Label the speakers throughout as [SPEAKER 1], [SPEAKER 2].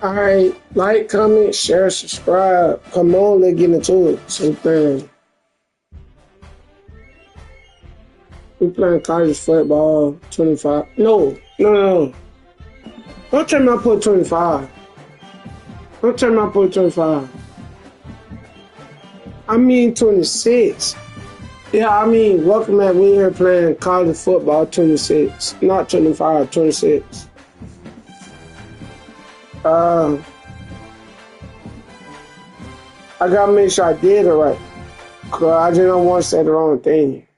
[SPEAKER 1] Alright, like, comment, share, subscribe. Come on, let's get into it. So we playing college football 25. No. Don't tell me I put 25. Don't tell me I put 25. I mean 26. Yeah, I mean, welcome back. We here playing college football 26. Not 25, 26. I gotta make sure I did it right. Cause I just don't want to say the wrong thing.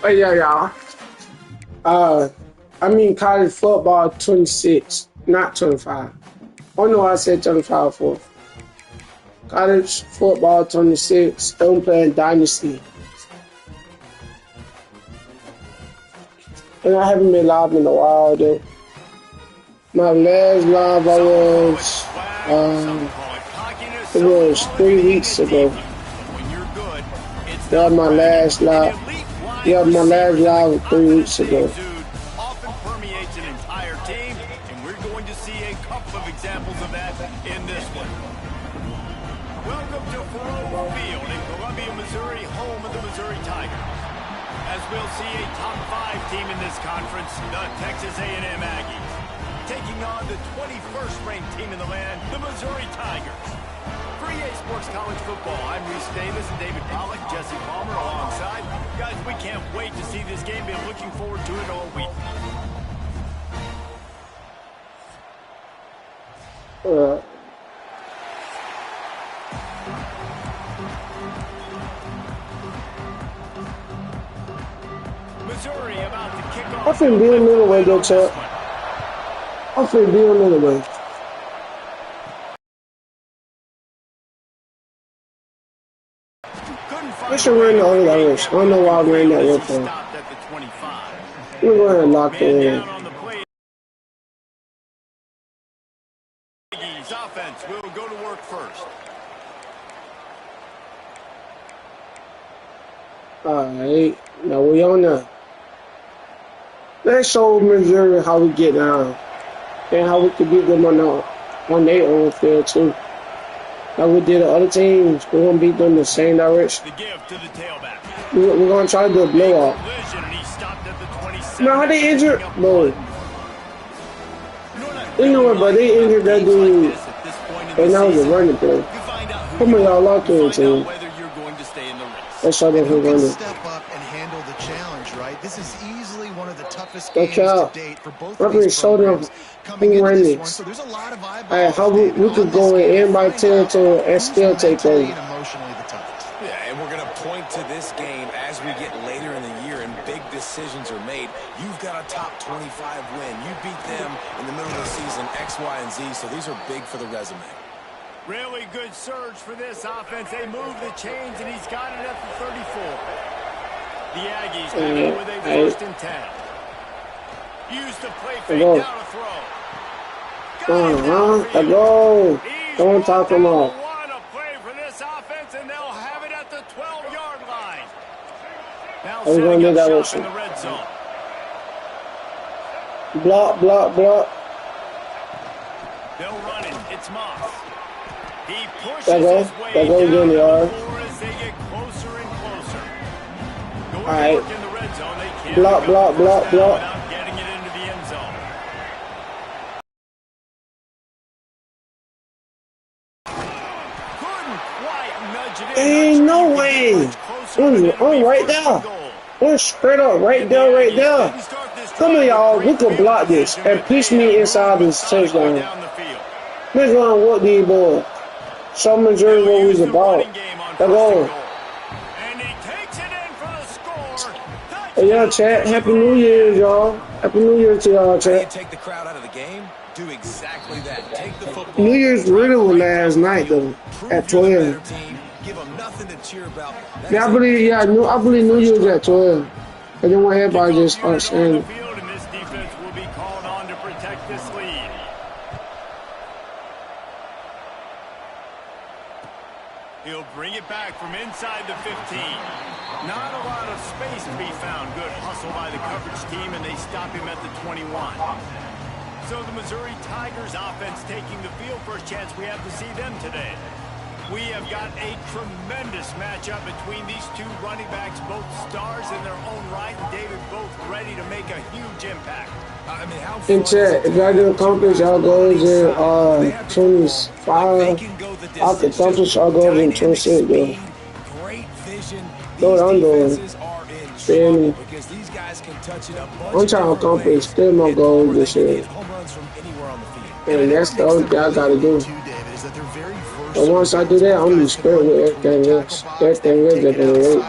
[SPEAKER 1] Oh yeah, y'all. I mean college football 26, not 25. Oh no, I said 25 for. College football 26. I'm playing Dynasty. And I haven't been live in a while though. My last live it was 3 weeks ago. That was my last live. Yeah, my last live was 3 weeks ago.
[SPEAKER 2] Often permeates an entire team, and we're going to see a couple of examples of that in this one. Welcome to Faurot Field in Columbia, Missouri, home of the Missouri Tigers. As we'll see a top 5 team in this conference, the Texas A&M Aggies, taking on the 21st ranked team in the land, the Missouri Tigers. For EA Sports College Football, I'm Reese Davis and David Pollack, Jesse Palmer alongside. Guys, we can't wait to see this game. Been looking forward to it all week. Missouri about to kick off.
[SPEAKER 1] I finna be a little way though, Chuck. I finna be a little way. I should run the other direction. I don't know why I ran that way for. We're going to lock in.
[SPEAKER 2] Offense will go to work first.
[SPEAKER 1] Alright, now we on there. Let's show Missouri how we get down. And how we can beat them on their own field too. Like we did the other teams, we're going to beat them the same direction.
[SPEAKER 2] The give to the tailback.
[SPEAKER 1] We're going to try to do a blowout. Now, how they injured? Bro. You know what, but they injured that dude. And that was a running play. Come on, y'all, lock in, team. Let's show them who's running.
[SPEAKER 3] Step up and handle the challenge, right? This is easily one of the toughest
[SPEAKER 1] games
[SPEAKER 3] to date for both of
[SPEAKER 1] these programs. Who ran this?
[SPEAKER 3] So there's a lot of eyeballs.
[SPEAKER 1] How we could go in everybody territory and still take over.
[SPEAKER 3] Emotionally the toughest.
[SPEAKER 4] Yeah, and we're going to point to this game as we get later in the year and big decisions are made. You've got a top 25 win. You beat them in the middle of the season, X, Y, and Z, so these are big for the resume.
[SPEAKER 2] Really good surge for this offense. They move the chains, and he's got it at the 34. The Aggies begin with a 1st and 10. Used to play fake down a throw.
[SPEAKER 1] I go. Don't talk them off.
[SPEAKER 2] A play for this offense, and they'll have it at the 12-yard line. Now setting up shop in the red zone.
[SPEAKER 1] Block.
[SPEAKER 2] They'll run it. It's Moss. He pushes
[SPEAKER 1] his way down the floor as they get closer and closer. Going to work in the red zone. They can't block. Without getting it into the end zone. Couldn't quite
[SPEAKER 2] nudge it in.
[SPEAKER 1] Ain't no way. I'm right there. I'm straight up right there, right there. Come on, y'all. We can block this and push me inside this touchdown. Let's run what these boys. Show Missouri what we's about. Let's go. Hey, y'all, chat. Happy New Year, y'all. Happy New Year to y'all, chat.
[SPEAKER 4] Take the crowd out of the game. Do exactly that. Take the football.
[SPEAKER 1] New Year's really was last night though, at 12.
[SPEAKER 4] Give them nothing to cheer about.
[SPEAKER 1] Yeah, I believe New Year's at 12. And then when everybody just starts saying it.
[SPEAKER 2] This defense will be called on to protect this lead. He'll bring it back from inside the 15. Not a lot of space to be found. Good hustle by the coverage team, and they stop him at the 21. So the Missouri Tigers offense taking the field. First chance we have to see them today. We have got a tremendous matchup between these two running backs, both stars in their own right, and David both ready to make a huge impact.
[SPEAKER 4] I mean, how
[SPEAKER 1] In chat, if y'all didn't accomplish y'all goals in 25, I'll accomplish y'all goals in 26, yo.
[SPEAKER 4] Great vision.
[SPEAKER 1] Go I'm doing. Feel me?
[SPEAKER 4] Because these guys can touch it up.
[SPEAKER 1] I'm trying to accomplish still more goals this year. And that's the only thing I gotta do. But once I do that, I'm gonna be square with everything else. Everything else that can relate.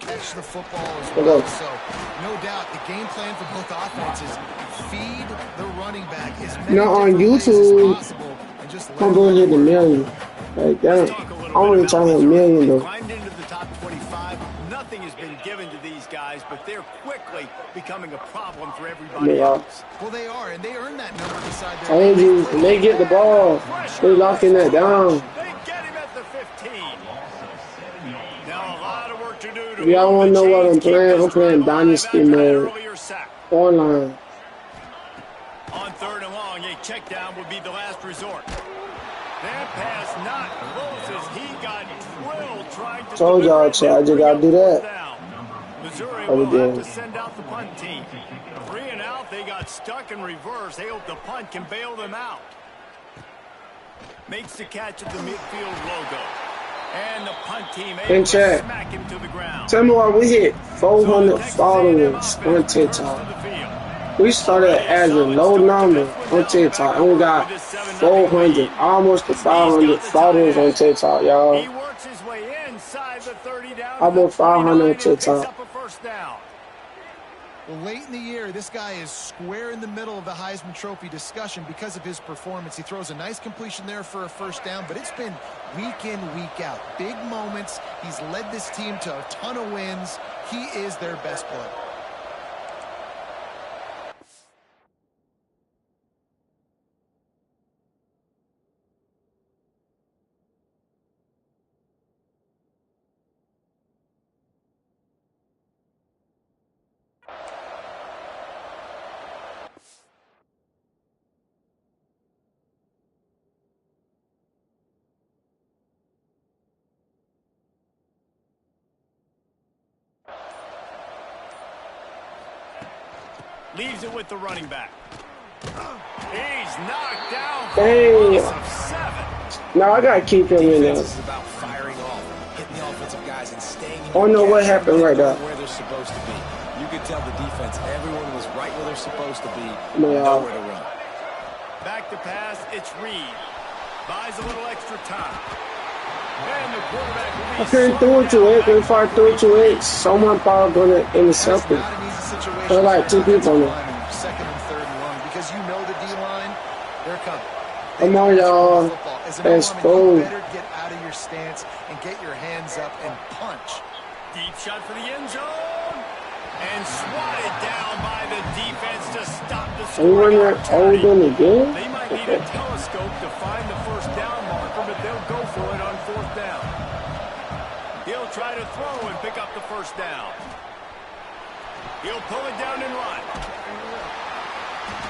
[SPEAKER 1] Let's go.
[SPEAKER 3] No doubt, the game plan for both offenses, feed the running back as many
[SPEAKER 1] Now on YouTube, I'm going to hit the million. Like that. I'm really trying to hit a million though.
[SPEAKER 2] Climbed into the top 25. Nothing has been given to these guys, but they're quickly becoming a problem for everybody else.
[SPEAKER 3] Well, they are, and they earn that number beside their.
[SPEAKER 1] I told you, when they get the ball, they locking that down.
[SPEAKER 2] They get him at the 15. Now a lot of work to do.
[SPEAKER 1] If y'all want to know what I'm playing Dynasty mode. Online.
[SPEAKER 2] On 3rd and long, a check down would be the last resort. That pass not close as he got drilled trying to.
[SPEAKER 1] Told y'all, chat, I just gotta do that.
[SPEAKER 2] Missouri will have to send out the punt team. 3 and out, they got stuck in reverse. They hope the punt can bail them out. Makes the catch at the midfield logo. And the punt team able to smack him to the ground.
[SPEAKER 1] Tell me why we hit 400 followers on TikTok. We started as a low number on TikTok, and we got 400, almost to 500 followers on TikTok, y'all.
[SPEAKER 2] He works his way inside the 30 down.
[SPEAKER 1] Almost 500 on TikTok.
[SPEAKER 3] Well, late in the year, this guy is square in the middle of the Heisman Trophy discussion because of his performance. He throws a nice completion there for a first down, but it's been week in, week out. Big moments. He's led this team to a ton of wins. He is their best player.
[SPEAKER 2] Leaves it with the running back. He's knocked down.
[SPEAKER 1] Hey.
[SPEAKER 2] 7.
[SPEAKER 1] Now I gotta keep him in there.
[SPEAKER 4] This is about firing off, hitting the offensive guys and staying.
[SPEAKER 1] I don't know what happened right there.
[SPEAKER 4] Where they're supposed to be. You could tell the defense, everyone was right where they're supposed to be.
[SPEAKER 1] Yeah.
[SPEAKER 4] Nowhere to run.
[SPEAKER 2] Back to pass, it's Reed. Buys a little extra time. And the quarterback will be
[SPEAKER 1] I couldn't throw it to it. If I threw it to it, someone probably gonna intercept it. There's like 2 people on there.
[SPEAKER 3] Second and third and long, because you know the D-line, they're coming.
[SPEAKER 1] Come on, y'all. Let's go.
[SPEAKER 3] You better get out of your stance and get your hands up and punch.
[SPEAKER 2] Deep shot for the end zone. And swatted down by the defense to stop the scoring opportunity.
[SPEAKER 1] Again?
[SPEAKER 2] They might need a telescope to find the first down marker, but they'll go for it on 4th down. He'll try to throw and pick up the first down. He'll pull it down and run.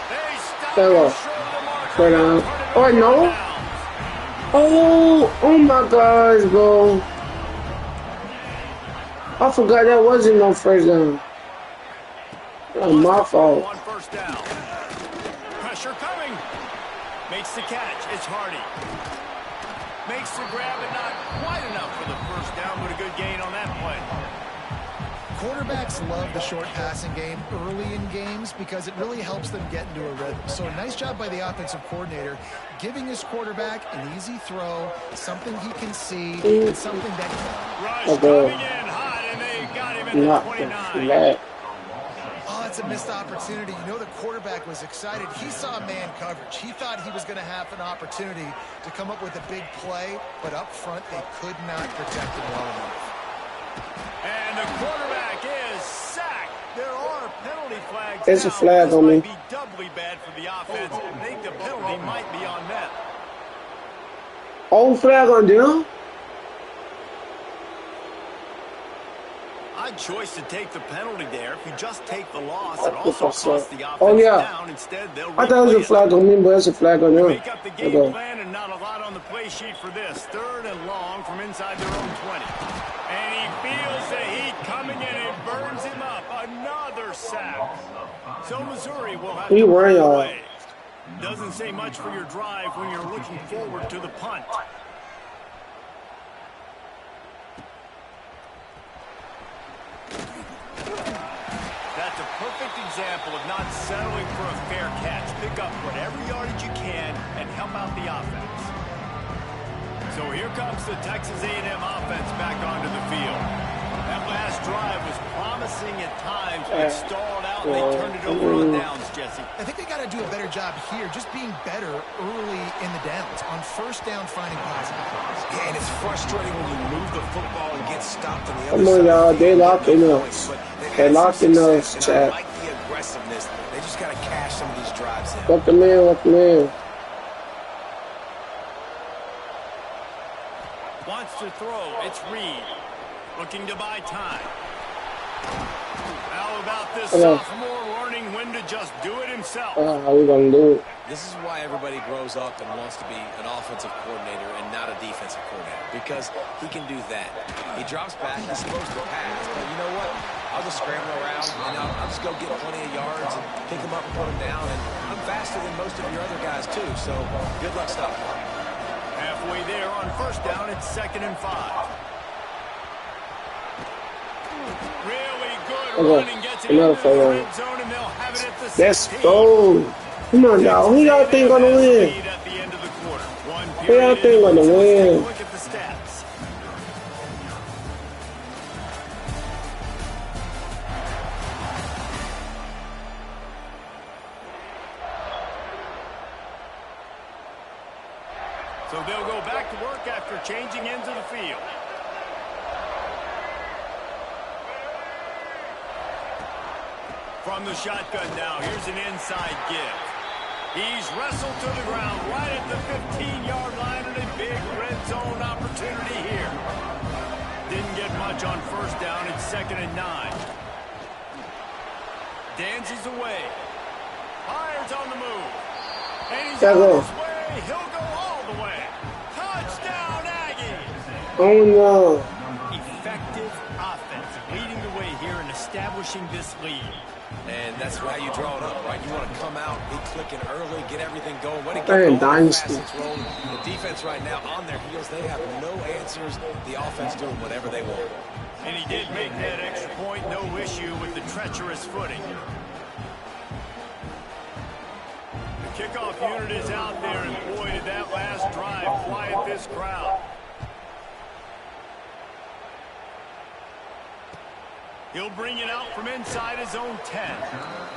[SPEAKER 2] They stop and show the marker.
[SPEAKER 1] Oh, no. Oh my gosh, bro. I forgot that wasn't no first down. That was my fault.
[SPEAKER 2] On 1st down. Pressure coming. Makes the catch. It's Hardy. Makes the grab and not quite enough for the first down, but a good gain on that play.
[SPEAKER 3] Quarterbacks love the short passing game early in games because it really helps them get into a rhythm. So a nice job by the offensive coordinator giving his quarterback an easy throw, something he can see, and something that
[SPEAKER 2] Rush coming in hot, and they got him at the 29.
[SPEAKER 3] Oh, that's a missed opportunity. You know the quarterback was excited. He saw man coverage. He thought he was going to have an opportunity to come up with a big play, but up front they could not protect him well enough.
[SPEAKER 2] And the quarterback is sacked. There are penalty flags.
[SPEAKER 1] There's a flag on me.
[SPEAKER 2] This might be doubly bad for the offense. I think the penalty might be on them.
[SPEAKER 1] Oh, flag on them?
[SPEAKER 2] Odd choice to take the penalty there. If you just take the loss, it also costs the offense down. Instead, they'll
[SPEAKER 1] I thought it was a flag on me, but it's a flag on them.
[SPEAKER 2] Make up the game plan and not a lot on the play sheet for this. 3rd and long from inside their own 20. And he feels the heat coming in. It burns him up. Another sack. So Missouri will have to run away. Doesn't say much for your drive when you're looking forward to the punt. That's a perfect example of not settling for a fair catch. Pick up whatever yardage you can and help out the offense. So here comes the Texas A&M offense back onto the field. That last drive was promising at times, but stalled out and they turned it over on downs, Jesse.
[SPEAKER 3] I think they got to do a better job here, just being better early in the downs, on first down finding positive plays.
[SPEAKER 4] Yeah, and it's frustrating when you move the football and get stopped on the other
[SPEAKER 1] Come on, y'all. They locking us. They locking us, Chad.
[SPEAKER 4] I like the aggressiveness. They just got to cash some of these drives in.
[SPEAKER 1] Let the man, let the man.
[SPEAKER 2] Wants to throw. It's Reed. Looking to buy time. How about this sophomore learning when to just do it himself?
[SPEAKER 1] How we gonna do it?
[SPEAKER 4] This is why everybody grows up and wants to be an offensive coordinator and not a defensive coordinator, because he can do that. He drops back, he's supposed to pass, but you know what? I'll just scramble around, and I'll just go get plenty of yards and pick him up and put him down, and I'm faster than most of your other guys too, so good luck stopping him.
[SPEAKER 2] Halfway there on first down, it's 2nd and 5. Really good running, gets it into the red zone, and they'll have it at the 16.
[SPEAKER 1] Let's go. Come on, y'all. Who y'all think gonna win?
[SPEAKER 2] At the end of the quarter.
[SPEAKER 1] Who y'all think gonna win?
[SPEAKER 2] Look at the stats. So they'll go back to work after changing into the field. From the shotgun now, here's an inside give. He's wrestled to the ground right at the 15-yard line, and a big red zone opportunity here. Didn't get much on first down. It's 2nd and 9. Dances away. Fires on the move. And he's on his way. He'll go all the way. Touchdown, Aggies!
[SPEAKER 1] Oh, no.
[SPEAKER 2] Effective offense leading the way here and establishing this lead.
[SPEAKER 4] And that's why you draw it up, right? You want to come out, be clicking early, get everything going. When it
[SPEAKER 1] They're in
[SPEAKER 4] gets going
[SPEAKER 1] dynasty.
[SPEAKER 4] fast, it's rolling. The defense right now on their heels, they have no answers. The offense doing whatever they want.
[SPEAKER 2] And he did make that extra point, no issue with the treacherous footing. The kickoff unit is out there, and boy, did that last drive quiet this crowd. He'll bring it out from inside his own 10.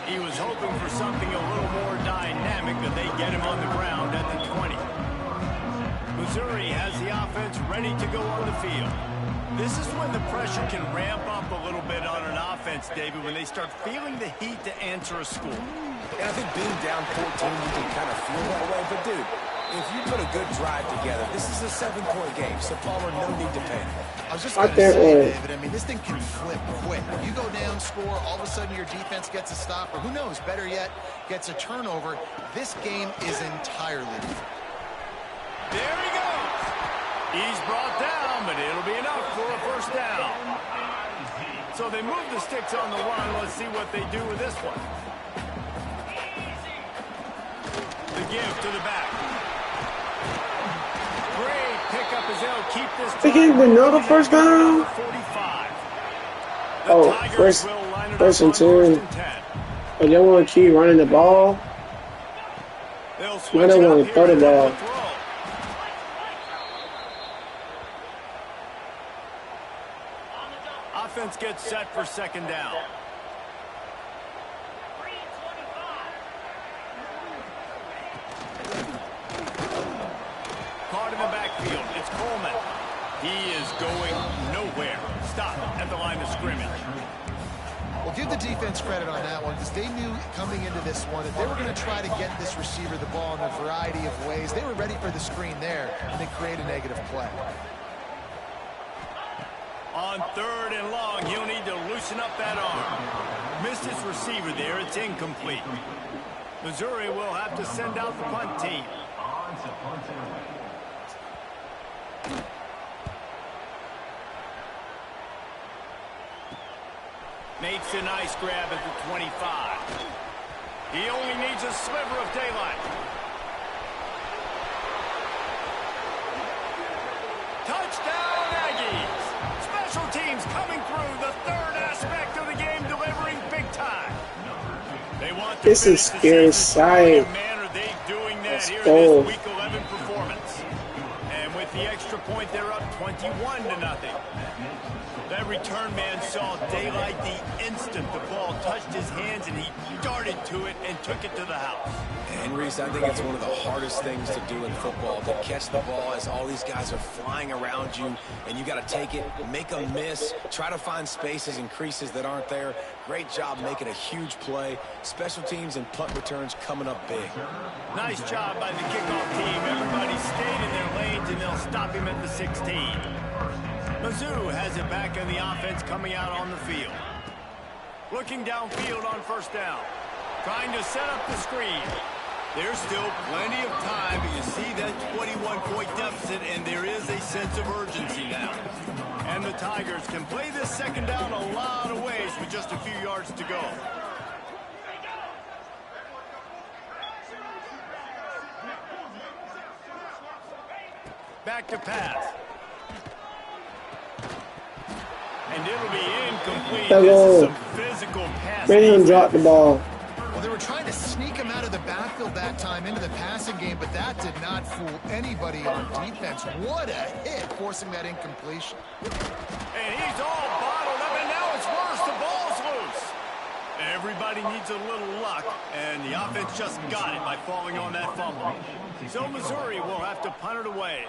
[SPEAKER 2] He was hoping for something a little more dynamic, but they get him on the ground at the 20. Missouri has the offense ready to go on the field. This is when the pressure can ramp up a little bit on an offense, David, when they start feeling the heat to answer a score.
[SPEAKER 4] And I think being down 14, you can kind of feel that way. But, dude, if you put a good drive together, this is a 7-point game, so Palmer, no need to panic.
[SPEAKER 3] I was just going to say, David, I mean, this thing can flip quick. You go down, score, all of a sudden your defense gets a stop, or who knows, better yet, gets a turnover. This game is entirely different.
[SPEAKER 2] There he goes. He's brought down, but it'll be enough for a first down. So they move the sticks on the run. Let's see what they do with this one. The give to the back. Great pickup as they'll keep this
[SPEAKER 1] They gave him another first down.
[SPEAKER 2] 45.
[SPEAKER 1] Oh, first and 10. And they want to keep running the ball. Why they want to throw the ball?
[SPEAKER 2] Offense gets set for second down. Caught in the backfield. It's Coleman. He is going nowhere. Stop at the line of scrimmage.
[SPEAKER 3] Well, give the defense credit on that one because they knew coming into this one that they were going to try to get this receiver the ball in a variety of ways. They were ready for the screen there, and they create a negative play.
[SPEAKER 2] On 3rd and long, he'll need to loosen up that arm. Missed his receiver there. It's incomplete. Missouri will have to send out the punt team. Makes a nice grab at the 25. He only needs a sliver of daylight. Touchdown, Aggies! Special teams coming through, the third aspect of the game, delivering big time. They want to
[SPEAKER 1] This is scary sight.
[SPEAKER 2] Man, are they doing that
[SPEAKER 1] Let's
[SPEAKER 2] here
[SPEAKER 1] go.
[SPEAKER 2] in this Week 11 performance? And with the extra point, they're up 21-0. That return man saw daylight the instant the ball touched his hands, and he darted to it and took it to the house.
[SPEAKER 4] And Reese, I think it's one of the hardest things to do in football, to catch the ball as all these guys are flying around you, and you got to take it, make a miss, try to find spaces and creases that aren't there. Great job making a huge play. Special teams and punt returns coming up big.
[SPEAKER 2] Nice job by the kickoff team. Everybody stayed in their lanes, and they'll stop him at the 16. Mizzou has it back in the offense coming out on the field. Looking downfield on first down. Trying to set up the screen. There's still plenty of time, but you see that 21-point deficit, and there is a sense of urgency now. And the Tigers can play this second down a lot of ways with just a few yards to go. Back to pass. And it'll be incomplete. This is some physical pass.
[SPEAKER 1] Made him drop the ball.
[SPEAKER 3] Well, they were trying to sneak him out of the backfield that time into the passing game, but that did not fool anybody on defense. What a hit, forcing that incompletion.
[SPEAKER 2] And he's all bottled up, and now it's worse. The ball's loose. Everybody needs a little luck, and the offense just got it by falling on that fumble. So Missouri will have to punt it away.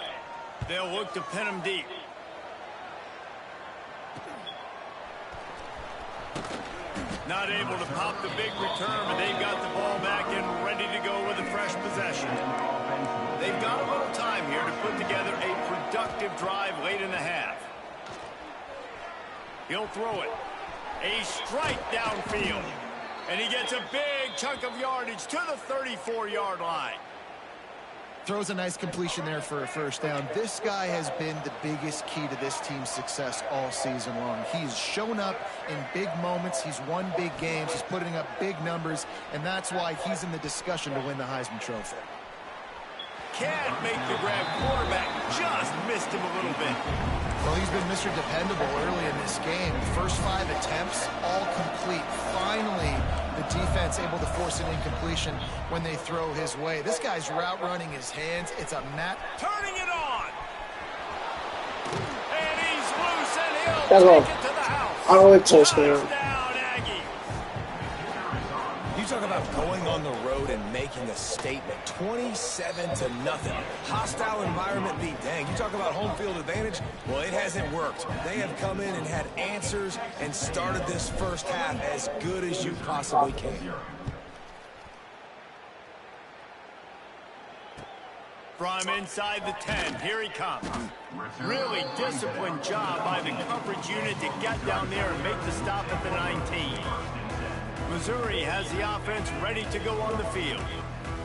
[SPEAKER 2] They'll look to pin him deep. Not able to pop the big return, but they've got the ball back and ready to go with a fresh possession. They've got a little time here to put together a productive drive late in the half. He'll throw it. A strike downfield. And he gets a big chunk of yardage to the 34-yard line.
[SPEAKER 3] Throws a nice completion there for a first down. This guy has been the biggest key to this team's success all season long. He's shown up in big moments. He's won big games. He's putting up big numbers, and that's why he's in the discussion to win the Heisman Trophy.
[SPEAKER 2] Can't make the grab. Quarterback just missed him a little bit.
[SPEAKER 3] Well, he's been Mr. Dependable early in this game. First 5 attempts, all complete. Finally, the defense able to force an incompletion when they throw his way. This guy's route running his hands. It's a mat.
[SPEAKER 2] Turning it on. And he's loose, and he'll take it to the house.
[SPEAKER 1] I don't like touchdown.
[SPEAKER 2] Touchdown, Aggie.
[SPEAKER 4] You talk about going on the road and making a statement. 27-0. Hostile environment be dang. You talk about home field advantage. Well, it hasn't worked. They have come in and had answers and started this first half as good as you possibly can.
[SPEAKER 2] From inside the 10, here he comes. Really disciplined job by the coverage unit to get down there and make the stop at the 19. Missouri has the offense ready to go on the field.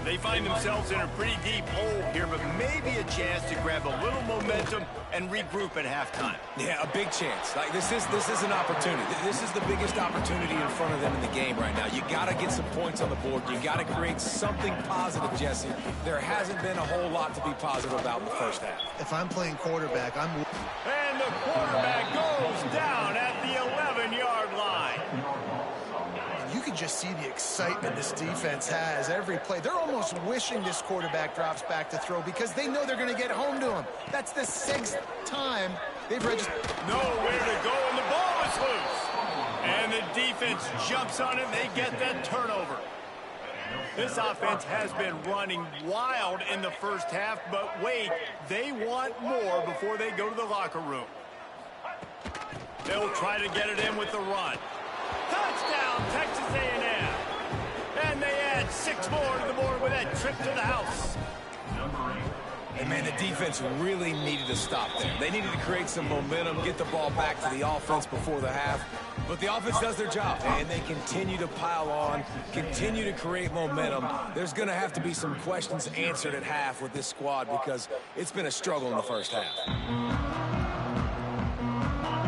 [SPEAKER 2] They find themselves in a pretty deep hole here, but maybe a chance to grab a little momentum and regroup at halftime.
[SPEAKER 4] Yeah, a big chance. Like this is an opportunity. This is the biggest opportunity in front of them in the game right now. You got to get some points on the board. You got to create something positive, Jesse. There hasn't been a whole lot to be positive about in the first half.
[SPEAKER 3] If I'm playing quarterback, I'm...
[SPEAKER 2] And the quarterback goes down at the 11-yard line.
[SPEAKER 3] You can just see the excitement this defense has every play. They're almost wishing this quarterback drops back to throw because they know they're going to get home to him. That's the 6th time they've registered.
[SPEAKER 2] Nowhere to go, and the ball is loose. And the defense jumps on it. They get that turnover. This offense has been running wild in the first half, but wait, they want more before they go to the locker room. They'll try to get it in with the run. Touchdown, Texas A&M. And they add 6 more to the board with that trip to the house.
[SPEAKER 4] And, man, the defense really needed to stop there. They needed to create some momentum, get the ball back to the offense before the half. But the offense does their job, and they continue to pile on, continue to create momentum. There's going to have to be some questions answered at half with this squad because it's been a struggle in the first half.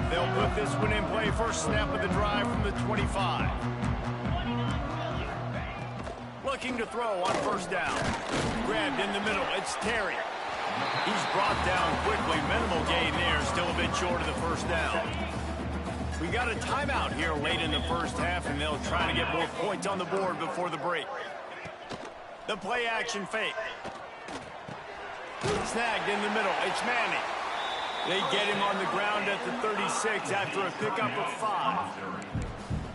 [SPEAKER 2] They'll put this one in play. First snap of the drive from the 25. Looking to throw on first down. Grabbed in the middle. It's Terry. He's brought down quickly. Minimal gain there. Still a bit short of the first down. We got a timeout here late in the first half, and they'll try to get more points on the board before the break. The play action fake. Snagged in the middle. It's Manning. They get him on the ground at the 36 after a pickup of 5.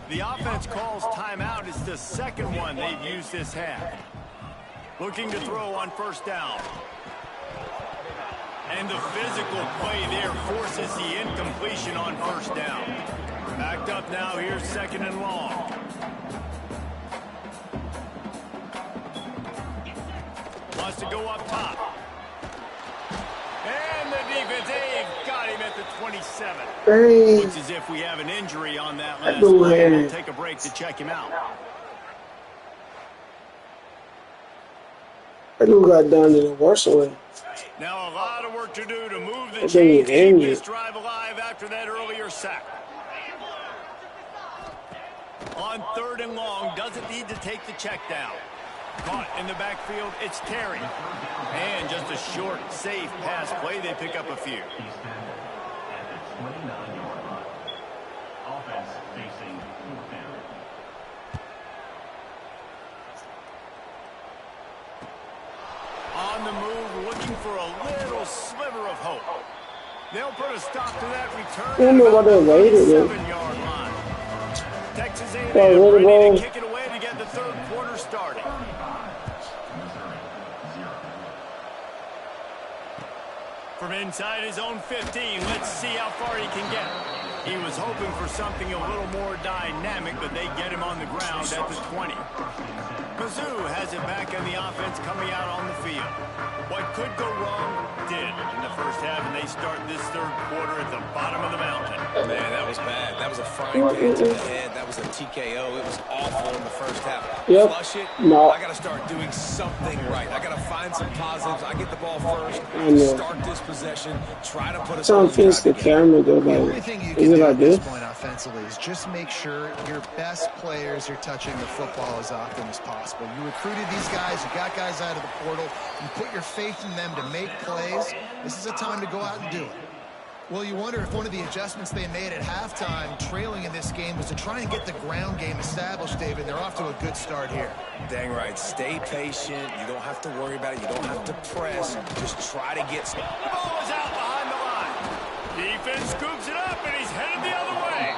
[SPEAKER 2] The offense calls timeout. It's the second one they've used this half. Looking to throw on first down. And the physical play there forces the incompletion on first down. Backed up now. Here's second and long. Wants to go up top. And the defense, they've got him at the 27.
[SPEAKER 1] Hey.
[SPEAKER 2] Looks as if we have an injury on that last play. We'll take a break to check him out.
[SPEAKER 1] I do got done in a worse way.
[SPEAKER 2] Now a lot of work to do to move the chains, keep this drive alive after that earlier sack. On 3rd and long, doesn't need to take the check down. Caught in the backfield, it's Terry. And just a short, safe pass play, they pick up a few. On the move, looking for a little sliver of hope. They'll put a stop to that return.
[SPEAKER 1] I don't know what they're waiting in.
[SPEAKER 2] 7-yard line. Texas A&M ready to kick it away to get the third quarter started. From inside his own 15, let's see how far he can get. He was hoping for something a little more dynamic, but they get him on the ground at the 20. Mizzou has it back in the offense coming out on the field. What could go wrong did in the first half, and they start this third quarter at the bottom of the mountain.
[SPEAKER 4] Man, that was bad. That was a frying pan to the head. That was a TKO. It was awful in the first half.
[SPEAKER 1] Yep.
[SPEAKER 4] Flush it.
[SPEAKER 1] No.
[SPEAKER 4] I got to start doing something right. I got to find some positives. I get the ball first. Start this possession. Try to put us on
[SPEAKER 1] the camera though.
[SPEAKER 3] The only thing you can do at this point offensively is just make sure your best players are touching the football as often as possible. You recruited these guys. You got guys out of the portal. You put your faith in them to make plays. This is a time to go out and do it. Well, you wonder if one of the adjustments they made at halftime, trailing in this game, was to try and get the ground game established, David. They're off to a good start here.
[SPEAKER 4] Dang right. Stay patient. You don't have to worry about it. You don't have to press. Just try to get...
[SPEAKER 2] The ball is out behind the line. Defense scoops it up, and he's headed the other way.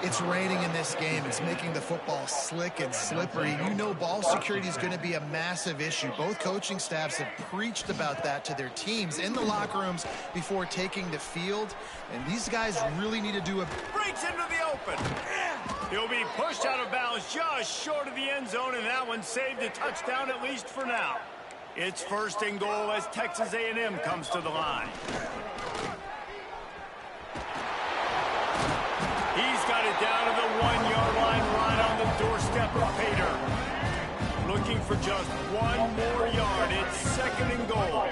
[SPEAKER 3] It's raining in this game. It's making the football slick and slippery. You know ball security is going to be a massive issue. Both coaching staffs have preached about that to their teams in the locker rooms before taking the field. And these guys really need to do a...
[SPEAKER 2] Breaks into the open. He'll be pushed out of bounds just short of the end zone, and that one saved a touchdown at least for now. It's 1st and goal as Texas A&M comes to the line. He's got it down to the 1-yard line right on the doorstep of Pater. Looking looking for just one more yard. It's second and goal.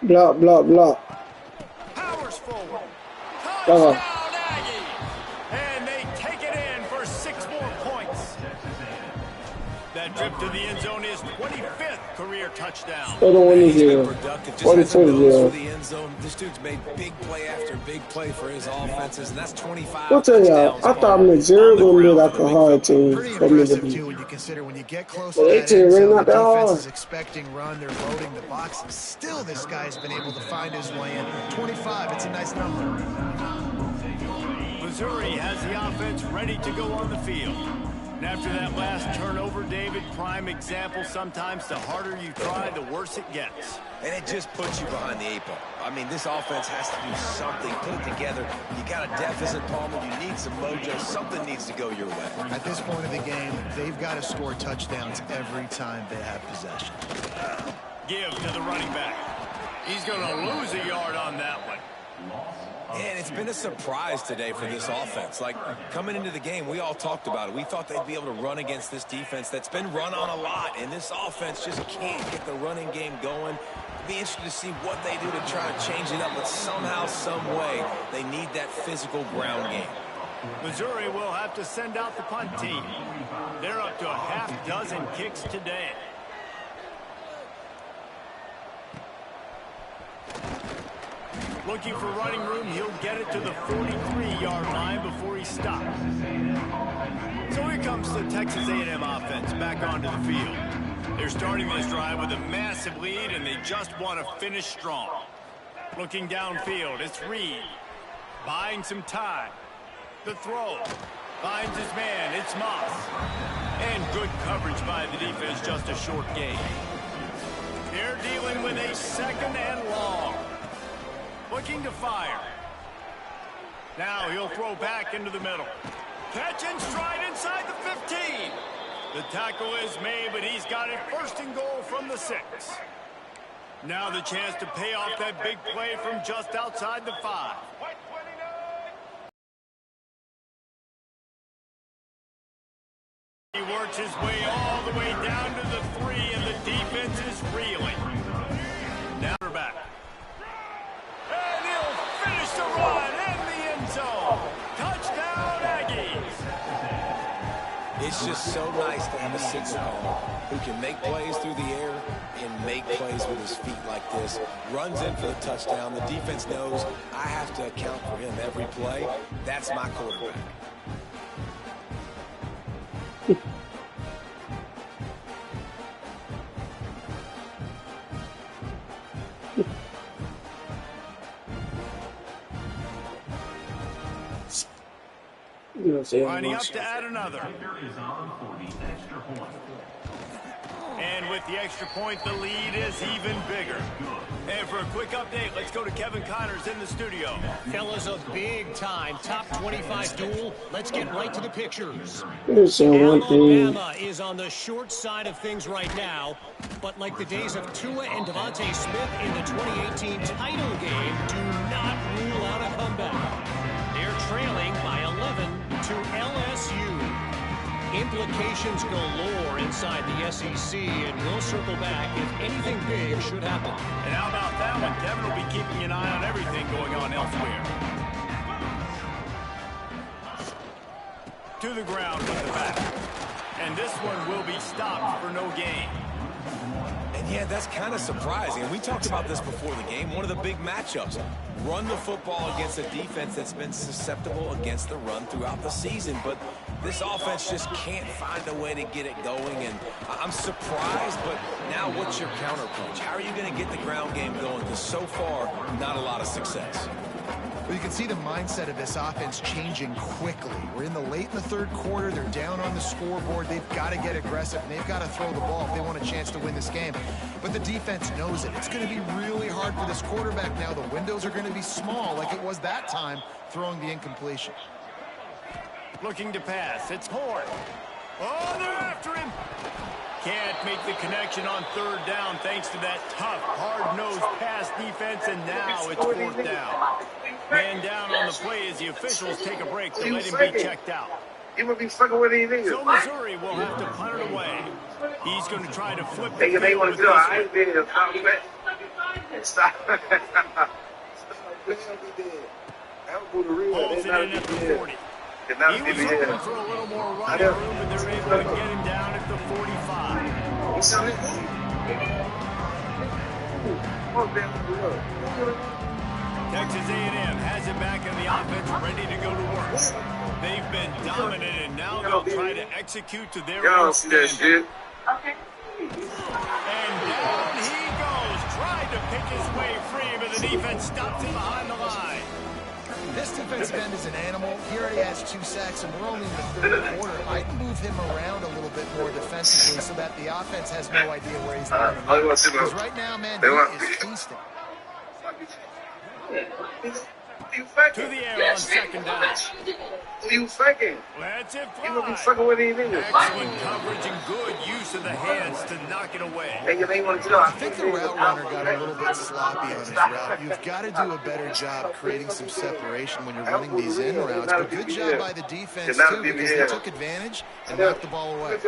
[SPEAKER 1] Block, block, block.
[SPEAKER 2] Powers forward. Touchdown, Aggie. And they take it in for 6 more points. That trip to the end zone is 25th career touchdown.
[SPEAKER 4] He's been productive. Just has a nose for the end zone. This dude's made big play after big play for his offenses, and that's 25.
[SPEAKER 1] I'll tell y'all, I thought Missouri would be like a hard team
[SPEAKER 3] Pretty
[SPEAKER 1] for me to
[SPEAKER 3] impressive,
[SPEAKER 1] beat.
[SPEAKER 3] too, when you consider when you get close
[SPEAKER 1] Well,
[SPEAKER 3] to
[SPEAKER 1] they
[SPEAKER 3] that
[SPEAKER 1] team
[SPEAKER 3] end
[SPEAKER 1] really
[SPEAKER 3] zone,
[SPEAKER 1] not
[SPEAKER 3] the
[SPEAKER 1] that
[SPEAKER 3] defense
[SPEAKER 1] hard.
[SPEAKER 3] is expecting run. They're loading the box, and still this guy's been able to find his way in. 25, it's a nice number.
[SPEAKER 2] Missouri has the offense ready to go on the field. And after that last turnover, David, prime example, sometimes the harder you try, the worse it gets.
[SPEAKER 4] And it just puts you behind the 8 ball. I mean, this offense has to do something, put it together. You got a deficit, Palmer. You need some mojo. Something needs to go your way.
[SPEAKER 3] At this point of the game, they've got to score touchdowns every time they have possession.
[SPEAKER 2] Give to the running back. He's going to lose a yard on that one.
[SPEAKER 4] And it's been a surprise today for this offense. Like, coming into the game, we all talked about it. We thought they'd be able to run against this defense that's been run on a lot, and this offense just can't get the running game going. It'll be interesting to see what they do to try to change it up, but somehow, some way, they need that physical ground game.
[SPEAKER 2] Missouri will have to send out the punt team. They're up to a half dozen kicks today. Looking for running room, he'll get it to the 43-yard line before he stops. So here comes the Texas A&M offense back onto the field. They're starting this drive with a massive lead, and they just want to finish strong. Looking downfield, it's Reed. Buying some time. The throw. Finds his man, it's Moss. And good coverage by the defense, just a short gain. They're dealing with a second and long. Looking to fire. Now he'll throw back into the middle. Catch and stride inside the 15. The tackle is made, but he's got it first and goal from the 6. Now the chance to pay off that big play from just outside the 5. He works his way all the way down to the 3, and the defense is reeling. Now we're back. And he'll finish the run in the end zone. Touchdown, Aggies.
[SPEAKER 4] It's just so nice to have a signal who can make plays through the air and make plays with his feet like this. Runs in for the touchdown. The defense knows I have to account for him every play. That's my quarterback.
[SPEAKER 2] Lining up to add another. And with the extra point, the lead is even bigger. And for a quick update, let's go to Kevin Connors in the studio.
[SPEAKER 5] Fellas, a big-time top 25 duel. Let's get right to the pictures.
[SPEAKER 1] Alabama
[SPEAKER 5] is on the short side of things right now, but like the days of Tua and Devontae Smith in the 2018 title game, do not rule out a comeback. They're trailing by 11 to LSU. Implications galore inside the SEC, and we'll circle back if anything big should happen.
[SPEAKER 2] And how about that one? Kevin will be keeping an eye on everything going on elsewhere. To the ground with the back. And this one will be stopped for no gain.
[SPEAKER 4] And yeah, that's kind of surprising. And we talked about this before the game. One of the big matchups. Run the football against a defense that's been susceptible against the run throughout the season. But this offense just can't find a way to get it going. And I'm surprised, but now what's your counterpunch? How are you going to get the ground game going? Because so far, not a lot of success.
[SPEAKER 3] Well, you can see the mindset of this offense changing quickly. We're in the third quarter. They're down on the scoreboard. They've got to get aggressive, and they've got to throw the ball if they want a chance to win this game. But the defense knows it. It's going to be really hard for this quarterback now. The windows are going to be small like it was that time throwing the incompletion.
[SPEAKER 2] Looking to pass. It's Horn. Oh, they're after him. Can't make the connection on third down thanks to that tough, hard-nosed pass defense, and now it's fourth down. Man down on the play as the officials take a break to let him be checked out. You would be fucking with these niggas. So Missouri will have to punt it away. He's going to try to flip the field. They want to do it. I ain't been here. Stop. Holds it in at the 40. He was looking for a little more running room, but they're able to get him down at the 45. Texas A&M has it back in the offense, ready to go to work. They've been dominant, and now they'll try to execute to their own standard. Okay. And down he goes, tried to pick his way free, but the defense stops him behind the line.
[SPEAKER 3] This defensive end is an animal. He already has 2 sacks, and we're only in the third quarter. I'd move him around a little bit more defensively so that the offense has no idea where he's going. Because right now, man, he is feasting.
[SPEAKER 2] To the air on second down.
[SPEAKER 1] Who you faking?
[SPEAKER 2] Let's it fly.
[SPEAKER 1] You gonna be fucking with anything?
[SPEAKER 2] Excellent coverage and good use of the hands to knock it away.
[SPEAKER 3] I think the route runner got a little bit sloppy on his route. You've got to do a better job creating some separation when you're running these in routes. But good job by the defense, too, because they took advantage and knocked the ball away.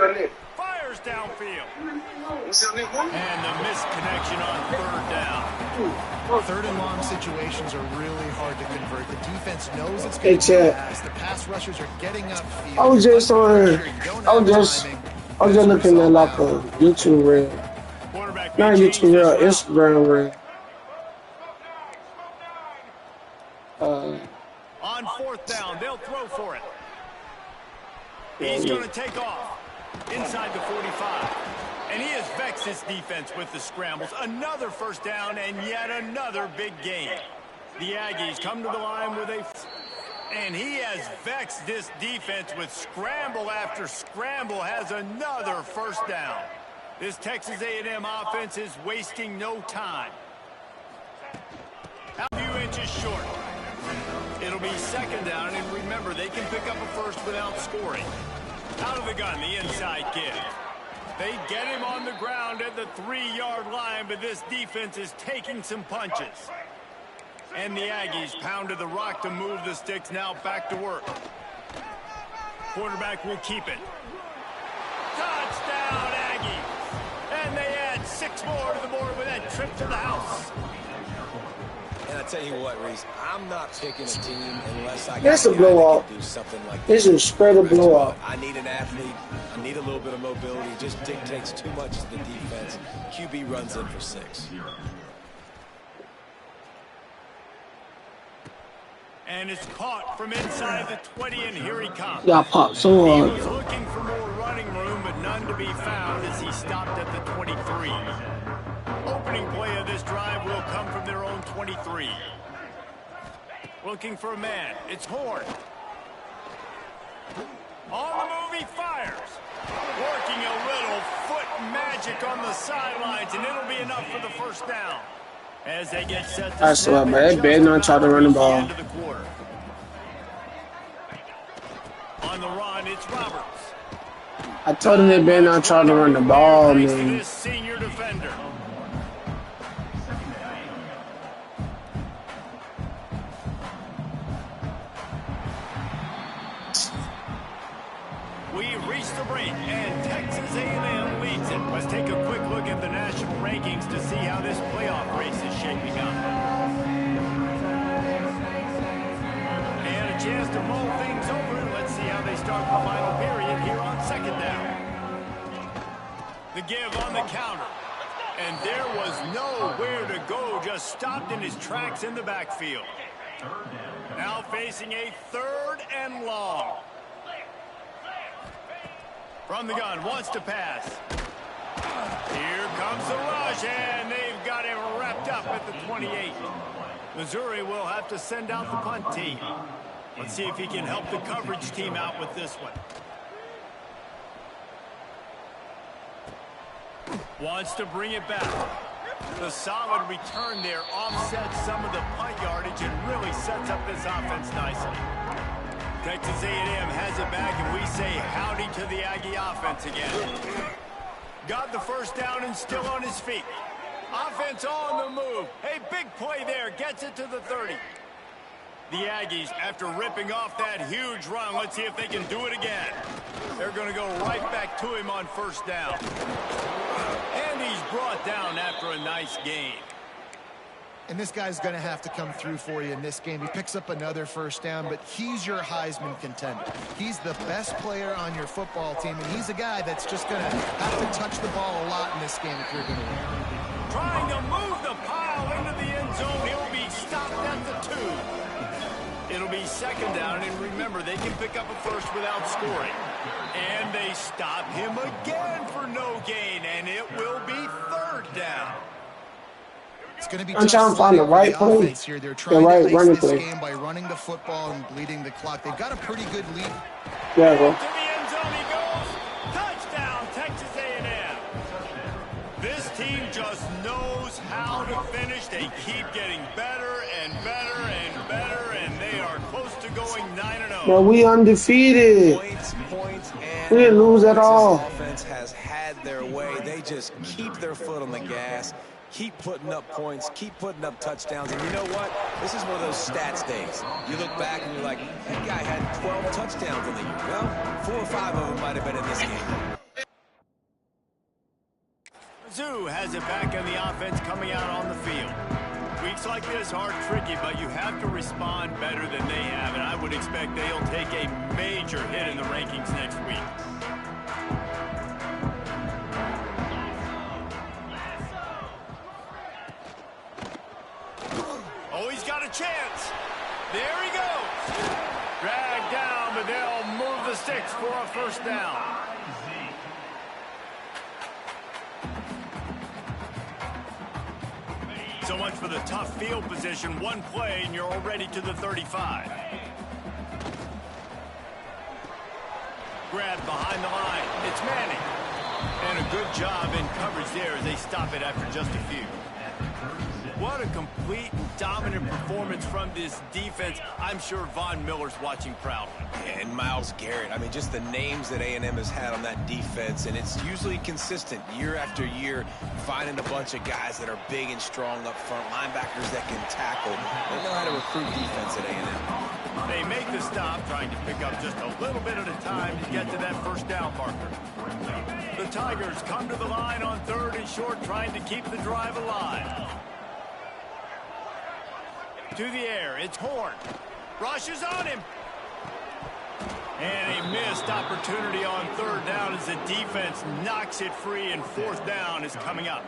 [SPEAKER 2] Fires downfield. And the missed connection on third down.
[SPEAKER 3] Third and long situations are really hard to convert. The defense knows it's going to be pass. The pass rushers are getting upfield.
[SPEAKER 1] I was just looking at like a YouTube reel. Not YouTube reel, Instagram reel.
[SPEAKER 2] On fourth down, they'll throw for it. He's going to take off inside the 45. And he has vexed his defense with the scrambles. Another first down and yet another big gain. The Aggies come to the line with and he has vexed this defense with scramble after scramble, has another first down. This Texas A&M offense is wasting no time. A few inches short. It'll be second down, and remember, they can pick up a first without scoring. Out of the gun, the inside kid. They get him on the ground at the 3-yard line, but this defense is taking some punches. And the Aggies pounded the rock to move the sticks, now back to work. Quarterback will keep it. Touchdown, Aggies! And they add 6 more to the board with that trip to the house.
[SPEAKER 4] And I tell you what, Reese, I'm not picking a team unless I
[SPEAKER 1] That's a blowout.
[SPEAKER 4] do something like
[SPEAKER 1] this. This is spread a blowout.
[SPEAKER 4] I need an athlete. I need a little bit of mobility. It just dictates too much to the defense. QB runs in for 6.
[SPEAKER 2] And it's caught from inside the 20, and here he comes.
[SPEAKER 1] Yeah, pop so hard.
[SPEAKER 2] He was looking for more running room, but none to be found as he stopped at the 23. Opening play of this drive will come from their own 23. Looking for a man. It's Horn. On the move, he fires. Working a little foot magic on the sidelines, and it'll be enough for the first down. As they get set to
[SPEAKER 1] snap, man. They better not try to run the ball.
[SPEAKER 2] On the run, it's Roberts.
[SPEAKER 1] I told him they better not try to run the ball, man.
[SPEAKER 2] This senior defender. We've reached the break, and Texas A&M leads it. Let's take a quick look at the national rankings to see how this playoff race is shaping up. And a chance to mull things over. Let's see how they start the final period here on second down. The give on the counter. And there was nowhere to go, just stopped in his tracks in the backfield. Now facing a 3rd and long. From the gun, wants to pass. Here comes the rush, and they've got him wrapped up at the 28. Missouri will have to send out the punt team. Let's see if he can help the coverage team out with this one. Wants to bring it back. The solid return there offsets some of the punt yardage and really sets up this offense nicely. Texas A&M has it back, and we say howdy to the Aggie offense again. Got the first down and still on his feet. Offense on the move. A big play there. Gets it to the 30. The Aggies, after ripping off that huge run, let's see if they can do it again. They're going to go right back to him on first down. And he's brought down after a nice gain.
[SPEAKER 3] And this guy's going to have to come through for you in this game. He picks up another first down, but he's your Heisman contender. He's the best player on your football team, and he's a guy that's just going to have to touch the ball a lot in this game if you're going to win.
[SPEAKER 2] Trying to move the pile into the end zone. He'll be stopped at the 2. It'll be second down, and remember, they can pick up a first without scoring. And they stop him again for no gain, and it will be third down.
[SPEAKER 3] It's going to be
[SPEAKER 1] I'm trying to find the right play.
[SPEAKER 3] Here. They're trying
[SPEAKER 1] right
[SPEAKER 3] to
[SPEAKER 1] running
[SPEAKER 3] face this
[SPEAKER 1] play.
[SPEAKER 3] game by running the football and bleeding the clock. They've got a pretty good lead.
[SPEAKER 1] Yeah, bro.
[SPEAKER 2] To the end zone he goes. Touchdown, Texas A&M. This team just knows how to finish. They keep getting better and better and better, and they are close to going 9-0.
[SPEAKER 1] Bro, we undefeated.
[SPEAKER 4] Points, and
[SPEAKER 1] We didn't lose at all.
[SPEAKER 4] This offense has had their way. They just keep their foot on the gas, keep putting up points, keep putting up touchdowns. And you know what? This is one of those stats days. You look back and you're like, that guy had 12 touchdowns in the year. Well, 4 or 5 of them might have been in this game.
[SPEAKER 2] Mizzou has it back on the offense coming out on the field. Weeks like this are tricky, but you have to respond better than they have, and I would expect they'll take a major hit in the rankings next week. Oh, he's got a chance. There he goes. Dragged down, but they'll move the sticks for a first down. So much for the tough field position. One play, and you're already to the 35. Grab behind the line. It's Manning. And a good job in coverage there as they stop it after just a few. What a complete and dominant performance from this defense. I'm sure Von Miller's watching proudly.
[SPEAKER 4] And Myles Garrett, I mean, just the names that A&M has had on that defense, and it's usually consistent year after year, finding a bunch of guys that are big and strong up front, linebackers that can tackle. They know how to recruit defense at A&M.
[SPEAKER 2] They make the stop, trying to pick up just a little bit at a time to get to that first down marker. The Tigers come to the line on 3rd and short, trying to keep the drive alive. To the air, it's Horn. Rushes on him. And a missed opportunity on 3rd down as the defense knocks it free, and 4th down is coming up.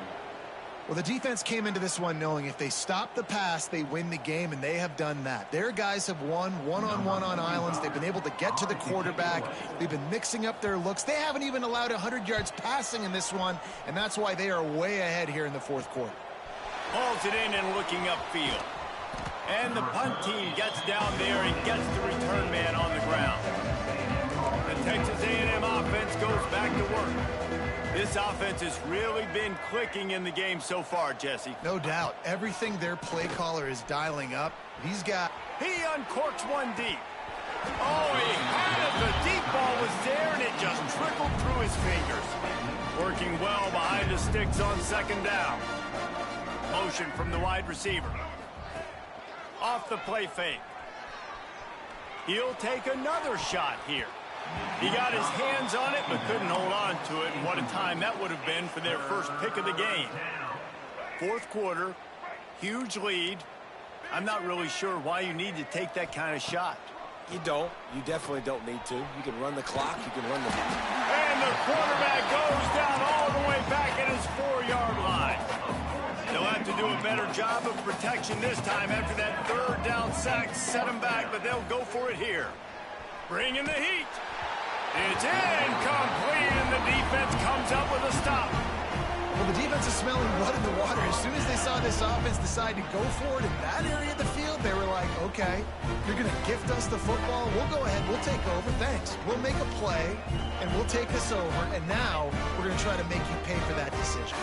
[SPEAKER 3] Well, the defense came into this one knowing if they stop the pass, they win the game, and they have done that. Their guys have won one-on-one on islands. They've been able to get to the quarterback. They've been mixing up their looks. They haven't even allowed 100 yards passing in this one, and that's why they are way ahead here in the 4th quarter.
[SPEAKER 2] Hauls it in and looking upfield. And the punt team gets down there and gets the return man on the ground. The Texas A&M offense goes back to work. This offense has really been clicking in the game so far, Jesse.
[SPEAKER 3] No doubt. Everything their play caller is dialing up, he's got.
[SPEAKER 2] He uncorks one deep. Oh, he had it. The deep ball was there, and it just trickled through his fingers. Working well behind the sticks on 2nd down. Motion from the wide receiver. Off the play fake. He'll take another shot here. He got his hands on it, but couldn't hold on to it. And what a time that would have been for their first pick of the game. 4th quarter, huge lead. I'm not really sure why you need to take that kind of shot.
[SPEAKER 4] You don't. You definitely don't need to. You can run the clock. You can run the...
[SPEAKER 2] And the quarterback goes down all the way back at his 4-yard line. They'll have to do a better job of protection this time after that 3rd down sack set him back, but they'll go for it here. Bring in the heat. It's incomplete, and the defense comes up with a stop.
[SPEAKER 3] Well, the defense is smelling blood in the water. As soon as they saw this offense decide to go for it in that area of the field, they were like, okay, you're going to gift us the football. We'll go ahead. We'll take over. Thanks. We'll make a play, and we'll take this over. And now we're going to try to make you pay for that decision.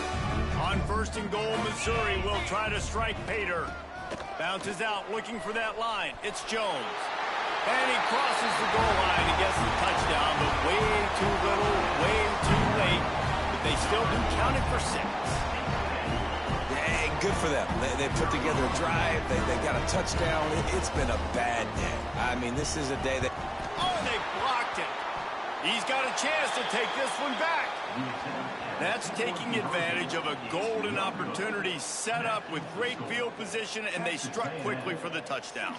[SPEAKER 2] On 1st and goal, Missouri will try to strike Pater. Bounces out, looking for that line. It's Jones. And he crosses the goal line and gets the touchdown, but way too little, way too late. But they still do count it for 6.
[SPEAKER 4] Yeah, good for them. They put together a drive. They got a touchdown. It's been a bad day. I mean, this is a day that...
[SPEAKER 2] Oh, they blocked it. He's got a chance to take this one back. That's taking advantage of a golden opportunity set up with great field position, and they struck quickly for the touchdown.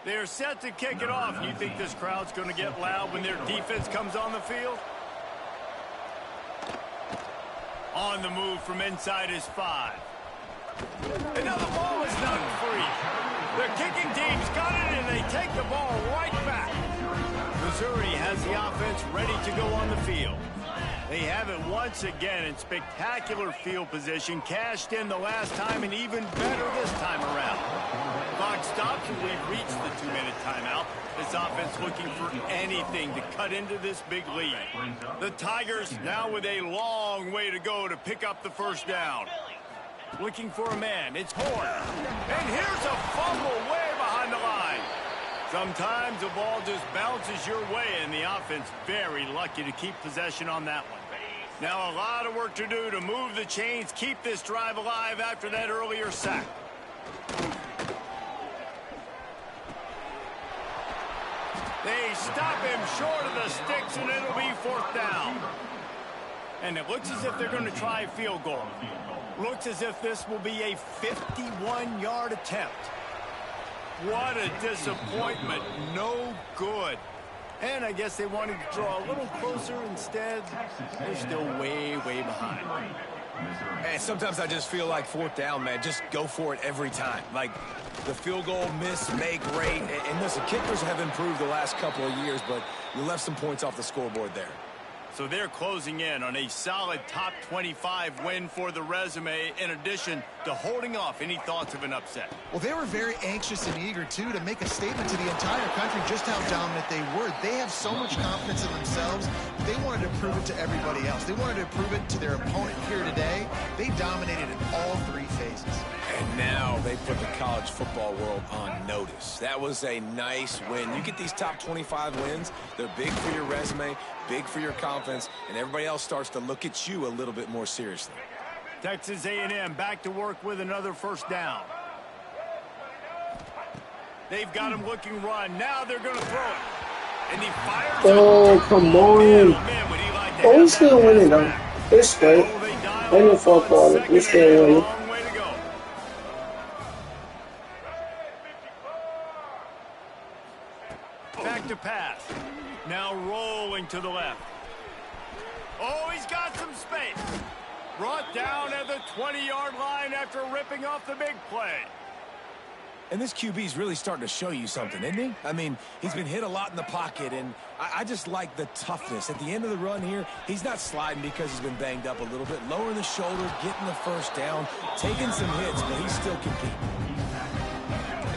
[SPEAKER 2] They're set to kick it off. You think this crowd's going to get loud when their defense comes on the field? On the move from inside his 5. Another ball is knocked free. The kicking team's got it, and they take the ball right back. Missouri has the offense ready to go on the field. They have it once again in spectacular field position, cashed in the last time, and even better this time around. Clock stops, and we've reached the 2-minute timeout. This offense looking for anything to cut into this big lead. The Tigers now with a long way to go to pick up the first down. Looking for a man. It's Horn. And here's a fumble way behind the line. Sometimes the ball just bounces your way, and the offense very lucky to keep possession on that one. Now a lot of work to do to move the chains, keep this drive alive after that earlier sack. They stop him short of the sticks, and it'll be 4th down. And it looks as if they're going to try a field goal. Looks as if this will be a 51-yard attempt. What a disappointment. No good. And I guess they wanted to draw a little closer. Instead, they're still way, way behind.
[SPEAKER 4] And sometimes I just feel like 4th down, man. Just go for it every time. Like the field goal, miss, make, great. And listen, kickers have improved the last couple of years, but you left some points off the scoreboard there.
[SPEAKER 2] So they're closing in on a solid top 25 win for the resume, in addition to holding off any thoughts of an upset.
[SPEAKER 3] Well, they were very anxious and eager, too, to make a statement to the entire country just how dominant they were. They have so much confidence in themselves. They wanted to prove it to everybody else. They wanted to prove it to their opponent here today. They dominated in all 3 phases.
[SPEAKER 4] And now they put the college football world on notice. That was a nice win. You get these top 25 wins, they're big for your resume, big for your confidence, and everybody else starts to look at you a little bit more seriously.
[SPEAKER 2] Texas A&M back to work with another first down. They've got him looking run. Now they're going to throw it. And he fires.
[SPEAKER 1] Oh, come on. Oh, we still winning, though. It's straight. In the fourth quarter, we still winning.
[SPEAKER 2] Back to pass. Now rolling to the left. Oh, he's got some space. Brought down at the 20-yard line after ripping off the big play.
[SPEAKER 4] And this QB's really starting to show you something, isn't he? I mean, he's been hit a lot in the pocket, and I just like the toughness. At the end of the run here, he's not sliding because he's been banged up a little bit. Lowering the shoulder, getting the first down, taking some hits, but he's still competing.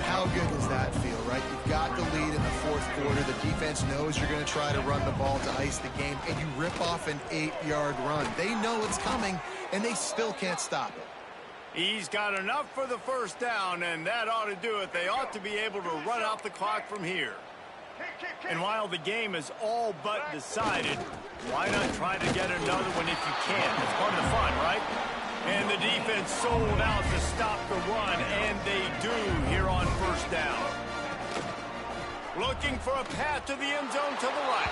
[SPEAKER 3] How good does that feel, right? You've got the lead in the 4th quarter. The defense knows you're going to try to run the ball to ice the game, and you rip off an 8-yard run. They know it's coming, and they still can't stop it.
[SPEAKER 2] He's got enough for the first down, and that ought to do it. They ought to be able to run out the clock from here. And while the game is all but decided, why not try to get another one if you can? It's part of the fun, right? And the defense sold out to stop the run, and they do here on first down. Looking for a path to the end zone to the right.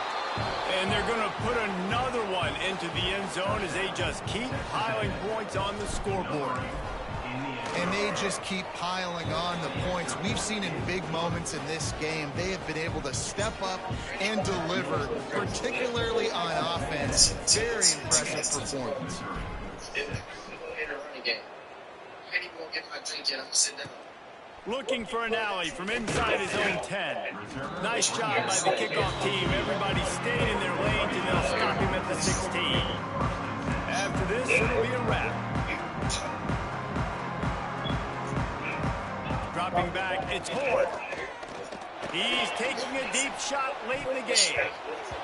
[SPEAKER 2] And they're going to put another one into the end zone as they just keep piling points on the scoreboard.
[SPEAKER 3] And they just keep piling on the points. We've seen in big moments in this game, they have been able to step up and deliver, particularly on offense. Very impressive performance.
[SPEAKER 2] Looking for an alley from inside his own 10. Nice job by the kickoff team. Everybody stayed in their lanes, and they'll stop him at the 16. After this, it'll be a wrap. Dropping back, it's Horn. He's taking a deep shot late in the game.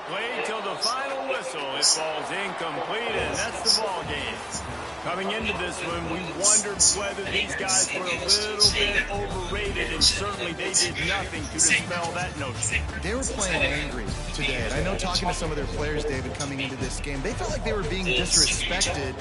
[SPEAKER 2] Played till the final whistle. It falls incomplete, and that's the ball game. Coming into this one, we wondered whether these guys were a little bit overrated, and certainly they did nothing to dispel that notion.
[SPEAKER 3] They were playing angry today, and I know talking to some of their players, David, coming into this game, they felt like they were being disrespected.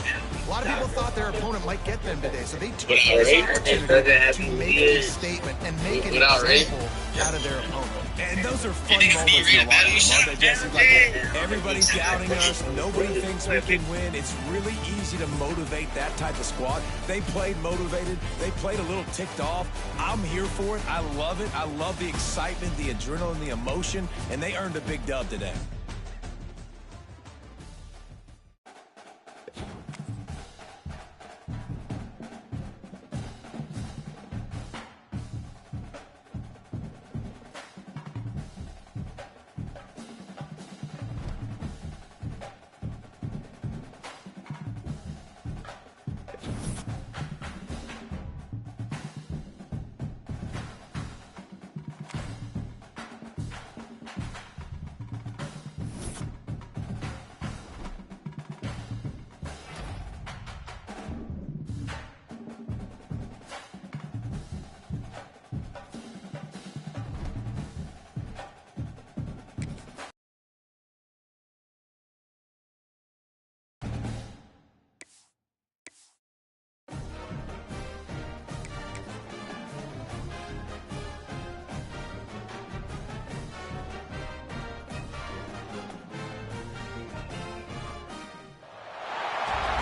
[SPEAKER 3] A lot of people thought their opponent might get them today, so they took this opportunity to make a statement and make an example out of their opponent.
[SPEAKER 4] And those are fun moments in a lot of them, aren't they, Jesse? Like, everybody's doubting us. Nobody thinks we can win. It's really easy to motivate that type of squad. They played motivated. They played a little ticked off. I'm here for it. I love it. I love the excitement, the adrenaline, the emotion, and they earned a big dub today.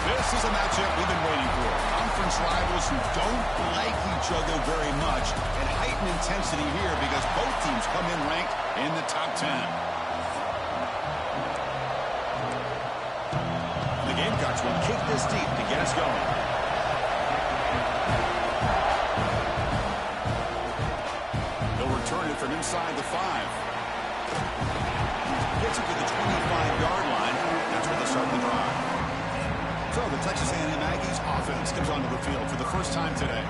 [SPEAKER 6] This is a matchup we've been waiting for. Conference rivals who don't like each other very much, and heightened intensity here because both teams come in ranked in the top 10. The Gamecocks will kick this deep to get us going. They'll return it from inside the 5. Gets it to the 25-yard line. That's where they start the drive. So the Texas A&M Aggies offense comes onto the field for the first time today.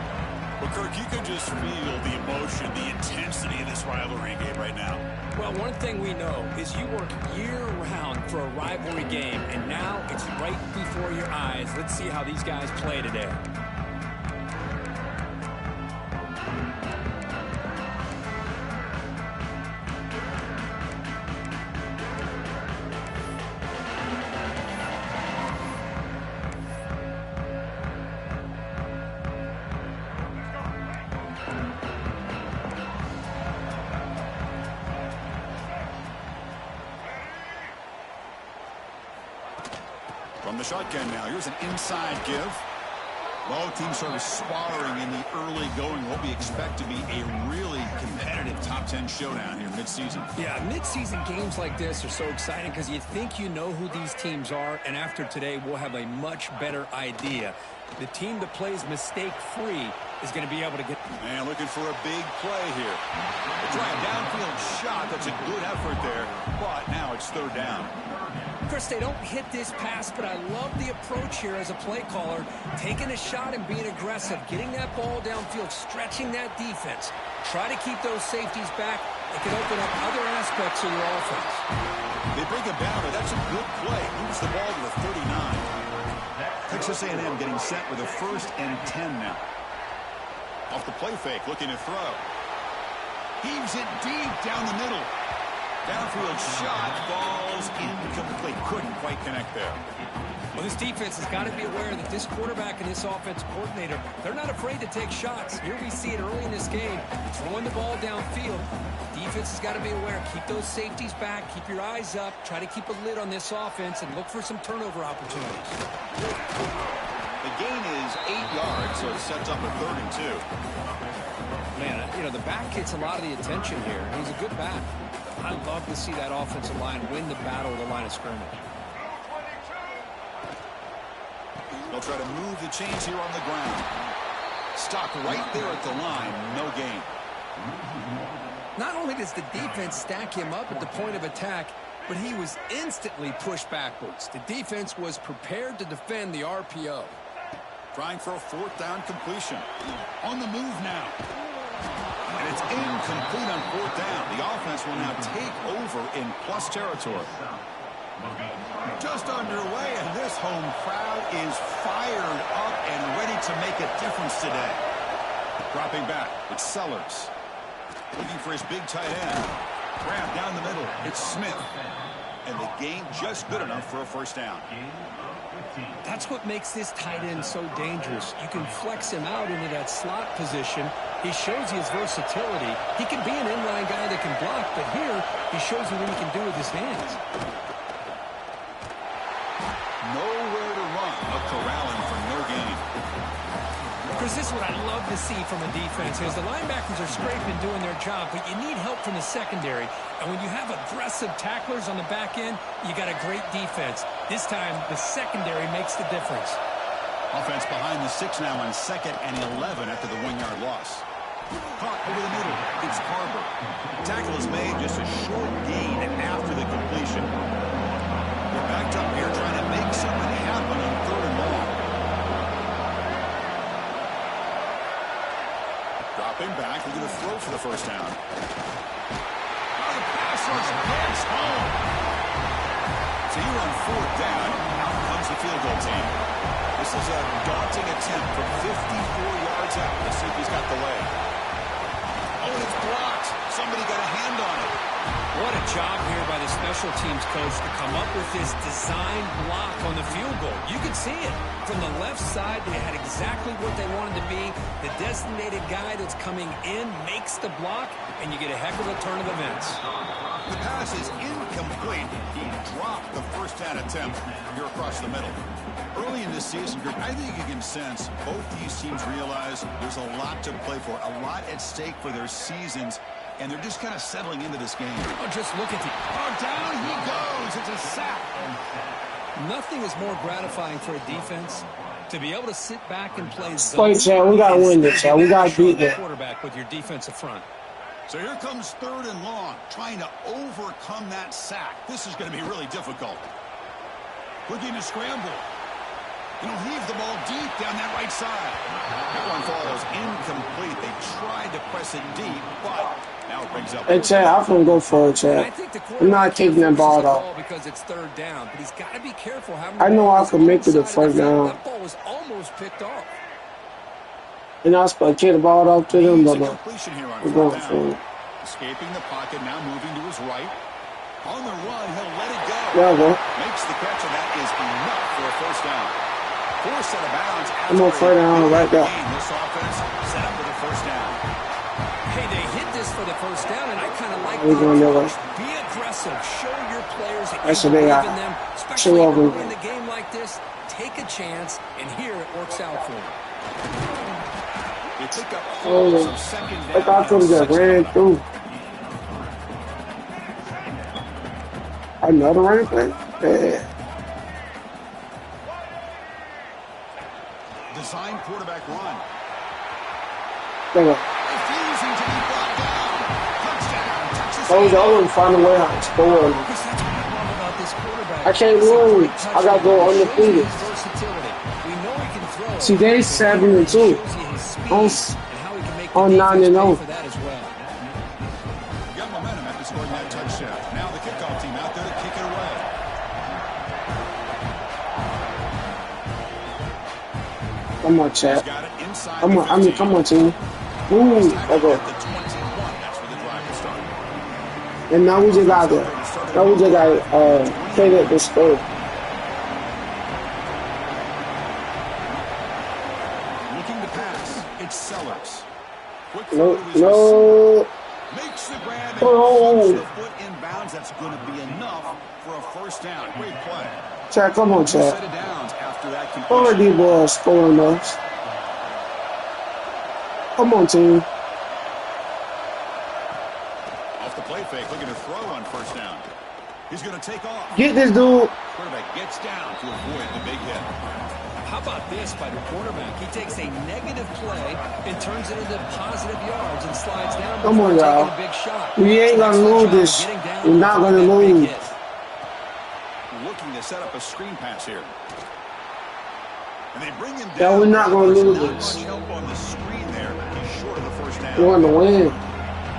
[SPEAKER 6] Well, Kirk, you can just feel the emotion, the intensity of this rivalry game right now.
[SPEAKER 5] Well, one thing we know is you work year-round for a rivalry game, and now it's right before your eyes. Let's see how these guys play today.
[SPEAKER 6] From the shotgun now, here's an inside give. Both teams sort of sparring in the early going, what we expect to be a really competitive top 10 showdown here mid-season.
[SPEAKER 5] Yeah, mid-season games like this are so exciting because you think you know who these teams are, and after today, we'll have a much better idea. The team that plays mistake-free is going to be able to get...
[SPEAKER 6] And looking for a big play here. They try a downfield shot. That's a good effort there, but now it's third down.
[SPEAKER 5] Chris, they don't hit this pass, but I love the approach here as a play caller, taking a shot and being aggressive, getting that ball downfield, stretching that defense. Try to keep those safeties back. It can open up other aspects of your offense.
[SPEAKER 6] They bring him down, but that's a good play. Moves the ball to the 39. Texas A&M getting set with a 1st and 10 now. Off the play fake, looking to throw. Heaves it deep down the middle. Downfield shot, falls incomplete. Couldn't quite connect there.
[SPEAKER 5] Well, this defense has got to be aware that this quarterback and this offensive coordinator, they're not afraid to take shots. Here we see it early in this game, throwing the ball downfield. Defense has got to be aware. Keep those safeties back. Keep your eyes up. Try to keep a lid on this offense and look for some turnover opportunities.
[SPEAKER 6] The gain is 8 yards, so it sets up a 3rd and 2.
[SPEAKER 5] Man, you know, the back gets a lot of the attention here. He's a good back. I love to see that offensive line win the battle of the line of scrimmage.
[SPEAKER 6] They'll try to move the chains here on the ground. Stop right there at the line. No gain.
[SPEAKER 5] Not only does the defense stack him up at the point of attack, but he was instantly pushed backwards. The defense was prepared to defend the RPO.
[SPEAKER 6] Trying for a 4th down completion. On the move now. And it's incomplete on 4th down. The offense will now take over in plus territory. Just underway, and this home crowd is fired to make a difference today. Dropping back, it's Sellers. Looking for his big tight end. Grab down the middle, it's Smith. And the gain just good enough for a first down.
[SPEAKER 5] That's what makes this tight end so dangerous. You can flex him out into that slot position. He shows you his versatility. He can be an inline guy that can block, but here he shows you what he can do with his hands.
[SPEAKER 6] Nowhere to run, a corralling for no gain.
[SPEAKER 5] Because this is what I love to see from a defense is the linebackers are scraping doing their job, but you need help from the secondary. And when you have aggressive tacklers on the back end, you got a great defense. This time, the secondary makes the difference.
[SPEAKER 6] Offense behind the 6 now on 2nd and 11 after the 1-yard loss. Caught over the middle. It's Carver. Tackle is made, just a short gain after the completion. We're backed up here trying to make something happen on 3rd and long. Dropping back, we're going to throw for the first down. Oh, the pass rush gets home. So you're on 4th down. Out comes the field goal team. This is a daunting attempt from 54 yards out. Let's see if he's got the leg. Oh, and it's blocked. Somebody got a hand on it.
[SPEAKER 5] What a job here by the special teams coach to come up with this design block on the field goal. You could see it. From the left side, they had exactly what they wanted to be. The designated guy that's coming in makes the block, and you get a heck of a turn of events.
[SPEAKER 6] The pass is incomplete. He dropped the first down attempt here across the middle. Early in this season, Greg, I think you can sense both these teams realize there's a lot to play for, a lot at stake for their seasons, and they're just kind of settling into this game.
[SPEAKER 5] Oh, just look at the...
[SPEAKER 6] Oh, down he goes. It's a sack.
[SPEAKER 5] Nothing is more gratifying for a defense to be able to sit back and play zone.
[SPEAKER 1] Wait, Chad, we gotta win this, Chad. We gotta beat that
[SPEAKER 5] quarterback with your defensive front.
[SPEAKER 6] So here comes 3rd and long, trying to overcome that sack. This is going to be really difficult. Looking to scramble. And he'll heave the ball deep down that right side. That one falls incomplete. They tried to press it deep, but now it brings up.
[SPEAKER 1] Hey, Chad, I'm gonna go for it, Chad. I'm not taking that ball off.
[SPEAKER 5] Because it's 3rd down, but he's got to be careful.
[SPEAKER 1] I know I can make it a 1st down.
[SPEAKER 5] That ball was almost picked off.
[SPEAKER 1] And I was supposed to kick the ball off to them, but
[SPEAKER 6] we're
[SPEAKER 1] going for it.
[SPEAKER 6] Escaping the pocket, now moving to his right. On the run, he'll let it go.
[SPEAKER 1] There we go.
[SPEAKER 6] Makes the catch, and that is enough for a first down. 4th out of bounds.
[SPEAKER 1] I'm on 3rd down right there.
[SPEAKER 6] This offense set up for the first down.
[SPEAKER 5] Hey, they hit this for the first down, and I kind of like
[SPEAKER 1] We're going that way.
[SPEAKER 5] Be aggressive. Show your players that
[SPEAKER 1] That's
[SPEAKER 5] you
[SPEAKER 1] what they
[SPEAKER 5] believe
[SPEAKER 1] got.
[SPEAKER 5] in them. Especially in the game like this, take a chance, and here it works out for them.
[SPEAKER 6] They pick up
[SPEAKER 1] Oh,
[SPEAKER 6] second
[SPEAKER 1] I thought I could have just ran through. Another running play? Yeah.
[SPEAKER 6] Design quarterback run.
[SPEAKER 1] There we go.
[SPEAKER 6] Refusing to be brought down. Touchdown, Texas.
[SPEAKER 1] I always find a way how to score.
[SPEAKER 5] Because that's what I love about this quarterback.
[SPEAKER 1] I can't lose. I got to go undefeated.
[SPEAKER 5] Versatility. We know he can throw.
[SPEAKER 1] See, they 7-2. On 9-0.
[SPEAKER 5] For that as well.
[SPEAKER 6] Got momentum after scoring that touchdown. Now the kickoff team out there to kick it away.
[SPEAKER 1] Come on, Chad.
[SPEAKER 6] Got it inside
[SPEAKER 1] Come on, I mean, come on, team. Ooh, there go.
[SPEAKER 6] the 21. That's where the drive will start.
[SPEAKER 1] And now we just got to, play that the score.
[SPEAKER 6] Looking to pass. It's Sellers. Quick
[SPEAKER 1] No,
[SPEAKER 6] throw to his
[SPEAKER 1] no.
[SPEAKER 6] Makes the grab and
[SPEAKER 1] Oh.
[SPEAKER 6] puts the foot in bounds. That's going to be enough for a first down. Great play.
[SPEAKER 1] Chad, come on,
[SPEAKER 6] Set
[SPEAKER 1] Chad.
[SPEAKER 6] it downs after that
[SPEAKER 1] All of
[SPEAKER 6] completion.
[SPEAKER 1] these boys scoring us. Come on, team.
[SPEAKER 6] Off the play fake, looking to throw on first down. He's going to take off.
[SPEAKER 1] Get this dude.
[SPEAKER 6] Quarterback gets down to avoid the big hit.
[SPEAKER 5] How about this by the quarterback? He takes a negative play and turns it into positive yards and slides down.
[SPEAKER 1] Come on,
[SPEAKER 5] before
[SPEAKER 1] y'all.
[SPEAKER 5] taking a big shot.
[SPEAKER 1] We ain't gonna lose this. We're not gonna lose.
[SPEAKER 6] Looking to set up a screen pass here. And they bring him down.
[SPEAKER 1] Yeah, we're not gonna lose
[SPEAKER 6] Not
[SPEAKER 1] this.
[SPEAKER 6] much help on the screen there. He's short of the first down.
[SPEAKER 1] We want to win.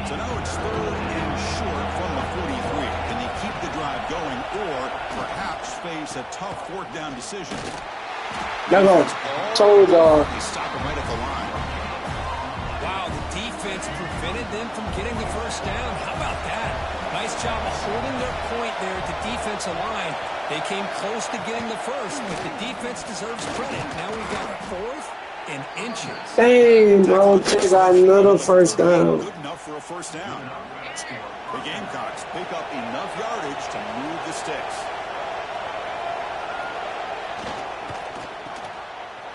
[SPEAKER 6] So now it's 3rd and short from the 43. Can they keep the drive going or perhaps face a tough 4th down decision?
[SPEAKER 1] There go. Told y'all.
[SPEAKER 6] He stops
[SPEAKER 5] them from getting the first down. How about that? Nice job of holding their point there at the defensive line. They came close to getting the first, but the defense deserves credit. Now we've got 4th and inches.
[SPEAKER 1] Dang, bro, they got another first down.
[SPEAKER 6] Good enough for a first down. The Gamecocks pick up enough yardage to move the sticks.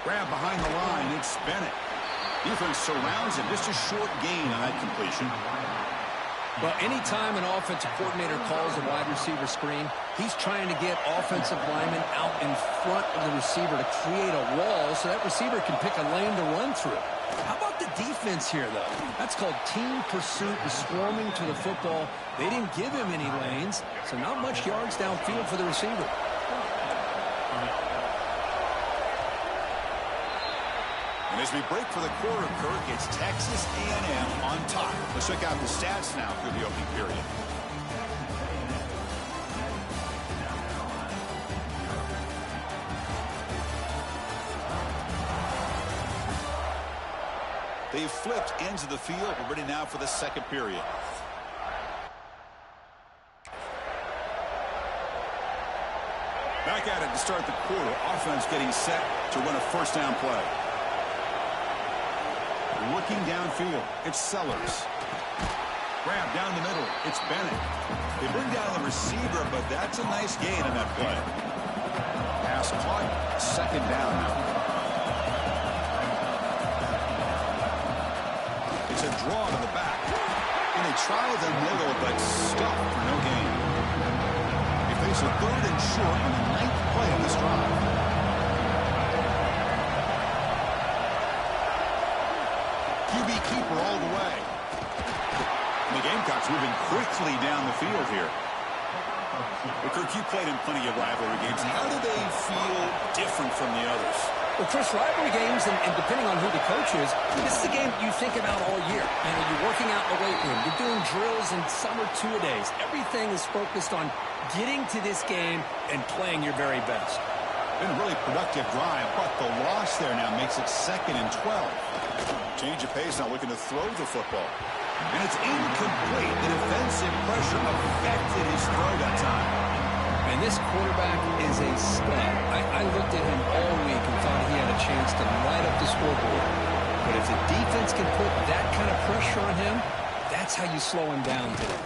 [SPEAKER 6] Grab behind the line, it's Bennett. Defense surrounds him. Just a short gain on that completion.
[SPEAKER 5] Well, anytime an offensive coordinator calls a wide receiver screen, he's trying to get offensive linemen out in front of the receiver to create a wall so that receiver can pick a lane to run through. How about the defense here, though? That's called team pursuit and swarming to the football. They didn't give him any lanes, so not much yards downfield for the receiver.
[SPEAKER 6] And as we break for the quarter, Kirk, it's Texas A&M on top. Let's check out the stats now through the opening period. They've flipped ends of the field. We're ready now for the second period. Back at it to start the quarter. Offense getting set to run a first down play. Looking downfield, it's Sellers. Grab down the middle, it's Bennett. They bring down the receiver, but that's a nice gain on that play. Pass caught, second down now. It's a draw to the back. And they try the middle, but stuck for no gain. They face a 3rd and short on the 9th play of this drive. QB keeper all the way. And the Gamecocks moving quickly down the field here. Well, Kirk, you played in plenty of rivalry games. How do they feel different from the others?
[SPEAKER 5] Well, Chris, rivalry games, and depending on who the coach is, this is a game you think about all year. You know, you're working out in the weight room. You're doing drills and summer two-a-days. Everything is focused on getting to this game and playing your very best.
[SPEAKER 6] Been a really productive drive, but the loss there now makes it 2nd and 12. Change of pace, now looking to throw the football. And it's incomplete. The defensive pressure affected his throw that time.
[SPEAKER 5] And this quarterback is a stud. I looked at him all week and thought he had a chance to light up the scoreboard. But if the defense can put that kind of pressure on him, that's how you slow him down today.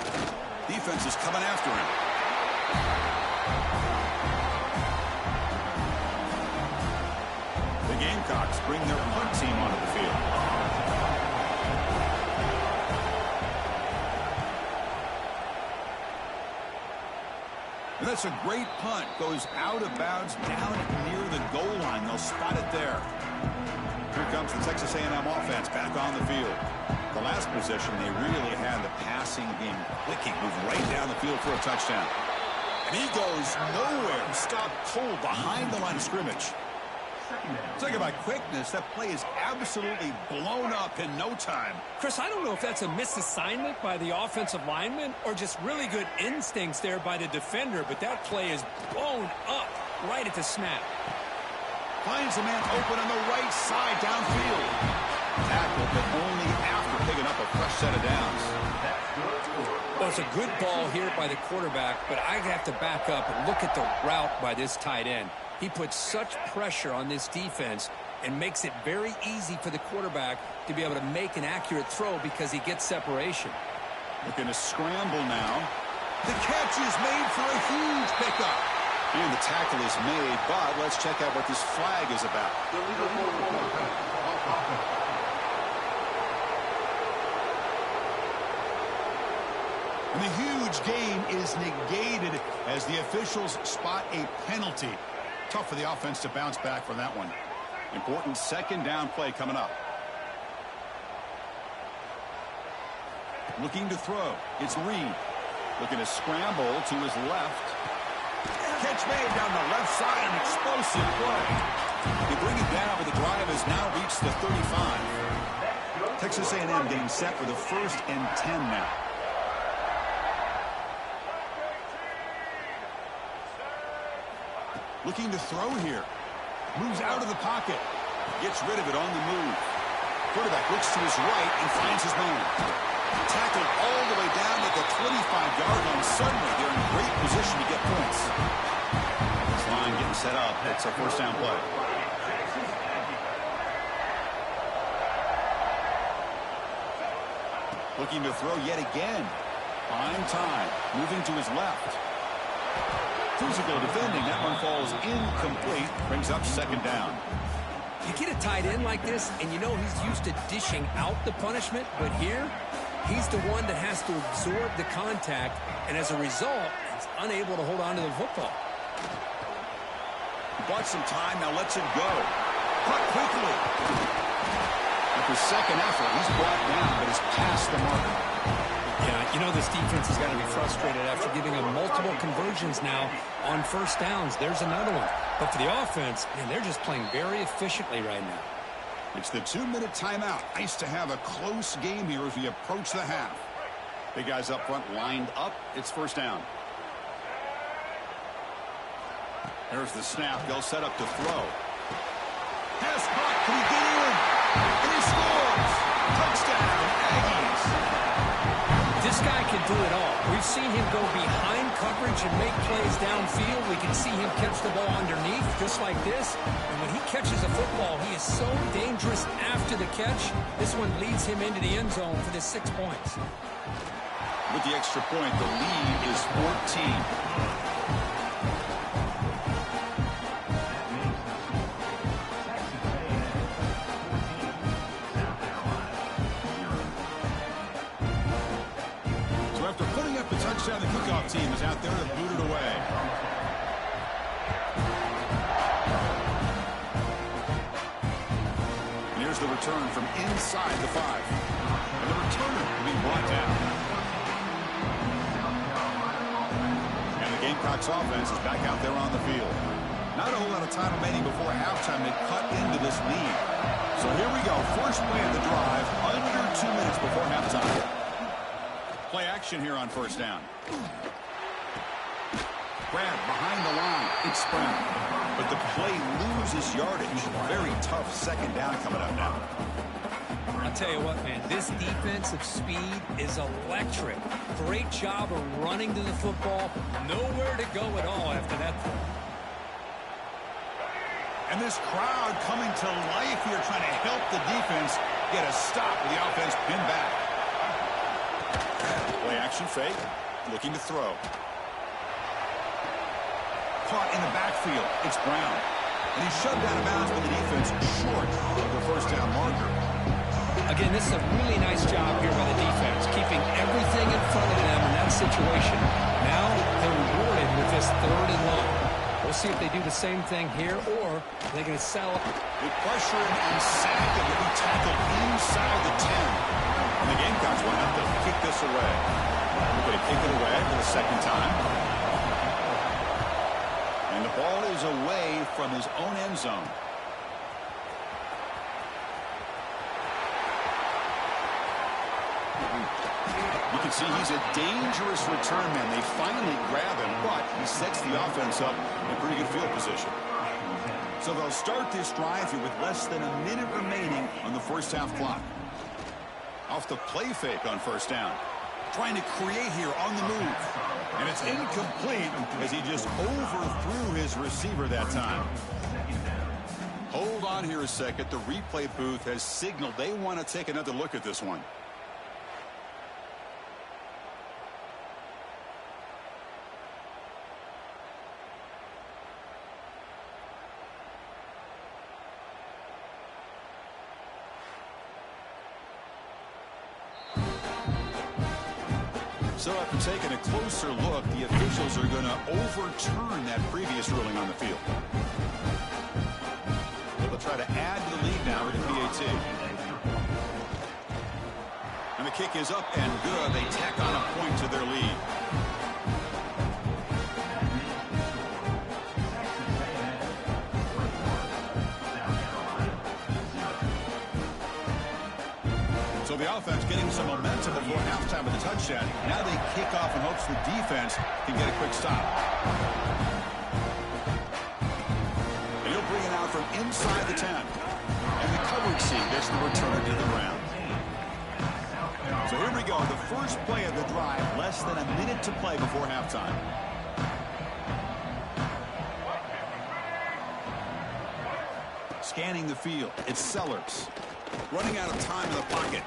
[SPEAKER 6] Defense is coming after him. The Gamecocks bring their punt team onto the field. And that's a great punt. Goes out of bounds down near the goal line. They'll spot it there. Here comes the Texas A&M offense back on the field. The last possession, they really had the passing game clicking. Move right down the field for a touchdown. And he goes nowhere. Stop cold behind the line of scrimmage. Talk about quickness. That play is absolutely blown up in no time.
[SPEAKER 5] Chris, I don't know if that's a misassignment by the offensive lineman or just really good instincts there by the defender, but that play is blown up right at the snap.
[SPEAKER 6] Finds the man open on the right side downfield. Tackle, but only after picking up a fresh set of downs.
[SPEAKER 5] Well, it's a good ball here by the quarterback, but I have to back up and look at the route by this tight end. He puts such pressure on this defense and makes it very easy for the quarterback to be able to make an accurate throw because he gets separation.
[SPEAKER 6] Looking to scramble now. The catch is made for a huge pickup. And the tackle is made, but let's check out what this flag is about. And the huge gain is negated as the officials spot a penalty. Tough for the offense to bounce back from that one. Important second down play coming up. Looking to throw. It's Reed. Looking to scramble to his left. Catch made down the left side. An explosive play. They bring it down, but the drive has now reached the 35. Texas A&M getting set for the 1st and 10 now. Looking to throw here. Moves out of the pocket. Gets rid of it on the move. Quarterback looks to his right and finds his man. Tackled all the way down at the 25-yard line. Suddenly, they're in great position to get points. This line getting set up. It's a first down play. Looking to throw yet again. Fine time. Moving to his left. Physical defending. That one falls incomplete. Brings up second down.
[SPEAKER 7] You get a tight end like this, and you know he's used to dishing out the punishment, but here, he's the one that has to absorb the contact, and as a result, he's unable to hold on to the football.
[SPEAKER 6] Bought some time, now lets it go. Cut quickly. After second effort, he's brought down, but he's past the mark.
[SPEAKER 7] Yeah, you know this defense has got to be frustrated after giving them multiple conversions now on first downs. There's another one. But for the offense, man, they're just playing very efficiently right now.
[SPEAKER 6] It's the 2-minute timeout. Nice to have a close game here as we approach the half. Big guys up front lined up. It's first down. There's the snap. They'll set up to throw. Pass caught. Can he get in? And he scores. Touchdown, Aggies.
[SPEAKER 7] This guy can do it all. We've seen him go behind coverage and make plays downfield. We can see him catch the ball underneath just like this. And when he catches a football, he is so dangerous after the catch. This one leads him into the end zone for the 6 points.
[SPEAKER 6] With the extra point, the lead is 14. Touchdown, the kickoff team is out there to boot it away. And here's the return from inside the 5. And the returner will be brought down. And the Gamecocks offense is back out there on the field. Not a whole lot of time remaining before halftime to cut into this lead. So here we go. First play of the drive, under 2 minutes before halftime. Play action here on first down. Grab behind the line. It's Brown. But the play loses yardage. Very tough second down coming up now.
[SPEAKER 7] I'll tell you what, man, this defensive speed is electric. Great job of running to the football. Nowhere to go at all after that throw.
[SPEAKER 6] And this crowd coming to life here, trying to help the defense get a stop with the offense pinned back. Play action fake, looking to throw. Caught in the backfield, it's Brown. And he's shoved out of bounds by the defense short of the first down marker.
[SPEAKER 7] Again, this is a really nice job here by the defense, keeping everything in front of them in that situation. Now they're rewarded with this 3rd and long. We'll see if they do the same thing here, or they're going to sell it.
[SPEAKER 6] They pressure him and sack him to be tackled inside the 10. And the Gamecocks will have to kick this away. They're going to kick it away for the second time. And the ball is away from his own end zone. You can see he's a dangerous return man. They finally grab him, but he sets the offense up in pretty good field position. So they'll start this drive here with less than a minute remaining on the first half clock. Off the play fake on first down. Trying to create here on the move. And it's incomplete as he just overthrew his receiver that time. Hold on here a second. The replay booth has signaled they want to take another look at this one. So after taking a closer look, the officials are going to overturn that previous ruling on the field. They'll try to add to the lead now with the PAT. And the kick is up and good. They tack on a point to their lead. So the offense getting some momentum before halftime with the touchdown. Now they kick off in hopes the defense can get a quick stop. And he'll bring it out from inside the 10. And the coverage seam gets the return to the ground. So here we go. The first play of the drive, less than a minute to play before halftime. Scanning the field, it's Sellers. Running out of time in the pocket.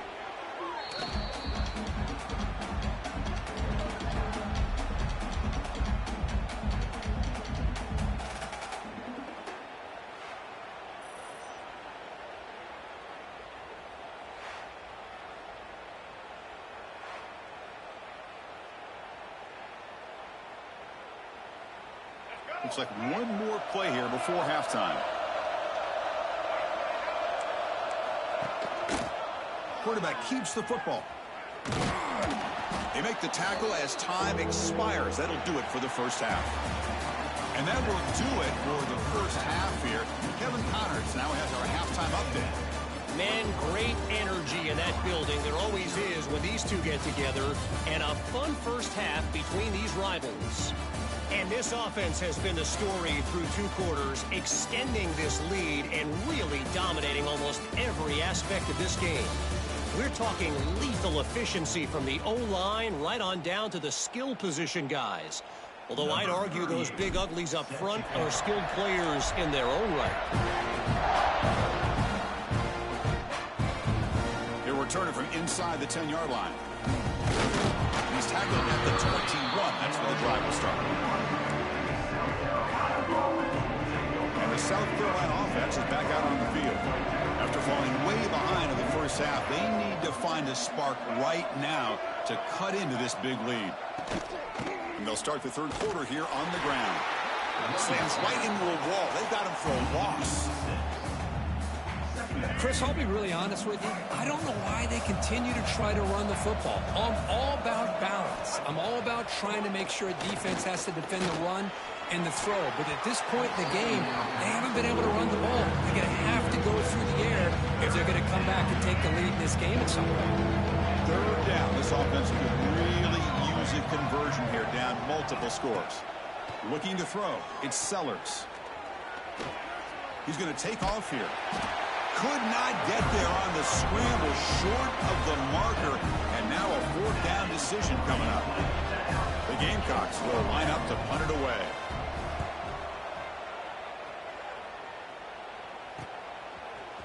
[SPEAKER 6] Looks like one more play here before halftime. Quarterback keeps the football. They make the tackle as time expires. That'll do it for the first half. And that will do it for the first half here. Kevin Connors now has our halftime update.
[SPEAKER 5] Man, great energy in that building. There always is when these two get together. And a fun first half between these rivals. And this offense has been the story through 2 quarters, extending this lead and really dominating almost every aspect of this game. We're talking lethal efficiency from the O-line right on down to the skill position guys. Although I'd argue those big uglies up front are skilled players in their own right.
[SPEAKER 6] He'll return it from inside the 10-yard line. He's tackled at the 21. That's where the drive will start. And the South Carolina offense is back out on the field. After falling way behind in the first half, they need to find a spark right now to cut into this big lead. And they'll start the third quarter here on the ground. Slams right into a wall. They've got him for a loss.
[SPEAKER 7] Chris, I'll be really honest with you. I don't know why they continue to try to run the football. I'm all about balance. I'm all about trying to make sure defense has to defend the run and the throw. But at this point in the game, they haven't been able to run the ball. They're going to have to go through the air if they're going to come back and take the lead in this game at some point.
[SPEAKER 6] Third down. This offense could really use a conversion here, down multiple scores. Looking to throw. It's Sellers. He's going to take off here. Could not get there on the scramble, short of the marker, and now a 4th down decision coming up. The Gamecocks will line up to punt it away.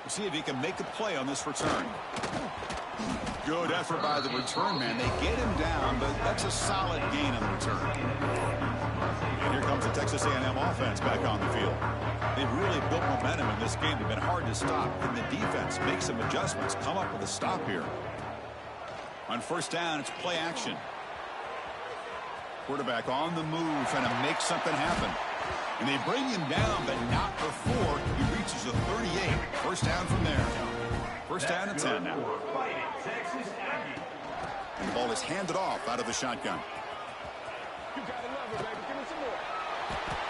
[SPEAKER 6] We'll see if he can make a play on this return. Good effort by the return man. They get him down, but that's a solid gain on the return. And here comes the Texas A&M offense back on the field. They've really built momentum in this game. They've been hard to stop. Can the defense make some adjustments, come up with a stop here? On first down, it's play action. Quarterback on the move, trying to make something happen. And they bring him down, but not before he reaches the 38. First down from there. First down and 10 now. And the ball is handed off out of the shotgun.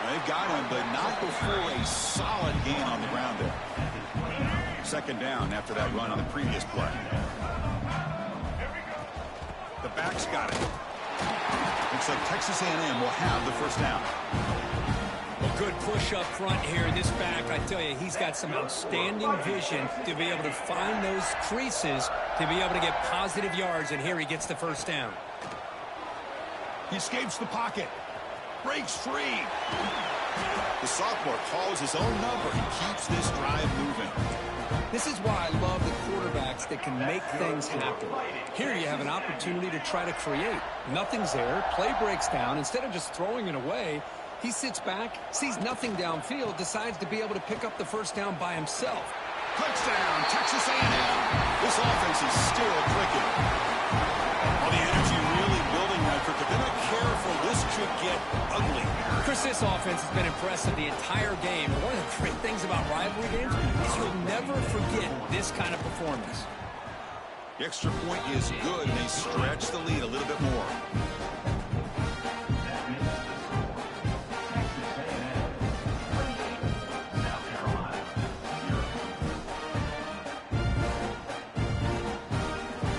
[SPEAKER 6] They've got him, but not before a solid gain on the ground there. Second down after that run on the previous play. The back's got it. Looks like Texas A&M will have the first down.
[SPEAKER 7] A good push up front here. This back, I tell you, he's got some outstanding vision to be able to find those creases, to be able to get positive yards, and here he gets the first down.
[SPEAKER 6] He escapes the pocket. Breaks free. The sophomore calls his own number and keeps this drive moving.
[SPEAKER 7] This is why I love the quarterbacks that can make things happen. Here you have an opportunity to try to create. Nothing's there. Play breaks down. Instead of just throwing it away, he sits back, sees nothing downfield, decides to be able to pick up the first down by himself.
[SPEAKER 6] Touchdown, Texas A&M. This offense is still clicking. Well, the energy really building now, Kirk. If they're not careful, this could get ugly.
[SPEAKER 7] Chris, this offense has been impressive the entire game. And one of the great things about rivalry games is you'll never forget this kind of performance.
[SPEAKER 6] The extra point is good, and they stretch the lead a little bit more.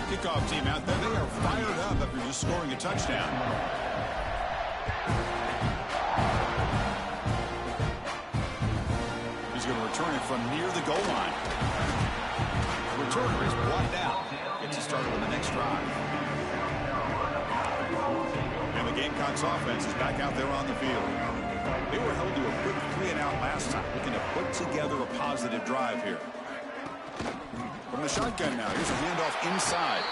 [SPEAKER 6] Kickoff team out there, they are fired up after just scoring a touchdown. He's going to return it from near the goal line. The returner is brought down. Gets us started on the next drive. Gamecocks offense is back out there on the field. They were held to a quick 3-and-out last time, looking to put together a positive drive here. From the shotgun now, here's a handoff inside.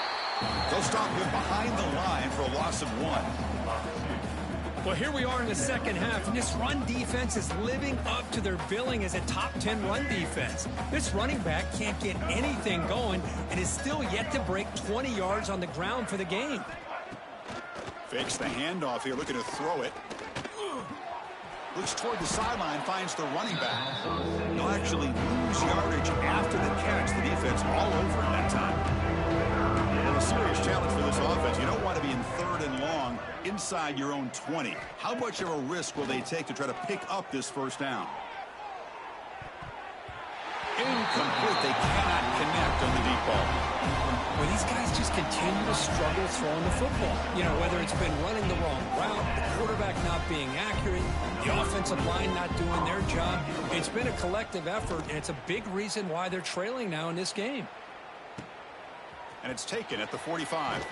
[SPEAKER 6] They'll stop him behind the line for a loss of 1.
[SPEAKER 7] Well, here we are in the second half, and this run defense is living up to their billing as a top 10 run defense. This running back can't get anything going and is still yet to break 20 yards on the ground for the game.
[SPEAKER 6] Fakes the handoff here, looking to throw it. Looks toward the sideline, finds the running back. He'll actually lose yardage after the catch. The defense all over him that time. Well, a serious challenge for this offense. You don't want to be in 3rd and long inside your own 20. How much of a risk will they take to try to pick up this first down? Incomplete. They cannot connect on the deep ball.
[SPEAKER 7] Well, these guys just continue to struggle throwing the football. You know, whether it's been running the wrong route, the quarterback not being accurate, the offensive line not doing their job. It's been a collective effort, and it's a big reason why they're trailing now in this game.
[SPEAKER 6] And it's taken at the 45.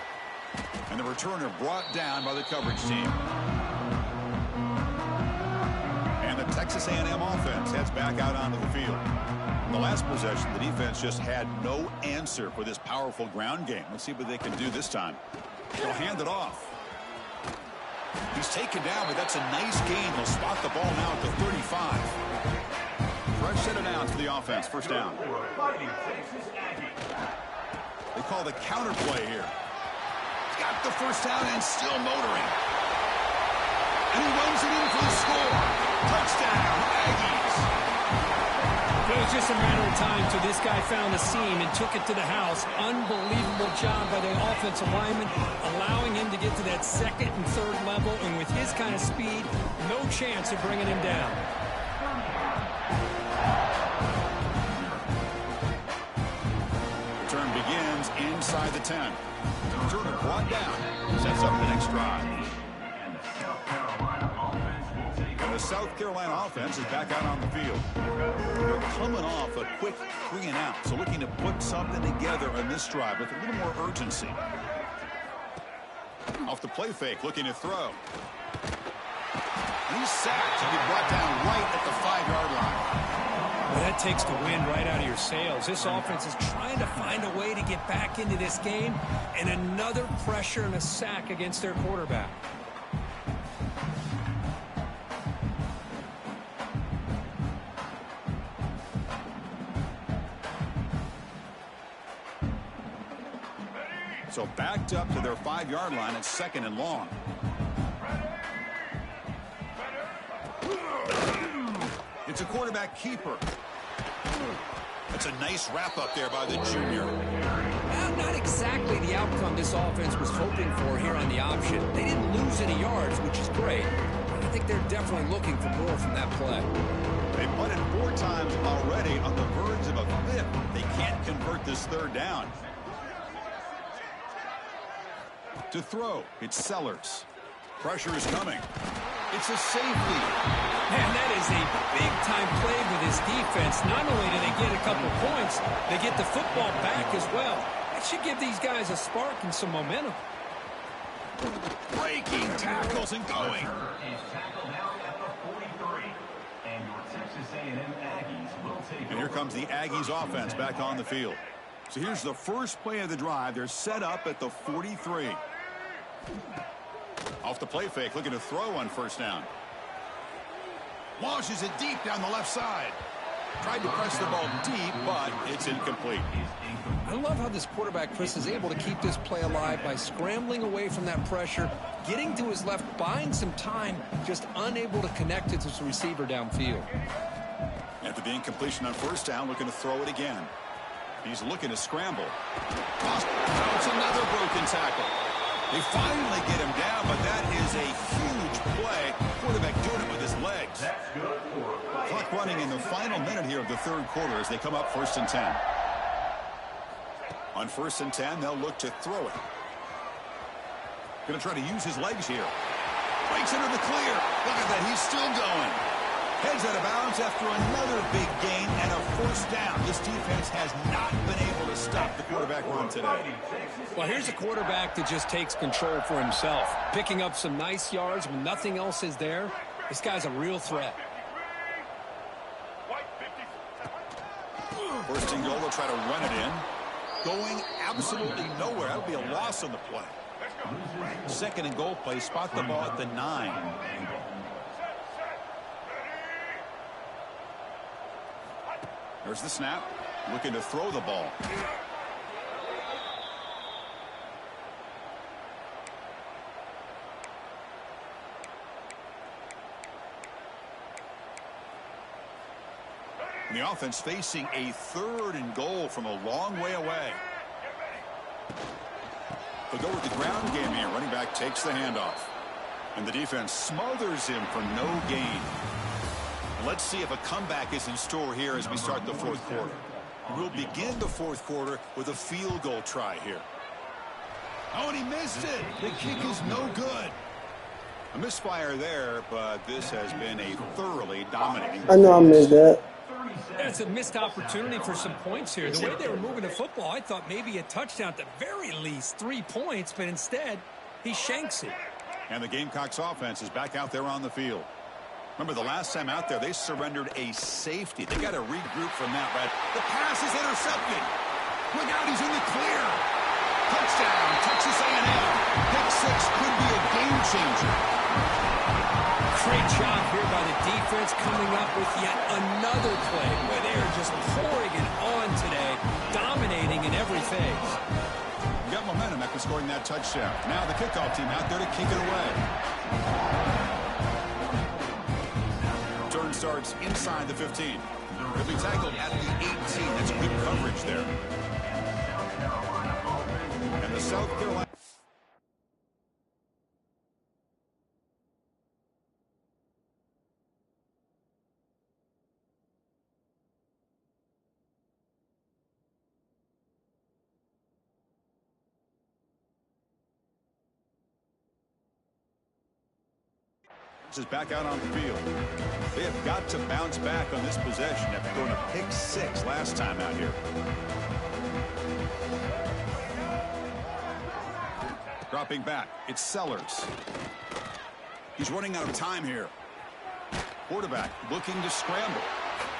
[SPEAKER 6] And the returner brought down by the coverage team. And the Texas A&M offense heads back out onto the field. In the last possession, the defense just had no answer for this powerful ground game. Let's see what they can do this time. They'll hand it off. He's taken down, but that's a nice gain. They'll spot the ball now at the 35. Fresh set of downs for the offense. First down. They call the counter play here. He's got the first down and still motoring. And he runs it in for the score. Touchdown, Aggies.
[SPEAKER 7] It was just a matter of time till this guy found the seam and took it to the house. Unbelievable job by the offensive lineman, allowing him to get to that 2nd and 3rd level, and with his kind of speed, no chance of bringing him down.
[SPEAKER 6] Return begins inside the 10. The returner brought down, sets up the next drive. And the South Carolina offense is back out on the field. They're coming off a quick 3-and-out, so looking to put something together on this drive with a little more urgency. Off the play fake, looking to throw. And he's sacked and be brought down right at the 5-yard line.
[SPEAKER 7] Well, that takes the wind right out of your sails. This offense is trying to find a way to get back into this game, and another pressure and a sack against their quarterback.
[SPEAKER 6] So backed up to their 5-yard line at 2nd and long. It's a quarterback keeper. That's a nice wrap up there by the junior.
[SPEAKER 7] Well, not exactly the outcome this offense was hoping for here on the option. They didn't lose any yards, which is great. I think they're definitely looking for more from that play.
[SPEAKER 6] They punted 4 times already, on the verge of a 5th. They can't convert this 3rd down. To throw, it's Sellers. Pressure is coming. It's a safety.
[SPEAKER 7] Man, that is a big-time play for this defense. Not only do they get a couple points, they get the football back as well. That should give these guys a spark and some momentum.
[SPEAKER 6] Breaking tackles and going. And here comes the Aggies offense back on the field. So here's the first play of the drive. They're set up at the 43. Off the play fake, looking to throw on first down. Launches it deep down the left side. Tried to press the ball deep, but it's incomplete.
[SPEAKER 7] I love how this quarterback, Chris, is able to keep this play alive by scrambling away from that pressure, getting to his left, buying some time, just unable to connect it to his receiver downfield.
[SPEAKER 6] After the incompletion on first down, looking to throw it again. He's looking to scramble. Oh, it's another broken tackle. They finally get him down, but that is a huge play. Quarterback doing it with his legs. Clock running in the final minute here of the 3rd quarter as they come up 1st and 10. On 1st and 10, they'll look to throw it. Going to try to use his legs here. Breaks into the clear. Look at that. He's still going. Heads out of bounds after another big gain and a first down. This defense has not been able to stop the quarterback run today.
[SPEAKER 7] Well, here's a quarterback that just takes control for himself, picking up some nice yards when nothing else is there. This guy's a real threat.
[SPEAKER 6] First and goal, they'll try to run it in. Going absolutely nowhere. That'll be a loss on the play. Second and goal play, spot the ball at the 9. There's the snap. Looking to throw the ball. And the offense facing a third and goal from a long way away. They'll go with the ground game here. Running back takes the handoff. And the defense smothers him for no gain. Let's see if a comeback is in store here as we start the fourth quarter. We'll begin the fourth quarter with a field goal try here. Oh, and he missed it. The kick is no good. A misfire there, but this has been a thoroughly dominating.
[SPEAKER 1] I know I missed that.
[SPEAKER 7] That's a missed opportunity for some points here. The way they were moving the football, I thought maybe a touchdown at the very least, 3 points, but instead, he shanks it.
[SPEAKER 6] And the Gamecocks offense is back out there on the field. Remember, the last time out there, they surrendered a safety. They got to regroup from that, Brad. The pass is intercepted. Look out, he's in the clear. Touchdown, Texas A&M. Pick 6 could be a game changer.
[SPEAKER 7] Great job here by the defense coming up with yet another play where they are just pouring it on today, dominating in every phase.
[SPEAKER 6] You got momentum after scoring that touchdown. Now the kickoff team out there to kick it away. Turn starts inside the 15. He'll be tackled at the 18. That's good coverage there. And the South Carolina... is back out on the field. They have got to bounce back on this possession after throwing a pick 6 last time out here. Dropping back, it's Sellers. He's running out of time here. Quarterback looking to scramble.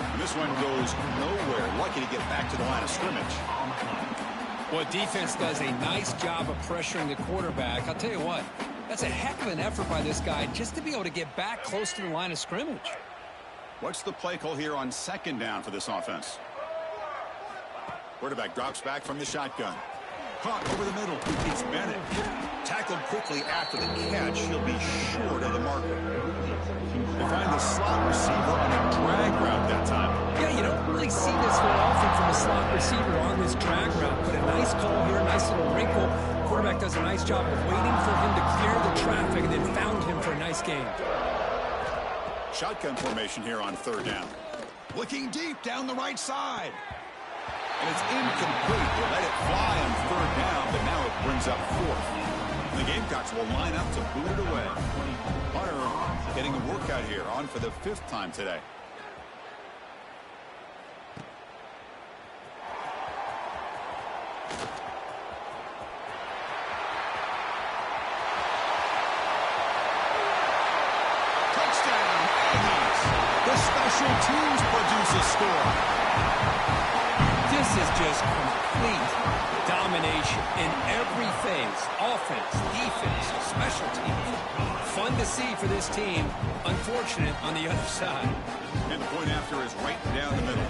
[SPEAKER 6] And this one goes nowhere. Lucky to get back to the line of scrimmage.
[SPEAKER 7] Well, defense does a nice job of pressuring the quarterback. I'll tell you what, that's a heck of an effort by this guy just to be able to get back close to the line of scrimmage.
[SPEAKER 6] What's the play call here on second down for this offense? Quarterback drops back from the shotgun. Caught over the middle. It's Bennett. Tackled quickly after the catch. He'll be short of the marker. They find the slot receiver on a drag route that time.
[SPEAKER 7] Yeah, you don't really see this very often from a slot receiver on this drag route, but a nice call here, nice little wrinkle. Quarterback does a nice job of waiting for him to clear the traffic and then found him for a nice gain.
[SPEAKER 6] Shotgun formation here on third down. Looking deep down the right side. And it's incomplete. They let it fly on third down, but now it brings up fourth. And the Gamecocks will line up to boot it away. Hunter getting a workout here, on for the 5th time today. Touchdown, Aggies. The special teams produce a score.
[SPEAKER 7] This is just complete domination in every phase. Offense, defense, special teams. Fun to see for this team. Unfortunate on the other side.
[SPEAKER 6] And the point after is right down the middle.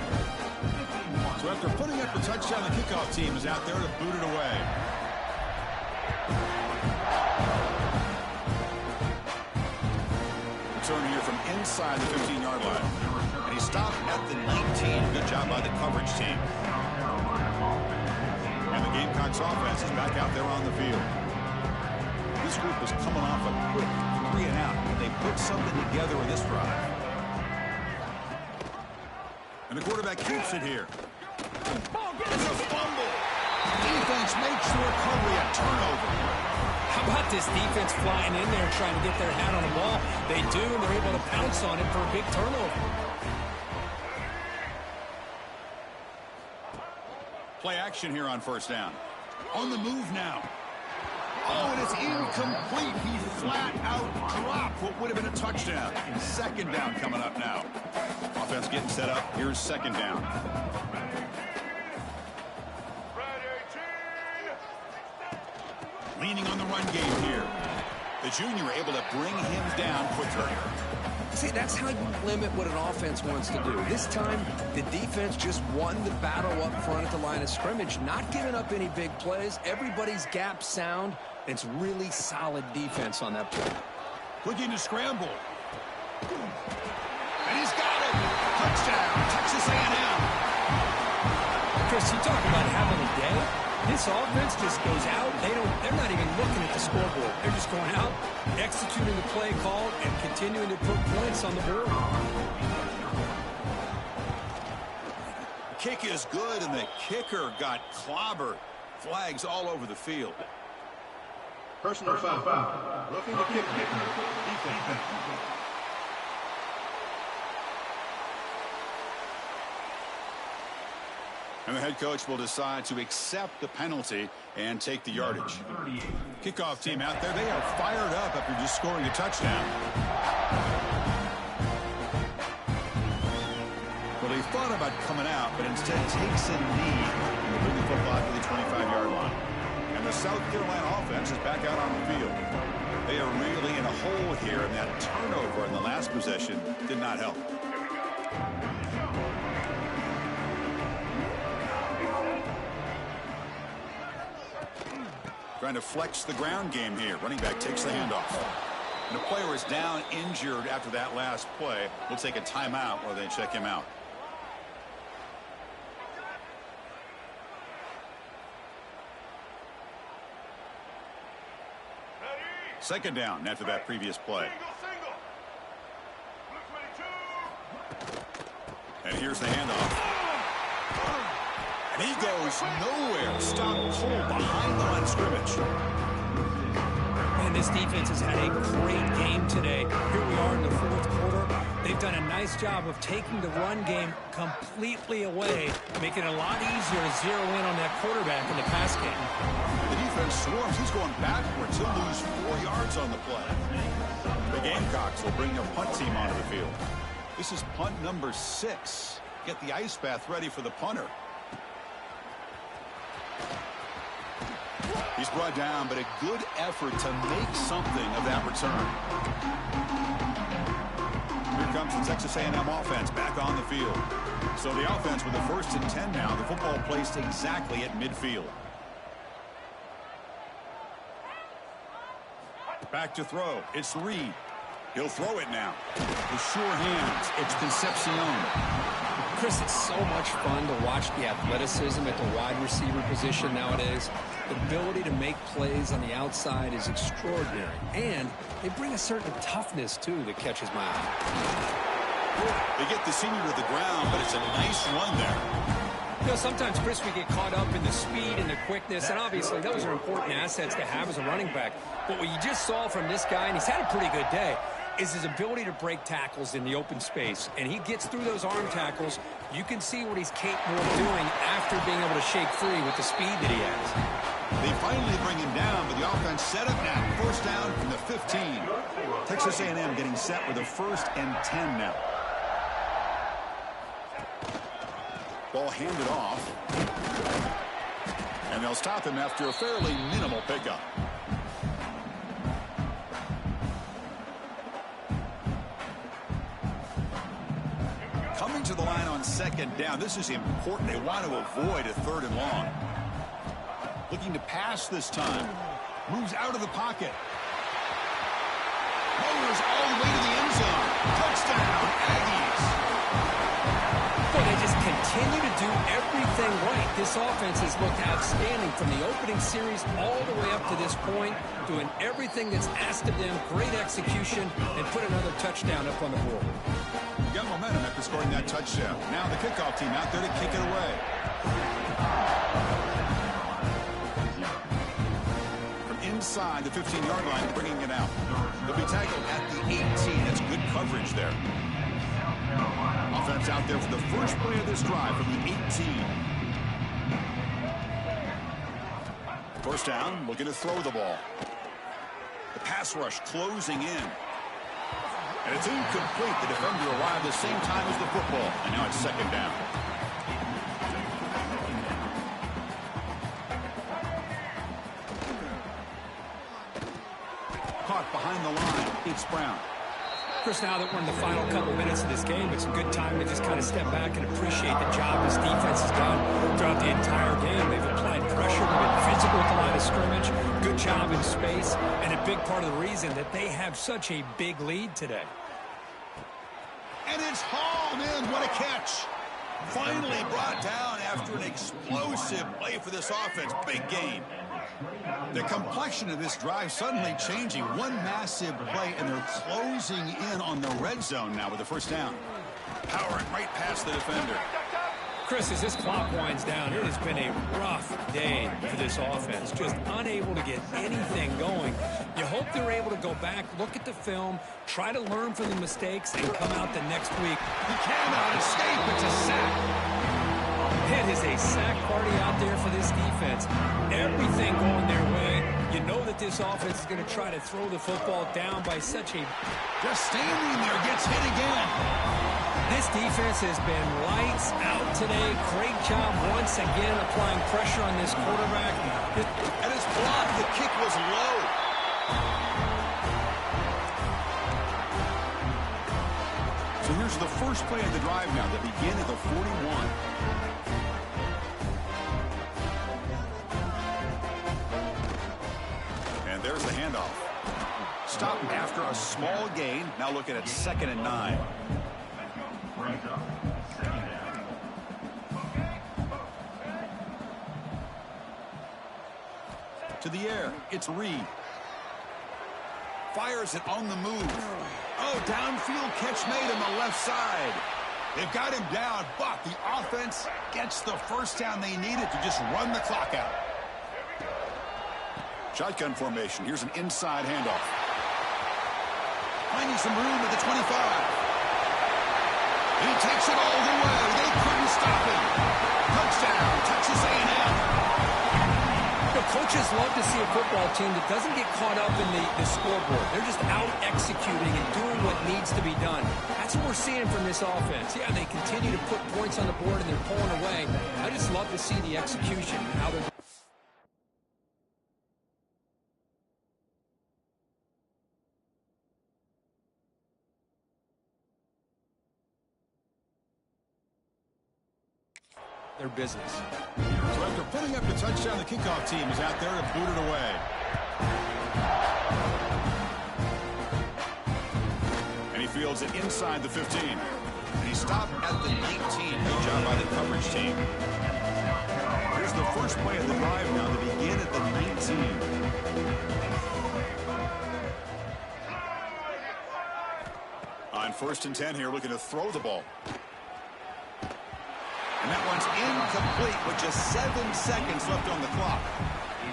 [SPEAKER 6] So after putting up the touchdown, the kickoff team is out there to boot it away. Return here from inside the 15-yard line. And he stopped at the 19. Good job by the coverage team. And the Gamecocks offense is back out there on the field. This group was coming off a quick 3-and-out. They put something together in this drive. And the quarterback keeps it here. It's a fumble. Defense makes the recovery, a turnover.
[SPEAKER 7] How about this defense flying in there trying to get their hat on the ball? They do, and they're able to pounce on it for a big turnover.
[SPEAKER 6] Play action here on first down. On the move now. Oh, and it's incomplete. He flat out dropped what would have been a touchdown. Second down coming up now. Offense getting set up. Here's second down. Leaning on the run game here. The junior able to bring him down quickly.
[SPEAKER 8] See, that's how you limit what an offense wants to do. This time, the defense just won the battle up front at the line of scrimmage, not giving up any big plays. Everybody's gap sound. It's really solid defense on that play.
[SPEAKER 6] Looking to scramble. And he's got it. Touchdown, Texas A&M.
[SPEAKER 7] Chris, you talk about having a day. This offense just goes out. They're not even looking at the scoreboard. They're just going out, executing the play call, and continuing to put points on the board.
[SPEAKER 6] Kick is good, and the kicker got clobbered. Flags all over the field.
[SPEAKER 9] Personal foul. Roughing the kick. Defense.
[SPEAKER 6] And the head coach will decide to accept the penalty and take the yardage. Kickoff team out there, they are fired up after just scoring a touchdown. Well, he thought about coming out, but instead takes a knee to bring the football to the 25-yard line. And the South Carolina offense is back out on the field. They are really in a hole here, and that turnover in the last possession did not help. Trying to flex the ground game here. Running back takes the handoff. And the player is down injured after that last play. We'll take a timeout while they check him out. Second down after that previous play. And here's the handoff. And he goes nowhere. Stop pull behind the line of scrimmage.
[SPEAKER 7] And this defense has had a great game today. Here we are in the fourth quarter. They've done a nice job of taking the run game completely away, making it a lot easier to zero in on that quarterback in the pass game.
[SPEAKER 6] The defense swarms. He's going backwards. He'll lose 4 yards on the play. The Gamecocks will bring their punt team onto the field. This is punt number 6. Get the ice bath ready for the punter. He's brought down, but a good effort to make something of that return. Here comes the Texas A&M offense back on the field. So the offense with the 1st and 10 now. The football placed exactly at midfield. Back to throw. It's Reed. He'll throw it now. With sure hands, it's Concepcion.
[SPEAKER 8] Chris, it's so much fun to watch the athleticism at the wide receiver position nowadays. The ability to make plays on the outside is extraordinary. And they bring a certain toughness, too, that catches my eye.
[SPEAKER 6] They get the senior to the ground, but it's a nice run there.
[SPEAKER 7] You know, sometimes, Chris, we get caught up in the speed and the quickness, and obviously those are important assets to have as a running back. But what you just saw from this guy, and he's had a pretty good day, is his ability to break tackles in the open space. And he gets through those arm tackles. You can see what he's capable of doing after being able to shake free with the speed that he has.
[SPEAKER 6] They finally bring him down, but the offense set up now. First down from the 15. Texas A&M getting set with a 1st and 10 now. Ball handed off. And they'll stop him after a fairly minimal pickup. Coming to the line on 2nd down. This is important. They want to avoid a 3rd and long. Looking to pass this time. Moves out of the pocket. Motors all the way to the end zone. Touchdown, Aggies.
[SPEAKER 7] Boy, they just continue to do everything right. This offense has looked outstanding from the opening series all the way up to this point, doing everything that's asked of them, great execution, and put another touchdown up on the board.
[SPEAKER 6] Got momentum after scoring that touchdown. Now the kickoff team out there to kick it away. From inside the 15-yard line, bringing it out. He'll be tackled at the 18. That's good coverage there. Offense out there for the first play of this drive from the 18. First down, looking to throw the ball. The pass rush closing in. And it's incomplete. The defender arrived the same time as the football. And now it's second down. Caught behind the line. It's Brown.
[SPEAKER 8] Chris, now that we're in the final couple minutes of this game, it's a good time to just kind of step back and appreciate the job this defense has done throughout the entire game. They've applied pressure, they've been physical at the line of scrimmage, good job in space, and a big part of the reason that they have such a big lead today.
[SPEAKER 6] And it's hauled in. What a catch. Finally brought down after an explosive play for this offense. Big gain. The complexion of this drive suddenly changing. One massive play, and they're closing in on the red zone now with the first down. Powering right past the defender.
[SPEAKER 8] Chris, as this clock winds down, it has been a rough day for this offense. Just unable to get anything going. You hope they're able to go back, look at the film, try to learn from the mistakes, and come out the next week.
[SPEAKER 6] He cannot escape. It's a sack.
[SPEAKER 8] It is a sack party out there for this defense. Everything going their way. You know that this offense is going to try to throw the football down by such a...
[SPEAKER 6] Just standing there, gets hit again.
[SPEAKER 8] This defense has been lights out today. Great job once again applying pressure on this quarterback.
[SPEAKER 6] And it's blocked. The kick was low. So here's the first play of the drive now. They begin at the 41. And there's the handoff. Stop after a small gain. Now looking at 2nd and 9. To the air, it's Reed. Fires it on the move. Oh, downfield catch made on the left side. They've got him down, but the offense gets the first down they needed to just run the clock out. Shotgun formation. Here's an inside handoff. Finding some room at the 25. He takes it all the way. They couldn't stop him. Touchdown, Texas A&M.
[SPEAKER 8] Coaches love to see a football team that doesn't get caught up in the scoreboard. They're just out executing and doing what needs to be done. That's what we're seeing from this offense. Yeah, they continue to put points on the board and they're pulling away. I just love to see the execution and how they're... their business.
[SPEAKER 6] So after putting up the touchdown, the kickoff team is out there to boot it away. And he fields it inside the 15. And he stopped at the 19. Good job by the coverage team. Here's the first play of the drive now. They begin at the 19. On 1st and 10 here, looking to throw the ball. And that one's incomplete with just 7 seconds left on the clock.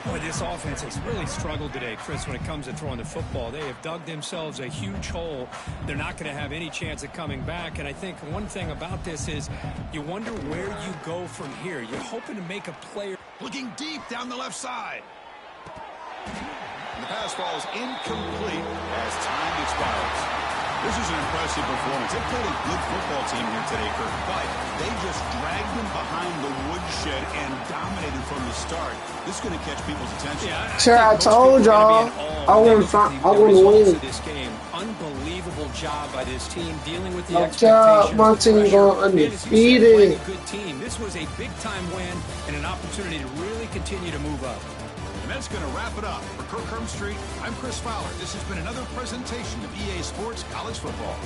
[SPEAKER 8] Boy, this offense has really struggled today, Chris, when it comes to throwing the football. They have dug themselves a huge hole. They're not going to have any chance of coming back. And I think one thing about this is you wonder where you go from here. You're hoping to make a play.
[SPEAKER 6] Looking deep down the left side. And the pass falls incomplete as time expires. This is an impressive performance. They played a good football team here today, Kirk, but they just dragged them behind the woodshed and dominated from the start. This is going to catch people's attention.
[SPEAKER 8] Yeah,
[SPEAKER 1] Sure, I told y'all I wouldn't win.
[SPEAKER 8] This game, unbelievable job by this team dealing with the
[SPEAKER 1] My job,
[SPEAKER 8] expectations.
[SPEAKER 1] my team going undefeated.
[SPEAKER 8] A good team. This was a big-time win and an opportunity to really continue to move up.
[SPEAKER 6] And that's going to wrap it up. For Kirk Herbstreit, I'm Chris Fowler. This has been another presentation of EA Sports College Football.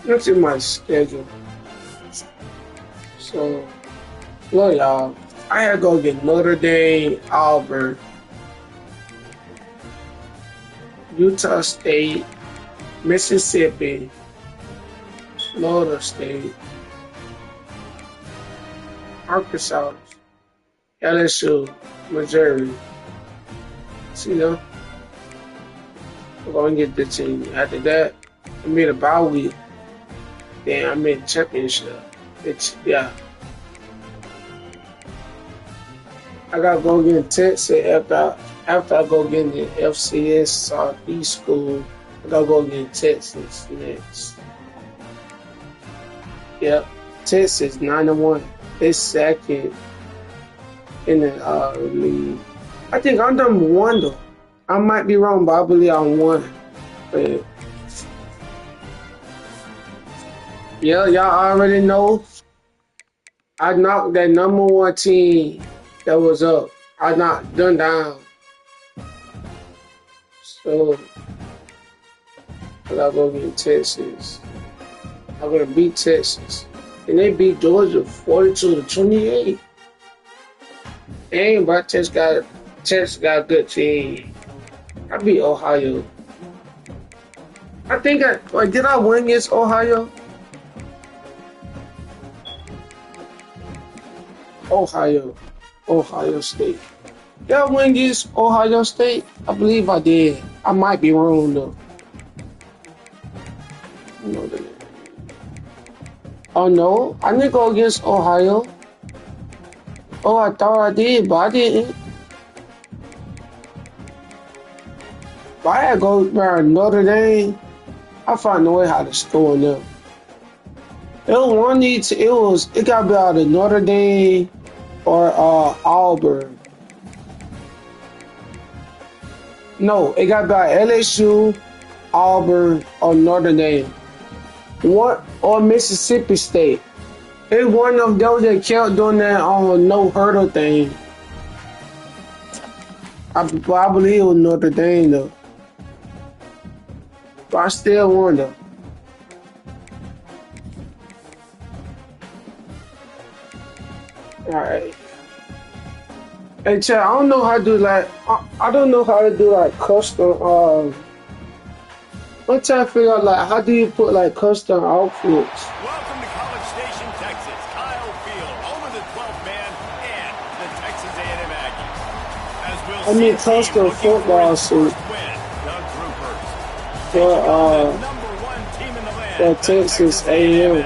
[SPEAKER 1] Look at my schedule. So, look, y'all. I had to go get Notre Dame, Auburn, Utah State, Mississippi, Florida State, Arkansas, LSU, Missouri. See them? We're going to get the team. After that, I made a bye week. Then I made championship. Yeah. I got to go get Texas after I go get the FCS Southeast School. I got to go get Texas next. Yep. Texas 9-1. They second in the league. I think I'm number 1 though. I might be wrong, but I believe I'm 1. But yeah, y'all already know. I knocked that number 1 team that was up. I knocked them down. So I gotta go get Texas. I'm gonna beat Texas. And they beat Georgia 42-28. And but Texas got a good team. I beat Ohio. I think did I win against Ohio? Ohio State. Did I win against Ohio State? I believe I did. I might be wrong though. Oh no, I didn't go against Ohio. Oh, I thought I did, but I didn't. But I had to go by Notre Dame. I found a way how to score them. It got to be out of Notre Dame or Auburn. No, it got to be out of LSU, Auburn, or Notre Dame. Or Mississippi State. It's one of those that kept doing that no hurdle thing. I believe it was Notre Dame though. But I still wonder. Alright. Hey Chad, I don't know how to do I don't know how to do custom I'm trying to figure out how do you put custom outfits?
[SPEAKER 2] Welcome to College Station, Texas. Kyle Field, home of the 12th man and the Texas A&M Aggies. As we'll see,
[SPEAKER 1] custom football suit for Texas A&M.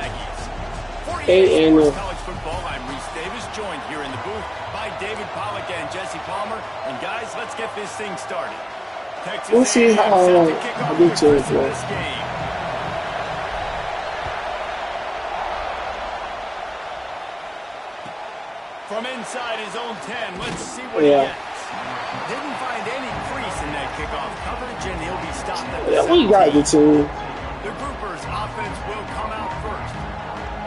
[SPEAKER 2] College football. I'm Reese Davis, joined here in the booth by David Pollack and Jesse Palmer. And guys, let's get this thing started.
[SPEAKER 1] We'll see how I do to it.
[SPEAKER 2] From inside his own 10, let's see what he gets. Didn't find any crease in that kickoff coverage, and he'll be stopped at the
[SPEAKER 1] we got the team.
[SPEAKER 2] The Groupers offense will come out first.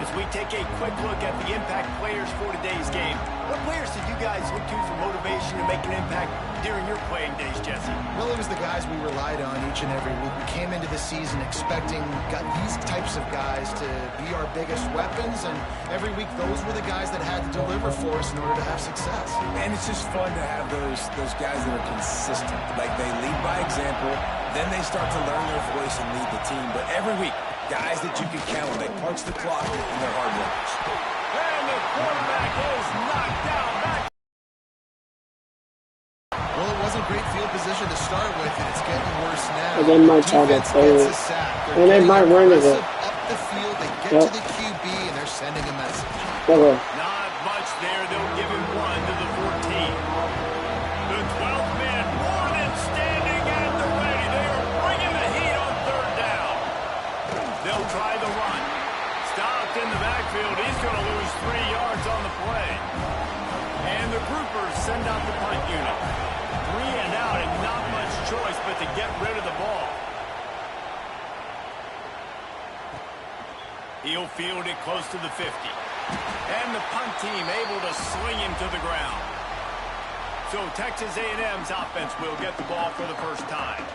[SPEAKER 2] As we take a quick look at the impact players for today's game, what players did you guys look to for motivation to make an impact during your playing days, Jesse?
[SPEAKER 3] Well, it was the guys we relied on each and every week. We came into the season expecting these types of guys to be our biggest weapons, and every week those were the guys that had to deliver for us in order to have success.
[SPEAKER 4] And it's just fun to have those guys that are consistent. Like they lead by example, then they start to learn their voice and lead the team. But every week, guys that you can count on, they punch the clock and they're hard workers.
[SPEAKER 2] And the quarterback is knocked down.
[SPEAKER 3] Well, it wasn't great field position to start with, and it's getting worse now.
[SPEAKER 1] And they might try to throw it. And they might run it up.
[SPEAKER 3] Up the field, they get to the QB, and they're sending a message.
[SPEAKER 2] Not much there. They'll give him 1 to the 14. The 12th man, more than standing at the ready. They are bringing the heat on 3rd down. They'll try the run. Stopped in the backfield. He's going to lose 3 yards on the play. And the Groupers send out the punt unit. 3 and out, and not much choice but to get rid of the ball. He'll field it close to the 50. And the punt team able to sling him to the ground. So Texas A&M's offense will get the ball for the first time.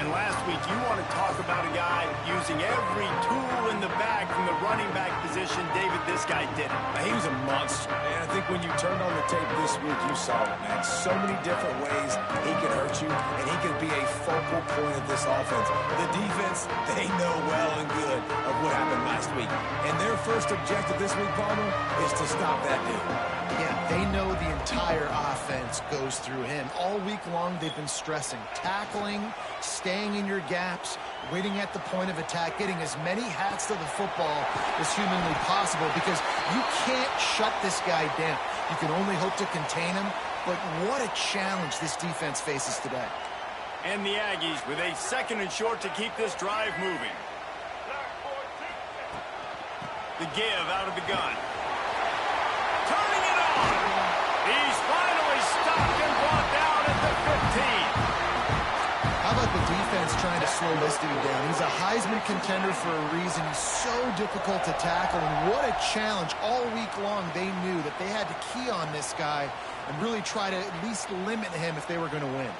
[SPEAKER 2] And last week, you want to talk about a guy using every tool in the bag from the running back position. David, this guy did it.
[SPEAKER 4] He was a monster, man. I think when you turned on the tape this week, you saw it, man. So many different ways he can hurt you, and he can be a focal point of this offense. The defense, they know well and good of what happened last week. And their first objective this week, Palmer, is to stop that dude.
[SPEAKER 3] Yeah, they know the entire offense goes through him. All week long, they've been stressing tackling, staying in your gaps, waiting at the point of attack, getting as many hats to the football as humanly possible, because you can't shut this guy down. You can only hope to contain him, but what a challenge this defense faces today.
[SPEAKER 2] And the Aggies with a 2nd and short to keep this drive moving. The give out of the gun. Turning it on. He's finally stopped and brought down at the 15.
[SPEAKER 3] How about the defense trying to slow this dude down? He's a Heisman contender for a reason. He's so difficult to tackle, and what a challenge. All week long, they knew that they had to key on this guy and really try to at least limit him if they were going to win.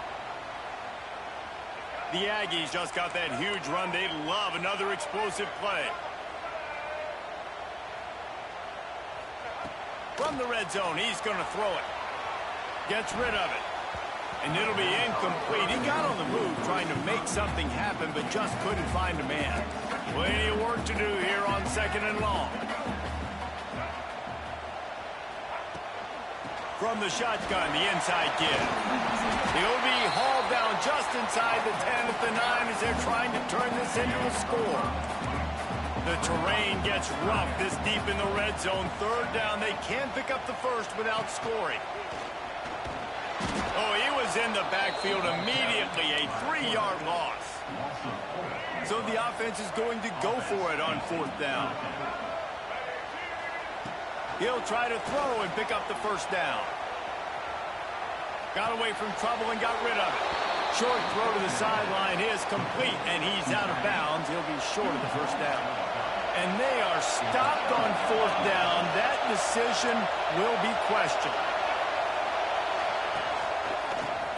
[SPEAKER 2] The Aggies just got that huge run. They love another explosive play. From the red zone, he's going to throw it. Gets rid of it. And it'll be incomplete. He got on the move trying to make something happen, but just couldn't find a man. Plenty of work to do here on 2nd and long. From the shotgun, the inside give. He'll be hauled down just inside the 10 at the 9 as they're trying to turn this into a score. The terrain gets rough this deep in the red zone. 3rd down. They can't pick up the first without scoring. Oh, he was in the backfield immediately. A 3-yard loss. So the offense is going to go for it on 4th down. He'll try to throw and pick up the first down. Got away from trouble and got rid of it. Short throw to the sideline is complete, and he's out of bounds. He'll be short of the first down. And they are stopped on 4th down. That decision will be questioned.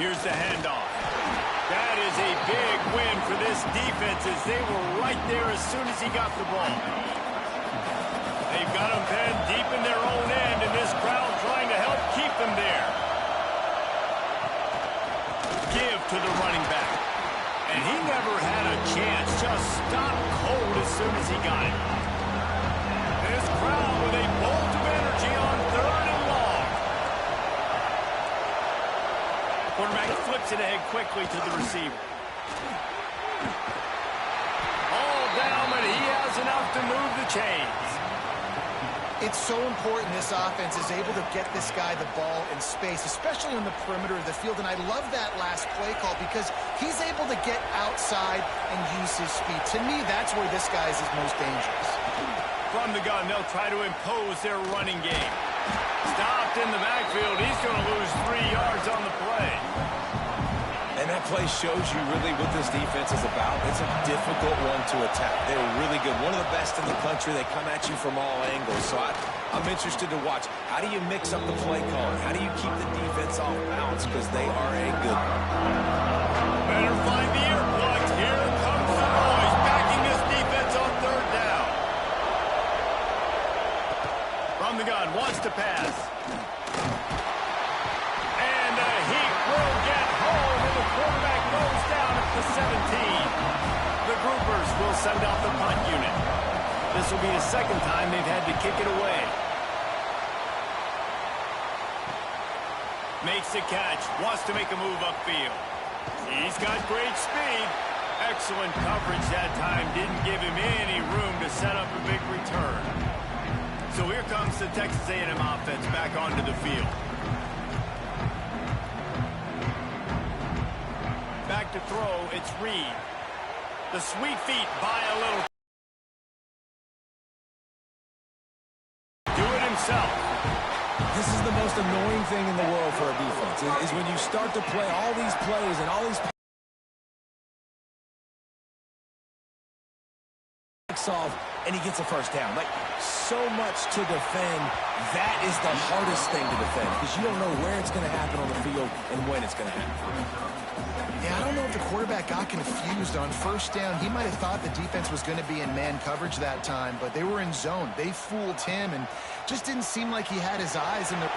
[SPEAKER 2] Here's the handoff. That is a big win for this defense as they were right there as soon as he got the ball. They've got him pinned deep in their own end, and this crowd trying to help keep them there. Give to the running back. And he never had a chance. Just stopped cold as soon as he got it. This crowd with a bolt of energy on 3rd and long. Quarterback flips it ahead quickly to the receiver. All down, but he has enough to move the chains.
[SPEAKER 3] It's so important this offense is able to get this guy the ball in space, especially on the perimeter of the field. And I love that last play call because he's able to get outside and use his speed. To me, that's where this guy is his most dangerous.
[SPEAKER 2] From the gun, they'll try to impose their running game. Stopped in the backfield. He's going to lose 3 yards on the play.
[SPEAKER 4] And that play shows you really what this defense is about. It's a difficult one to attack. They're really good. One of the best in the country. They come at you from all angles. So I'm interested to watch. How do you mix up the play calling? How do you keep the defense off balance? Because they are a good one.
[SPEAKER 2] Better find the earplugs. Here comes the noise. Backing this defense on 3rd down. From the gun. Wants to pass. And he will get home. The quarterback goes down at the 17. The Groupers will send out the punt unit. This will be the 2nd time they've had to kick it away. Makes the catch. Wants to make a move upfield. He's got great speed. Excellent coverage that time. Didn't give him any room to set up a big return. So here comes the Texas A&M offense back onto the field. Back to throw, it's Reed. The sweet feet buy a little. Do it himself.
[SPEAKER 4] This is the most annoying thing in the world for a defense, is when you start to play all these plays and all these off and he gets a first down. Like, so much to defend. That is the hardest thing to defend because you don't know where it's going to happen on the field and when it's going to happen.
[SPEAKER 3] Yeah, I don't know if the quarterback got confused on first down. He might have thought the defense was going to be in man coverage that time, but they were in zone. They fooled him and just didn't seem like he had his eyes in the...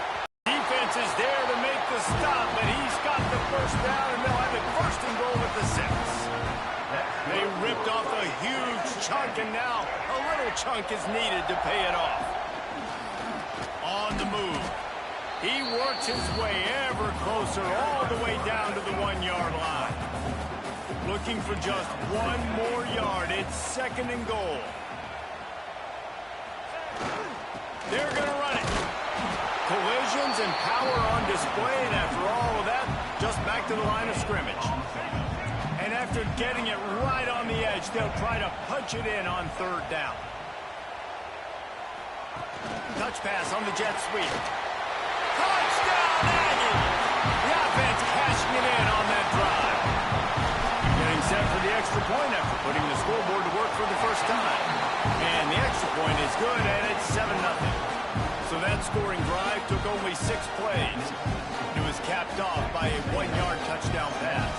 [SPEAKER 2] Defense is there to make the stop, but he's got the first down, and they'll have it first and goal at the 6. They ripped off a huge chunk, and now a little chunk is needed to pay it off. On the move. He works his way ever closer all the way down to the 1-yard line. Looking for just one more yard. It's second and goal. They're going to run it. Collisions and power on display, and after all of that, just back to the line of scrimmage. And after getting it right on the edge, they'll try to punch it in on third down. Touch pass on the jet sweep. Touchdown, Aggie! The offense cashing it in on that drive. Getting set for the extra point after putting the scoreboard to work for the first time. And the extra point is good, and it's 7-0. So that scoring drive took only 6 plays. It was capped off by a 1-yard touchdown pass.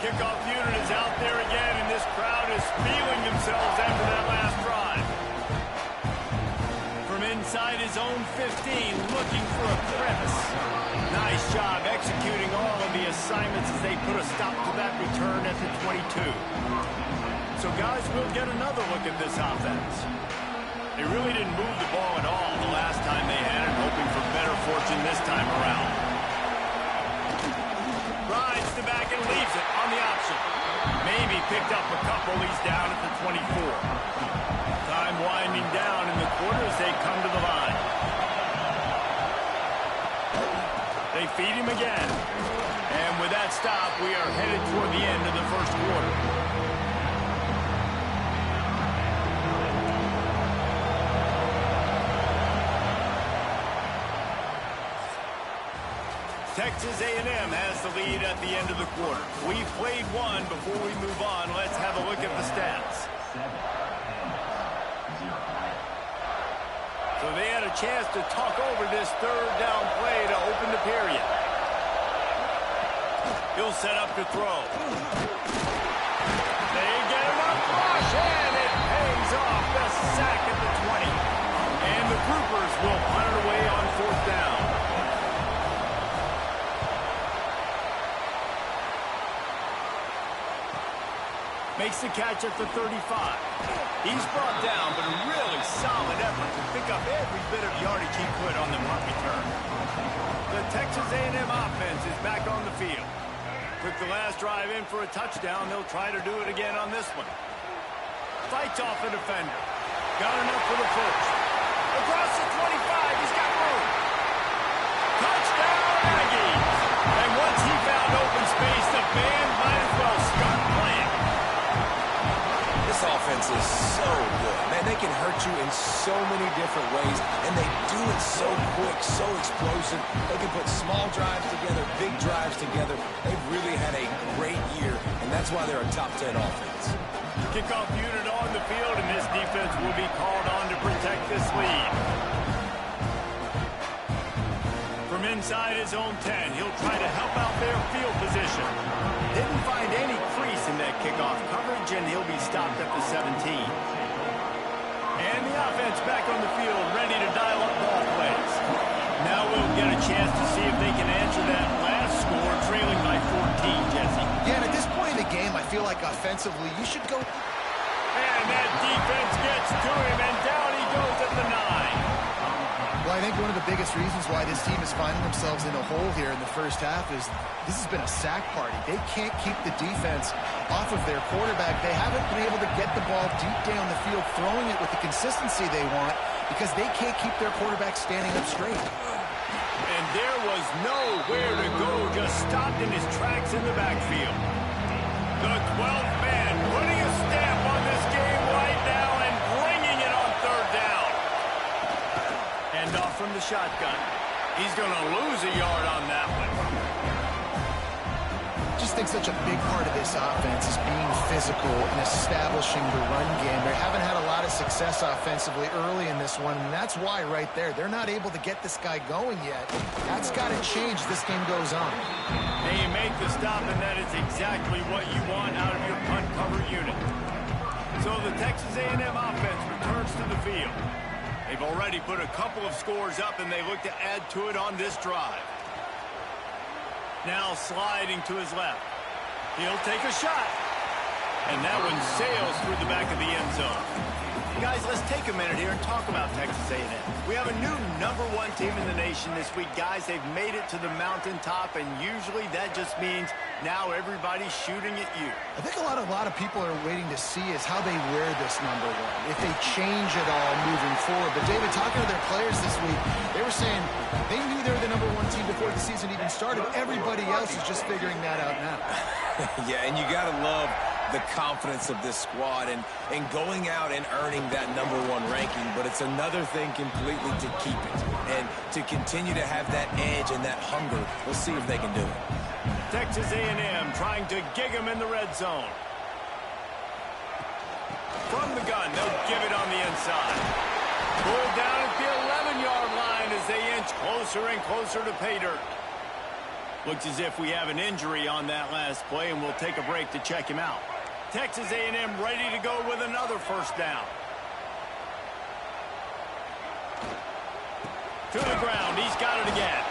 [SPEAKER 2] Kickoff unit is out there again, and this crowd is feeling themselves after that last drive. From inside his own 15, looking for a crevice. Nice job executing all of the assignments as they put a stop to that return at the 22. So guys, we'll get another look at this offense. They really didn't move the ball at all the last time they had it, hoping for better fortune this time around. Rides the back and leaves it on the option. Maybe picked up a couple. He's down at the 24. Time winding down in the quarter as they come to the line. They feed him again. And with that stop, we are headed toward the end of the first quarter. Texas A&M has the lead at the end of the quarter. We've played one. Before we move on, let's have a look at the stats. So they had a chance to talk over this third down play to open the period. He'll set up to throw. They get him up, rush, and it pays off. The sack at the 20. And the Groupers will punt it away on fourth down. Makes the catch at the 35. He's brought down, but a really solid effort to pick up every bit of yardage he could on the punt return. The Texas A&M offense is back on the field. Took the last drive in for a touchdown. They'll try to do it again on this one. Fights off a defender. Got enough for the first. Across the 25, he's got room. Touchdown, Aggies! And once he found open space, the band might as well start playing.
[SPEAKER 4] This offense is so good. Man, they can hurt you in so many different ways, and they do it so quick, so explosive. They can put small drives together, big drives together. They've really had a great year, and that's why they're a top 10 offense.
[SPEAKER 2] Kickoff unit on the field, and this defense will be called on to protect this lead. From inside his own 10, he'll try to help out their field position. Didn't find any crease in that kickoff coverage, and he'll be stopped at the 17. And the offense back on the field, ready to dial up ball plays. Now we'll get a chance to see if they can answer that last score, trailing by 14, Jesse.
[SPEAKER 3] Yeah, and at this point in the game, I feel like offensively, you should go...
[SPEAKER 2] And that defense gets to him, and down he goes at the 9.
[SPEAKER 3] Well, I think one of the biggest reasons why this team is finding themselves in a hole here in the first half is this has been a sack party. They can't keep the defense off of their quarterback. They haven't been able to get the ball deep down the field, throwing it with the consistency they want because they can't keep their quarterback standing up straight.
[SPEAKER 2] And there was nowhere to go, just stopped in his tracks in the backfield. The 12th man putting a stamp on this game right now and bringing it on third down. And off from the shotgun. He's going to lose a yard on that one.
[SPEAKER 3] Just just think such a big part of this offense is being physical and establishing the run game. They haven't had a lot of success offensively early in this one, and that's why right there, they're not able to get this guy going yet. That's got to change as this game goes on.
[SPEAKER 2] And you make the stop, and that is exactly what you want out of your punt cover unit. So the Texas A&M offense returns to the field. They've already put a couple of scores up, and they look to add to it on this drive. Now sliding to his left. He'll take a shot. And that one sails through the back of the end zone. Guys, let's take a minute here and talk about Texas A&M. We have a new #1 team in the nation this week. Guys, they've made it to the mountaintop, and usually that just means now everybody's shooting at you.
[SPEAKER 3] I think a lot of people are waiting to see is how they wear this #1, if they change it all moving forward. But, David, talking to their players this week, they were saying they knew they were the #1 team before the season even started. Everybody else is just figuring that out now.
[SPEAKER 4] Yeah, and you got to love the confidence of this squad and going out and earning that #1 ranking, but it's another thing completely to keep it and to continue to have that edge and that hunger. We'll see if they can do it.
[SPEAKER 2] Texas A&M trying to gig them in the red zone. From the gun, they'll give it on the inside. Pulled down at the 11-yard line as they inch closer and closer to pay dirt. Looks as if we have an injury on that last play, and we'll take a break to check him out. Texas A&M ready to go with another first down. To the ground, he's got it again.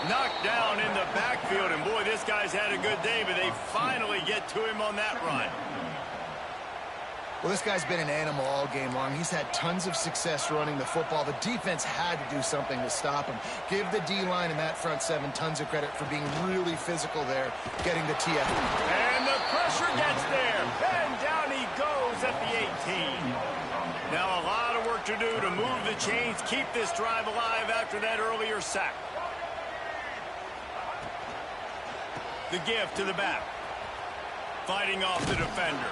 [SPEAKER 2] Knocked down in the backfield, and boy, this guy's had a good day, but they finally get to him on that run.
[SPEAKER 3] Well, this guy's been an animal all game long. He's had tons of success running the football. The defense had to do something to stop him. Give the D-line and that front seven tons of credit for being really physical there, getting the TF.
[SPEAKER 2] And the pressure gets there. And down he goes at the 18. Now a lot of work to do to move the chains, keep this drive alive after that earlier sack. The give to the back. Fighting off the defender.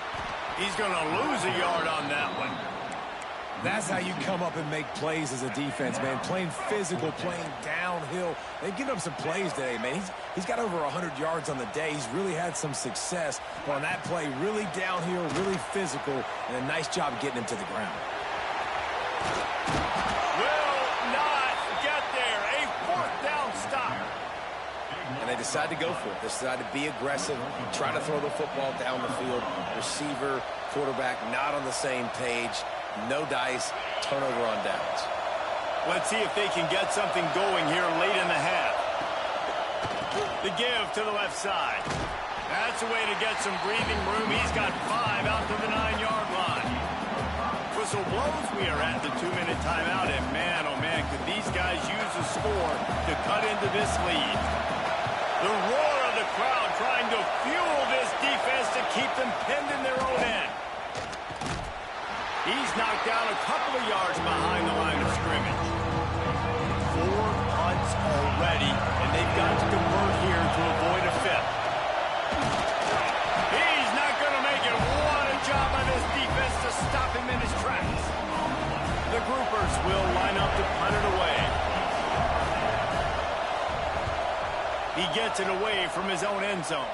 [SPEAKER 2] He's going to lose a yard on that one.
[SPEAKER 4] That's how you come up and make plays as a defense, man. Playing physical, playing downhill. They've given up some plays today, man. He's got over 100 yards on the day. He's really had some success on that play. Really downhill, really physical, and a nice job getting him to the ground.
[SPEAKER 2] Will not get there. A fourth down stop.
[SPEAKER 4] And they decide to go for it. They decide to be aggressive, try to throw the football down the field. Receiver, quarterback, not on the same page. No dice, turnover on downs.
[SPEAKER 2] Let's see if they can get something going here late in the half. The give to the left side. That's a way to get some breathing room. He's got 5 out to the 9-yard line. Whistle blows. We are at the 2-minute timeout, and man, oh man, could these guys use a score to cut into this lead. The roar of the crowd trying to fuel this defense to keep them pinned in their own end. He's knocked down a couple of yards behind the line of scrimmage. 4 punts already, and they've got to convert here to avoid a 5th. He's not going to make it. What a job by this defense to stop him in his tracks. The groupers will line up to punt it away. He gets it away from his own end zone.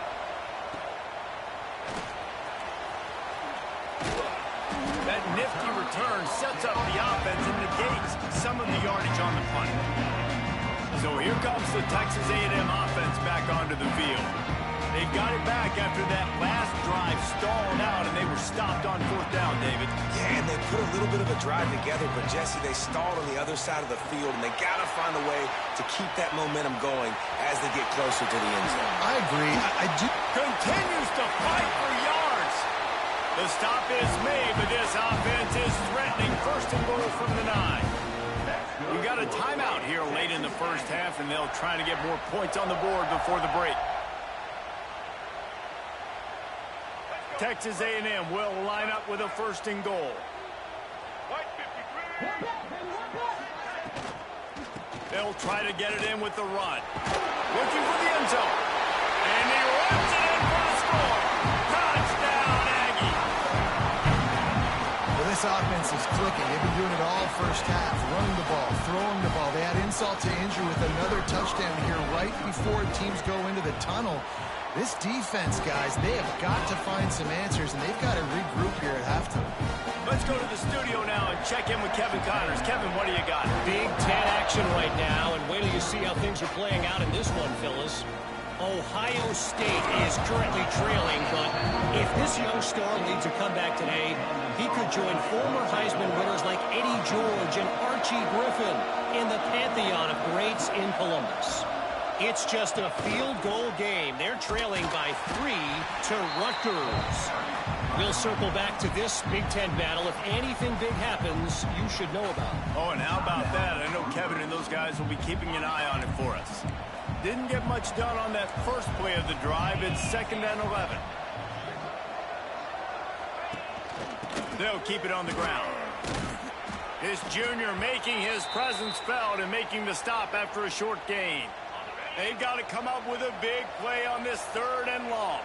[SPEAKER 2] That nifty return sets up the offense and negates some of the yardage on the punt. So here comes the Texas A&M offense back onto the field. They've got it back after that last drive stalled out, and they were stopped on 4th down, David.
[SPEAKER 4] Yeah, and they put a little bit of a drive together, but, Jesse, they stalled on the other side of the field, and they got to find a way to keep that momentum going as they get closer to the end zone.
[SPEAKER 3] I agree. I do.
[SPEAKER 2] Continues to fight for yards. The stop is made, but this offense is threatening 1st and goal from the 9. We got a timeout here late in the first half, and they'll try to get more points on the board before the break. Texas A&M will line up with a 1st and goal. They'll try to get it in with the run. Looking for the end zone. And he runs it in for the score. Touchdown, Aggie.
[SPEAKER 3] Well, this offense is clicking. They've been doing it all first half. Running the ball, throwing the ball. They had insult to injury with another touchdown here right before teams go into the tunnel. This defense, guys, they have got to find some answers, and they've got to regroup here at halftime.
[SPEAKER 2] Let's go to the studio now and check in with Kevin Connors. Kevin, what do you got?
[SPEAKER 5] Big Ten action right now, and wait till you see how things are playing out in this one, Phyllis. Ohio State is currently trailing, but if this young star leads a comeback today, he could join former Heisman winners like Eddie George and Archie Griffin in the pantheon of greats in Columbus. It's just a field goal game. They're trailing by 3 to Rutgers. We'll circle back to this Big Ten battle. If anything big happens, you should know about it.
[SPEAKER 2] Oh, and how about that? I know Kevin and those guys will be keeping an eye on it for us. Didn't get much done on that first play of the drive. It's 2nd and 11. They'll keep it on the ground. This junior making his presence felt and making the stop after a short gain. They've got to come up with a big play on this 3rd and long.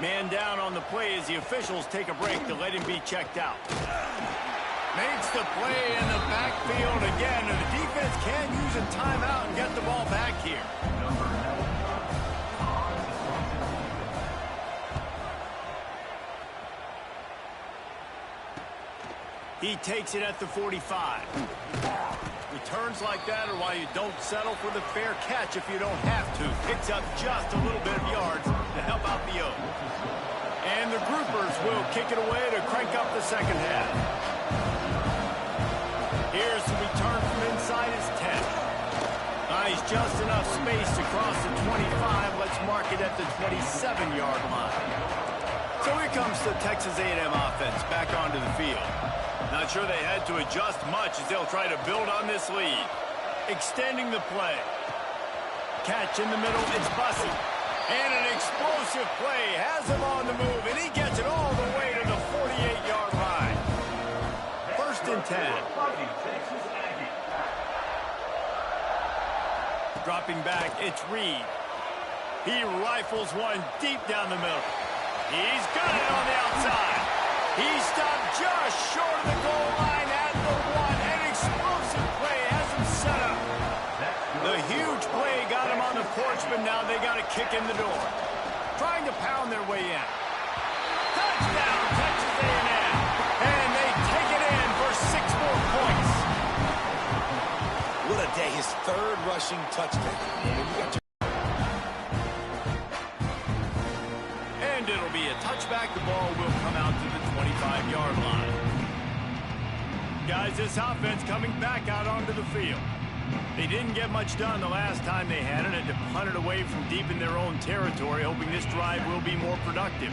[SPEAKER 2] Man down on the play as the officials take a break to let him be checked out. Makes the play in the backfield again, and the defense can use a timeout and get the ball back here. He takes it at the 45. Returns like that are why you don't settle for the fair catch if you don't have to. Picks up just a little bit of yards to help out the O. And the groupers will kick it away to crank up the second half. Here's the return from inside his 10. Nice, just enough space to cross the 25. Let's mark it at the 27-yard line. So here comes the Texas A&M offense back onto the field. Not sure they had to adjust much as they'll try to build on this lead. Extending the play. Catch in the middle, it's Bussey. And an explosive play has him on the move, and he gets it all the way to the 48-yard line. 1st and 10. Dropping back, it's Reed. He rifles one deep down the middle. He's got it on the outside. He stopped just short of the goal line at the 1. An explosive play has him set up. The huge play got him on the porch, but now they got to kick in the door. Trying to pound their way in. Touchdown, Texas A&M. And they take it in for 6 more points.
[SPEAKER 4] What a day. His 3rd rushing touchdown.
[SPEAKER 2] And it'll be a touchback. The ball will come out to the 25-yard line. Guys, this offense coming back out onto the field. They didn't get much done the last time they had it, and to punt it away from deep in their own territory, hoping this drive will be more productive.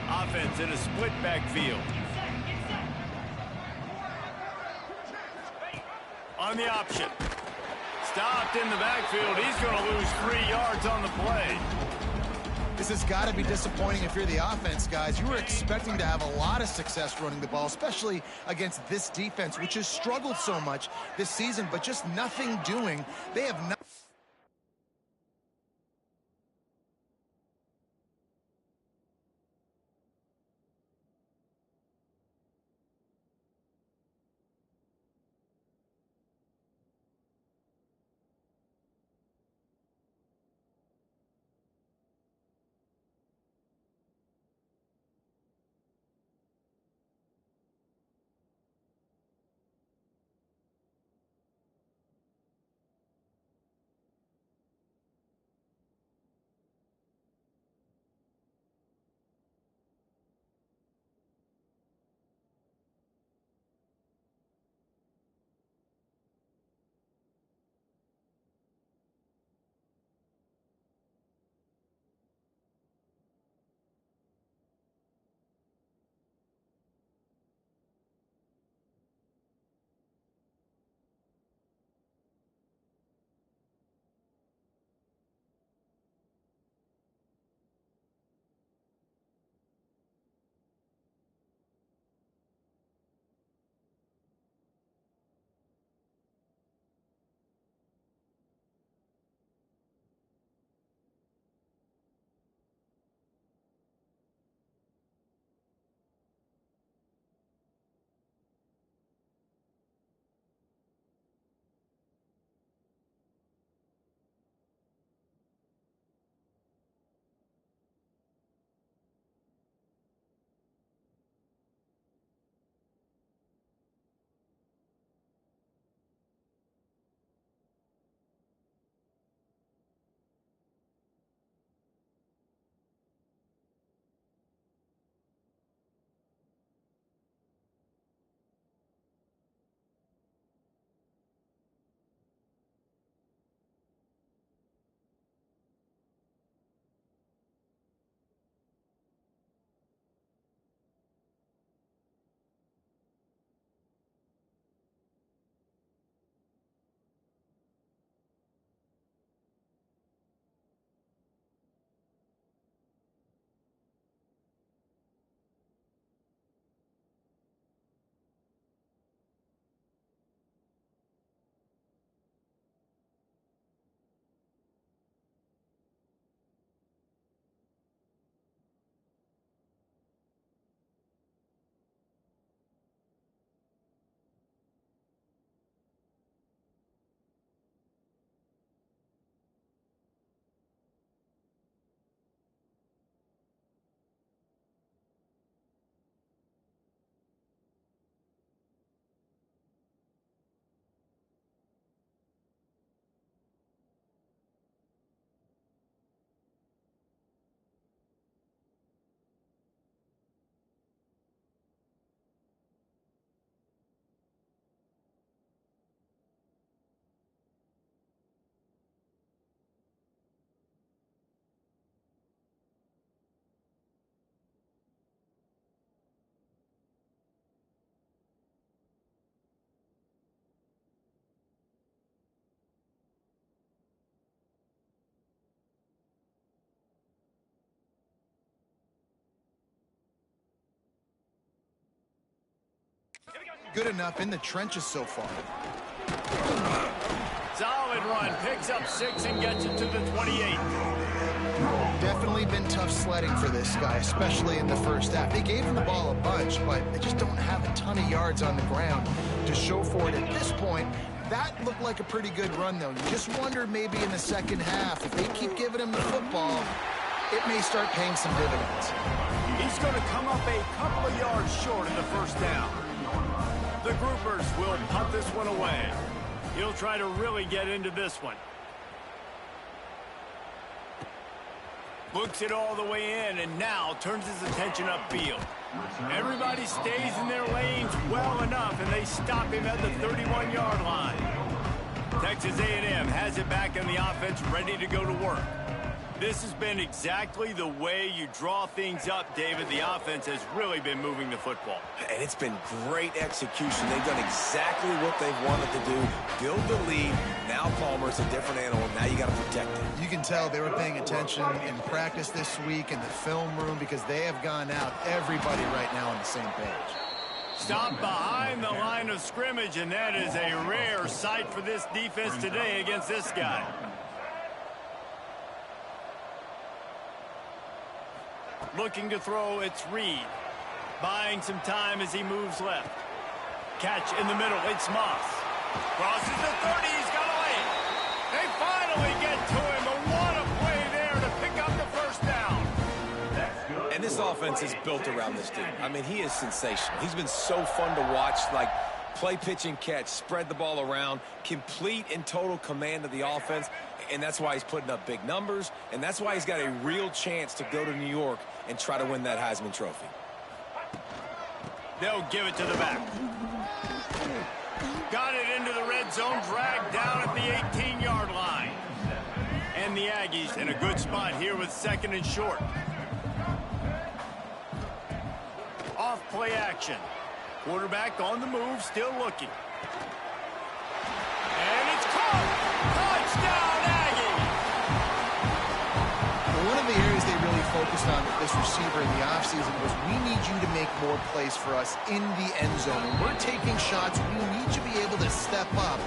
[SPEAKER 2] Offense in a split backfield. On the option. Stopped in the backfield. He's going to lose 3 yards on the play.
[SPEAKER 3] This has got to be disappointing if you're the offense, guys. You were expecting to have a lot of success running the ball, especially against this defense, which has struggled so much this season, but just nothing doing. They have not. good enough in the trenches so far.
[SPEAKER 2] Solid run, picks up 6 and gets it to the 28.
[SPEAKER 3] Definitely been tough sledding for this guy, especially in the first half. They gave him the ball a bunch, but they just don't have a ton of yards on the ground to show for it at this point. That looked like a pretty good run, though. You just wonder maybe in the second half, if they keep giving him the football, it may start paying some dividends.
[SPEAKER 2] He's going to come up a couple of yards short in the first down. The Groupers will punt this one away. He'll try to really get into this one. Looks it all the way in and now turns his attention upfield. Everybody stays in their lanes well enough and they stop him at the 31-yard line. Texas A&M has it back in the offense, ready to go to work. This has been exactly the way you draw things up, David. The offense has really been moving the football.
[SPEAKER 4] And it's been great execution. They've done exactly what they've wanted to do. Build the lead. Now Palmer's a different animal. Now you got to protect him.
[SPEAKER 3] You can tell they were paying attention in practice this week in the film room because they have gone out, everybody right now on the same page.
[SPEAKER 2] Stop behind the line of scrimmage, and that is a rare sight for this defense today against this guy. Looking to throw, it's Reed. Buying some time as he moves left. Catch in the middle, it's Moss. Crosses the 30, he's got a lane. They finally get to him, but what a play there to pick up the first down.
[SPEAKER 4] And this offense is built around this dude. I mean, he is sensational. He's been so fun to watch, like play, pitch, and catch, spread the ball around, complete and total command of the offense, and that's why he's putting up big numbers, and that's why he's got a real chance to go to New York and try to win that Heisman Trophy.
[SPEAKER 2] They'll give it to the back. Got it into the red zone, dragged down at the 18-yard line. And the Aggies in a good spot here with 2nd and short. Off play action. Quarterback on the move, still looking. And it's caught! Touchdown, Aggies!
[SPEAKER 3] One of the areas they really focused on with this receiver in the offseason was we need you to make more plays for us in the end zone. When we're taking shots, we need you to be able to step up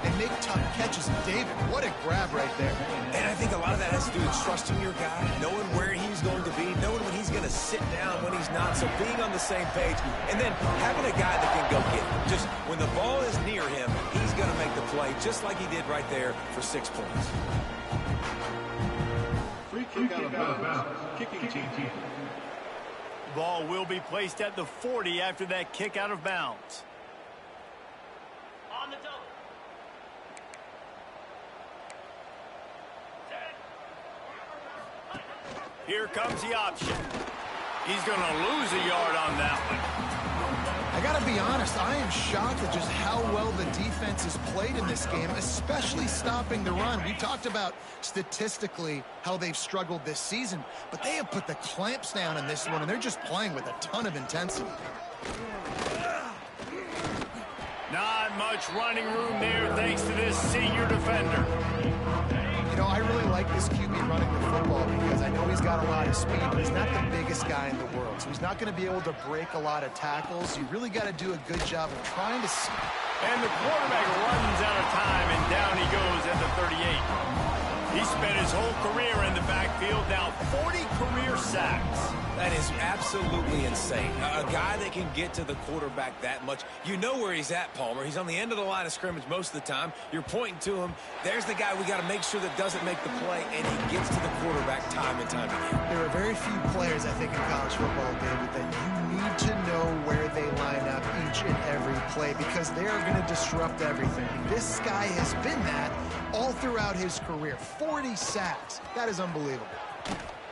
[SPEAKER 3] and make tough catches. David, what a grab right there.
[SPEAKER 4] And I think a lot of that has to do with trusting your guy, knowing where he's going to be, knowing when he's going to sit down, when he's not, so being on the same page, and then having a guy that can go get it. Just when the ball is near him, he's going to make the play, just like he did right there for 6 points.
[SPEAKER 9] Free kick out of bounds. Kicking team.
[SPEAKER 2] Ball will be placed at the 40 after that kick out of bounds. On the double. Here comes the option. He's going to lose a yard on that one.
[SPEAKER 3] I got to be honest, I am shocked at just how well the defense has played in this game, especially stopping the run. We talked about statistically how they've struggled this season, but they have put the clamps down in this one, and they're just playing with a ton of intensity.
[SPEAKER 2] Not much running room there thanks to this senior defender.
[SPEAKER 3] You know, I really like this QB running the football because I know he's got a lot of speed, but he's not the biggest guy in the world. So he's not going to be able to break a lot of tackles. You really got to do a good job of trying to see.
[SPEAKER 2] And the quarterback runs out of time, and down he goes at the 38. He spent his whole career in the backfield, now 40 career sacks.
[SPEAKER 4] That is absolutely insane. A guy that can get to the quarterback that much. You know where he's at, Palmer. He's on the end of the line of scrimmage most of the time. You're pointing to him. There's the guy we got to make sure that doesn't make the play, and he gets to the quarterback time and time again.
[SPEAKER 3] There are very few players, I think, in college football, David, that you need to know where they line up each and every play because they are going to disrupt everything. This guy has been that all throughout his career. 40 sacks. That is unbelievable.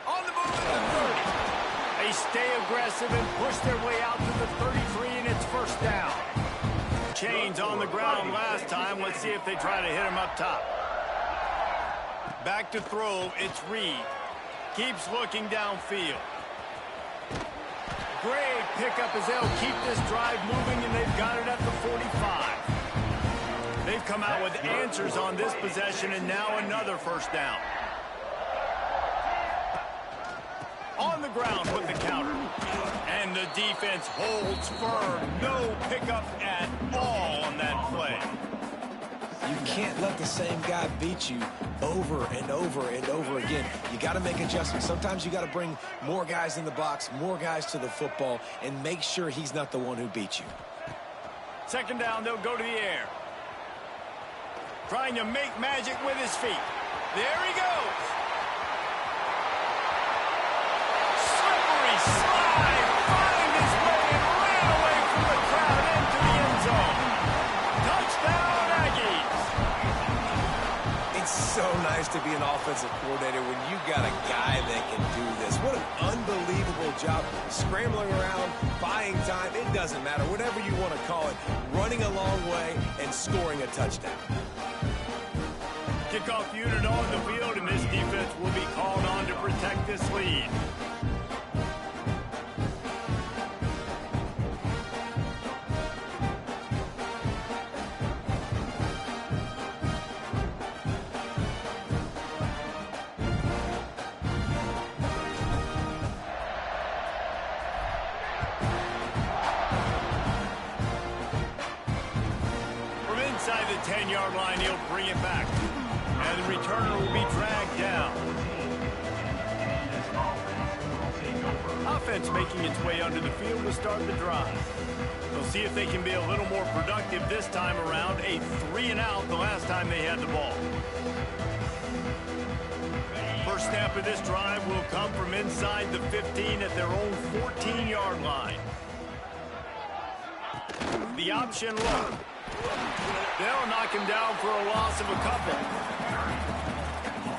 [SPEAKER 2] On the move at the 30. They stay aggressive and push their way out to the 33, and it's first down. Chains on the ground last time. Let's see if they try to hit him up top. Back to throw, it's Reed. Keeps looking downfield. Great pickup as they'll keep this drive moving, and they've got it at the 45. They've come out with answers on this possession, and now another first down. On the ground with the counter. And And the defense holds firm. No pickup at all on that play.
[SPEAKER 4] You can't let the same guy beat you over and over and over again. You got to make adjustments. Sometimes you got to bring more guys in the box, more guys to the football, and make sure he's not the one who beat you.
[SPEAKER 2] Second down, they'll go to the air. Trying to make magic with his feet. There he goes. Slippery slide. Find his way and ran away from the crowd into the end zone. Touchdown, Aggies.
[SPEAKER 4] It's so nice to be an offensive coordinator when you got a guy that can do this. What an unbelievable job. Scrambling around, buying time, it doesn't matter. Whatever you want to call it, running a long way and scoring a touchdown.
[SPEAKER 2] Kickoff unit on the field, and this defense will be called on to protect this lead. From inside the 10-yard line, he'll bring it back. And the returner will be dragged down. Offense making its way under the field to start the drive. We'll see if they can be a little more productive this time around. A 3-and-out the last time they had the ball. First snap of this drive will come from inside the 15 at their own 14-yard line. The option look. They'll knock him down for a loss of a couple.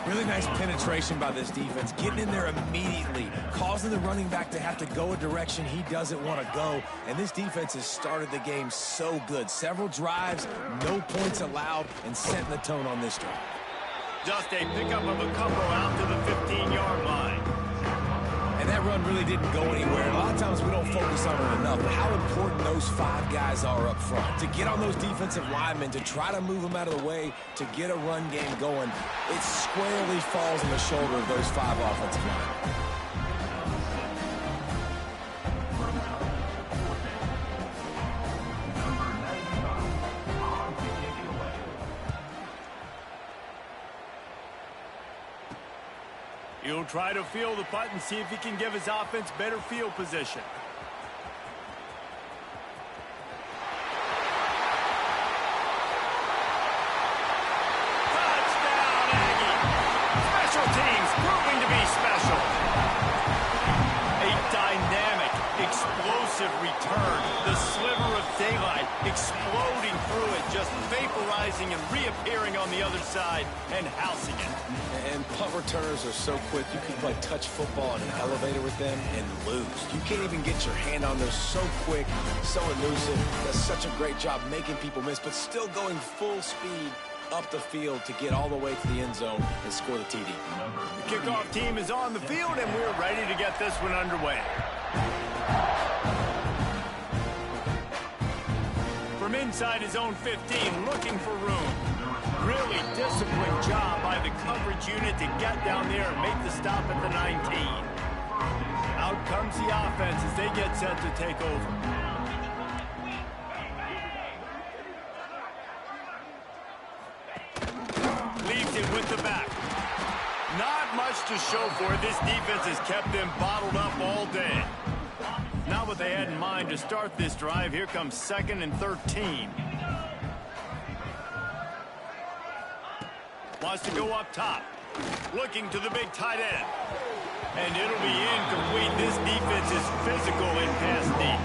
[SPEAKER 4] Really nice penetration by this defense, getting in there immediately, causing the running back to have to go a direction he doesn't want to go. And this defense has started the game so good. Several drives, no points allowed, and setting the tone on this drive.
[SPEAKER 2] Just a pickup of a couple out to the 15-yard line.
[SPEAKER 4] And that run really didn't go anywhere. A lot of times we don't focus on it enough, but how important those 5 guys are up front. To get on those defensive linemen, to try to move them out of the way, to get a run game going, it squarely falls on the shoulder of those 5 offensive linemen.
[SPEAKER 2] He'll try to field the punt and see if he can give his offense better field position. Touchdown, Aggie! Special teams proving to be special. A dynamic, explosive return. The sliver of daylight exploding through it, just vaporizing and reappearing on the other side and housing it.
[SPEAKER 4] And punt returners are so quick, you can play touch football in an elevator with them and lose. You can't even get your hand on those. So quick, so elusive. Does such a great job making people miss, but still going full speed up the field to get all the way to the end zone and score the TD.
[SPEAKER 2] The kickoff team is on the field, and we're ready to get this one underway. From inside his own 15, looking for room. Really disciplined job by the coverage unit to get down there and make the stop at the 19. Out comes the offense as they get set to take over. Leaves it with the back. Not much to show for it. This defense has kept them bottled up all day. Not what they had in mind to start this drive. Here comes 2nd and 13. Wants to go up top. Looking to the big tight end. And it'll be incomplete. This defense is physical in pass deep.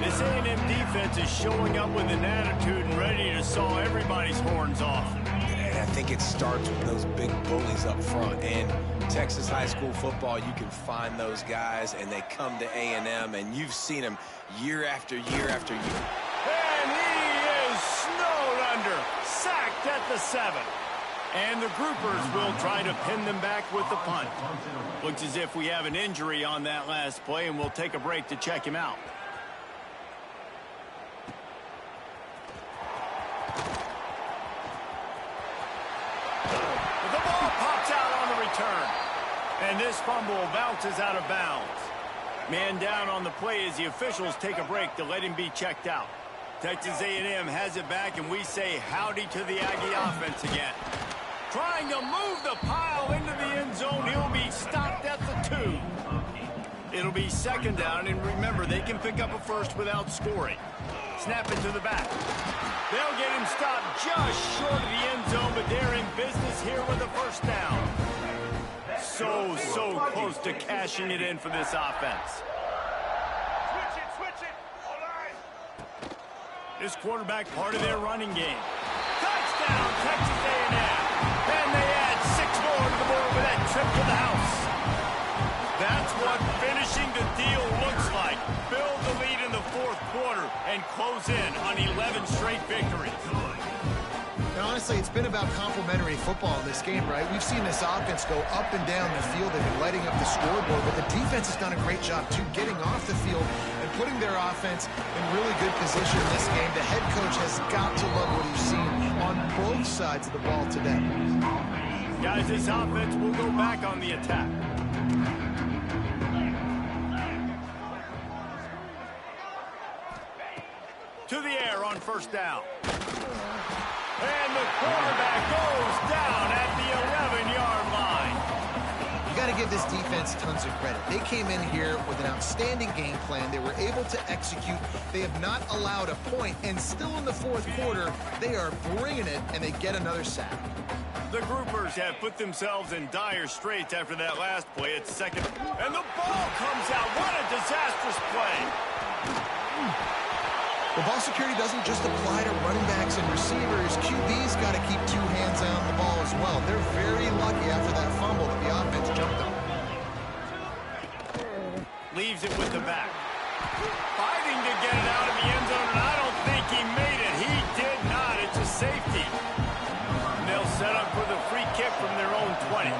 [SPEAKER 2] This A&M defense is showing up with an attitude and ready to saw everybody's horns off.
[SPEAKER 4] And I think it starts with those big bullies up front. And Texas high school football, you can find those guys, and they come to A&M, and you've seen them year after year after year.
[SPEAKER 2] And he is snowed under. Sacked at the 7. And the groupers will try to pin them back with the punt. Looks as if we have an injury on that last play, and we'll take a break to check him out. The ball pops out on the return. And this fumble bounces out of bounds. Man down on the play as the officials take a break to let him be checked out. Texas A&M has it back, and we say howdy to the Aggie offense again. Trying to move the pile into the end zone. He'll be stopped at the 2. It'll be second down, and remember, they can pick up a first without scoring. Snap it to the back. They'll get him stopped just short of the end zone, but they're in business here with a first down. So close to cashing it in for this offense.
[SPEAKER 9] Switch it. All right.
[SPEAKER 2] This quarterback part of their running game. Touchdown, Texas A&M. And they add 6 more to the board with that trip to the house. That's what finishing the deal looks like. Build the lead in the 4th quarter and close in on 11 straight victories.
[SPEAKER 3] And honestly, it's been about complementary football in this game, right? We've seen this offense go up and down the field. They've been lighting up the scoreboard, but the defense has done a great job, too, getting off the field and putting their offense in really good position in this game. The head coach has got to love what he's seen on both sides of the ball today.
[SPEAKER 2] Guys, this offense will go back on the attack. To the air on first down. And the quarterback goes down at the 11-yard line.
[SPEAKER 3] You got to give this defense tons of credit. They came in here with an outstanding game plan. They were able to execute. They have not allowed a point, and still in the 4th quarter, they are bringing it, and they get another sack.
[SPEAKER 2] The Groupers have put themselves in dire straits after that last play at second. And the ball comes out. What a disastrous play.
[SPEAKER 3] Well, ball security doesn't just apply to running backs and receivers. QB's got to keep 2 hands on the ball as well. They're very lucky after that fumble that the offense jumped on.
[SPEAKER 2] Leaves it with the back. Fighting to get it out of the end zone, and I don't think he made it. He did not. It's a safety. And they'll set up for the free kick from their own 20.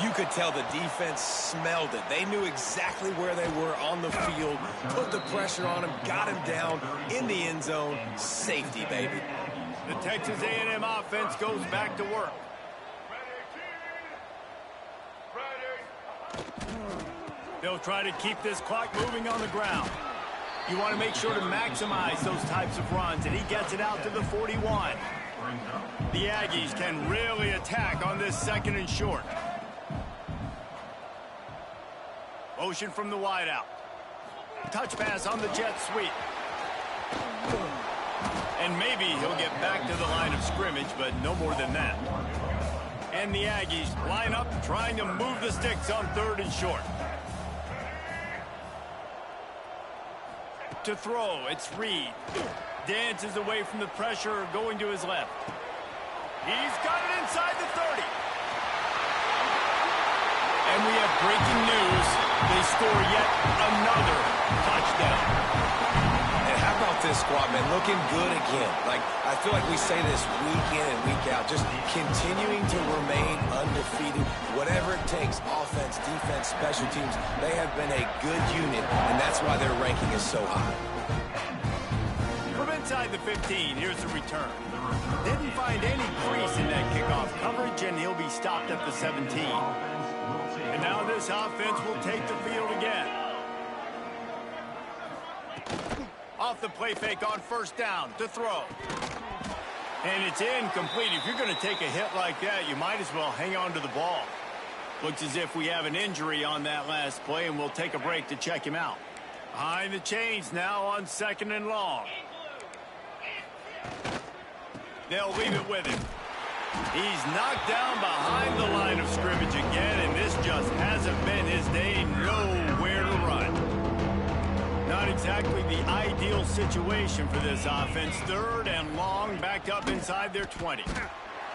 [SPEAKER 4] You could tell the defense smelled it. They knew exactly where they were on the field, put the pressure on him, got him down in the end zone. Safety, baby.
[SPEAKER 2] The Texas A&M offense goes back to work. They'll try to keep this clock moving on the ground. You want to make sure to maximize those types of runs, and he gets it out to the 41. The Aggies can really attack on this 2nd and short. Motion from the wideout. Touch pass on the jet sweep. And maybe he'll get back to the line of scrimmage, but no more than that. And the Aggies line up trying to move the sticks on 3rd and short. To throw, it's Reed. Dances away from the pressure, going to his left. He's got it inside the 30. And we have breaking news. They score yet another touchdown.
[SPEAKER 4] And how about this squad, man? Looking good again. Like, I feel like we say this week in and week out. Just continuing to remain undefeated. Whatever it takes, offense, defense, special teams, they have been a good unit, and that's why their ranking is so high.
[SPEAKER 2] From inside the 15, here's the return. Didn't find any crease in that kickoff coverage, and he'll be stopped at the 17. And now this offense will take the field again. Off the play fake on first down to throw. And it's incomplete. If you're going to take a hit like that, you might as well hang on to the ball. Looks as if we have an injury on that last play, and we'll take a break to check him out. Behind the chains now on 2nd and long. They'll leave it with him. He's knocked down behind the line of scrimmage again, and this just hasn't been his day. Nowhere to run. Not exactly the ideal situation for this offense. 3rd and long, back up inside their 20.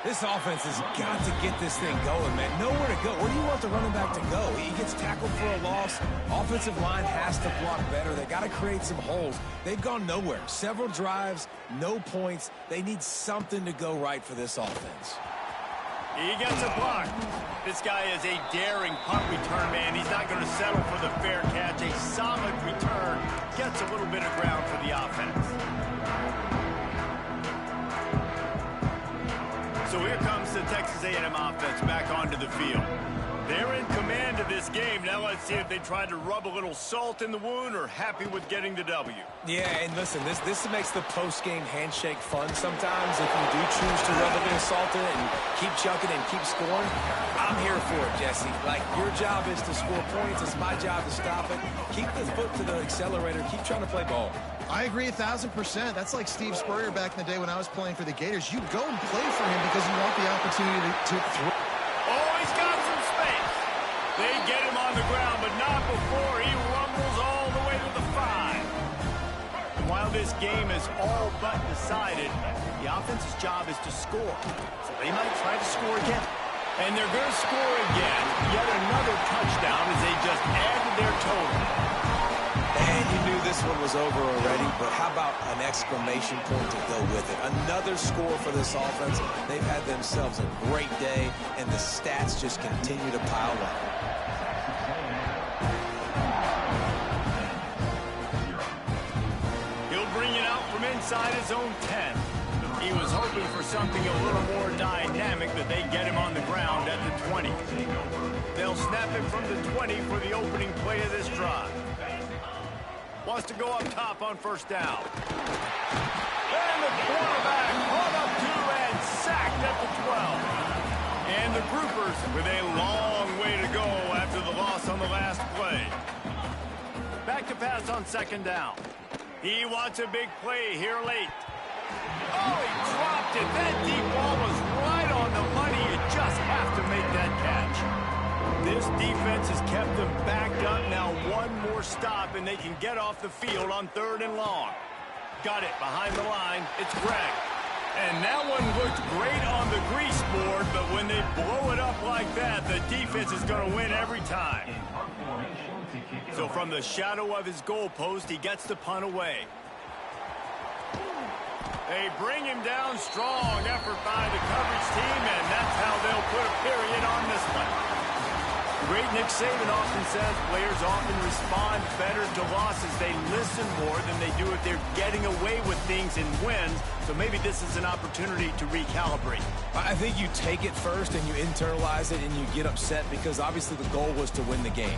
[SPEAKER 4] This offense has got to get this thing going, man. Nowhere to go. Where do you want the running back to go? He gets tackled for a loss. Offensive line has to block better. They got to create some holes. They've gone nowhere. Several drives, no points. They need something to go right for this offense.
[SPEAKER 2] He gets a block. This guy is a daring punt return man. He's not going to settle for the fair catch. A solid return. Gets a little bit of ground for the offense. So here comes the Texas A&M offense back onto the field. They're in command of this game. Now let's see if they try to rub a little salt in the wound or happy with getting the W.
[SPEAKER 4] Yeah, and listen, this makes the post-game handshake fun sometimes. If you do choose to rub a little salt in it and keep chucking and keep scoring, I'm here for it, Jesse. Like, your job is to score points. It's my job to stop it. Keep the foot to the accelerator. Keep trying to play ball.
[SPEAKER 3] I agree 1,000%. That's like Steve Spurrier back in the day when I was playing for the Gators. You go and play for him because you want the opportunity to throw.
[SPEAKER 2] Oh, he's got some space. They get him on the ground, but not before he rumbles all the way to the 5. And while this game is all but decided, the offense's job is to score. So they might try to score again. And they're going to score again. Yet another touchdown as they just added their total.
[SPEAKER 4] And you knew this one was over already, but how about an exclamation point to go with it? Another score for this offense. They've had themselves a great day, and the stats just continue to pile up.
[SPEAKER 2] He'll bring it out from inside his own 10. He was hoping for something a little more dynamic, but they get him on the ground at the 20. They'll snap it from the 20 for the opening play of this drive. Wants to go up top on first down. And the quarterback caught up to and sacked at the 12. And the Groupers with a long way to go after the loss on the last play. Back to pass on second down. He wants a big play here late. Oh, he dropped it. That deep ball was right on the money. You just have to make that catch. This defense has kept them backed up. Now one more stop, and they can get off the field on 3rd and long. Got it behind the line. It's Greg. And that one looked great on the grease board, but when they blow it up like that, the defense is going to win every time. So from the shadow of his goalpost, he gets the punt away. They bring him down. Strong effort by the coverage team, and that's how they'll put a period on this one. Great Nick Saban often says players often respond better to losses. They listen more than they do if they're getting away with things in wins. So maybe this is an opportunity to recalibrate.
[SPEAKER 4] I think you take it first and you internalize it and you get upset because obviously the goal was to win the game.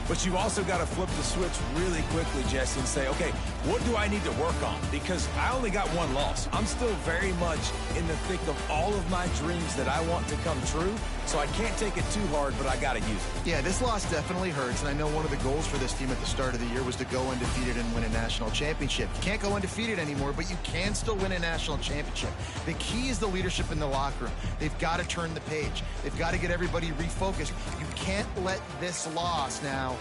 [SPEAKER 4] But you've also got to flip the switch really quickly, Jesse, and say, okay, what do I need to work on? Because I only got one loss. I'm still very much in the thick of all of my dreams that I want to come true. So I can't take it too hard, but I got to use it.
[SPEAKER 3] Yeah, this loss definitely hurts, and I know one of the goals for this team at the start of the year was to go undefeated and win a national championship. You can't go undefeated anymore, but you can still win a national championship. The key is the leadership in the locker room. They've got to turn the page. They've got to get everybody refocused. You can't let this loss now.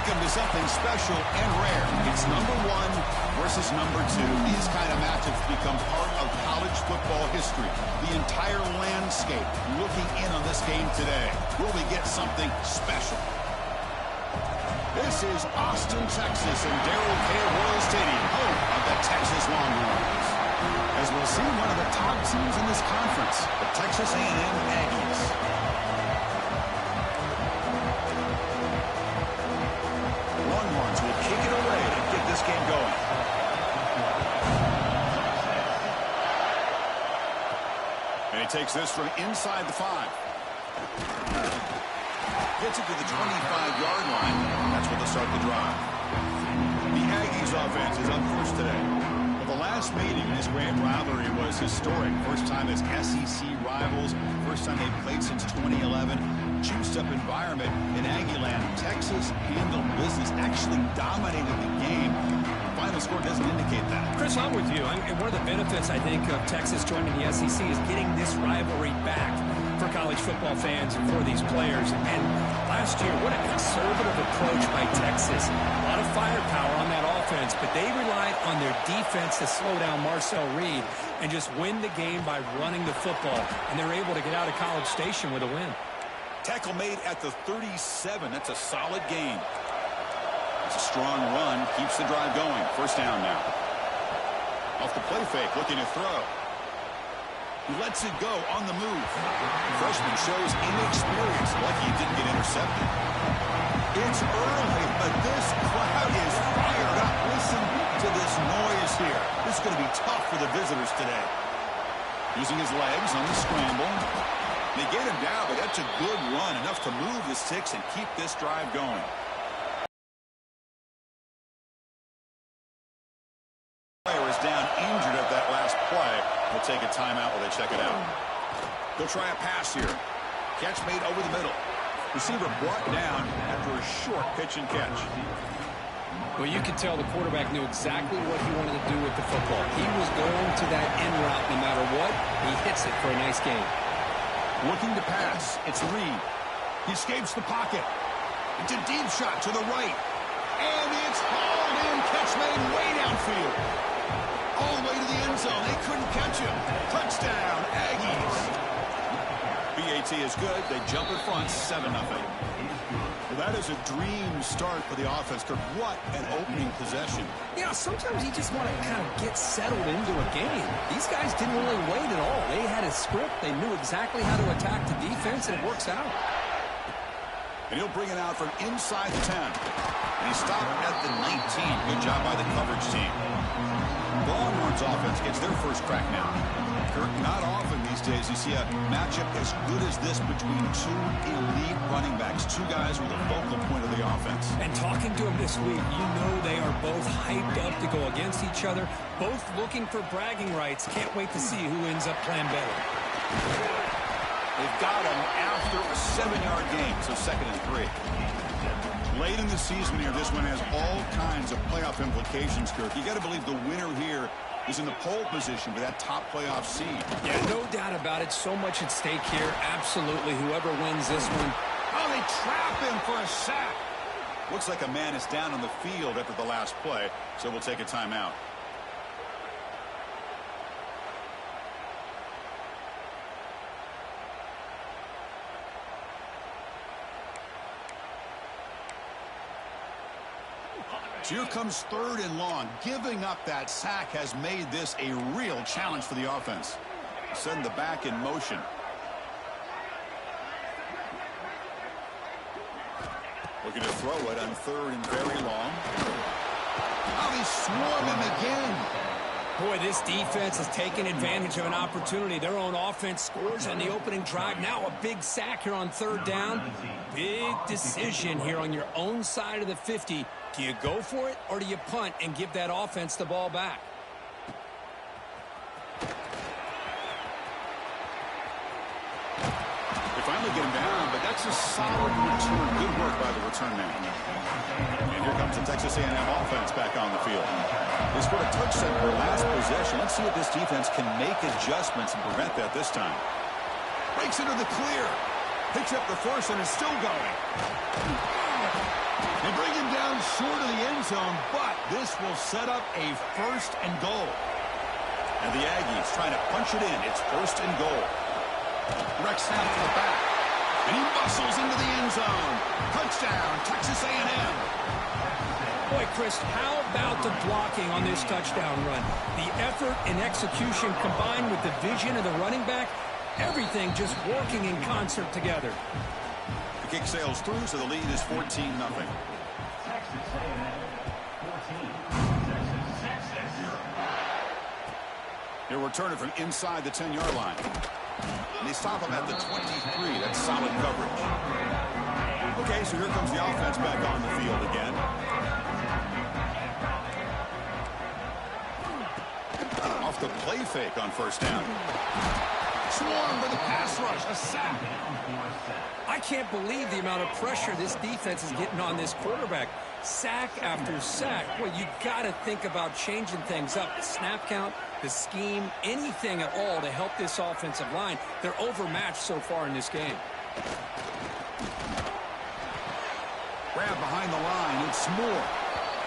[SPEAKER 6] Welcome to something special and rare. It's number 1 versus number 2. These kind of matchups become part of college football history. The entire landscape looking in on this game today. Will we get something special? This is Austin, Texas, and Darrell K. Royal Stadium, home of the Texas Longhorns. As we'll see one of the top teams in this conference, the Texas A&M Aggies. Longhorns will kick it away to get this game going. And he takes this from inside the 5. Gets it to the 25-yard line. That's where they'll start the drive. Tennessee's offense is up first today. Well, the last meeting, this grand rivalry was historic. First time as SEC rivals. First time they've played since 2011. Juiced up environment in Aggieland. Texas handled business, actually dominated the game. The final score doesn't indicate that.
[SPEAKER 7] Chris, I'm with you. And one of the benefits, I think, of Texas joining the SEC is getting this rivalry back for college football fans and for these players. And last year, what a conservative approach by Texas. A lot of firepower on that offense, but they relied on their defense to slow down Marcel Reed and just win the game by running the football. And they're able to get out of College Station with a win.
[SPEAKER 6] Tackle made at the 37. That's a solid gain. It's a strong run. Keeps the drive going. First down now. Off the play fake, looking to throw. He lets it go on the move. The freshman shows inexperience. Lucky he didn't get intercepted. It's early, but this crowd is fired up. Listen to this noise here. This is going to be tough for the visitors today. Using his legs on the scramble. They get him down, but that's a good run. Enough to move the sticks and keep this drive going. Player is down injured at that last play. They'll take a timeout while they check it out. They'll try a pass here. Catch made over the middle. Receiver brought down after a short pitch and catch.
[SPEAKER 8] Well, you could tell the quarterback knew exactly what he wanted to do with the football. He was going to that end route no matter what. He hits it for a nice gain.
[SPEAKER 6] Looking to pass. It's Reed. He escapes the pocket. It's a deep shot to the right. And it's hauled in. Catch made way downfield. All the way to the end zone. They couldn't catch him. Touchdown, Aggies. BAT is good. They jump in front, 7-0. Well, that is a dream start for the offense. Kirk, what an opening possession.
[SPEAKER 8] Yeah, sometimes you just want to kind of get settled into a game. These guys didn't really wait at all. They had a script. They knew exactly how to attack the defense, and it works out.
[SPEAKER 6] And he'll bring it out from inside the 10. And he stopped at the 19. Good job by the coverage team. The Longhorns offense gets their first crack now. Kirk, not often these days you see a matchup as good as this between two elite running backs, two guys with a focal point of the offense.
[SPEAKER 8] And talking to them this week, you know they are both hyped up to go against each other, both looking for bragging rights. Can't wait to see who ends up playing better.
[SPEAKER 6] They've got him after a 7-yard gain, so 2nd and 3. Late in the season here, this one has all kinds of playoff implications, Kirk. You got to believe the winner here is in the pole position for that top playoff seed.
[SPEAKER 8] Yeah, no doubt about it. So much at stake here. Absolutely. Whoever wins this one.
[SPEAKER 6] Oh, they trap him for a sack. Looks like a man is down on the field after the last play, so we'll take a timeout. So here comes 3rd and long. Giving up that sack has made this a real challenge for the offense. Send the back in motion. Looking to throw it on 3rd and very long. Oh, they swarm him again.
[SPEAKER 8] Boy, this defense is taking advantage of an opportunity. Their own offense scores on the opening drive. Now a big sack here on 3rd down. Big decision here on your own side of the 50. Do you go for it or do you punt and give that offense the ball back?
[SPEAKER 6] They finally get him down, but that's a solid return. Good work by the return man. And here comes the Texas A&M offense back on the field. They scored a touchdown in their last possession. Let's see if this defense can make adjustments and prevent that this time. Breaks into the clear. Picks up the first and is still going. They bring him down short of the end zone, but this will set up a 1st and goal. And the Aggies trying to punch it in. It's 1st and goal. Direct snap to the back. And he muscles into the end zone. Touchdown, Texas A&M.
[SPEAKER 8] Boy, Chris, how about the blocking on this touchdown run? The effort and execution combined with the vision of the running back, everything just working in concert together.
[SPEAKER 6] The kick sails through, so the lead is 14-0. He'll return it from inside the 10-yard line. And they stop him at the 23. That's solid coverage. Okay, so here comes the offense back on the field again. Off the play fake on first down. Swarm for the pass rush. A sack.
[SPEAKER 7] I can't believe the amount of pressure this defense is getting on this quarterback. Sack after sack. Well, you got to think about changing things up. The snap count, the scheme, anything at all to help this offensive line. They're overmatched so far in this game.
[SPEAKER 6] Grab behind the line. It's Moore.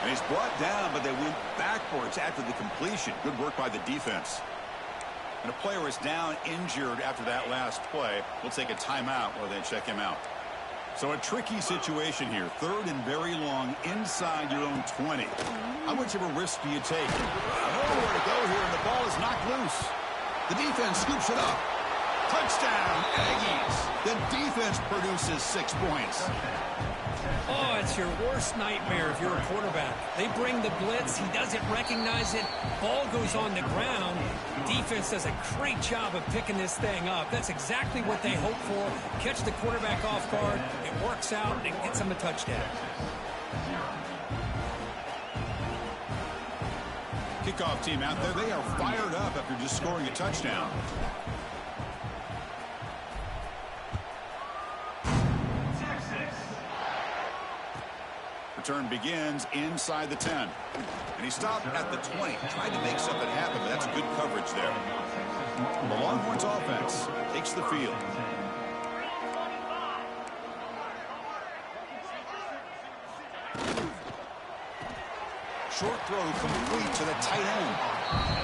[SPEAKER 6] And he's brought down, but they went backwards after the completion. Good work by the defense. And a player is down injured after that last play. We'll take a timeout or then check him out. So a tricky situation here. Third and very long inside your own 20. How much of a risk do you take? Nowhere to go here, and the ball is knocked loose. The defense scoops it up. Touchdown, Aggies. The defense produces 6 points.
[SPEAKER 7] Oh, it's your worst nightmare if you're a quarterback. They bring the blitz. He doesn't recognize it. Ball goes on the ground. Defense does a great job of picking this thing up. That's exactly what they hope for. Catch the quarterback off guard. It works out, and it gets them a touchdown.
[SPEAKER 6] Kickoff team out there. They are fired up after just scoring a touchdown. Return begins inside the 10. And he stopped at the 20. Tried to make something happen, but that's good coverage there. The Longhorns offense takes the field. Short throw complete to the tight end.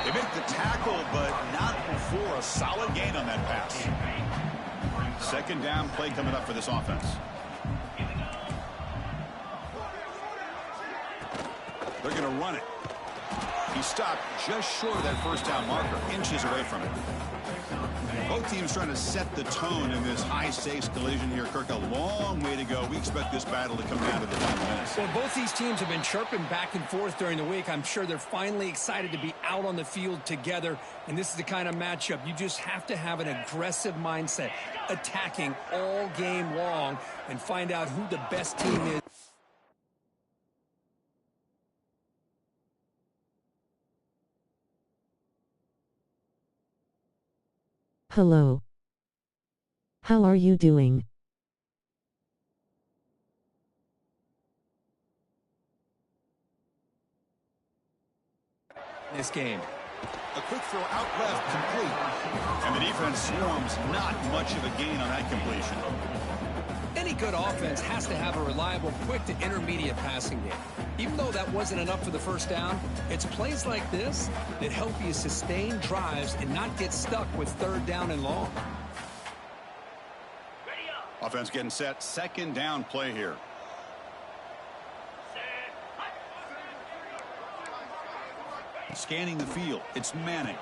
[SPEAKER 6] They make the tackle, but not before a solid gain on that pass. Second down play coming up for this offense. They're going to run it. He stopped just short of that first down marker, inches away from it. Both teams trying to set the tone in this high-stakes collision here. Kirk, a long way to go. We expect this battle to come down to the final minutes.
[SPEAKER 7] Well, both these teams have been chirping back and forth during the week. I'm sure they're finally excited to be out on the field together, and this is the kind of matchup you just have to have an aggressive mindset, attacking all game long, and find out who the best team is.
[SPEAKER 10] Hello. How are you doing?
[SPEAKER 7] This game.
[SPEAKER 6] A quick throw out left, complete. And the defense swarms, not much of a gain on that completion.
[SPEAKER 7] Any good offense has to have a reliable, quick to intermediate passing game. Even though that wasn't enough for the first down, it's plays like this that help you sustain drives and not get stuck with third down and long.
[SPEAKER 6] Offense getting set. Second down play here. Scanning the field. It's Manning.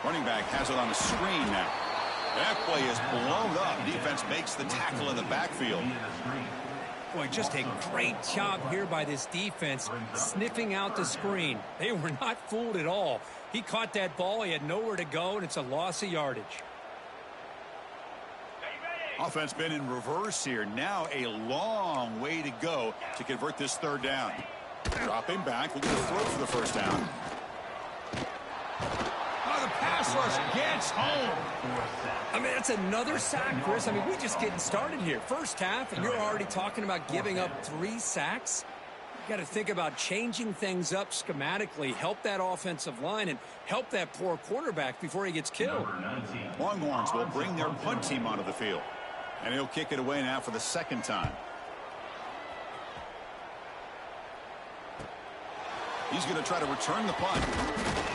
[SPEAKER 6] Running back has it on the screen now. That play is blown up. Defense makes the tackle in the backfield.
[SPEAKER 7] Boy, just a great job here by this defense, sniffing out the screen. They were not fooled at all. He caught that ball. He had nowhere to go, and it's a loss of yardage.
[SPEAKER 6] Offense been in reverse here. Now a long way to go to convert this third down. Dropping back. We'll get a throw for the first down. Oh, the pass rush gets home.
[SPEAKER 7] I mean, that's another sack, Chris. I mean, we're just getting started here. First half, and you're already talking about giving up 3 sacks. You got to think about changing things up schematically, help that offensive line, and help that poor quarterback before he gets killed.
[SPEAKER 6] Longhorns will bring their punt team onto the field. And he'll kick it away now for the second time. He's going to try to return the punt.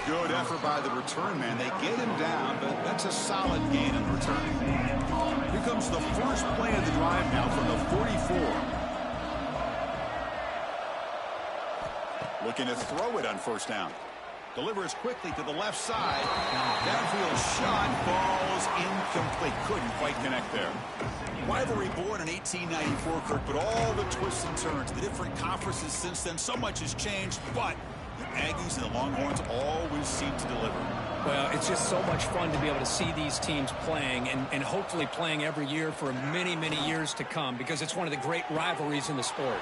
[SPEAKER 6] Good effort by the return man. They get him down, but that's a solid gain in return. Here comes the first play of the drive now from the 44. Looking to throw it on first down. Delivers quickly to the left side. Downfield shot falls incomplete. Couldn't quite connect there. Rivalry born in 1894, Kirk, but all the twists and turns, the different conferences since then, so much has changed, but the Aggies and the Longhorns always seem to deliver.
[SPEAKER 7] Well, it's just so much fun to be able to see these teams playing and hopefully playing every year for many, many years to come because it's one of the great rivalries in the sport.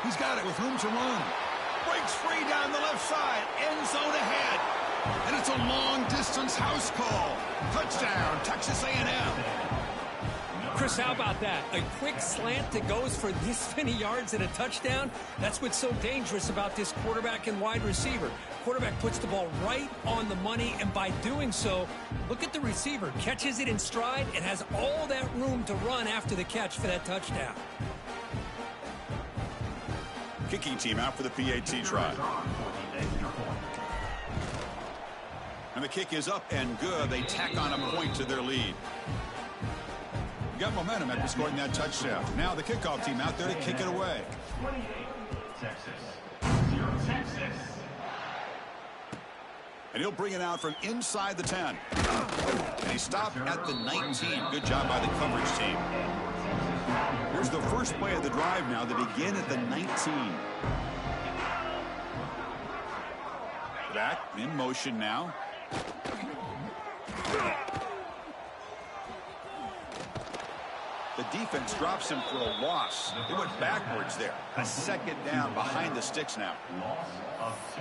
[SPEAKER 6] He's got it with room to run. Breaks free down the left side. End zone ahead. And it's a long-distance house call. Touchdown, Texas A&M.
[SPEAKER 7] Chris, how about that? A quick slant that goes for this many yards and a touchdown? That's what's so dangerous about this quarterback and wide receiver. Quarterback puts the ball right on the money, and by doing so, look at the receiver. Catches it in stride and has all that room to run after the catch for that touchdown.
[SPEAKER 6] Kicking team out for the PAT try. And the kick is up and good. They tack on a point to their lead. Got momentum after scoring that touchdown. Now the kickoff team out there to kick it away.
[SPEAKER 9] 28, Texas. 0 Texas.
[SPEAKER 6] And he'll bring it out from inside the 10. And he stopped at the 19. Good job by the coverage team. Here's the first play of the drive now. They begin at the 19. Back in motion now. The defense drops him for a loss. They went backwards there. A second down behind the sticks now.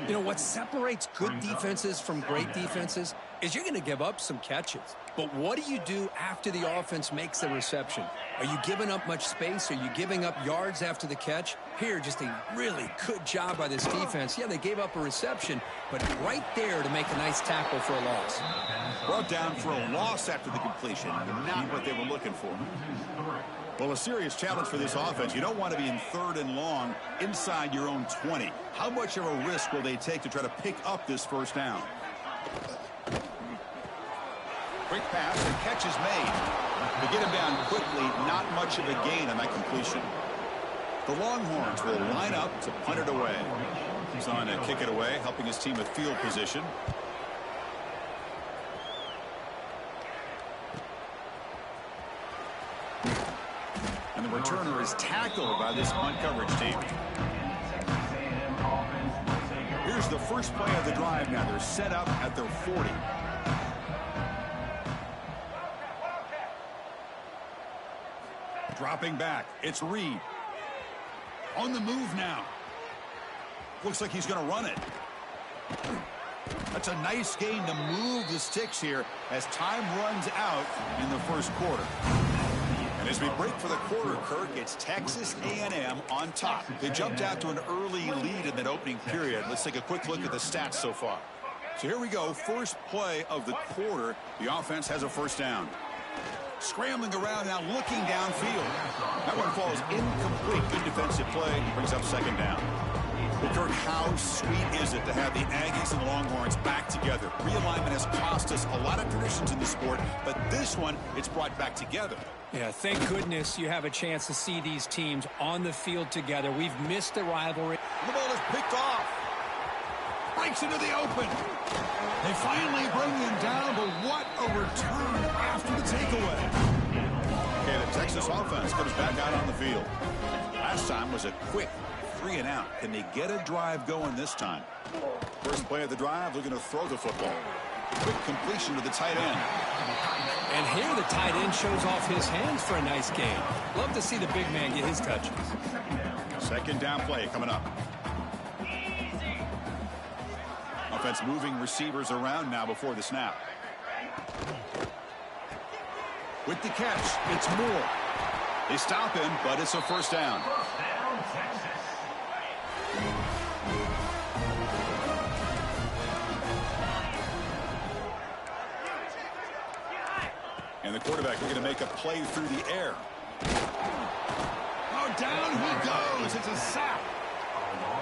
[SPEAKER 7] You know, what separates good defenses from great defenses is you're going to give up some catches. But what do you do after the offense makes the reception? Are you giving up much space? Are you giving up yards after the catch? Here, just a really good job by this defense. Yeah, they gave up a reception, but right there to make a nice tackle for a loss.
[SPEAKER 6] Brought down for a loss after the completion. Not what they were looking for. Well, a serious challenge for this offense. You don't want to be in 3rd and long inside your own 20. How much of a risk will they take to try to pick up this first down? Quick pass, the catch is made. They get him down quickly, not much of a gain on that completion. The Longhorns will line up to punt it away. He's on to kick it away, helping his team with field position. And the returner is tackled by this punt coverage team. Here's the first play of the drive now. They're set up at their 40. Dropping back. It's Reed. On the move now. Looks like he's going to run it. That's a nice gain to move the sticks here as time runs out in the first quarter. And as we break for the quarter, Kirk, it's Texas A&M on top. They jumped out to an early lead in that opening period. Let's take a quick look at the stats so far. So here we go. First play of the quarter. The offense has a first down. Scrambling around now, looking downfield. That one falls incomplete. Good defensive play. He brings up second down. Well, Kirk, how sweet is it to have the Aggies and the Longhorns back together? Realignment has cost us a lot of traditions in the sport, but this one, it's brought back together.
[SPEAKER 7] Yeah, thank goodness you have a chance to see these teams on the field together. We've missed the rivalry.
[SPEAKER 6] The ball is picked off. Breaks into the open. They finally bring him down, but what a return after the takeaway. Okay, the Texas offense comes back out on the field. Last time was a quick 3 and out. Can they get a drive going this time? First play of the drive, looking to throw the football. Quick completion to the tight end.
[SPEAKER 7] And here the tight end shows off his hands for a nice gain. Love to see the big man get his touches.
[SPEAKER 6] Second down play coming up. Offense moving receivers around now before the snap. With the catch, it's Moore. They stop him, but it's a first down. And the quarterback looking to make a play through the air. Oh, down he goes. It's a sack.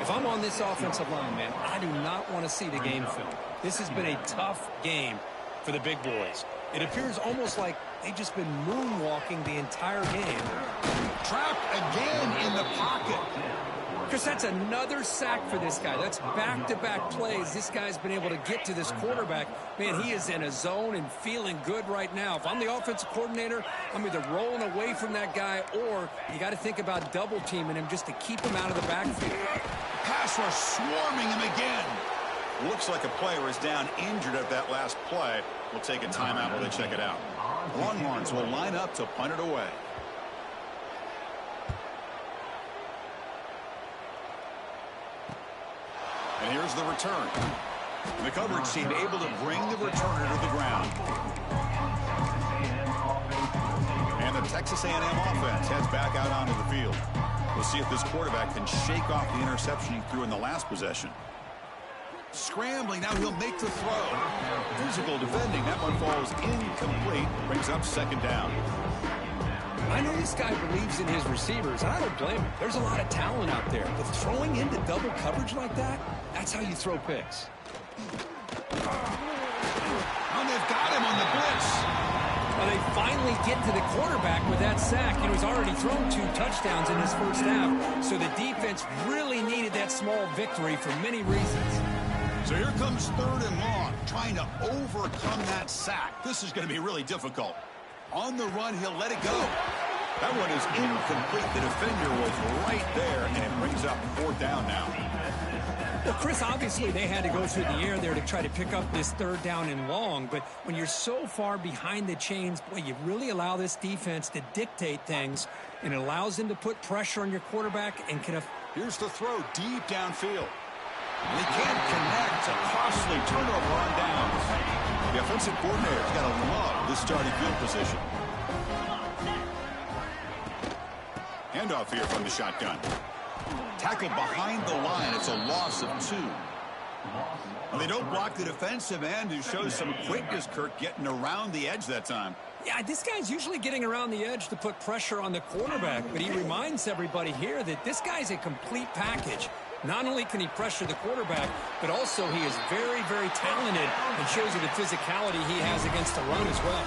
[SPEAKER 7] If I'm on this offensive line, man, I do not want to see the game film. This has been a tough game for the big boys. It appears almost like they've just been moonwalking the entire game.
[SPEAKER 6] Trapped again in the pocket.
[SPEAKER 7] Because that's another sack for this guy. That's back-to-back plays. This guy's been able to get to this quarterback. Man, he is in a zone and feeling good right now. If I'm the offensive coordinator, I'm either rolling away from that guy or you got to think about double-teaming him just to keep him out of the backfield.
[SPEAKER 6] Pass rush swarming him again. Looks like a player is down injured at that last play. We'll take a timeout while they check it out. Longhorns will line up to punt it away. And here's the return. The coverage team able to bring the returner to the ground. And the Texas A&M offense heads back out onto the field. We'll see if this quarterback can shake off the interception he threw in the last possession. Scrambling, now he'll make the throw. Physical defending, that one falls incomplete. Brings up second down.
[SPEAKER 8] I know this guy believes in his receivers, and I don't blame him. There's a lot of talent out there, but throwing into double coverage like that, that's how you throw picks.
[SPEAKER 6] And they've got him on the blitz.
[SPEAKER 8] Well, they finally get to the quarterback with that sack. You know, he's already thrown 2 touchdowns in his first half, so the defense really needed that small victory for many reasons.
[SPEAKER 6] So here comes third and long, trying to overcome that sack. This is going to be really difficult. On the run, he'll let it go. That one is incomplete. The defender was right there, and it brings up fourth down now.
[SPEAKER 8] Well, Chris, obviously they had to go through the air there to try to pick up this third down and long, but when you're so far behind the chains, boy, you really allow this defense to dictate things, and it allows them to put pressure on your quarterback and can...
[SPEAKER 6] Here's the throw deep downfield. They can't connect. A costly turnover on downs. The offensive coordinator's got to love this starting field position. Handoff here from the shotgun. Tackled behind the line. It's a loss of 2. Well, they don't block the defensive end, who shows some quickness, Kirk, getting around the edge that time.
[SPEAKER 8] Yeah, this guy's usually getting around the edge to put pressure on the quarterback, but he reminds everybody here that this guy's a complete package. Not only can he pressure the quarterback, but also he is very, very talented and shows you the physicality he has against the run as well.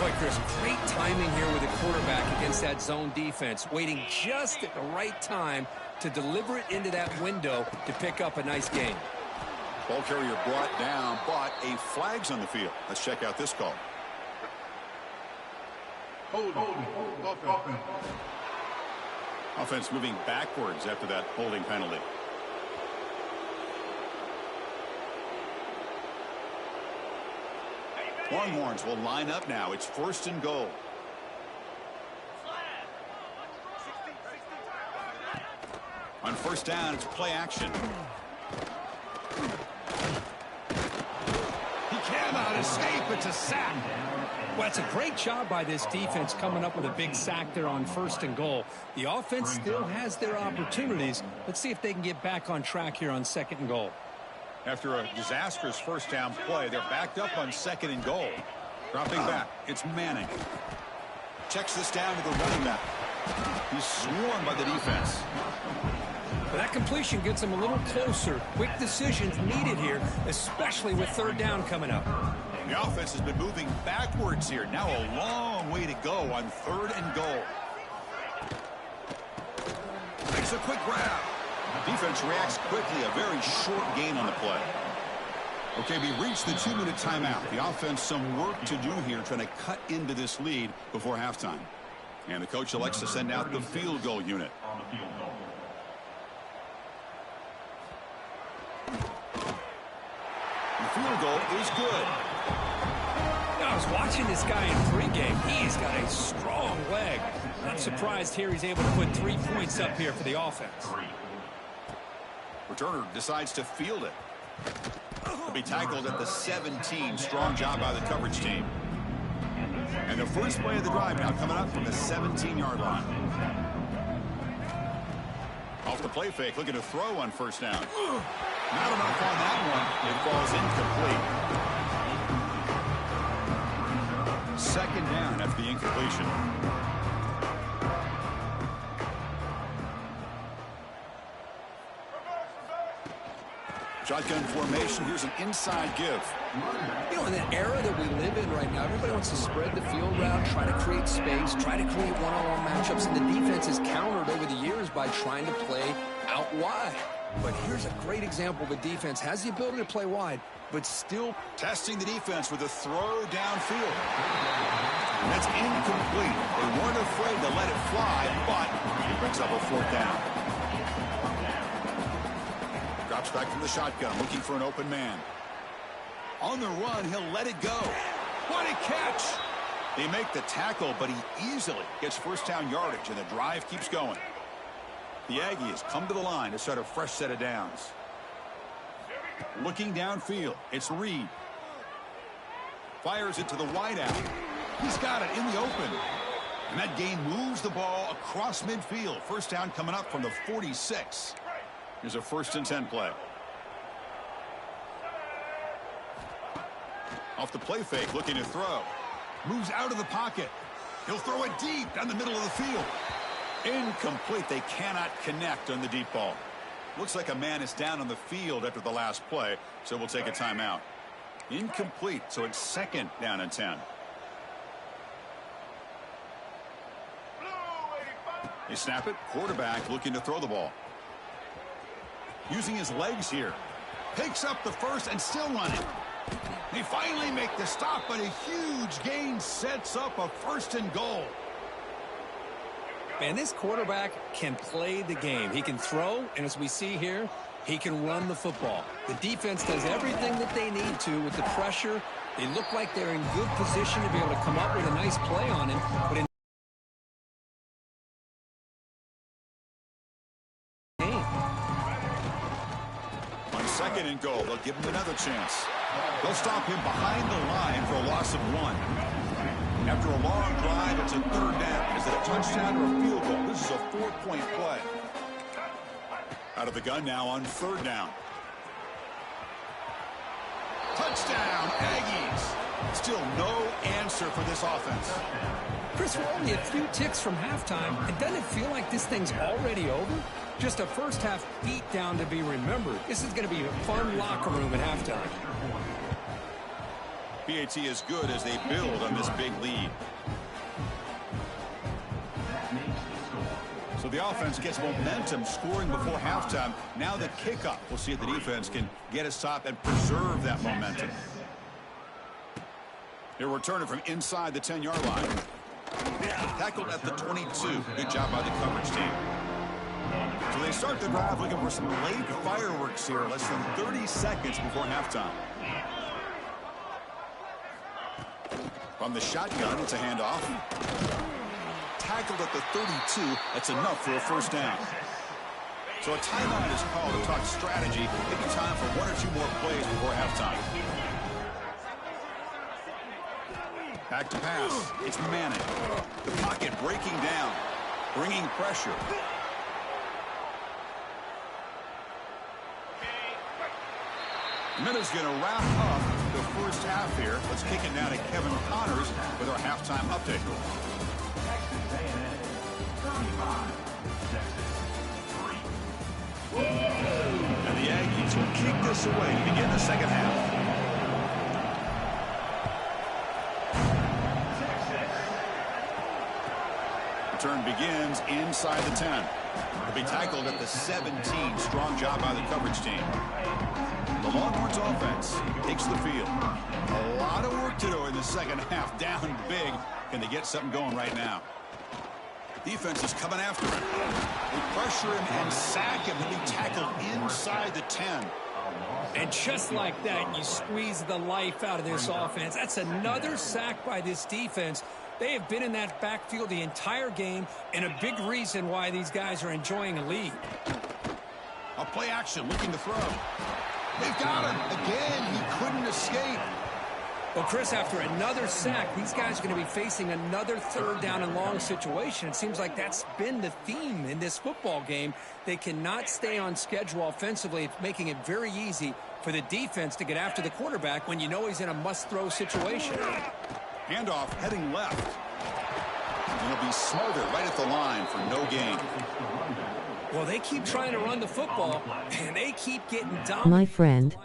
[SPEAKER 8] Boy, Chris, great timing here with the quarterback against that zone defense, waiting just at the right time to deliver it into that window to pick up a nice gain.
[SPEAKER 6] Ball carrier brought down, but a flag's on the field. Let's check out this call. Offense moving backwards after that holding penalty. Longhorns will line up now. It's first and goal. On first down, it's play action. He cannot escape. It's a sack.
[SPEAKER 8] Well, it's a great job by this defense coming up with a big sack there on first and goal. The offense still has their opportunities. Let's see if they can get back on track here on second and goal.
[SPEAKER 6] After a disastrous first down play, they're backed up on second and goal. Dropping back, it's Manning. Checks this down to the running back. He's swarmed by the defense.
[SPEAKER 8] But that completion gets him a little closer. Quick decisions needed here, especially with third down coming up.
[SPEAKER 6] The offense has been moving backwards here. Now a long way to go on third and goal. Makes a quick grab. Defense reacts quickly. A very short gain on the play. Okay, we reached the 2-minute timeout. The offense some work to do here, trying to cut into this lead before halftime. And the coach elects to send out the field goal unit. The field goal is good.
[SPEAKER 8] I was watching this guy in pregame. He's got a strong leg. Not surprised here he's able to put 3 points up here for the offense.
[SPEAKER 6] Returner decides to field it. He'll be tackled at the 17. Strong job by the coverage team. And the first play of the drive now coming up from the 17-yard line. Off the play fake, looking to throw on first down. Not enough on that one. It falls incomplete. Second down after the incompletion. Shotgun formation. Here's an inside give.
[SPEAKER 8] You know, in the era that we live in right now, everybody wants to spread the field route, try to create space, try to create one-on-one matchups, and the defense has countered over the years by trying to play out wide. But here's a great example. The defense has the ability to play wide, but still
[SPEAKER 6] testing the defense with a throw downfield. That's incomplete. They weren't afraid to let it fly, but it brings up a fourth down. Drops back from the shotgun, looking for an open man. On the run, he'll let it go. What a catch! They make the tackle, but he easily gets first down yardage, and the drive keeps going. The Aggies come to the line to start a fresh set of downs. Looking downfield, it's Reed. Fires it to the wideout. He's got it in the open. And that gain moves the ball across midfield. First down coming up from the 46. Here's a 1st and 10 play. Off the play fake, looking to throw. Moves out of the pocket. He'll throw it deep down the middle of the field. Incomplete. They cannot connect on the deep ball. Looks like a man is down on the field after the last play, so we'll take a timeout. Incomplete, so it's 2nd down and 10. They snap it. Quarterback looking to throw the ball. Using his legs here. Picks up the first and still running. They finally make the stop, but a huge gain sets up a 1st and goal.
[SPEAKER 8] Man, this quarterback can play the game. He can throw, and as we see here, he can run the football. The defense does everything that they need to with the pressure. They look like they're in good position to be able to come up with a nice play on him. But in
[SPEAKER 6] on 2nd and goal, they'll give him another chance. They'll stop him behind the line for a loss of 1. After a long drive, it's a 3rd down. Is it a touchdown or a field goal? This is a 4-point play. Out of the gun now on 3rd down. Touchdown, Aggies. Still no answer for this offense.
[SPEAKER 8] Chris, we're only a few ticks from halftime. And doesn't it feel like this thing's already over? Just a first-half beatdown to be remembered. This is going to be a fun locker room at halftime.
[SPEAKER 6] PAT is good as they build on this big lead. So the offense gets momentum scoring before halftime. Now the kickoff. We'll see if the defense can get a stop and preserve that momentum. They're returning from inside the 10-yard line. Tackled at the 22. Good job by the coverage team. So they start the drive looking for some late fireworks here. Less than 30 seconds before halftime. From the shotgun, it's a handoff. Tackled at the 32. That's enough for a 1st down. So a timeout is called to talk strategy. Maybe time for 1 or 2 more plays before halftime. Back to pass. It's Manning. The pocket breaking down. Bringing pressure. Minute's going to wrap up the 1st half here. Let's kick it now to Kevin Connors with our halftime update. And the Aggies will kick this away to begin the 2nd half. Return begins inside the 10. He'll be tackled at the 17. Strong job by the coverage team. The Longhorns offense takes the field. A lot of work to do in the 2nd half. Down big. Can they get something going right now? Defense is coming after him. They pressure him and sack him. He'll be tackled inside the 10.
[SPEAKER 8] And just like that, you squeeze the life out of this offense. That's another sack by this defense. They have been in that backfield the entire game, and a big reason why these guys are enjoying a lead.
[SPEAKER 6] A play action, looking to throw. They've got him. Again, he couldn't escape.
[SPEAKER 8] Well, Chris, after another sack, these guys are going to be facing another 3rd down and long situation. It seems like that's been the theme in this football game. They cannot stay on schedule offensively. It's making it very easy for the defense to get after the quarterback when you know he's in a must-throw situation.
[SPEAKER 6] Handoff heading left. And he'll be smothered right at the line for no gain.
[SPEAKER 8] Well, they keep trying to run the football, and they keep getting dominated.
[SPEAKER 10] My friend.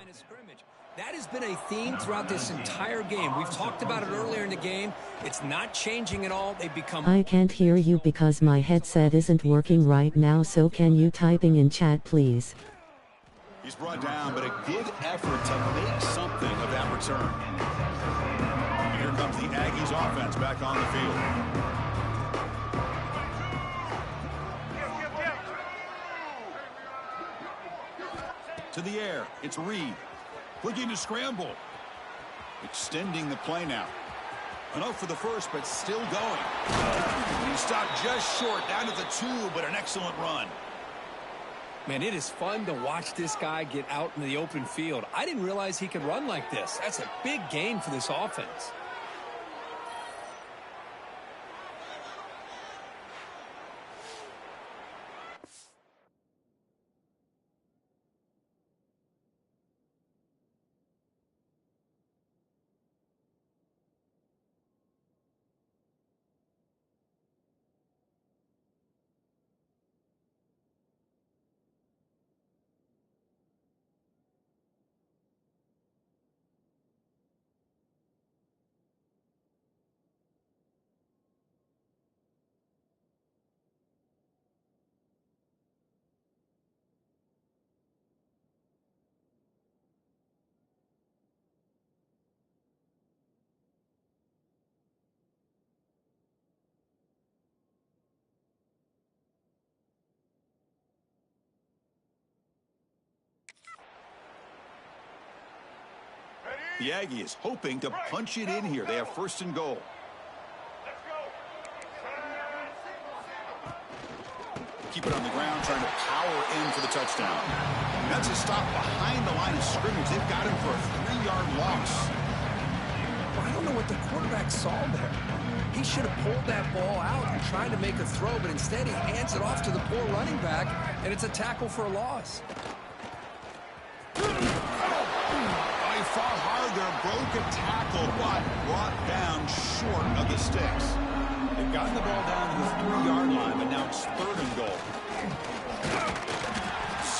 [SPEAKER 8] That has been a theme throughout this entire game. We've talked about it earlier in the game. It's not changing at all. They've become...
[SPEAKER 10] I can't hear you because my headset isn't working right now, so can you typing in chat, please?
[SPEAKER 6] He's brought down, but a good effort to make something of that return. Here comes the Aggies offense back on the field. To the air, it's Reed. Looking to scramble. Extending the play now. Enough for the first, but still going. He stopped just short, down to the 2, but an excellent run.
[SPEAKER 8] Man, it is fun to watch this guy get out in the open field. I didn't realize he could run like this. That's a big gain for this offense.
[SPEAKER 6] The Aggies hoping to punch it in here. They have first and goal. Keep it on the ground, trying to power in for the touchdown. That's a stop behind the line of scrimmage. They've got him for a 3-yard loss.
[SPEAKER 8] I don't know what the quarterback saw there. He should have pulled that ball out and tried to make a throw, but instead he hands it off to the poor running back, and it's a tackle for a loss.
[SPEAKER 6] He fought hard there, broke a tackle, but brought down short of the sticks. They've gotten the ball down to the 3-yard line, but now it's third and goal.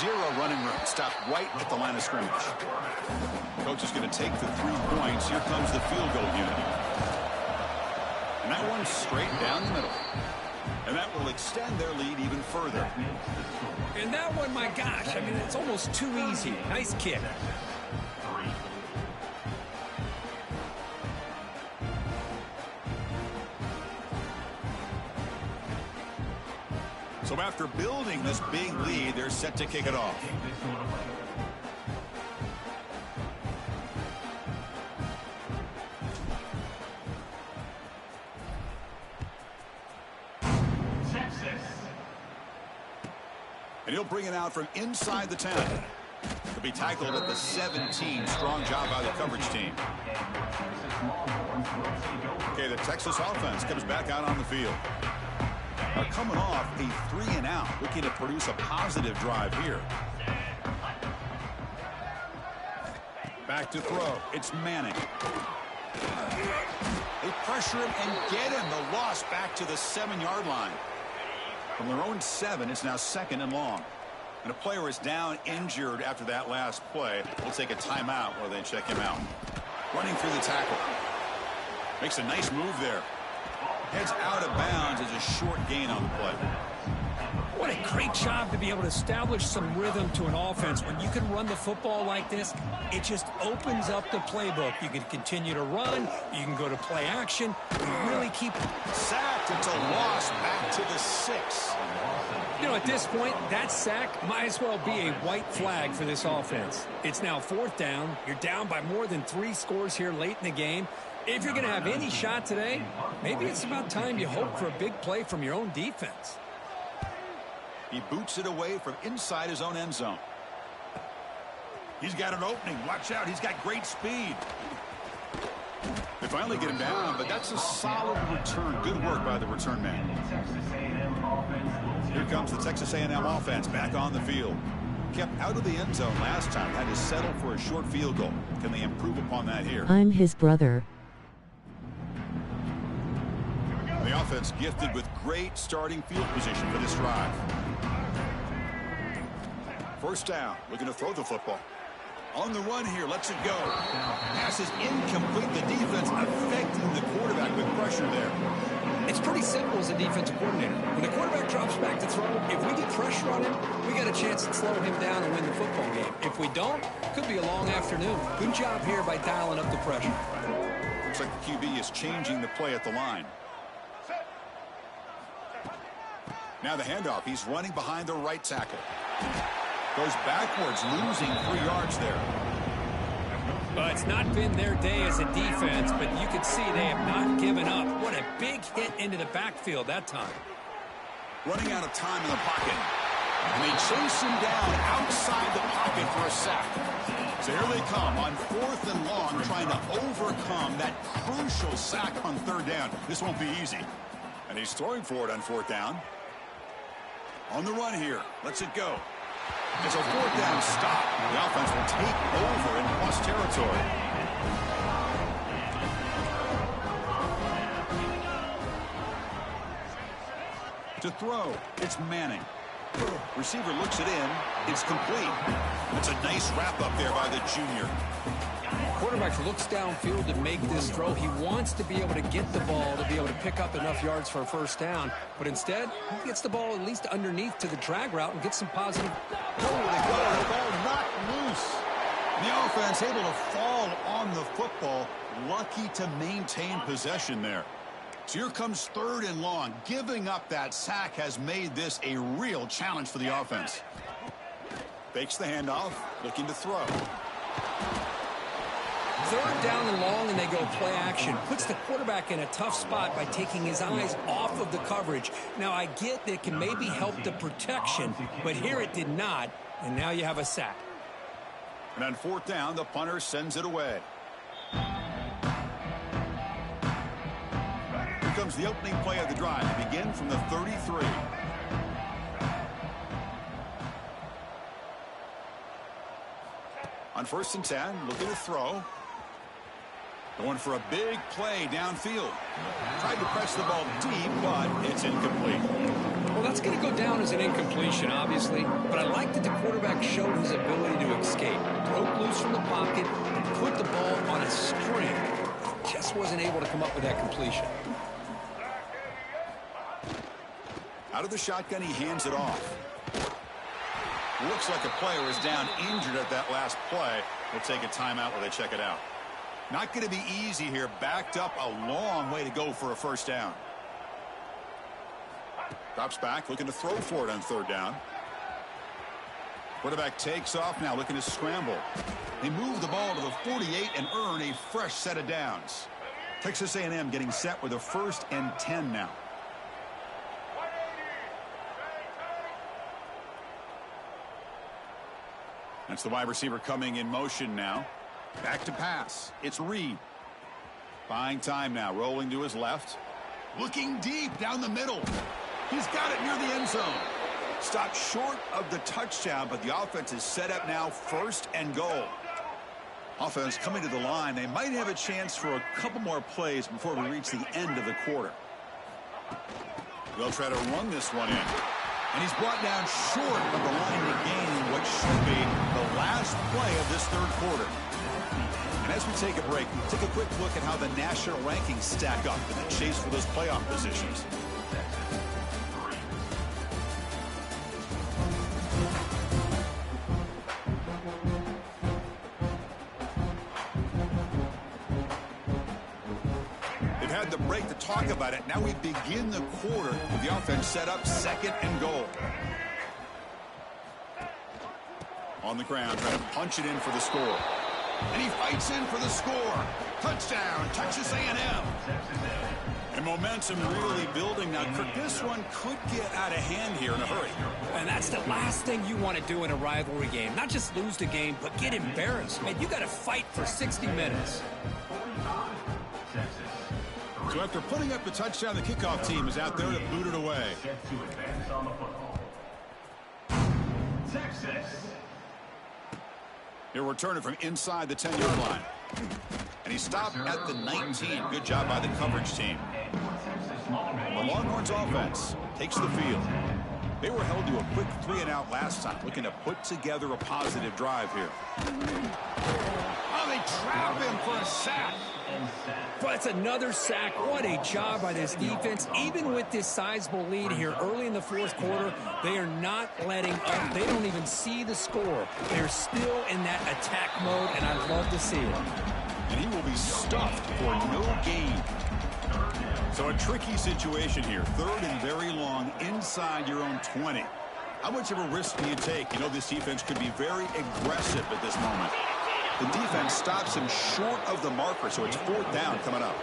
[SPEAKER 6] Zero running room. Stopped right at the line of scrimmage. Coach is going to take the 3 points. Here comes the field goal unit. And that one's straight down the middle. And that will extend their lead even further.
[SPEAKER 8] And that one, my gosh, I mean, it's almost too easy. Nice kick.
[SPEAKER 6] So after building this big lead, they're set to kick it off. And he'll bring it out from inside the 10. He'll be tackled at the 17. Strong job by the coverage team. Okay, the Texas offense comes back out on the field. Are coming off a 3-and-out, looking to produce a positive drive here. Back to throw. It's Manning. They pressure him and get him. The loss back to the 7-yard line. From their own 7, it's now 2nd and long. And a player is down injured after that last play. We'll take a timeout while they check him out. Running through the tackle. Makes a nice move there. Heads out of bounds as a short gain on the play.
[SPEAKER 8] What a great job to be able to establish some rhythm to an offense. When you can run the football like this, it just opens up the playbook. You can continue to run. You can go to play action. You really keep...
[SPEAKER 6] Sacked. It's a loss back to the 6.
[SPEAKER 8] You know, at this point, that sack might as well be a white flag for this offense. It's now 4th down. You're down by more than 3 scores here late in the game. If you're going to have any shot today, maybe it's about time you hope for a big play from your own defense.
[SPEAKER 6] He boots it away from inside his own end zone. He's got an opening. Watch out. He's got great speed. They finally get him down, but that's a solid return. Good work by the return man. Here comes the Texas A&M offense back on the field. Kept out of the end zone last time. Had to settle for a short field goal. Can they improve upon that here?
[SPEAKER 10] I'm his brother.
[SPEAKER 6] The offense gifted with great starting field position for this drive. First down, looking to throw the football. On the run here, lets it go. Pass is incomplete. The defense affecting the quarterback with pressure there.
[SPEAKER 8] It's pretty simple as a defensive coordinator. When the quarterback drops back to throw, if we get pressure on him, we got a chance to slow him down and win the football game. If we don't, could be a long afternoon. Good job here by dialing up the pressure.
[SPEAKER 6] Looks like the QB is changing the play at the line. Now the handoff. He's running behind the right tackle. Goes backwards, losing 3 yards there.
[SPEAKER 8] Well, it's not been their day as a defense, but you can see they have not given up. What a big hit into the backfield that time.
[SPEAKER 6] Running out of time in the pocket. And they chase him down outside the pocket for a sack. So here they come on 4th and long, trying to overcome that crucial sack on 3rd down. This won't be easy. And he's throwing for it on 4th down. On the run here. Lets it go. It's a 4th down stop. The offense will take over in plus territory. To throw, it's Manning. Receiver looks it in. It's complete. It's a nice wrap up there by the junior.
[SPEAKER 8] Quarterback looks downfield to make this throw. He wants to be able to get the ball to be able to pick up enough yards for a 1st down. But instead, he gets the ball at least underneath to the drag route and gets some positive.
[SPEAKER 6] Oh, they got the ball knocked loose. The offense able to fall on the football. Lucky to maintain possession there. So here comes 3rd and long. Giving up that sack has made this a real challenge for the offense. Fakes the handoff, looking to throw.
[SPEAKER 8] 3rd down and long, and they go play action. Puts the quarterback in a tough spot by taking his eyes off of the coverage. Now, I get that it can maybe help the protection, but here it did not, and now you have a sack.
[SPEAKER 6] And on 4th down, the punter sends it away. Here comes the opening play of the drive to begin from the 33. On 1st and 10, looking to throw. Going for a big play downfield. Tried to press the ball deep, but it's incomplete.
[SPEAKER 8] Well, that's going to go down as an incompletion, obviously, but I like that the quarterback showed his ability to escape. Broke loose from the pocket and put the ball on a string. Just wasn't able to come up with that completion.
[SPEAKER 6] Out of the shotgun, he hands it off. Looks like a player is down injured at that last play. We'll take a timeout while they check it out. Not going to be easy here. Backed up a long way to go for a 1st down. Drops back, looking to throw for it on 3rd down. Quarterback takes off now, looking to scramble. They move the ball to the 48 and earn a fresh set of downs. Texas A&M getting set with a 1st and 10 now. That's the wide receiver coming in motion now. Back to pass. It's Reed. Buying time now. Rolling to his left. Looking deep down the middle. He's got it near the end zone. Stopped short of the touchdown, but the offense is set up now 1st and goal. Offense coming to the line. They might have a chance for a couple more plays before we reach the end of the quarter. They'll try to run this one in. And he's brought down short of the line to gain what should be the last play of this 3rd quarter. And as we take a break, take a quick look at how the national rankings stack up in the chase for those playoff positions. They've had the break to talk about it. Now we begin the quarter with the offense set up 2nd and goal. On the ground, trying to punch it in for the score. And he fights in for the score. Touchdown, Texas A&M. And momentum really building now. Kirk, this one could get out of hand here in a hurry.
[SPEAKER 8] And that's the last thing you want to do in a rivalry game. Not just lose the game, but get embarrassed. Man, you got to fight for 60 minutes.
[SPEAKER 6] So after putting up the touchdown, the kickoff team is out there to boot it away.
[SPEAKER 9] Texas.
[SPEAKER 6] He'll return it from inside the 10-yard line. And he stopped at the 19. Good job by the coverage team. The Longhorns offense takes the field. They were held to a quick 3-and-out last time, looking to put together a positive drive here. Oh, they trap him for a sack.
[SPEAKER 8] But it's another sack. What a job by this defense. Even with this sizable lead here early in the 4th quarter, they are not letting up. They don't even see the score. They're still in that attack mode, and I love to see it.
[SPEAKER 6] And he will be stuffed for no gain. So a tricky situation here. 3rd and very long inside your own 20. How much of a risk do you take? You know this defense could be very aggressive at this moment. The defense stops him short of the marker, so it's 4th down coming up.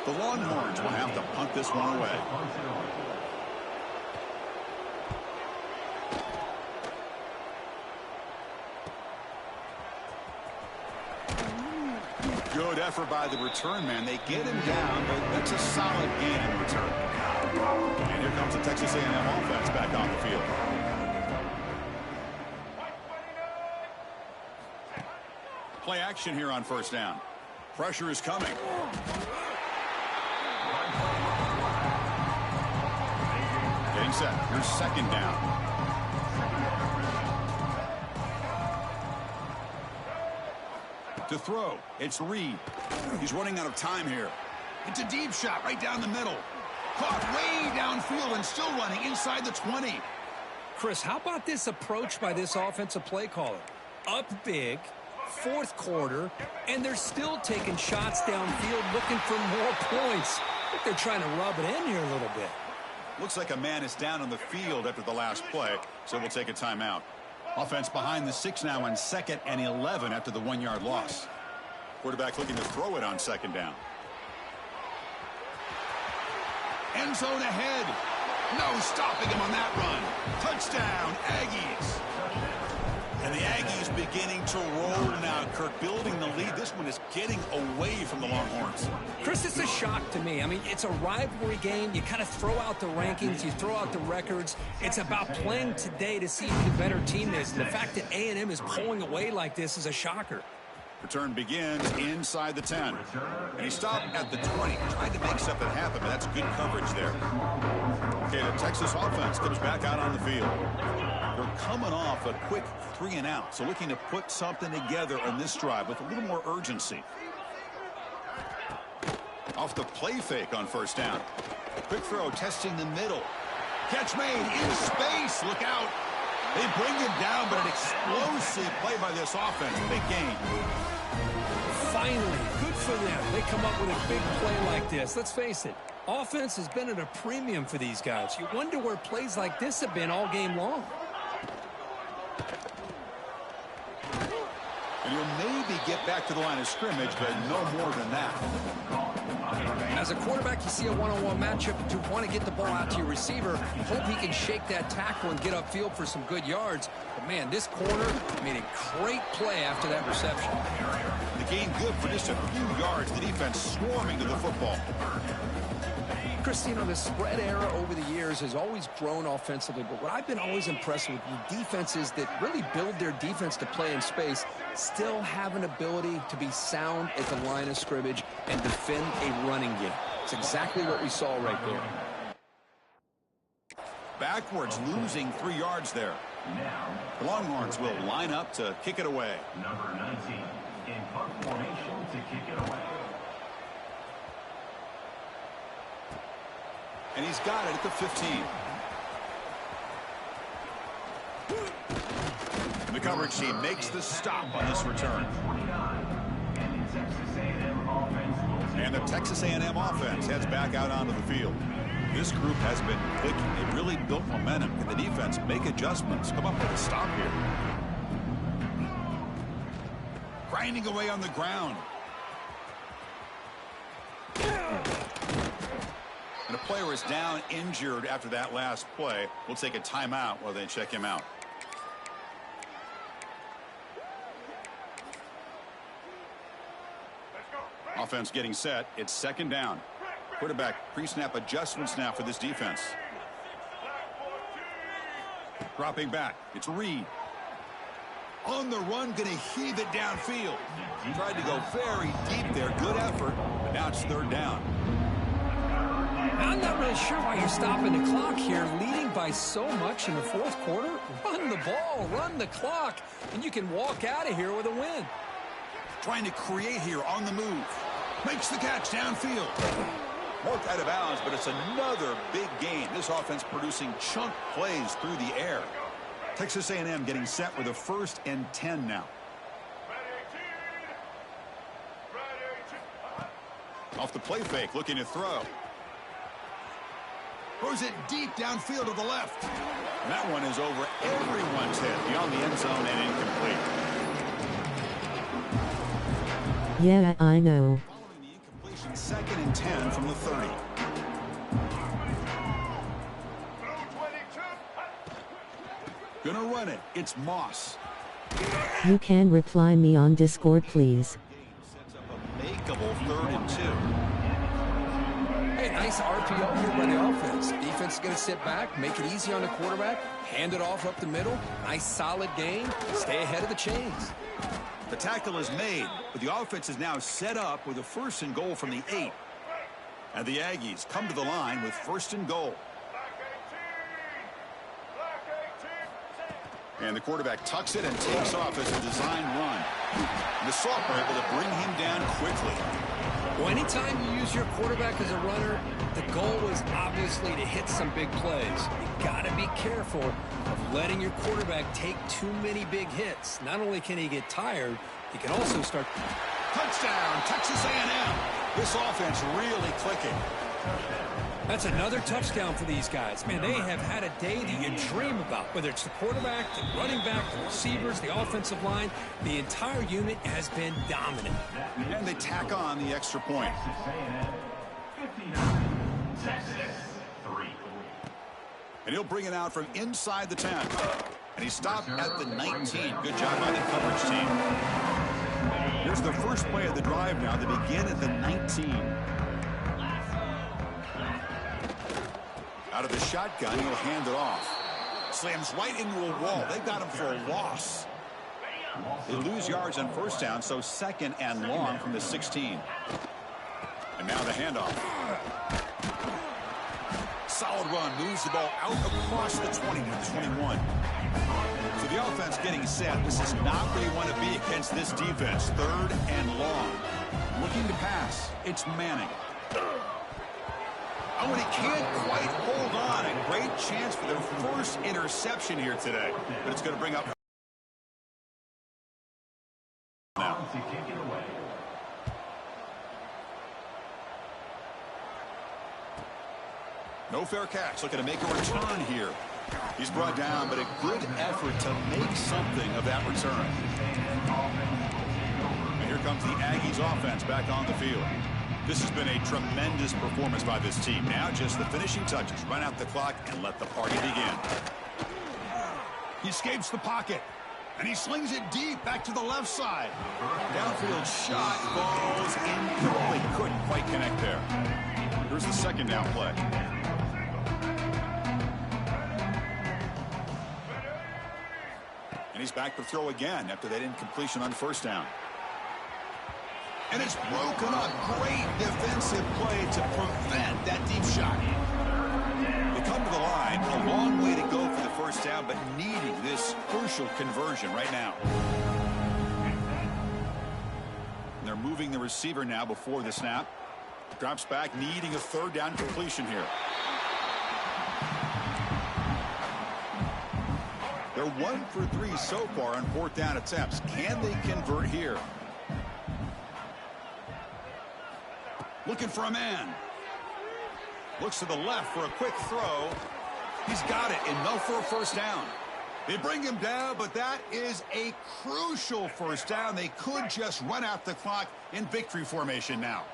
[SPEAKER 6] The Longhorns will have to punt this one away. Good effort by the return man. They get him down, but that's a solid gain in return. And here comes the Texas A&M offense back on the field. Play action here on first down. Pressure is coming. Getting set. Here's second down. To throw, it's Reed. He's running out of time here. It's a deep shot right down the middle. Caught way downfield and still running inside the 20.
[SPEAKER 8] Chris, how about this approach by this offensive play caller? Up big, fourth quarter, and they're still taking shots downfield looking for more points. I think they're trying to rub it in here a little bit.
[SPEAKER 6] Looks like a man is down on the field after the last play, so we'll take a timeout. Offense behind the 6 now on 2nd and 11 after the 1-yard loss. Quarterback looking to throw it on second down. End zone ahead. No stopping him on that run. Touchdown, Aggies. And the Aggies beginning to roll now. Kirk building the lead. This one is getting away from the Longhorns.
[SPEAKER 8] Chris, it's a shock to me. I mean, it's a rivalry game. You kind of throw out the rankings. You throw out the records. It's about playing today to see who the better team is. And the fact that A&M is pulling away like this is a shocker.
[SPEAKER 6] Return begins inside the 10. And he stopped at the 20. Tried to make something happen, but that's good coverage there. Okay, the Texas offense comes back out on the field. They're coming off a quick 3-and-out, so looking to put something together on this drive with a little more urgency. Off the play fake on first down. Quick throw, testing the middle. Catch made in space. Look out. They bring him down, but an explosive play by this offense. Big gain.
[SPEAKER 8] Finally, good for them. They come up with a big play like this. Let's face it, offense has been at a premium for these guys. You wonder where plays like this have been all game long.
[SPEAKER 6] And he'll maybe get back to the line of scrimmage, but no more than that.
[SPEAKER 8] As a quarterback, you see a one-on-one matchup. You want to get the ball out to your receiver. Hope he can shake that tackle and get upfield for some good yards. But, man, this corner made a great play after that reception.
[SPEAKER 6] The gain good for just a few yards. The defense swarming to the football.
[SPEAKER 8] Christine, the spread era over the years has always grown offensively, but what I've been always impressed with defenses that really build their defense to play in space still have an ability to be sound at the line of scrimmage and defend a running game. It's exactly what we saw right there.
[SPEAKER 6] Backwards, losing 3 yards there. The Longhorns will line up to kick it away.
[SPEAKER 9] Number 19 in punt formation to kick it away.
[SPEAKER 6] And he's got it at the 15. And the coverage team makes the stop on this return. And the Texas A&M offense heads back out onto the field. This group has been clicking. They really built momentum. Can the defense make adjustments? Come up with a stop here. Grinding away on the ground. And a player is down injured after that last play. We'll take a timeout while they check him out. Offense getting set. It's second down. Quarterback pre-snap adjustments now for this defense. Dropping back. It's Reed. On the run, going to heave it downfield. Tried to go very deep there. Good effort. But now it's third down.
[SPEAKER 8] I'm not really sure why you're stopping the clock here, leading by so much in the fourth quarter. Run the ball, run the clock, and you can walk out of here with a win.
[SPEAKER 6] Trying to create here on the move. Makes the catch downfield. Marked out of bounds, but it's another big gain. This offense producing chunk plays through the air. Texas A&M getting set with a 1st and 10 now. Off the play fake, looking to throw. Throws it deep downfield to the left. And that one is over everyone's head beyond the end zone and incomplete.
[SPEAKER 10] Yeah, I know.
[SPEAKER 6] Following the incompletion, 2nd and 10 from the 30. Gonna run it. It's Moss.
[SPEAKER 10] You can reply me on Discord, please.
[SPEAKER 6] Sets up a unbreakable 3rd and 2.
[SPEAKER 8] Hey, nice RPO here by the offense. Defense is going to sit back, make it easy on the quarterback, hand it off up the middle. Nice solid game. Stay ahead of the chains.
[SPEAKER 6] The tackle is made, but the offense is now set up with a 1st and goal from the 8. And the Aggies come to the line with 1st and goal. And the quarterback tucks it and takes off as a design run. And the sophomore able to bring him down quickly.
[SPEAKER 8] Well, anytime you use your quarterback as a runner, the goal is obviously to hit some big plays. You got to be careful of letting your quarterback take too many big hits. Not only can he get tired, he can also start.
[SPEAKER 6] Touchdown, Texas A&M. This offense really clicking.
[SPEAKER 8] That's another touchdown for these guys. Man, they have had a day that you dream about. Whether it's the quarterback, the running back, the receivers, the offensive line, the entire unit has been dominant.
[SPEAKER 6] And they tack on the extra point. And he'll bring it out from inside the 10. And he stopped at the 19. Good job by the coverage team. Here's the first play of the drive now. They begin at the 19. Out of the shotgun, he'll hand it off. Slams right into a wall. They've got him for a loss. They lose yards on 1st down, so 2nd and long from the 16. And now the handoff. Solid run. Moves the ball out across the 20 to the 21. So the offense getting set. This is not where you want to be against this defense. 3rd and long. Looking to pass. It's Manning. Oh, and he can't quite hold on. A great chance for their first interception here today. But it's going to bring up now. No fair catch. Looking to make a return here. He's brought down, but a good effort to make something of that return. And here comes the Aggies offense back on the field. This has been a tremendous performance by this team. Now just the finishing touches. Run out the clock and let the party begin. He escapes the pocket. And he slings it deep back to the left side. Downfield shot falls incomplete. Couldn't quite connect there. Here's the 2nd down play. And he's back to throw again after that incompletion on 1st down. And it's broken up. Great defensive play to prevent that deep shot. They come to the line. A long way to go for the 1st down, but needing this crucial conversion right now. And they're moving the receiver now before the snap. Drops back, needing a 3rd down completion here. They're 1 for 3 so far on 4th down attempts. Can they convert here? Looking for a man. Looks to the left for a quick throw. He's got it, enough for a 1st down. They bring him down, but that is a crucial 1st down. They could just run out the clock in victory formation now.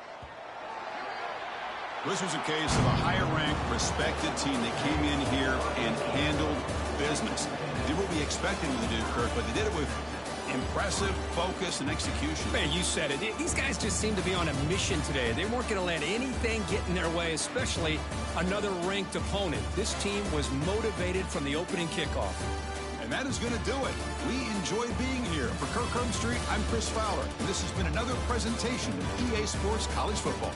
[SPEAKER 6] This was a case of a higher-ranked, respected team that came in here and handled business. Did what we expected them to do, Kirk, but they did it with impressive focus and execution.
[SPEAKER 7] Man, you said it. These guys just seem to be on a mission today. They weren't going to let anything get in their way, especially another ranked opponent. This team was motivated from the opening kickoff.
[SPEAKER 6] And that is going to do it. We enjoyed being here. For Kirk Herbstreit, I'm Chris Fowler. And this has been another presentation of EA Sports College Football.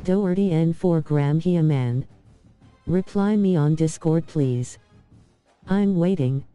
[SPEAKER 10] Doherty N4 Graham he a man. Reply me on Discord please. I'm waiting.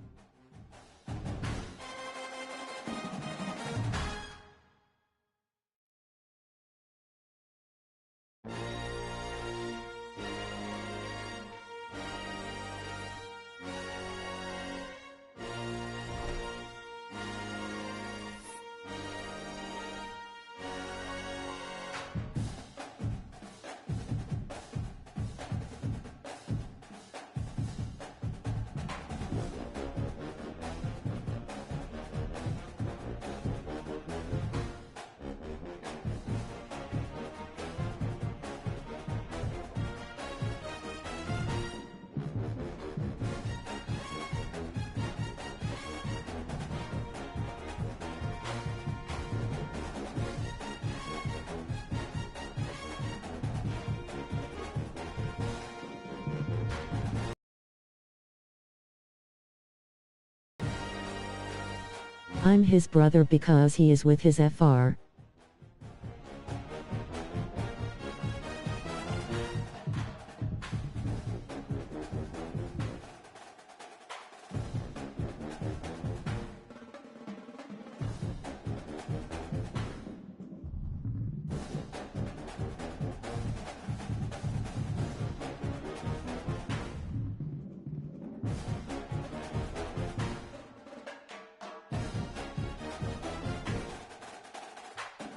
[SPEAKER 10] I'm his brother because he is with his FR.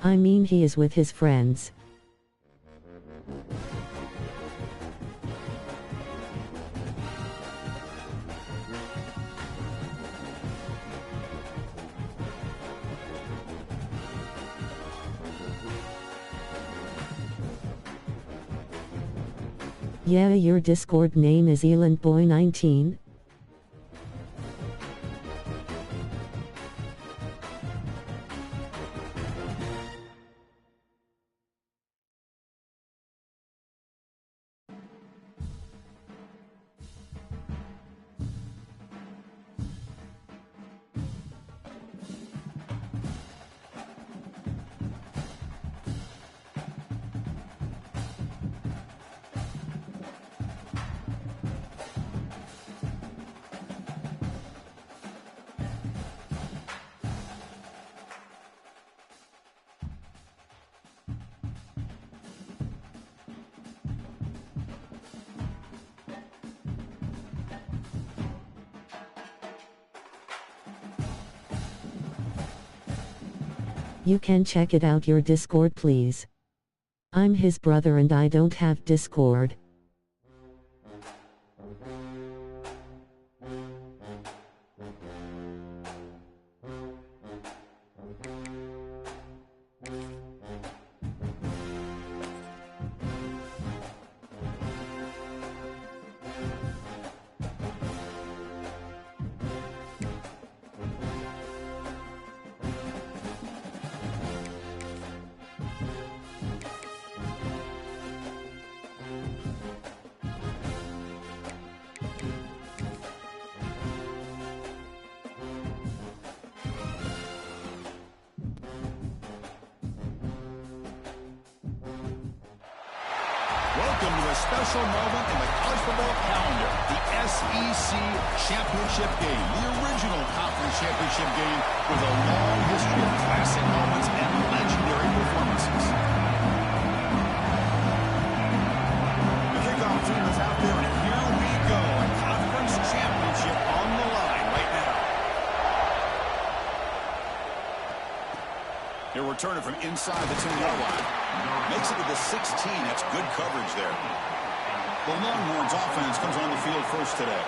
[SPEAKER 10] I mean he is with his friends. Yeah, your Discord name is ElantBoy19? You can check it out your Discord please. I'm his brother and I don't have Discord.
[SPEAKER 6] Welcome to a special moment in the college football calendar, the SEC Championship Game, the original conference championship game with a long history of classic moments and legendary performances. The kickoff team is out there, and here we go, a conference championship on the line right now. They're returning from inside the 10-yard line. Makes it to the 16. That's good coverage there. The Longhorns offense comes on the field first today.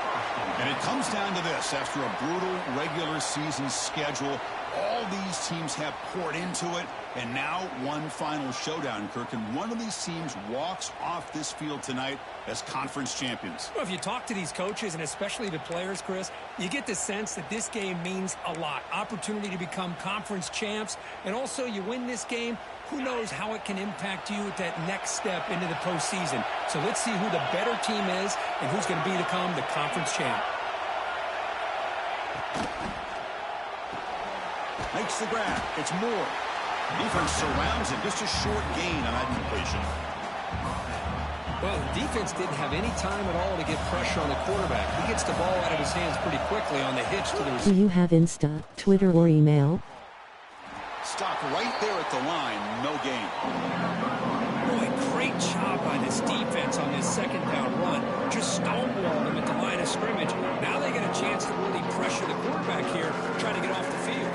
[SPEAKER 6] And it comes down to this. After a brutal regular season schedule, all these teams have poured into it. And now one final showdown, Kirk. And one of these teams walks off this field tonight as conference champions.
[SPEAKER 7] Well, if you talk to these coaches, and especially the players, Chris, you get the sense that this game means a lot. Opportunity to become conference champs. And also, you win this game, who knows how it can impact you at that next step into the postseason. So let's see who the better team is and who's going to become the conference champ.
[SPEAKER 6] Makes the grab. It's Moore. Defense surrounds it. Just a short gain on that completion.
[SPEAKER 8] Well, the defense didn't have any time at all to get pressure on the quarterback. He gets the ball out of his hands pretty quickly on the hitch to the receiver.
[SPEAKER 10] Do you have Insta, Twitter, or email?
[SPEAKER 6] Stop right there at the line. No gain.
[SPEAKER 8] Boy, great job by this defense on this second down run. Just stonewalled him at the line of scrimmage. Now they get a chance to really pressure the quarterback here, try to get off the field.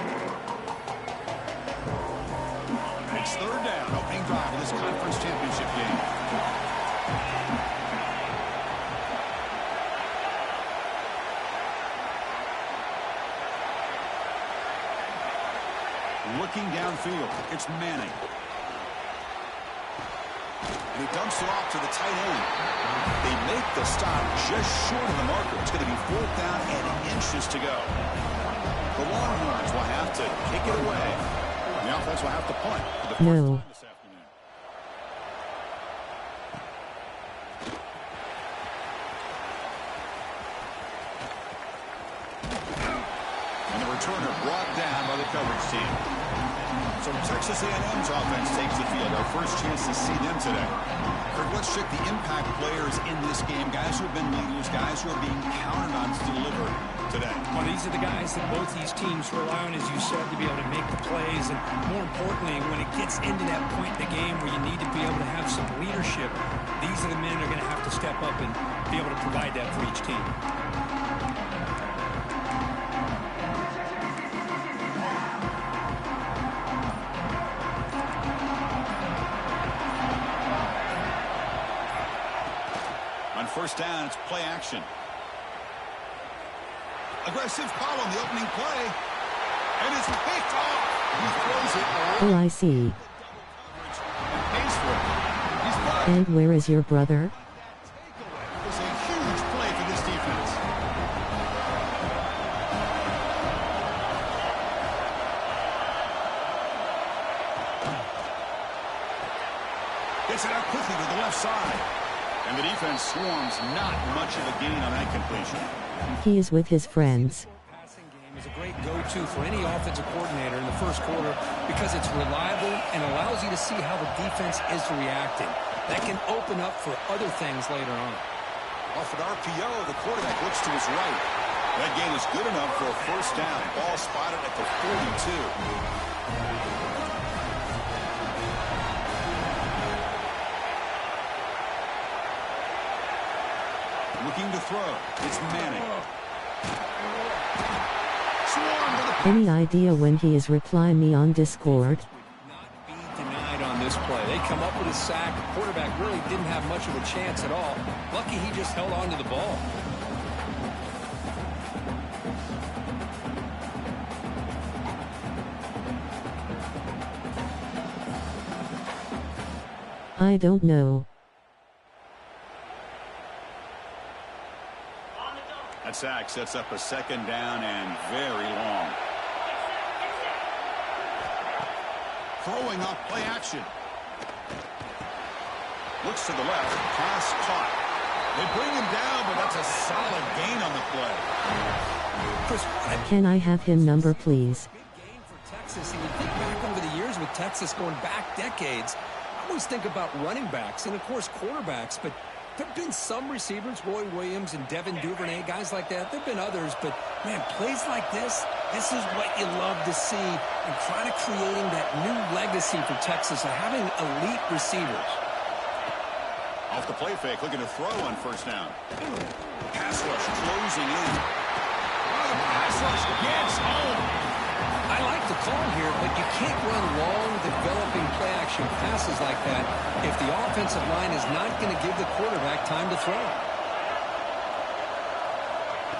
[SPEAKER 6] It's third down. Opening drive of this conference championship game. Looking downfield, it's Manning. And he dumps it off to the tight end. They make the stop just short of the marker. It's going to be fourth down and inches to go. The Longhorns will have to kick it away. The offense will have to punt for the first
[SPEAKER 10] No.
[SPEAKER 6] time this afternoon. And the returner brought down by the coverage team. So Texas A&M's offense takes the field. Our first chance to see them today. Kirk, let's check the impact players in this game. Guys who have been leaders, guys who are being counted on to deliver today.
[SPEAKER 7] Well, these are the guys that both these teams rely on, as you said, to be able to make the plays. And more importantly, when it gets into that point in the game where you need to be able to have some leadership, these are the men that are going to have to step up and be able to provide that for each team.
[SPEAKER 6] First down, it's play action. Aggressive call on the opening play. And it's picked off. He throws it.
[SPEAKER 10] Oh, I see.
[SPEAKER 6] Pays for it. He's got it.
[SPEAKER 10] And where is your brother?
[SPEAKER 6] It was a huge play for this defense. Gets it out quickly to the left side. And the defense swarms not much of a gain on that completion.
[SPEAKER 10] He is with his friends.
[SPEAKER 8] Passing game is a great go-to for any offensive coordinator in the first quarter because it's reliable and allows you to see how the defense is reacting. That can open up for other things later on.
[SPEAKER 6] Off an RPO, the quarterback looks to his right. That gain is good enough for a first down. Ball spotted at the 42. Looking to throw. It's Manning.
[SPEAKER 10] Any idea when he is? Reply me on Discord.
[SPEAKER 8] Not be denied on this play. They come up with a sack. The quarterback really didn't have much of a chance at all. Lucky he just held on to the ball.
[SPEAKER 10] I don't know.
[SPEAKER 6] That sack sets up a second down and very long. Throwing off play action. Looks to the left. Pass caught. They bring him down, but that's a solid gain on the play.
[SPEAKER 10] Can I have him number, please?
[SPEAKER 8] Big game for Texas. And you think back over the years with Texas going back decades, I always think about running backs and, of course, quarterbacks, but there have been some receivers, Roy Williams and Devin Duvernay, guys like that. There have been others, but, man, plays like this is what you love to see and kind of creating that new legacy for Texas of having elite receivers.
[SPEAKER 6] Off the play fake, looking to throw on first down. Pass rush closing in. Pass rush gets home.
[SPEAKER 8] I like the call here, but you can't run long, developing play-action passes like that if the offensive line is not going to give the quarterback time to throw.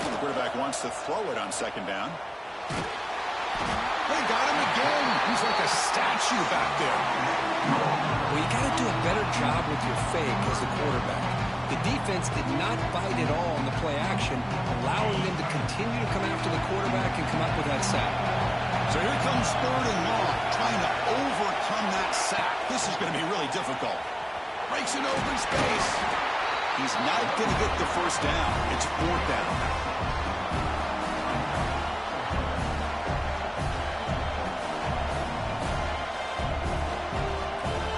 [SPEAKER 6] The quarterback wants to throw it on second down. They got him again. He's like a statue back there.
[SPEAKER 8] Well, you got to do a better job with your fake as a quarterback. The defense did not bite at all on the play action, allowing them to continue to come after the quarterback and come up with that sack.
[SPEAKER 6] So here comes third and long, trying to overcome that sack. This is going to be really difficult. Breaks an open space. He's not going to get the first down. It's fourth down.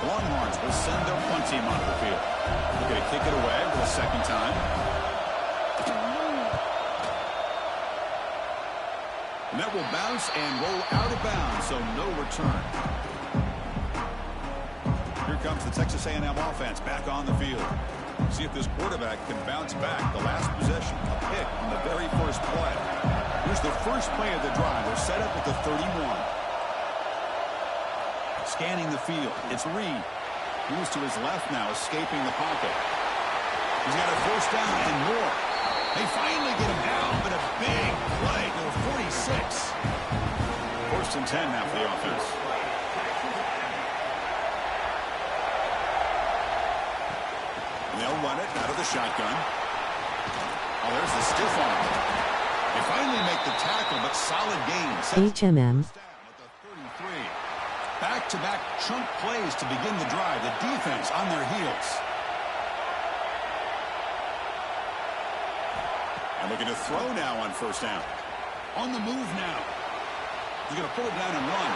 [SPEAKER 6] Longhorns will send their punt team onto the field. They're going to kick it away for the second time. And that will bounce and roll out of bounds, so no return. Here comes the Texas A&M offense back on the field. See if this quarterback can bounce back. The last possession, a pick on the very first play. Here's the first play of the drive. They're set up at the 31. Scanning the field. It's Reed. Moves to his left now, escaping the pocket. He's got a first down and more. They finally get him down, but a big play to the 46. First and 10 now for the offense. And they'll run it out of the shotgun. Oh, there's the stiff arm. They finally make the tackle, but solid gain.
[SPEAKER 10] HMM.
[SPEAKER 6] Back-to-back chunk plays to begin the drive. The defense on their heels. And looking to throw now on first down. On the move now. He's going to pull it down and run.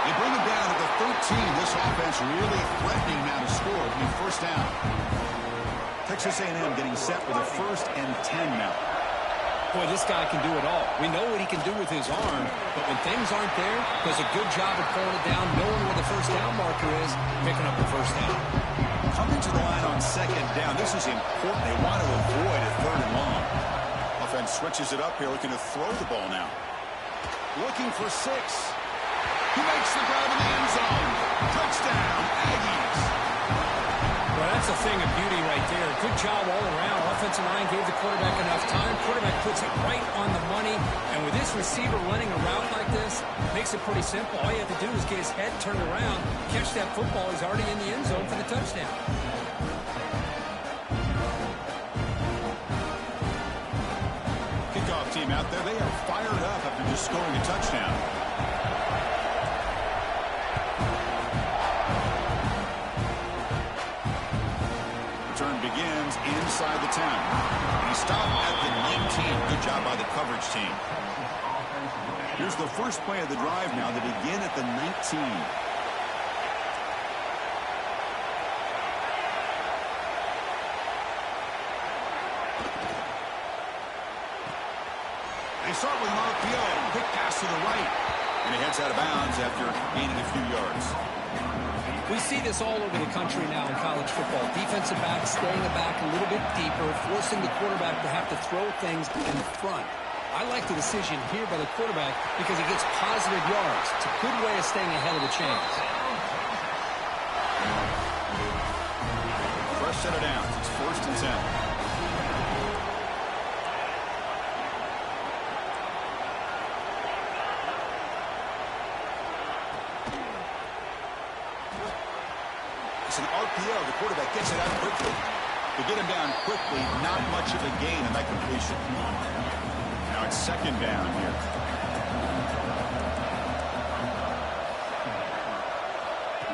[SPEAKER 6] They bring him down at the 13. This offense really threatening now to score. It'll be first down. Texas A&M getting set with a first and 10 now.
[SPEAKER 8] Boy, this guy can do it all. We know what he can do with his arm, but when things aren't there, does a good job of pulling it down, knowing where the first down marker is, picking up the first down.
[SPEAKER 6] Coming to the line on second down. This is important. They want to avoid a third and long. Offense switches it up here, looking to throw the ball now. Looking for 6. He makes the grab in the end zone. Touchdown, Aggies.
[SPEAKER 8] Well, that's a thing of beauty right there. Good job all around. Offensive line gave the quarterback enough time. Quarterback puts it right on the money. And with this receiver running a route like this, makes it pretty simple. All you have to do is get his head turned around, catch that football. He's already in the end zone for the touchdown.
[SPEAKER 6] Kickoff team out there. They are fired up after just scoring a touchdown. Return begins inside the 10. He stopped at the 19. Good job by the coverage team. Here's the first play of the drive now. They begin at the 19. They start with an RPO. Quick pass to the right. And he heads out of bounds after gaining a few yards.
[SPEAKER 8] We see this all over the country now in college football. Defensive backs staying back a little bit deeper, forcing the quarterback to have to throw things in front. I like the decision here by the quarterback because he gets positive yards. It's a good way of staying ahead of the chains.
[SPEAKER 6] Fresh set of downs. It's first and 10. It's an RPO. The quarterback gets it out quickly. To get him down quickly, not much of a gain in that completion. Now it's second down here.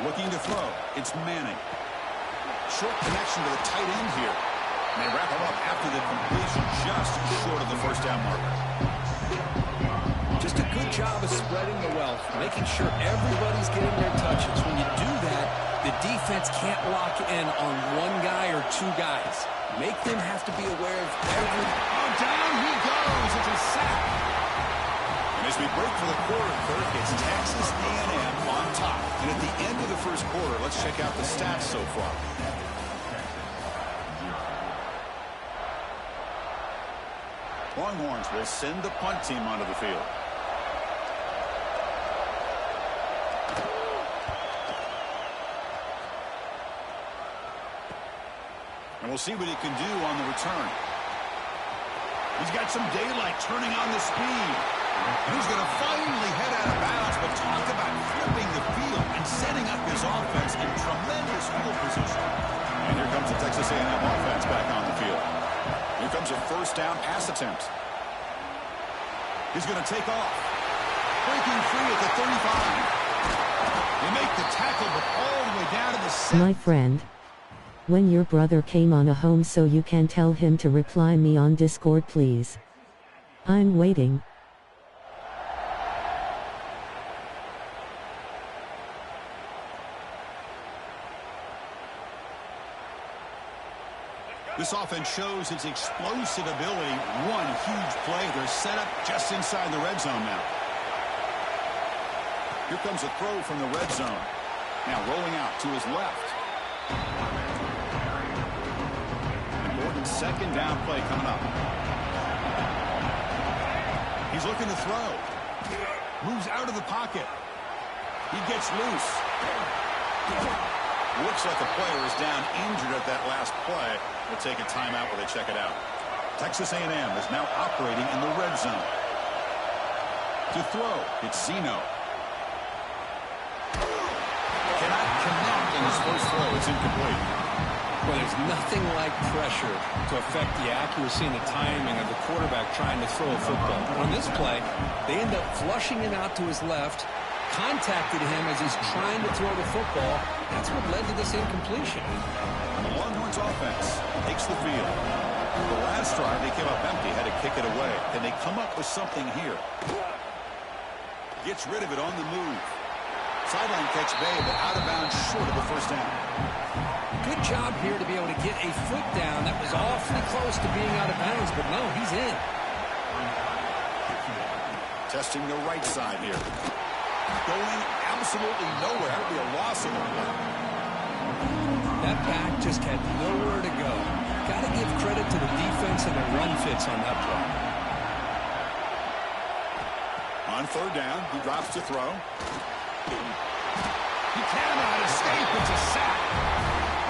[SPEAKER 6] Looking to throw. It's Manning. Short connection to the tight end here. And they wrap him up after the completion, just short of the first down marker.
[SPEAKER 8] Just a good job of spreading the wealth, making sure everybody's getting their touches. When you do that, the defense can't lock in on one guy or two guys. Make them have to be aware of every...
[SPEAKER 6] Oh, down he goes. It's a sack. And as we break for the quarter, Kirk, it's Texas A&M on top. And at the end of the first quarter, let's check out the stats so far. Longhorns will send the punt team onto the field. And we'll see what he can do on the return. He's got some daylight turning on the speed. And he's going to finally head out of bounds, but talk about flipping the field and setting up his offense in tremendous field position. And here comes the Texas A&M offense back on the field. Here comes a first down pass attempt. He's going to take off. Breaking free at the 35. They make the tackle, but all the way down to the 7.
[SPEAKER 10] My friend. When your brother came on a home, so you can tell him to reply me on Discord, please. I'm waiting.
[SPEAKER 6] This offense shows its explosive ability. One huge play. They're set up just inside the red zone now. Here comes a throw from the red zone. Now rolling out to his left. And Gordon's second down play coming up. He's looking to throw. Moves out of the pocket. He gets loose. Looks like the player is down injured at that last play. We'll take a timeout while they check it out. Texas A&M is now operating in the red zone. To throw, it's Zeno. Cannot connect on his first throw. It's incomplete.
[SPEAKER 8] Well, there's nothing like pressure to affect the accuracy and the timing of the quarterback trying to throw a football. On this play, they end up flushing it out to his left, contacted him as he's trying to throw the football. That's what led to this incompletion.
[SPEAKER 6] The Longhorns offense takes the field. The last drive, they came up empty, had to kick it away. Can they come up with something here? Gets rid of it on the move. Sideline catch made, but out of bounds short of the first down.
[SPEAKER 8] Good job here to be able to get a foot down. That was awfully close to being out of bounds, but no, he's in.
[SPEAKER 6] Testing the right side here. Going absolutely nowhere. That would be a loss of the play.
[SPEAKER 8] That back just had nowhere to go. Got to give credit to the defense and the run fits on that play.
[SPEAKER 6] On third down, he drops to throw. He cannot escape. It's a sack.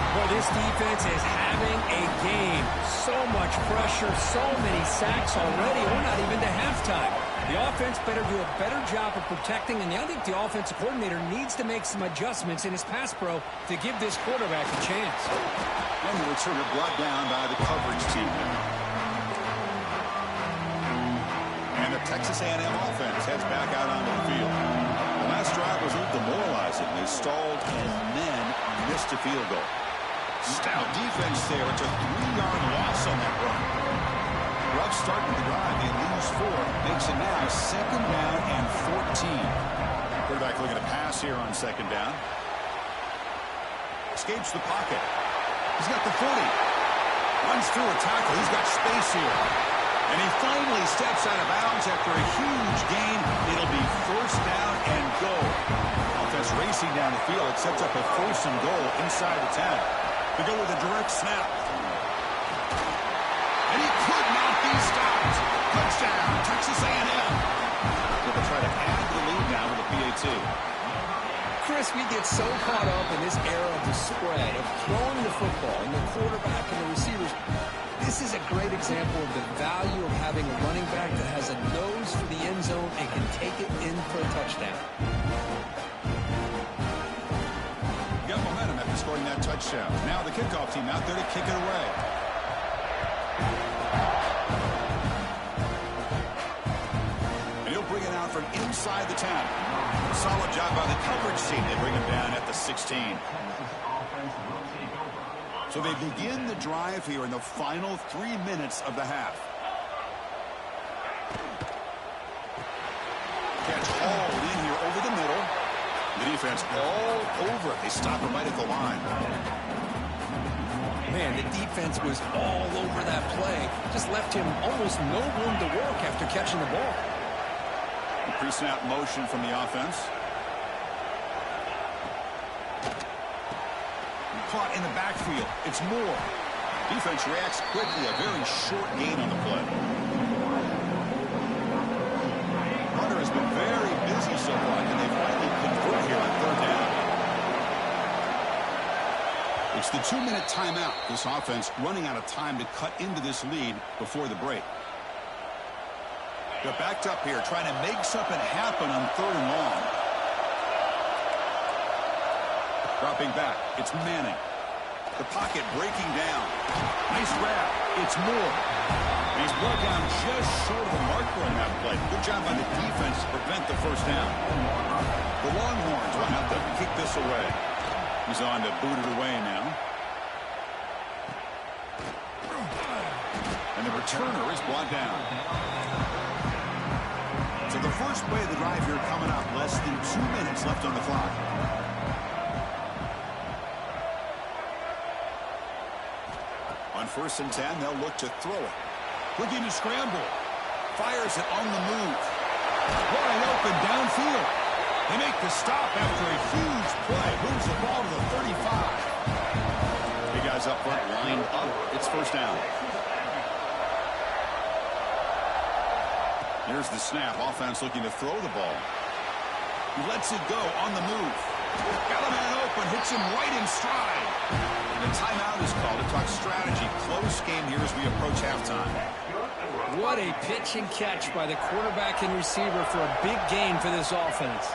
[SPEAKER 8] Well, this defense is having a game. So much pressure, so many sacks already. We're not even to halftime. The offense better do a better job of protecting, and I think the offensive coordinator needs to make some adjustments in his pass pro to give this quarterback a chance.
[SPEAKER 6] And the returner brought down by the coverage team. And the Texas A&M offense heads back out onto the field. The last drive was a little demoralizing. They stalled and then missed a field goal. Stout defense there. It's a 3-yard loss on that run. Rough start to the drive. They lose 4. Makes it now second down and 14. Quarterback looking to pass here on second down. Escapes the pocket. He's got the 40. Runs through a tackle. He's got space here. And he finally steps out of bounds after a huge gain. It'll be first down and goal. Offense racing down the field. It sets up a first and goal inside the 10. They go with a direct snap. And he could not be stopped. Touchdown, Texas A&M. They'll try to add the lead now with a PAT.
[SPEAKER 8] Chris, we get so caught up in this era of the spread, of throwing the football, and the quarterback and the receivers. This is a great example of the value of having a running back that has a nose for the end zone and can take it in for a touchdown.
[SPEAKER 6] Got momentum after scoring that touchdown. Now the kickoff team out there to kick it away. And he'll bring it out from inside the 10. Solid job by the coverage team. They bring him down at the 16. So they begin the drive here in the final 3 minutes of the half. Catch hauled in here over the middle. The defense all over it. They stop him right at the line.
[SPEAKER 8] Man, the defense was all over that play. Just left him almost no room to work after catching the ball.
[SPEAKER 6] The pre-snap motion from the offense. Caught in the backfield. It's Moore. Defense reacts quickly. A very short gain on the play. Hunter has been very busy so far, and they finally convert here on third down. It's the 2-minute timeout. This offense running out of time to cut into this lead before the break. They're backed up here, trying to make something happen on third and long. Dropping back, it's Manning. The pocket breaking down. Nice grab. It's Moore. And he's brought down just short of the marker on that play. Good job by the defense to prevent the first down. The Longhorns will have to kick this away. He's on to boot it away now. And the returner is brought down. So the first play of the drive here coming up. Less than 2 minutes left on the clock. On 1st and 10, they'll look to throw it. Looking to scramble. Fires it on the move. Wide open downfield. They make the stop after a huge play. Moves the ball to the 35. The guys up front lined up. It's 1st down. Here's the snap. Offense looking to throw the ball. He lets it go on the move. Got a man open. Hits him right in stride. And a timeout is called to talk strategy. Close game here as we approach halftime.
[SPEAKER 8] What a pitch and catch by the quarterback and receiver for a big gain for this offense.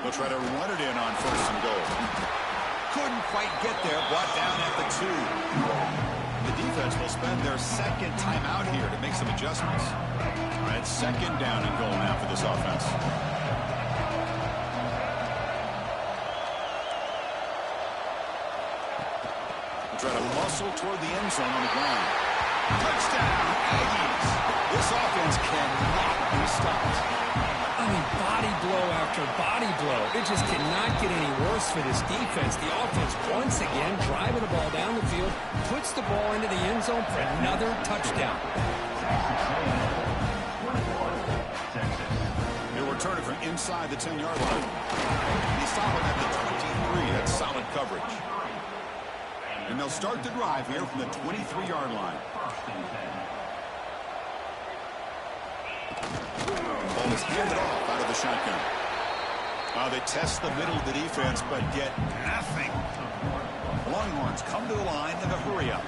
[SPEAKER 6] They'll try to run it in on 1st and goal. Couldn't quite get there. Brought down at the 2. The defense will spend their 2nd timeout here to make some adjustments. All right, 2nd down and goal now for this offense. Try to muscle toward the end zone on the ground. Touchdown, Aggies. This offense cannot be stopped.
[SPEAKER 8] I mean, body blow after body blow. It just cannot get any worse for this defense. The offense, once again, driving the ball down the field, puts the ball into the end zone for another touchdown.
[SPEAKER 6] They'll return it from inside the 10-yard line. They stop him at the 23. That's solid coverage. And they'll start the drive here from the 23-yard line. Ball is handed off out of the shotgun. They test the middle of the defense, but get nothing. Longhorns come to the line in a hurry up.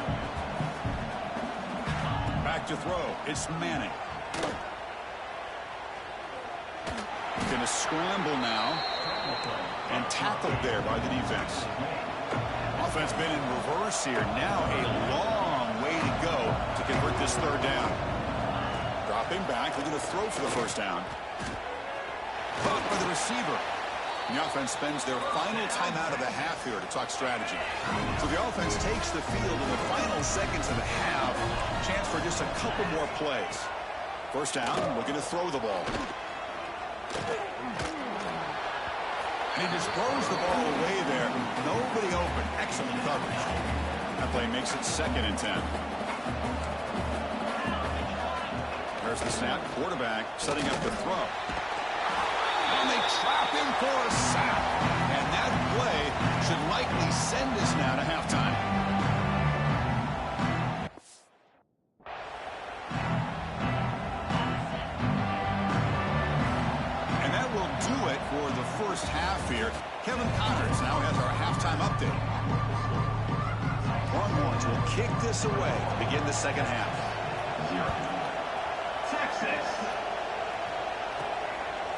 [SPEAKER 6] Back to throw. It's Manning. Going to scramble now. And tackled there by the defense. Offense been in reverse here. Now a long way to go to convert this 3rd down. Dropping back, looking to throw for the 1st down. Caught by the receiver. The offense spends their final timeout of the half here to talk strategy. So the offense takes the field in the final seconds of the half. Chance for just a couple more plays. 1st down, looking to throw the ball. And he just throws the ball away there. Nobody open. Excellent coverage. That play makes it 2nd and 10. There's the snap. Quarterback setting up the throw. And they trap him for a sack. And that play should likely send us now to halftime. And that will do it for the 1st half here. Kevin Connors now has our halftime update. Longhorns will kick this away to begin the 2nd half.
[SPEAKER 9] Texas.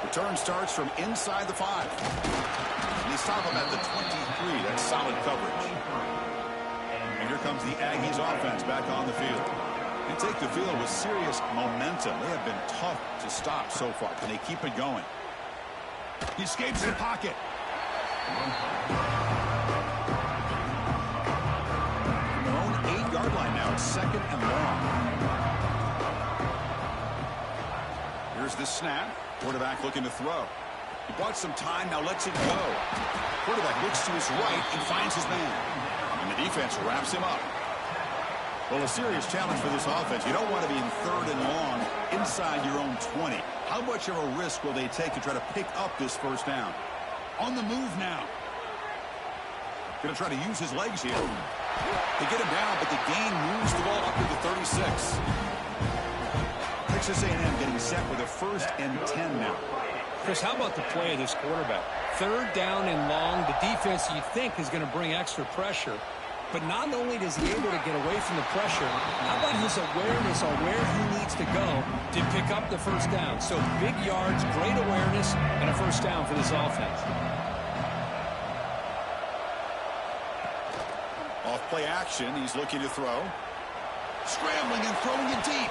[SPEAKER 6] Return starts from inside the 5. And they stop him at the 23. That's solid coverage. And here comes the Aggies offense back on the field. They take the field with serious momentum. They have been tough to stop so far. Can they keep it going? He escapes the pocket. From their own 8-yard line now. It's 2nd and long. Here's the snap. Quarterback looking to throw. He bought some time, now lets it go. Quarterback looks to his right and finds his man. And the defense wraps him up. Well, a serious challenge for this offense. You don't want to be in 3rd and long inside your own 20. How much of a risk will they take to try to pick up this 1st down? On the move now. Going to try to use his legs here. They get him down, but the gain moves the ball up to the 36. Texas A&M getting set with a 1st and 10 now.
[SPEAKER 8] Chris, how about the play of this quarterback? 3rd down and long. The defense, you think, is going to bring extra pressure. But not only is he able to get away from the pressure, how about his awareness on where he needs to go to pick up the 1st down? So big yards, great awareness, and a 1st down for this offense.
[SPEAKER 6] Off play action, he's looking to throw. Scrambling and throwing it deep.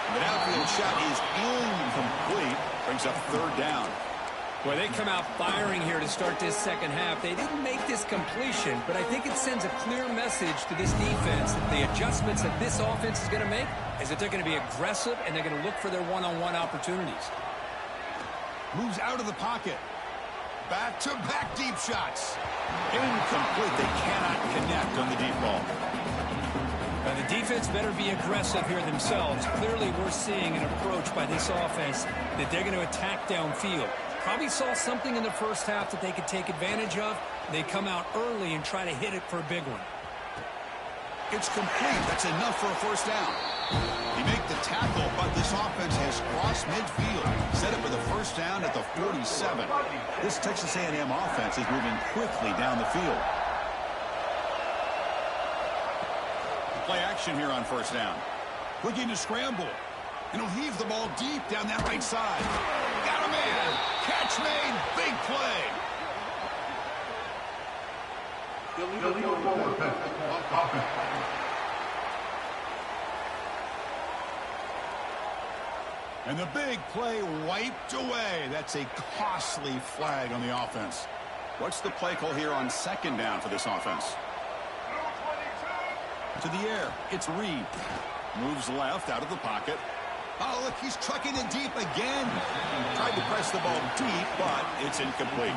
[SPEAKER 6] The downfield shot is incomplete. Brings up 3rd down.
[SPEAKER 8] Well, they come out firing here to start this 2nd half. They didn't make this completion, but I think it sends a clear message to this defense that the adjustments that this offense is going to make is that they're going to be aggressive and they're going to look for their one-on-one opportunities.
[SPEAKER 6] Moves out of the pocket. Back-to-back deep shots. Incomplete. They cannot connect on the deep ball.
[SPEAKER 7] Now, the defense better be aggressive here themselves. Clearly, we're seeing an approach by this offense that they're going to attack downfield. Probably saw something in the first half that they could take advantage of. They come out early and try to hit it for a big one.
[SPEAKER 6] It's complete. That's enough for a first down. He make the tackle, but this offense has crossed midfield. Set up with a first down at the 47. This Texas A&M offense is moving quickly down the field. Play action here on first down. Looking to scramble. And he'll heave the ball deep down that right side. Got a man. Catch made. Big play. And the big play wiped away. That's a costly flag on the offense. What's the play call here on second down for this offense? To the air. It's Reed. Moves left out of the pocket. Oh, look, he's trucking it deep again. Tried to press the ball deep, but it's incomplete.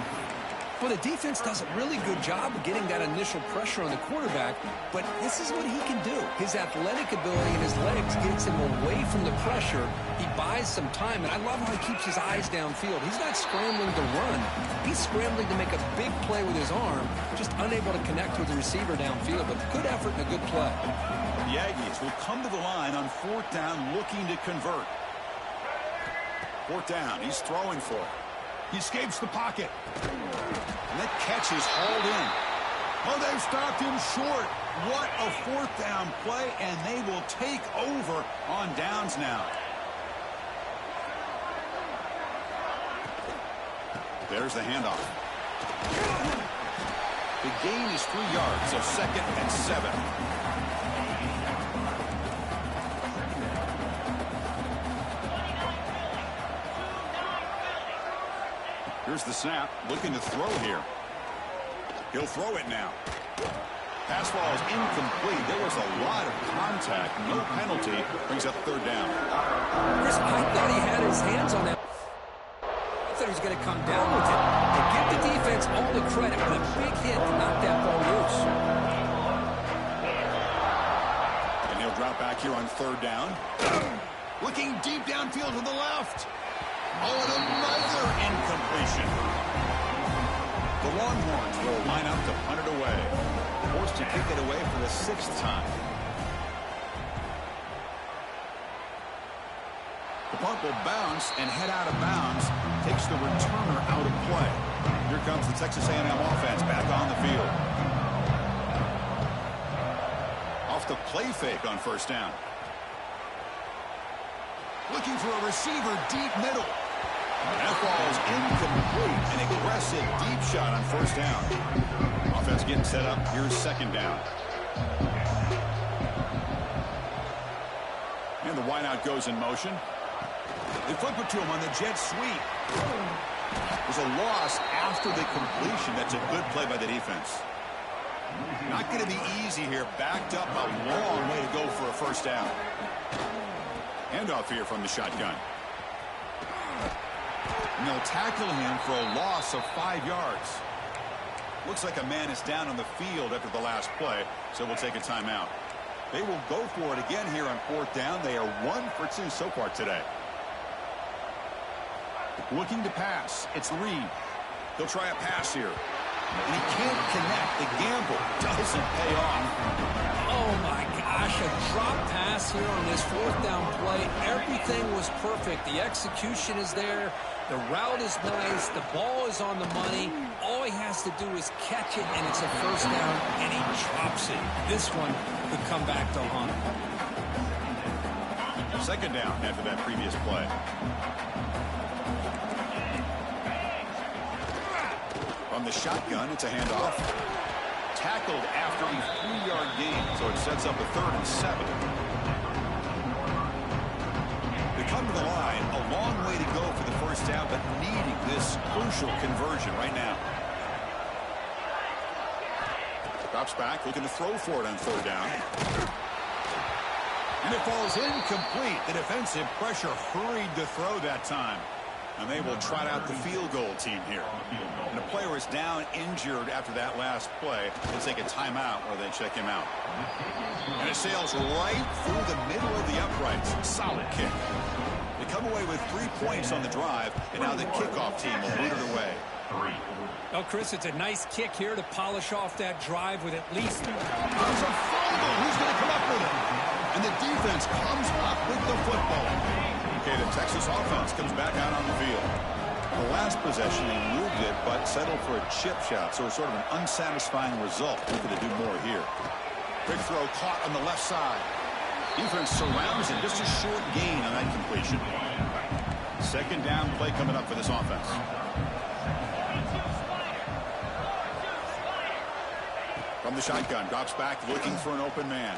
[SPEAKER 8] Well, the defense does a really good job of getting that initial pressure on the quarterback, but this is what he can do. His athletic ability and his legs gets him away from the pressure. He buys some time, and I love how he keeps his eyes downfield. He's not scrambling to run. He's scrambling to make a big play with his arm, just unable to connect with the receiver downfield, but good effort and a good play.
[SPEAKER 6] The Aggies will come to the line on fourth down looking to convert. Fourth down, he's throwing for it. He escapes the pocket. And that catch is hauled in. Oh, they've stopped him short. What a fourth down play, and they will take over on downs now. There's the handoff. The gain is 3 yards, so 2nd and 7. Here's the snap, looking to throw here. He'll throw it now. Pass ball is incomplete. There was a lot of contact. No penalty. Brings up third down.
[SPEAKER 8] Chris, I thought he had his hands on that. I thought he was going to come down with it. They give the defense all the credit with a big hit to knock that ball loose.
[SPEAKER 6] And he'll drop back here on third down. Looking deep downfield to the left. Oh, and another incompletion. The Longhorns will line up to punt it away. Forced to kick it away for the 6th time. The punt will bounce and head out of bounds. Takes the returner out of play. Here comes the Texas A&M offense back on the field. Off the play fake on first down. Looking for a receiver deep middle. That ball is incomplete. An aggressive deep shot on first down. Offense getting set up. Here's second down. And the wideout goes in motion. They flip it to him on the jet sweep. There's a loss after the completion. That's a good play by the defense. Not going to be easy here. Backed up a long way to go for a first down. Handoff here from the shotgun. And they'll tackle him for a loss of 5 yards. Looks like a man is down on the field after the last play, so we'll take a timeout. They will go for it again here on fourth down. They are 1 for 2 so far today. Looking to pass. It's Reed. He'll try a pass here. And he can't connect. The gamble doesn't pay off.
[SPEAKER 8] Oh, my gosh, a drop pass here on this fourth down play. Everything was perfect. The execution is there. The route is nice. The ball is on the money. All he has to do is catch it, and it's a first down, and he drops it. This one could come back to haunt him.
[SPEAKER 6] Second down after that previous play. From the shotgun, it's a handoff. Tackled after a 3-yard gain, so it sets up a 3rd and 7. They come to the line, a long way to go for the first down, but needing this crucial conversion right now. Drops back, looking to throw for it on third down. And it falls incomplete. The defensive pressure hurried to throw that time. And they will trot out the field goal team here. And the player is down injured after that last play. They take a timeout or they check him out. And it sails right through the middle of the uprights. Solid kick. They come away with 3 points on the drive, and now the kickoff team will boot it away.
[SPEAKER 7] Well, Chris, it's a nice kick here to polish off that drive with at least...
[SPEAKER 6] There's a fumble. Who's going to come up with it? And the defense comes up with the football. Okay, the Texas offense comes back out on the field. The last possession, they moved it, but settled for a chip shot, so it's sort of an unsatisfying result. Looking to do more here. Quick throw caught on the left side. Defense surrounds him. Just a short gain on that completion. Second down play coming up for this offense. From the shotgun, drops back looking for an open man.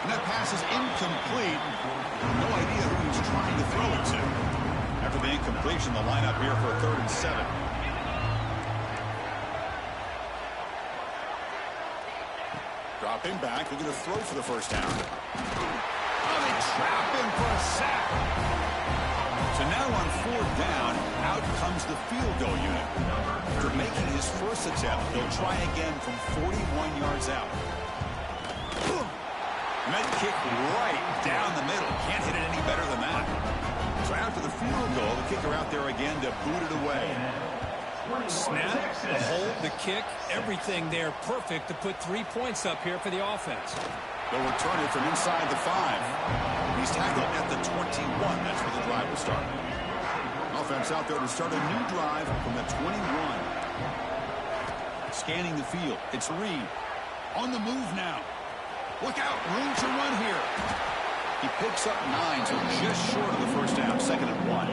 [SPEAKER 6] And that pass is incomplete. No idea who he's trying to throw it to. After the incompletion, the lineup here for a 3rd and 7. Dropping back, looking to throw for the first down. Oh, they trap him for a sack. So now on 4th down, out comes the field goal unit. After making his first attempt, they'll try again from 41 yards out. Met kick right down the middle. Can't hit it any better than that. So after the field goal, the kicker out there again to boot it away.
[SPEAKER 7] Snap, the hold, the kick, everything there perfect to put 3 points up here for the offense.
[SPEAKER 6] They'll return it from inside the 5. He's tackled at the 21. That's where the drive will start. Offense out there to start a new drive from the 21. Scanning the field. It's Reed. On the move now. Look out. Room to run here. He picks up 9, so just short of the first down. 2nd and 1.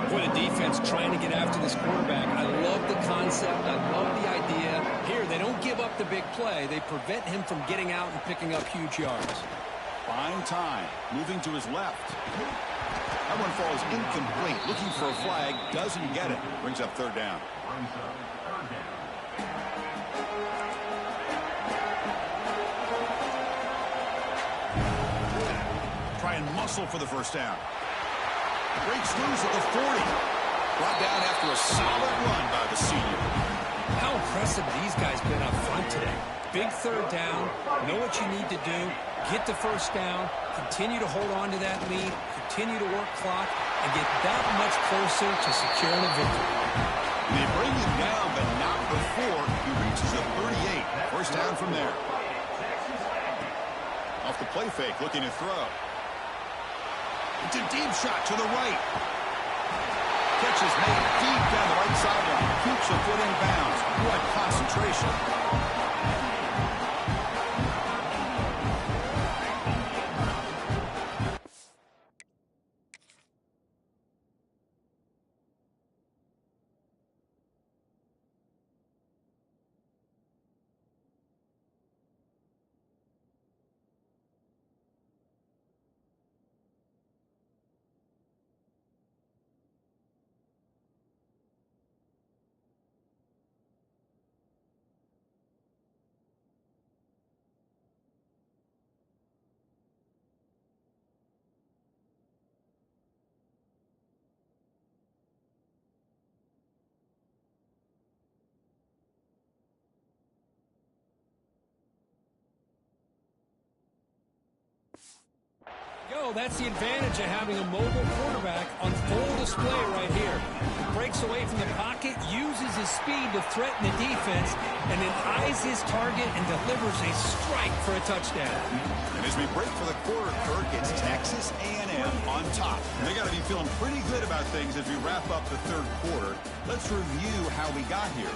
[SPEAKER 7] For the defense trying to get after this quarterback. I love the concept. I love the idea. Here, they don't give up the big play. They prevent him from getting out and picking up huge yards.
[SPEAKER 6] Fine time. Moving to his left. That one falls incomplete. Looking for a flag. Doesn't get it. Brings up 3rd down. Try and muscle for the first down. Breaks loose at the 40. Brought down after a solid run by the senior.
[SPEAKER 7] How impressive these guys been up front today. Big 3rd down. Know what you need to do. Get the first down. Continue to hold on to that lead. Continue to work clock. And get that much closer to securing a victory.
[SPEAKER 6] They bring him down, but not before he reaches the 38. First down from there. Off the play fake, looking to throw. It's a deep shot to the right. Catch is made deep down the right sideline. Keeps a foot in bounds. What concentration.
[SPEAKER 7] Yo, that's the advantage of having a mobile quarterback on full display right here. He breaks away from the pocket, uses his speed to threaten the defense, and then eyes his target and delivers a strike for a touchdown.
[SPEAKER 6] And as we break for the quarter, Kirk, it's Texas A&M on top. They got to be feeling pretty good about things as we wrap up the 3rd quarter. Let's review how we got here.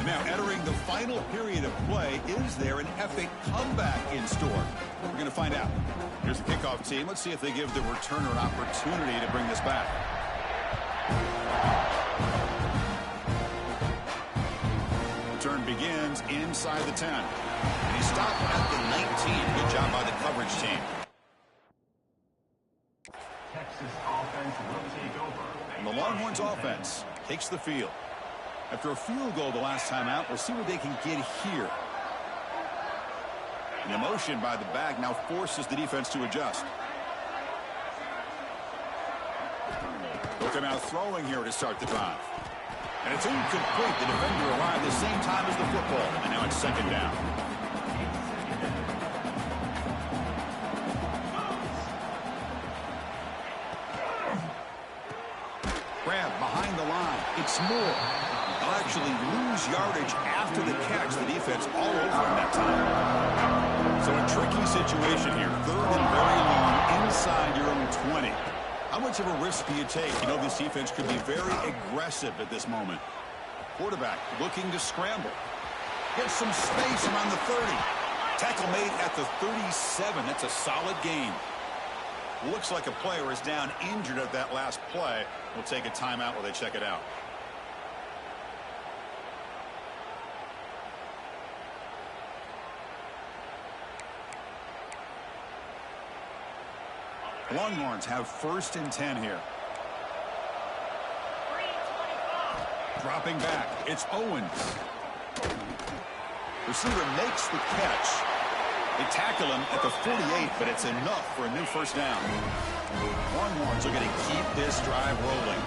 [SPEAKER 6] Now, entering the final period of play, is there an epic comeback in store? We're going to find out. Here's the kickoff team. Let's see if they give the returner an opportunity to bring this back. Return begins inside the 10. And he stopped at the 19. Good job by the coverage team.
[SPEAKER 9] Texas offense will take over.
[SPEAKER 6] And the Longhorns offense takes the field. After a field goal the last time out, we'll see what they can get here. The motion by the back now forces the defense to adjust. They'll come out throwing here to start the drive. And it's incomplete. The defender arrived the same time as the football. And now it's second down. Grab behind the line. It's Moore. They'll actually lose yardage after the catch. The defense all over him that time. So a tricky situation here. Third and very long inside your own 20. How much of a risk do you take? You know this defense could be very aggressive at this moment. Quarterback looking to scramble. Gets some space around the 30. Tackle made at the 37. That's a solid gain. Looks like a player is down injured at that last play. We'll take a timeout while they check it out. Longhorns have first and 10 here. Dropping back, it's Owens. Receiver makes the catch. They tackle him at the 48, but it's enough for a new first down. Longhorns are going to keep this drive rolling.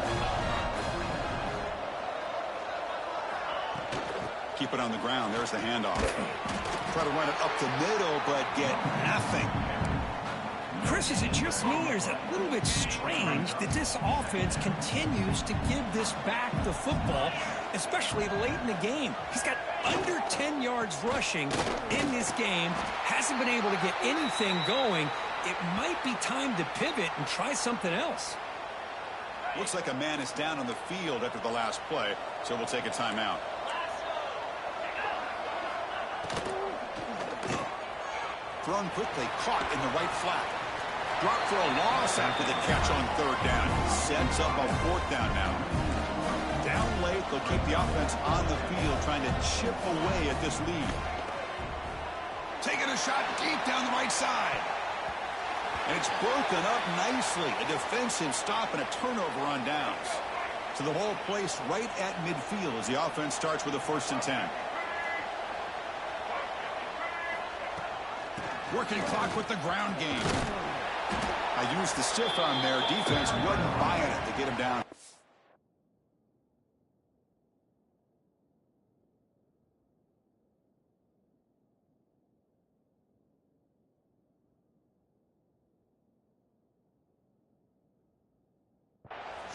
[SPEAKER 6] Keep it on the ground. There's the handoff. Try to run it up the middle, but get nothing.
[SPEAKER 7] Chris, is it just me, or is it a little bit strange that this offense continues to give this back the football, especially late in the game? He's got under 10 yards rushing in this game, hasn't been able to get anything going. It might be time to pivot and try something else.
[SPEAKER 6] Looks like a man is down on the field after the last play, so we'll take a timeout. Thrown quickly, caught in the right flat. Dropped for a loss after the catch on third down. Sets up a fourth down now. Down late, they'll keep the offense on the field, trying to chip away at this lead. Taking a shot deep down the right side. And it's broken up nicely. A defensive stop and a turnover on downs. So the whole place right at midfield as the offense starts with a first and 10. Working clock with the ground game. I used the stiff arm there. Defense wasn't buying it to get him down.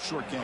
[SPEAKER 6] Short game.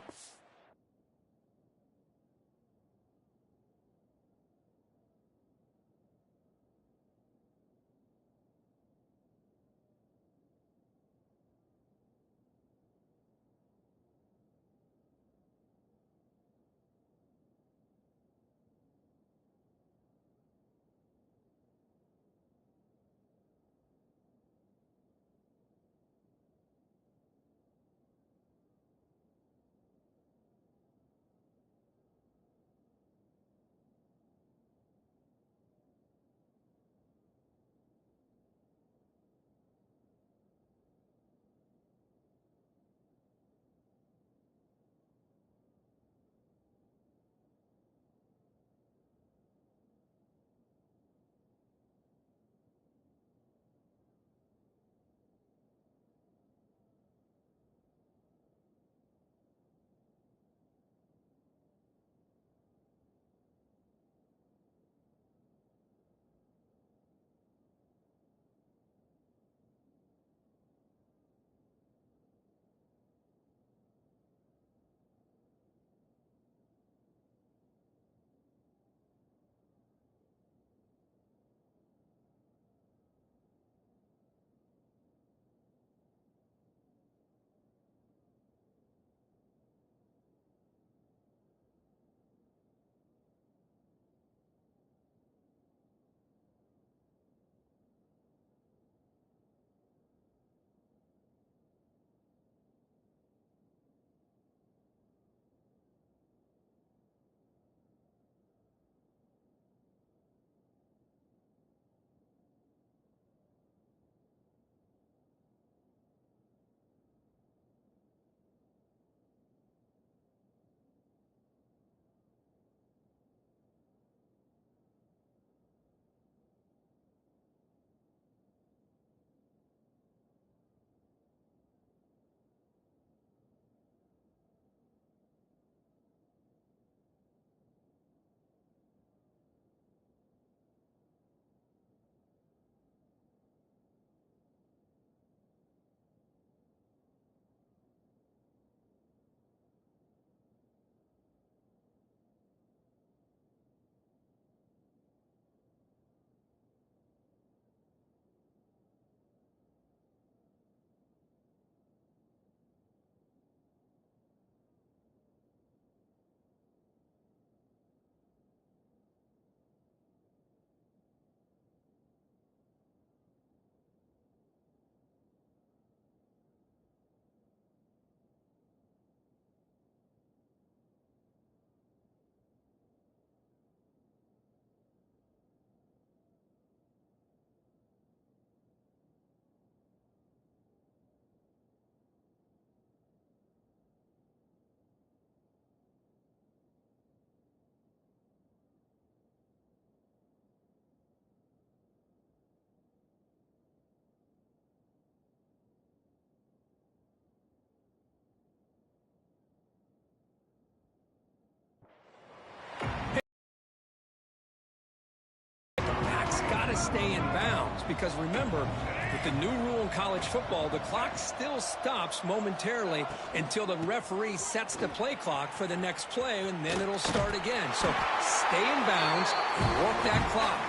[SPEAKER 8] stay in bounds. Because remember, with the new rule in college football, the clock still stops momentarily until the referee sets the play clock for the next play, and then it'll start again. So stay in bounds and work that clock.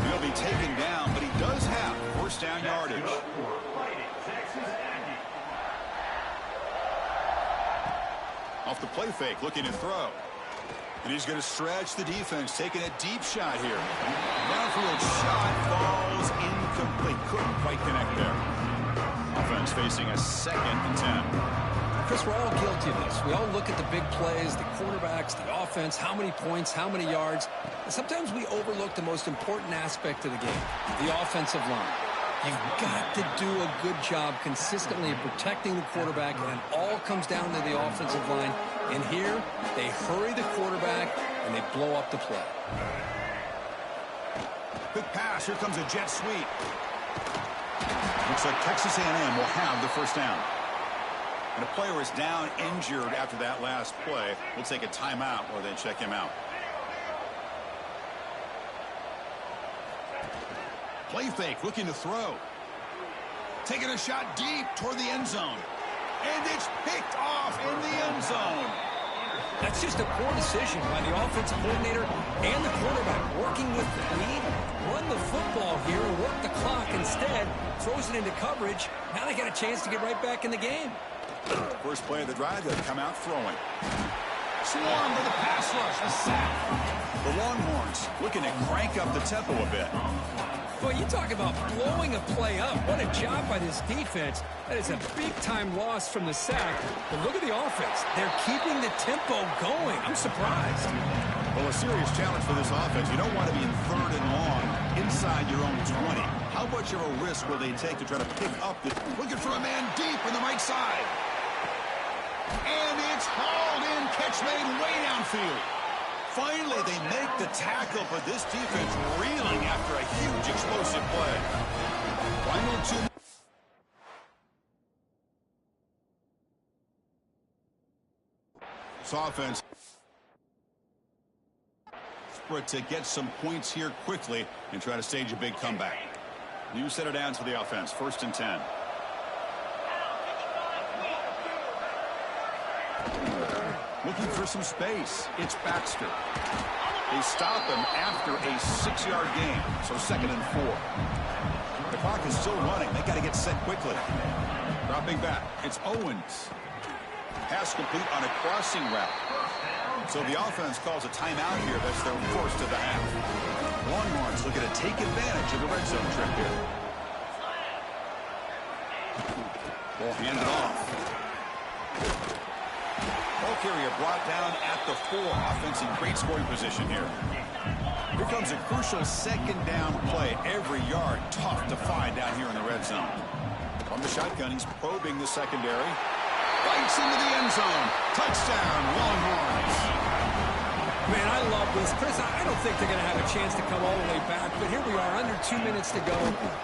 [SPEAKER 6] He'll be taken down, but he does have first down yardage. Off the play fake, looking to throw. And he's going to stretch the defense, taking a deep shot here. Downfield shot falls incomplete. Couldn't quite connect there. Offense facing a 2nd and 10.
[SPEAKER 8] Chris, we're all guilty of this. We all look at the big plays, the quarterbacks, the offense, how many points, how many yards. And sometimes we overlook the most important aspect of the game, the offensive line. You've got to do a good job consistently of protecting the quarterback, and it all comes down to the offensive line. And here, they hurry the quarterback, and they blow up the play.
[SPEAKER 6] Quick pass. Here comes a jet sweep. Looks like Texas A&M will have the first down. And a player is down injured after that last play. We'll take a timeout while they check him out. Play fake, looking to throw. Taking a shot deep toward the end zone. And it's picked off in the end zone.
[SPEAKER 8] That's just a poor decision by the offensive coordinator and the quarterback. Working with the lead, run the football here and work the clock instead. Throws it into coverage. Now they got a chance to get right back in the game.
[SPEAKER 6] First play of the drive, they'll come out throwing. Swarm with the pass rush, a sack. The Longhorns looking to crank up the tempo a bit.
[SPEAKER 8] Well, you talk about blowing a play up. What a job by this defense. That is a big-time loss from the sack. But look at the offense. They're keeping the tempo going. I'm surprised.
[SPEAKER 6] Well, a serious challenge for this offense. You don't want to be in 3rd and long inside your own 20. How much of a risk will they take to try to pick up this? Looking for a man deep on the right side. And it's hauled in. Catch made way downfield. Finally, they make the tackle, but this defense reeling after a huge explosive play. Final 2. This offense to get some points here quickly and try to stage a big comeback. You set it down to the offense. 1st and 10. Looking for some space. It's Baxter. They stop him after a 6-yard gain, so 2nd and 4. The clock is still running. They got to get set quickly. Dropping back. It's Owens. Pass complete on a crossing route. So the offense calls a timeout here. That's their first of the half. Longhorns looking to take advantage of the red zone trip here. Ball handed off. Ball carrier brought down at the 4. Offense in great scoring position here. Here comes a crucial 2nd down play. Every yard tough to find down here in the red zone. From the shotgun, he's probing the secondary. Bites into the end zone. Touchdown, Longhorns.
[SPEAKER 8] Man, I love this. Chris, I don't think they're going to have a chance to come all the way back, but here we are, under 2 minutes to go,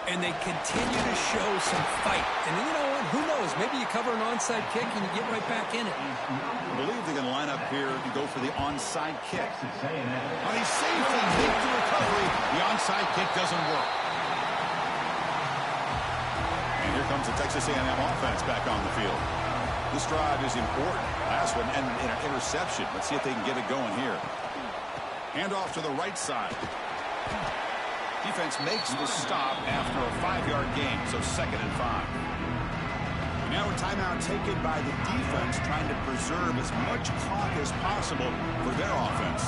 [SPEAKER 8] and they continue to show some fight. And you know what? Who knows? Maybe you cover an onside kick and you get right back in it.
[SPEAKER 6] I believe they're going to line up here and go for the onside kick. On a safety, make the recovery. The onside kick doesn't work. And here comes the Texas A&M offense back on the field. This drive is important. Last one ended in an interception. Let's see if they can get it going here. Hand off to the right side. Defense makes the stop after a 5-yard gain, so 2nd and 5. And now a timeout taken by the defense, trying to preserve as much clock as possible for their offense.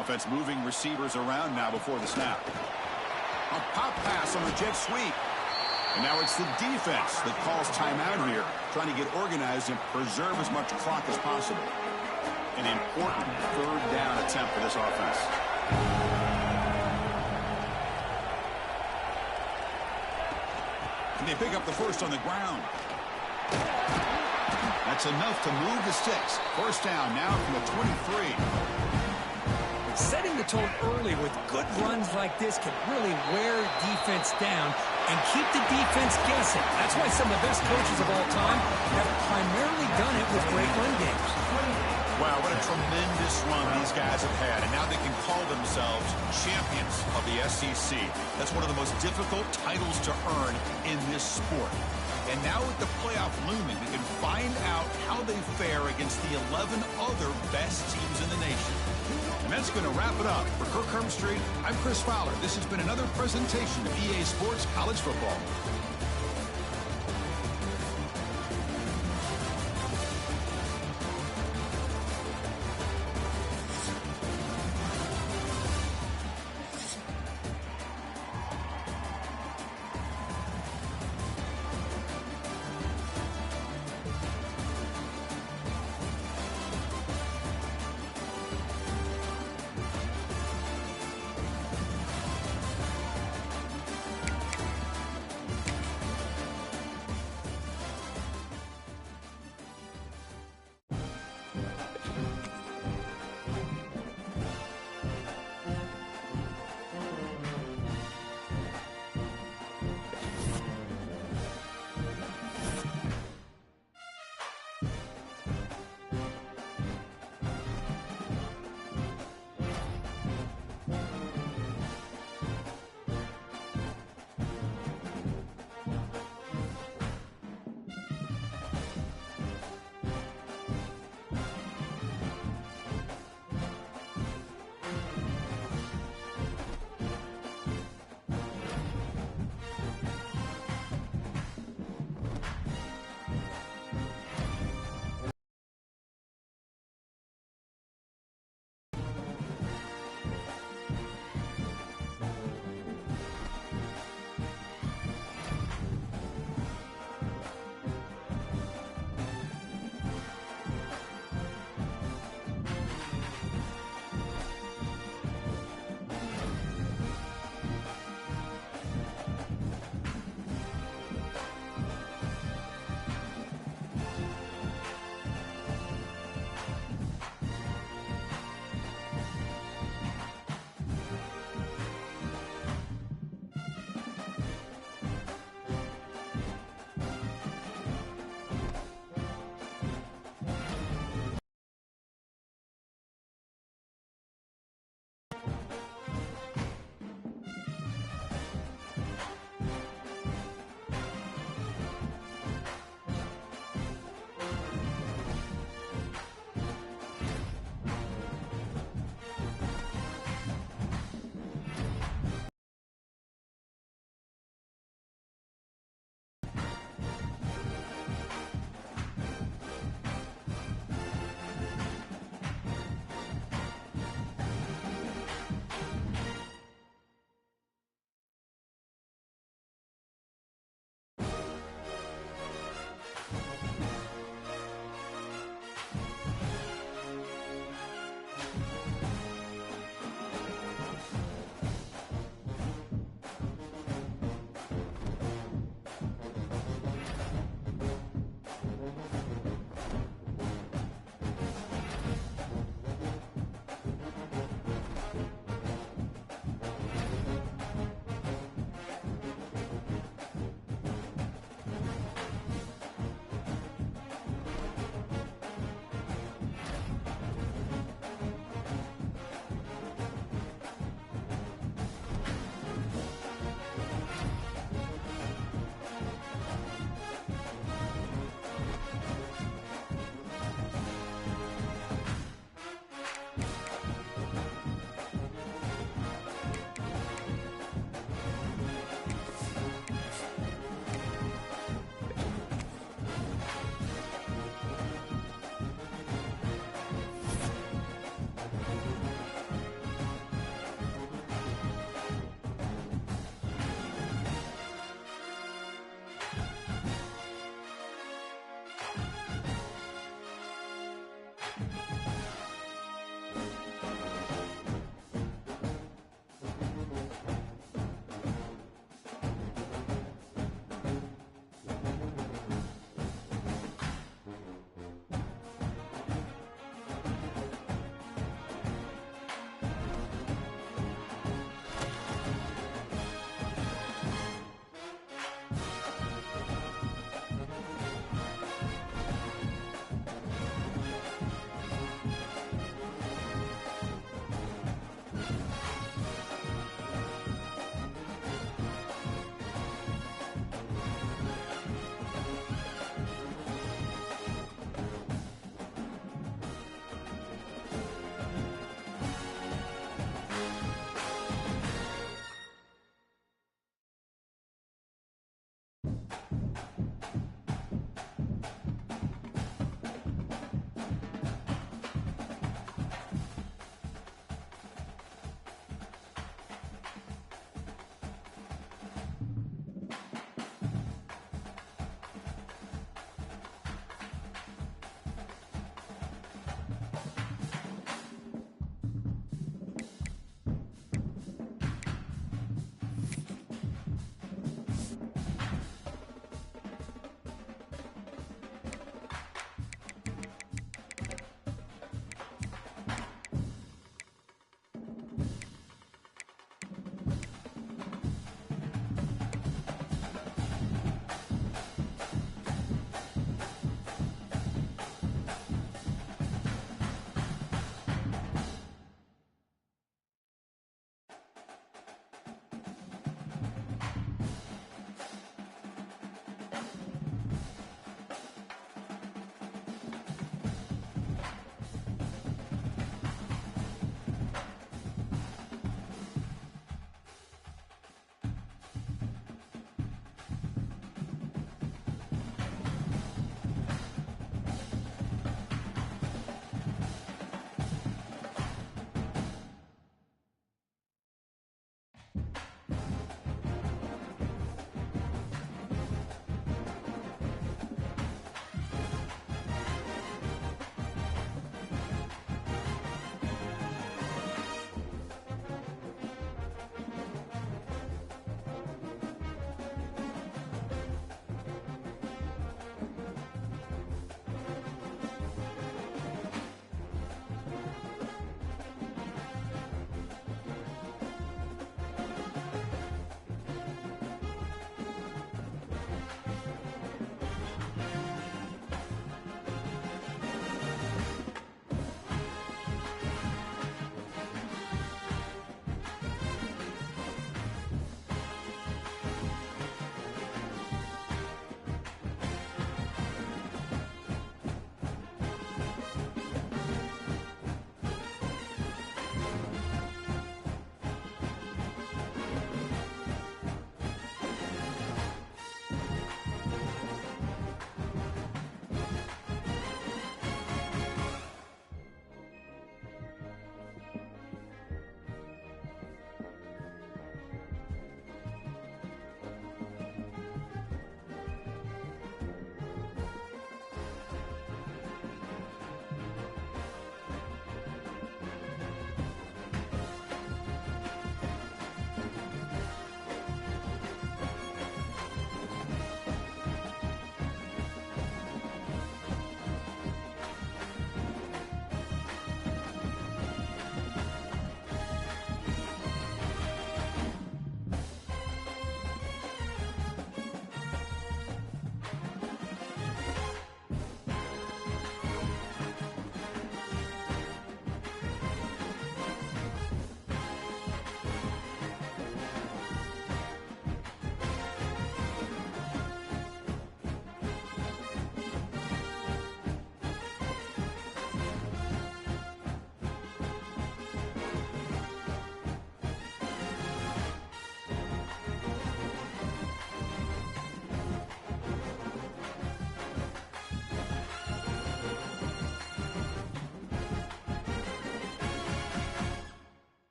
[SPEAKER 6] Offense moving receivers around now before the snap. A pop pass on the jet sweep. And now it's the defense that calls timeout here, trying to get organized and preserve as much clock as possible. An important 3rd down attempt for this offense. And they pick up the first on the ground. That's enough to move the sticks. First down now from the 23.
[SPEAKER 8] Setting the tone early with good runs like this can really wear defense down and keep the defense guessing. That's why some of the best coaches of all time have primarily done it with great run games.
[SPEAKER 6] Wow, what a tremendous run these guys have had, and now they can call themselves champions of the SEC. That's one of the most difficult titles to earn in this sport. And now with the playoff looming, we can find out how they fare against the 11 other best teams in the nation. And that's going to wrap it up. For Kirk Hermstreet, I'm Chris Fowler. This has been another presentation of EA Sports College Football.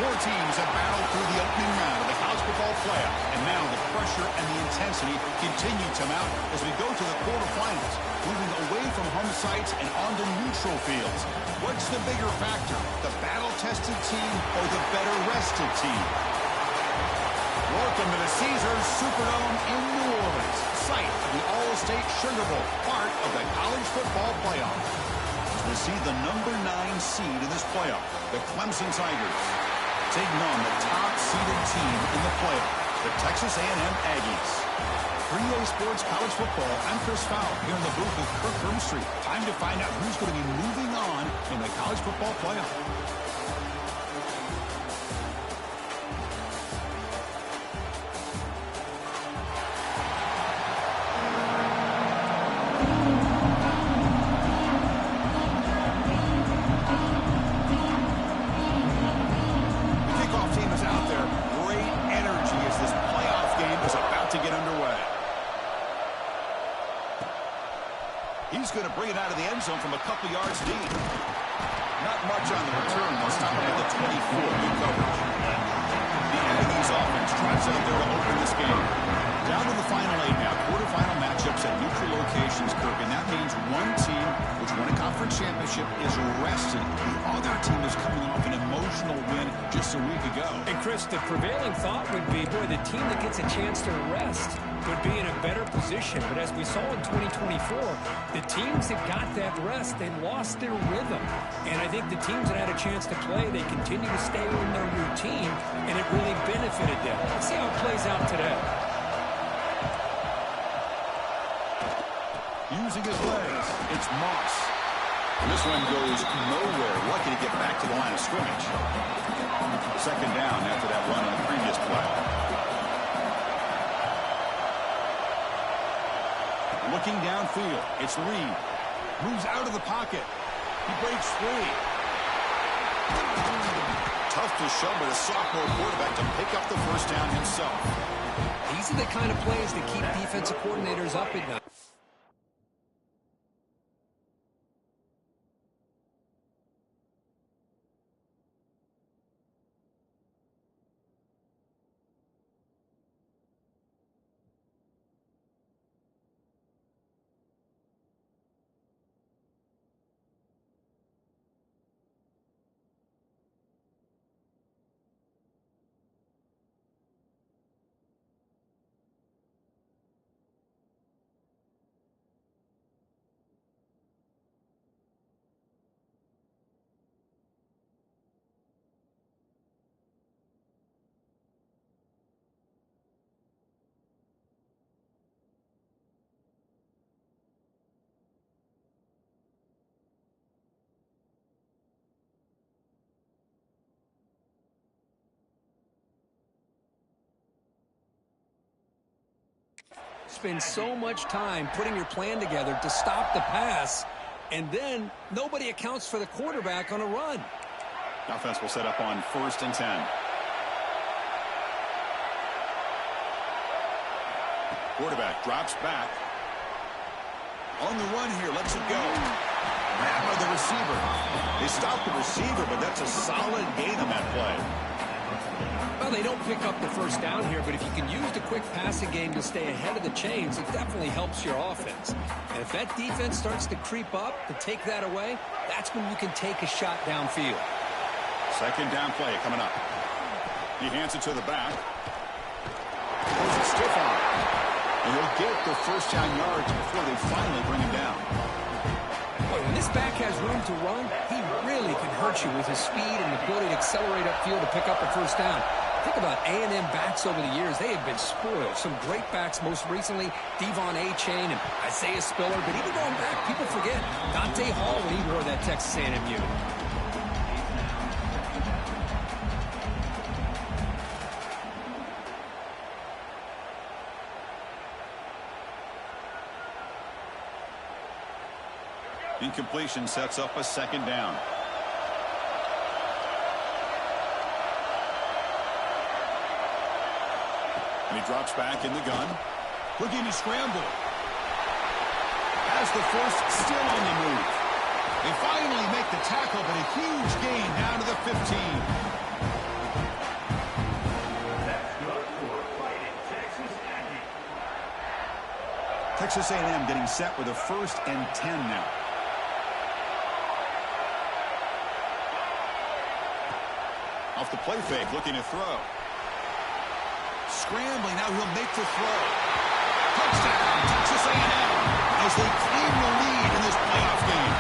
[SPEAKER 6] Four teams have battled through the opening round of the college football playoff, and now the pressure and the intensity continue to mount as we go to the quarterfinals, moving away from home sites and onto neutral fields. What's the bigger factor, the battle-tested team or the better-rested team? Welcome to the Caesars Superdome in New Orleans, site of the All-State Sugar Bowl, part of the college football playoff. We'll see the number 9 seed in this playoff, the Clemson Tigers, taking on the top-seeded team in the playoff, the Texas A&M Aggies. 3A Sports College Football, I'm Chris Fowler here in the booth with Kirk Herbstreit. Time to find out who's going to be moving on in the college football playoff. He's going to bring it out of the end zone from a couple yards deep. Not much on the return. They'll stop it at the 24. Good coverage. The Aggies offense tries out there to open this game. Down to the final 8 now. Quarterfinal matchups at neutral locations, Kirk. And that means one team, which won a conference championship, is rested. The other team is coming off an emotional win just a week ago.
[SPEAKER 7] And Chris, the prevailing thought would be, boy, the team that gets a chance to rest could be in a better position. But as we saw in 2024, the teams that got that rest, they lost their rhythm. And I think the teams that had a chance to play, they continue to stay in their routine, and it really benefited them. Let's see how it plays out today.
[SPEAKER 6] Using his legs, it's Moss. And this one goes nowhere. Lucky to get back to the line of scrimmage. Second down after that run on the previous play. Looking downfield, it's Reed. Moves out of the pocket. He breaks free. Tough to show by the sophomore quarterback to pick up the first down himself.
[SPEAKER 7] These are the kind of plays that keep defensive coordinators up at night. Spend so much time putting your plan together to stop the pass, and then nobody accounts for the quarterback on a run.
[SPEAKER 6] Offense will set up on 1st and 10. Quarterback drops back. On the run here, lets it go. Grabbed by the receiver. They stopped the receiver, but that's a solid gain on that play.
[SPEAKER 7] Well, they don't pick up the first down here, but if you can use the quick passing game to stay ahead of the chains, it definitely helps your offense. And if that defense starts to creep up, to take that away, that's when you can take a shot downfield.
[SPEAKER 6] Second down play coming up. He hands it to the back. There's a stiff arm. And he'll get the first down yards before they finally bring him down.
[SPEAKER 7] Boy, when this back has room to run, he really can hurt you with his speed and the ability to accelerate upfield to pick up a first down. Think about A&M backs over the years. They have been spoiled. Some great backs, most recently, Devon Achane and Isaiah Spiller. But even going back, people forget Dante Hall when he wore that Texas A&M uniform.
[SPEAKER 6] Incompletion sets up a second down. And he drops back in the gun. Looking to scramble. Has the force still on the move. They finally make the tackle, but a huge gain down to the 15. Texas A&M getting set with a 1st and 10 now. Off the play fake, looking to throw. Scrambling, now he'll make the throw. Touchdown, Texas A&M, as they claim the lead in this playoff game.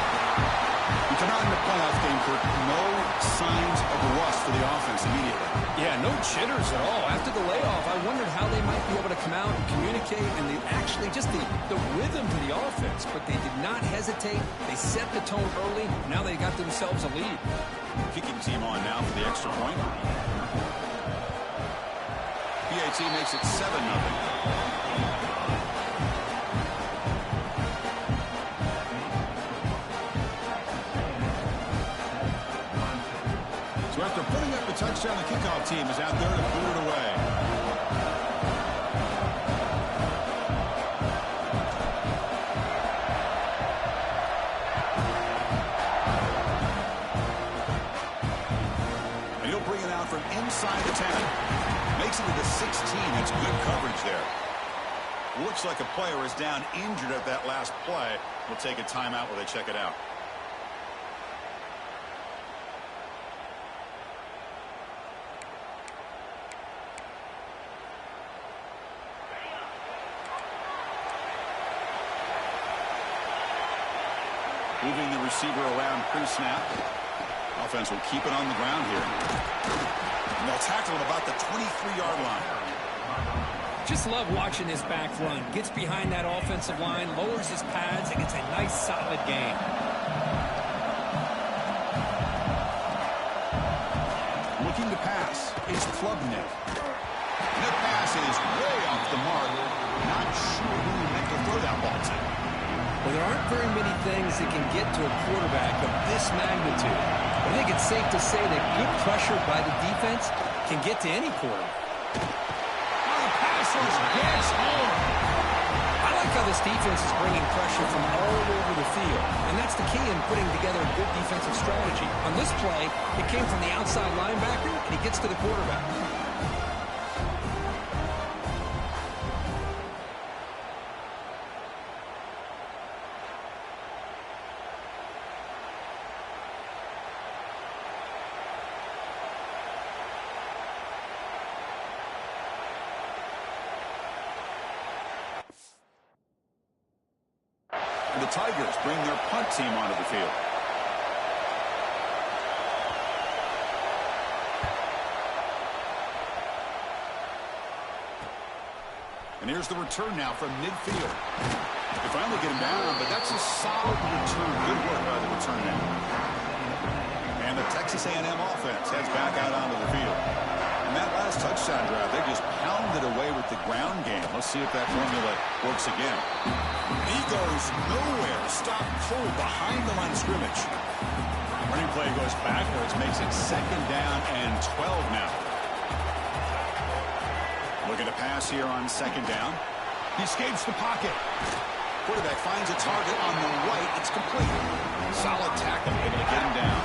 [SPEAKER 6] We come out in the playoff game for no signs of rust for the offense immediately.
[SPEAKER 8] Yeah, no jitters at all. After the layoff, I wondered how they might be able to come out and communicate, and actually just the rhythm to the offense. But they did not hesitate. They set the tone early. Now they got themselves a lead.
[SPEAKER 6] Kicking team on now for the extra point. PAT makes it 7-0. So after putting up the touchdown, the kickoff team is out there to boot it away. And he'll bring it out from inside the 10. Makes it to the 16. That's good coverage there. Looks like a player is down injured at that last play. We'll take a timeout while they check it out. Moving the receiver around pre-snap. Offense will keep it on the ground here. And they'll tackle him about the 23-yard line.
[SPEAKER 8] Just love watching this back run. Gets behind that offensive line, lowers his pads, and gets a nice solid gain.
[SPEAKER 6] Looking to pass. It's Klubnik. And the pass is way off the mark. Not sure who meant to throw that ball to.
[SPEAKER 8] Well, there aren't very many things that can get to a quarterback of this magnitude. I think it's safe to say that good pressure by the defense can get to any quarterback.
[SPEAKER 6] Gets home.
[SPEAKER 8] I like how this defense is bringing pressure from all over the field, and that's the key in putting together a good defensive strategy. On this play, it came from the outside linebacker, and he gets to the quarterback.
[SPEAKER 6] The Tigers bring their punt team onto the field. And here's the return now from midfield. They finally get him down, but that's a solid return. Good work by the return man. And the Texas A&M offense heads back out onto the field. And that last touchdown drive, they just pounded away with the ground game. Let's see if that formula works again. He goes nowhere. Stop cold behind the line of scrimmage. Running play goes backwards, makes it 2nd down and 12 now. Looking to pass here on 2nd down. He escapes the pocket. Quarterback finds a target on the right. It's complete. Solid tackle, able to get him down.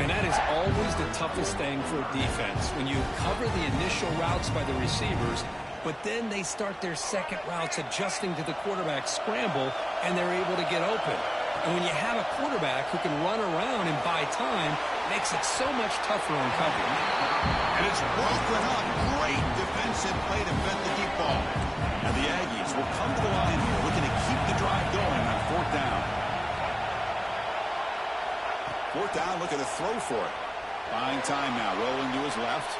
[SPEAKER 8] And that is always the toughest thing for a defense. When you cover the initial routes by the receivers, but then they start their second routes adjusting to the quarterback scramble, and they're able to get open. And when you have a quarterback who can run around and buy time, it makes it so much tougher on coverage.
[SPEAKER 6] And it's broken up. Great defensive play to defend the deep ball. And the Aggies will come to the line here, looking to keep the drive going on 4th down. 4th down, looking to throw for it. Buying time now, rolling to his left.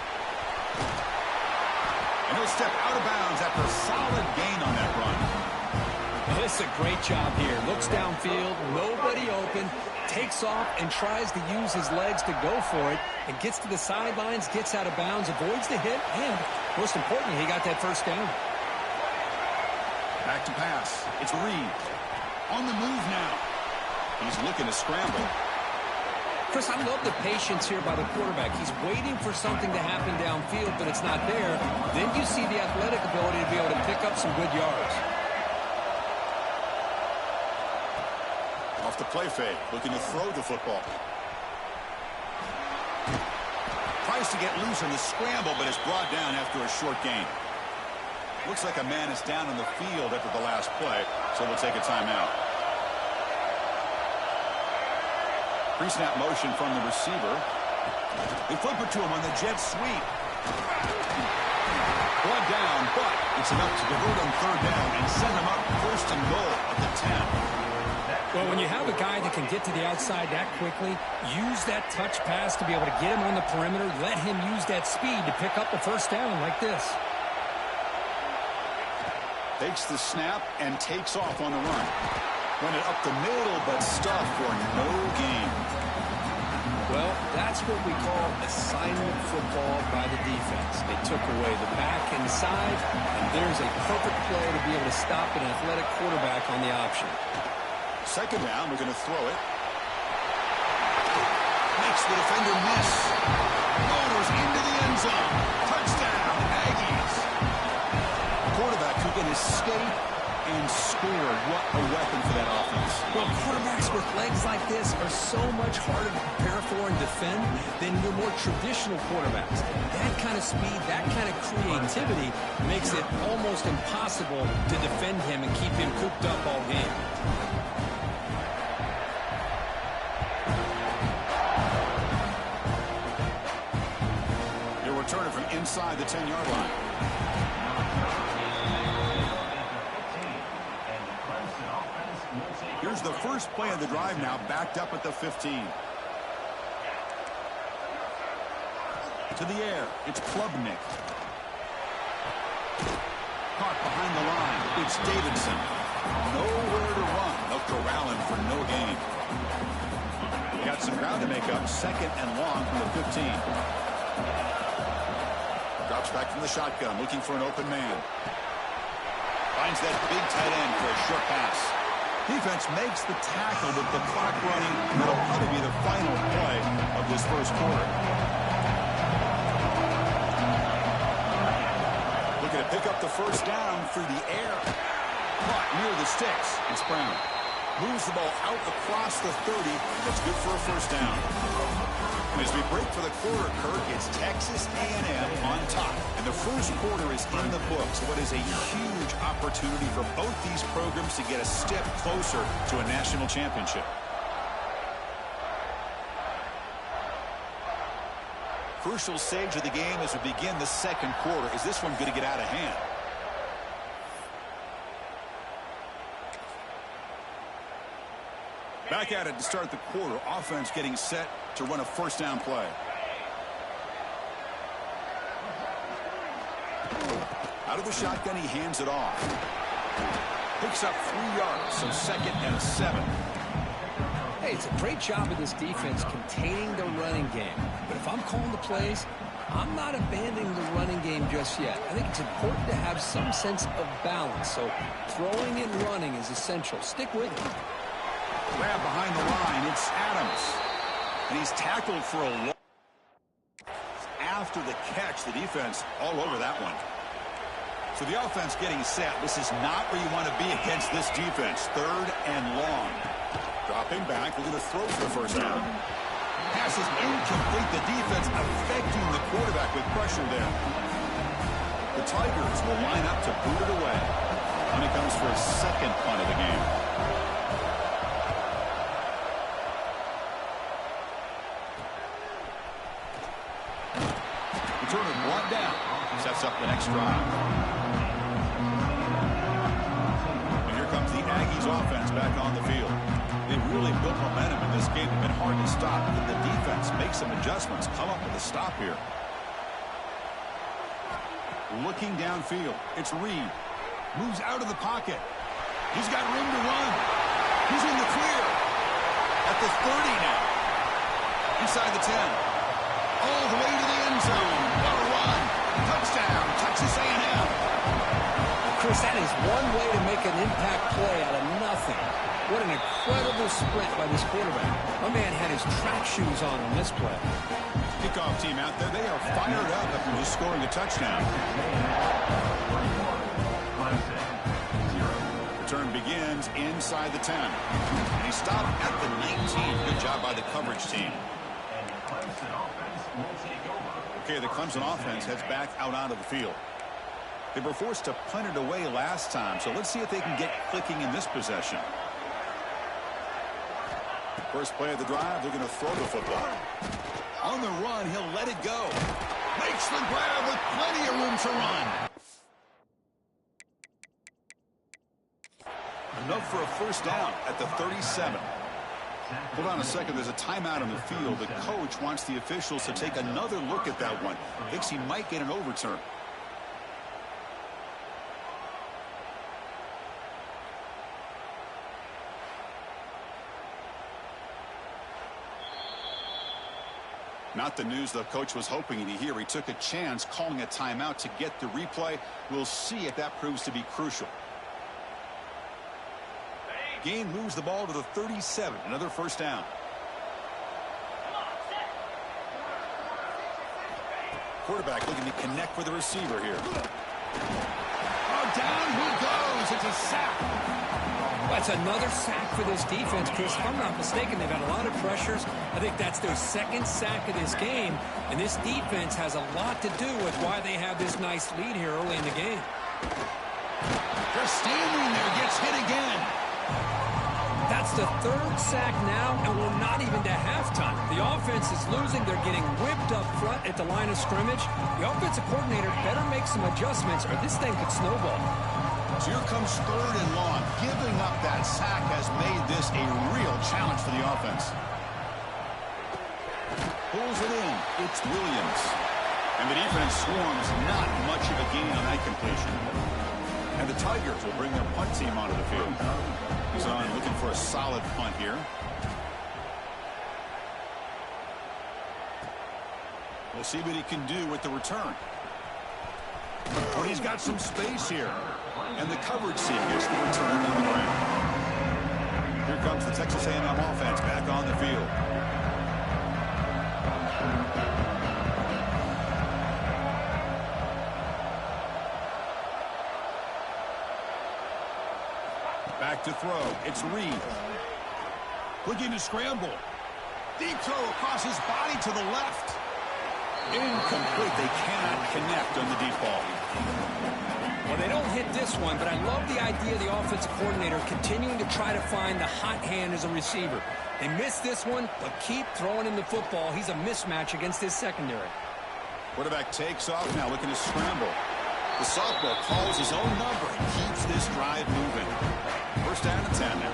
[SPEAKER 6] And he'll step out of bounds after a solid gain on that run.
[SPEAKER 8] This is a great job here. Looks downfield, nobody open, takes off and tries to use his legs to go for it, and gets to the sidelines, gets out of bounds, avoids the hit, and most importantly, he got that 1st down.
[SPEAKER 6] Back to pass. It's Reed. On the move now. He's looking to scramble.
[SPEAKER 8] Chris, I love the patience here by the quarterback. He's waiting for something to happen downfield, but it's not there. Then you see the athletic ability to be able to pick up some good yards.
[SPEAKER 6] Off the play fake, looking to throw the football. Tries to get loose on the scramble, but is brought down after a short gain. Looks like a man is down on the field after the last play, so we'll take a timeout. Pre-snap motion from the receiver. They flip it to him on the jet sweep. One down, but it's enough to convert on third down and send them up first and goal at the 10.
[SPEAKER 8] Well, when you have a guy that can get to the outside that quickly, use that touch pass to be able to get him on the perimeter, let him use that speed to pick up the first down like this.
[SPEAKER 6] Takes the snap and takes off on the run. Went it up the middle, but stuffed for no gain.
[SPEAKER 8] Well, that's what we call assignment football by the defense. They took away the back inside, and there's a perfect play to be able to stop an athletic quarterback on the option.
[SPEAKER 6] Second down, we're going to throw it. Makes the defender miss. Goes into the end zone. Touchdown, Aggies. Quarterback who can escape and score. What a weapon for that offense.
[SPEAKER 8] Well, quarterbacks with legs like this are so much harder to prepare for and defend than your more traditional quarterbacks. That kind of speed, that kind of creativity makes it almost impossible to defend him and keep him cooped up all game.
[SPEAKER 6] They're returning from inside the 10-yard line. Here's the first play of the drive now, backed up at the 15. To the air, it's Klubnik. Caught behind the line, it's Davidson. Nowhere to run. They'll corral him for no gain. Got some ground to make up, second and long from the 15. Drops back from the shotgun, looking for an open man. Finds that big tight end for a short pass. Defense makes the tackle with the clock running. That'll probably be the final play of this first quarter. Looking to pick up the first down through the air. Caught near the sticks. It's Brown. Moves the ball out across the 30. That's good for a first down. And as we break for the quarter, Kirk, it's Texas A&M on top. And the first quarter is in the books. What is a huge opportunity for both these programs to get a step closer to a national championship. Crucial stage of the game as we begin the second quarter. Is this one going to get out of hand? Back at it to start the quarter. Offense getting set to run a first down play. Out of the shotgun, he hands it off. Picks up 3 yards, so second and 7.
[SPEAKER 8] Hey, it's a great job of this defense containing the running game. But if I'm calling the plays, I'm not abandoning the running game just yet. I think it's important to have some sense of balance. So throwing and running is essential. Stick with it.
[SPEAKER 6] Grab behind the line. It's Adams. And he's tackled for a long. After the catch, the defense all over that one. So the offense getting set. This is not where you want to be against this defense. Third and long. Dropping back, looking to throw for the first down. Pass is incomplete. The defense affecting the quarterback with pressure there. The Tigers will line up to boot it away. And it comes for his second punt of the game. Returner brought down. Sets up the next drive. And here comes the Aggies offense back on the field. They really built momentum in this game. It's been hard to stop. But the defense makes some adjustments. Come up with a stop here. Looking downfield. It's Reed. Moves out of the pocket. He's got room to run. He's in the clear. At the 30 now. Inside the 10. All the way to the end zone. What a run. Touchdown. Texas A&M.
[SPEAKER 8] Chris, that is one way to make an impact play out of nothing. What an incredible sprint by this quarterback. My man had his track shoes on this play.
[SPEAKER 6] Kickoff team out there. They are fired up after just scoring a touchdown. Return begins inside the 10. And he stopped at the 19. Good job by the coverage team. Okay, the Clemson offense heads back out onto the field. They were forced to punt it away last time, so let's see if they can get clicking in this possession. First play of the drive, they're going to throw the football. On the run, he'll let it go. Makes the grab with plenty of room to run. Enough for a first down at the 37. Hold on a second. There's a timeout on the field. The coach wants the officials to take another look at that one. Thinks he might get an overturn. Not the news the coach was hoping to hear. He took a chance calling a timeout to get the replay. We'll see if that proves to be crucial. Gain moves the ball to the 37. Another first down. Quarterback looking to connect with the receiver here.
[SPEAKER 7] Oh, down he goes. It's a sack. That's another sack for this defense, Chris. If I'm not mistaken, they've had a lot of pressures. I think that's their second sack of this game. And this defense has a lot to do with why they have this nice lead here early in the game.
[SPEAKER 6] They're standing there. Gets hit again.
[SPEAKER 7] That's the third sack now, and we're not even to halftime. The offense is losing. They're getting whipped up front at the line of scrimmage. The offensive coordinator better make some adjustments, or this thing could snowball.
[SPEAKER 6] So here comes 3rd and long. Giving up that sack has made this a real challenge for the offense. Pulls it in. It's Williams. And the defense swarms. Not much of a gain on that completion. And the Tigers will bring their punt team onto the field. He's on looking for a solid punt here. We'll see what he can do with the return. But he's got some space here. And the coverage team gets the return on the ground. Here comes the Texas A&M offense back on the field. Back to throw. It's Reed. Looking to scramble. Deep throw across his body to the left. Incomplete. They cannot connect on the deep ball.
[SPEAKER 7] Well, they don't hit this one, but I love the idea of the offensive coordinator continuing to try to find the hot hand as a receiver. They missed this one, but keep throwing him the football. He's a mismatch against his secondary.
[SPEAKER 6] Quarterback takes off now, looking to scramble. The sophomore calls his own number and keeps this drive moving. First down and 10 now.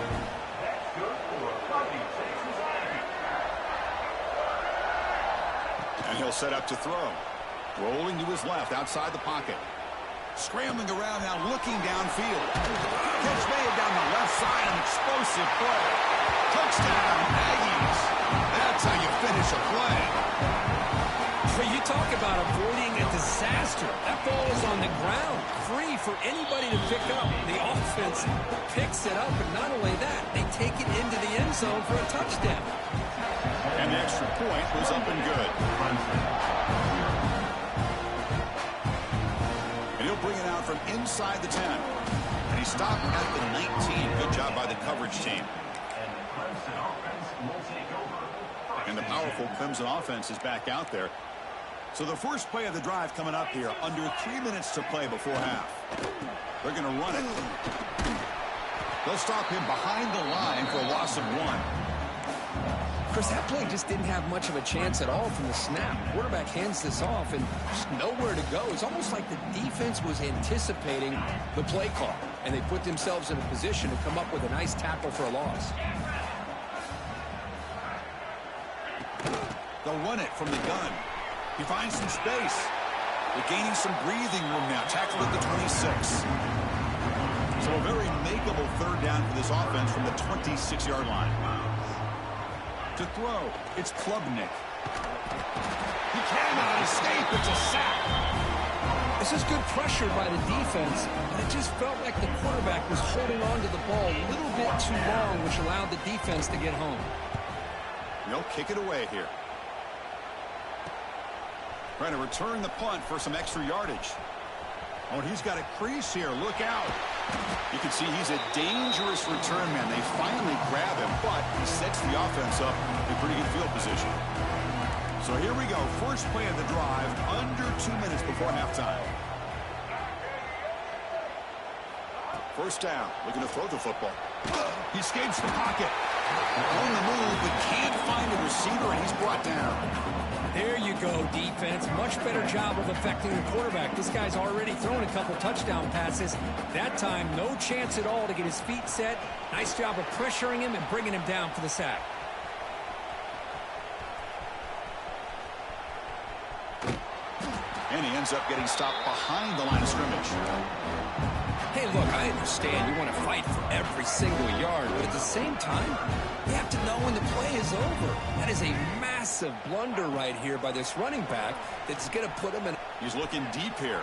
[SPEAKER 6] And he'll set up to throw. Rolling to his left, outside the pocket. Scrambling around now, looking downfield. Catch made down the left side, an explosive play. Touchdown, Aggies. That's how you finish a play.
[SPEAKER 7] You talk about avoiding a disaster. That ball is on the ground, free for anybody to pick up. The offense picks it up, and not only that, they take it into the end zone for a touchdown.
[SPEAKER 6] And the extra point was up and good. And he'll bring it out from inside the 10. And he stopped at the 19. Good job by the coverage team. And the powerful Clemson offense is back out there. So the first play of the drive coming up here, under 3 minutes to play before half. They're going to run it. They'll stop him behind the line for a loss of 1.
[SPEAKER 7] Chris, that play just didn't have much of a chance at all from the snap. Quarterback hands this off and just nowhere to go. It's almost like the defense was anticipating the play call, and they put themselves in a position to come up with a nice tackle for a loss.
[SPEAKER 6] They'll run it from the gun. He finds some space. They're gaining some breathing room now. Tackled at the 26. So a very makeable third down for this offense from the 26-yard line. To throw, it's Klubnik. He cannot escape. It's a sack.
[SPEAKER 7] This is good pressure by the defense, but it just felt like the quarterback was holding on to the ball a little bit too long, which allowed the defense to get home.
[SPEAKER 6] They'll kick it away here. Trying to return the punt for some extra yardage. Oh, and he's got a crease here. Look out. You can see he's a dangerous return man. They finally grab him, but he sets the offense up in pretty good field position. So here we go. First play of the drive, under 2 minutes before halftime. First down, looking to throw the football. He escapes the pocket. On the move, but can't find a receiver, and he's brought down.
[SPEAKER 7] There you go, defense. Much better job of affecting the quarterback. This guy's already thrown a couple touchdown passes. That time, no chance at all to get his feet set. Nice job of pressuring him and bringing him down for the sack.
[SPEAKER 6] And he ends up getting stopped behind the line of scrimmage.
[SPEAKER 7] Hey, look, I understand you want to fight for every single yard, but at the same time, you have to know when the play is over. That is a massive blunder right here by this running back that's going to put him in.
[SPEAKER 6] He's looking deep here.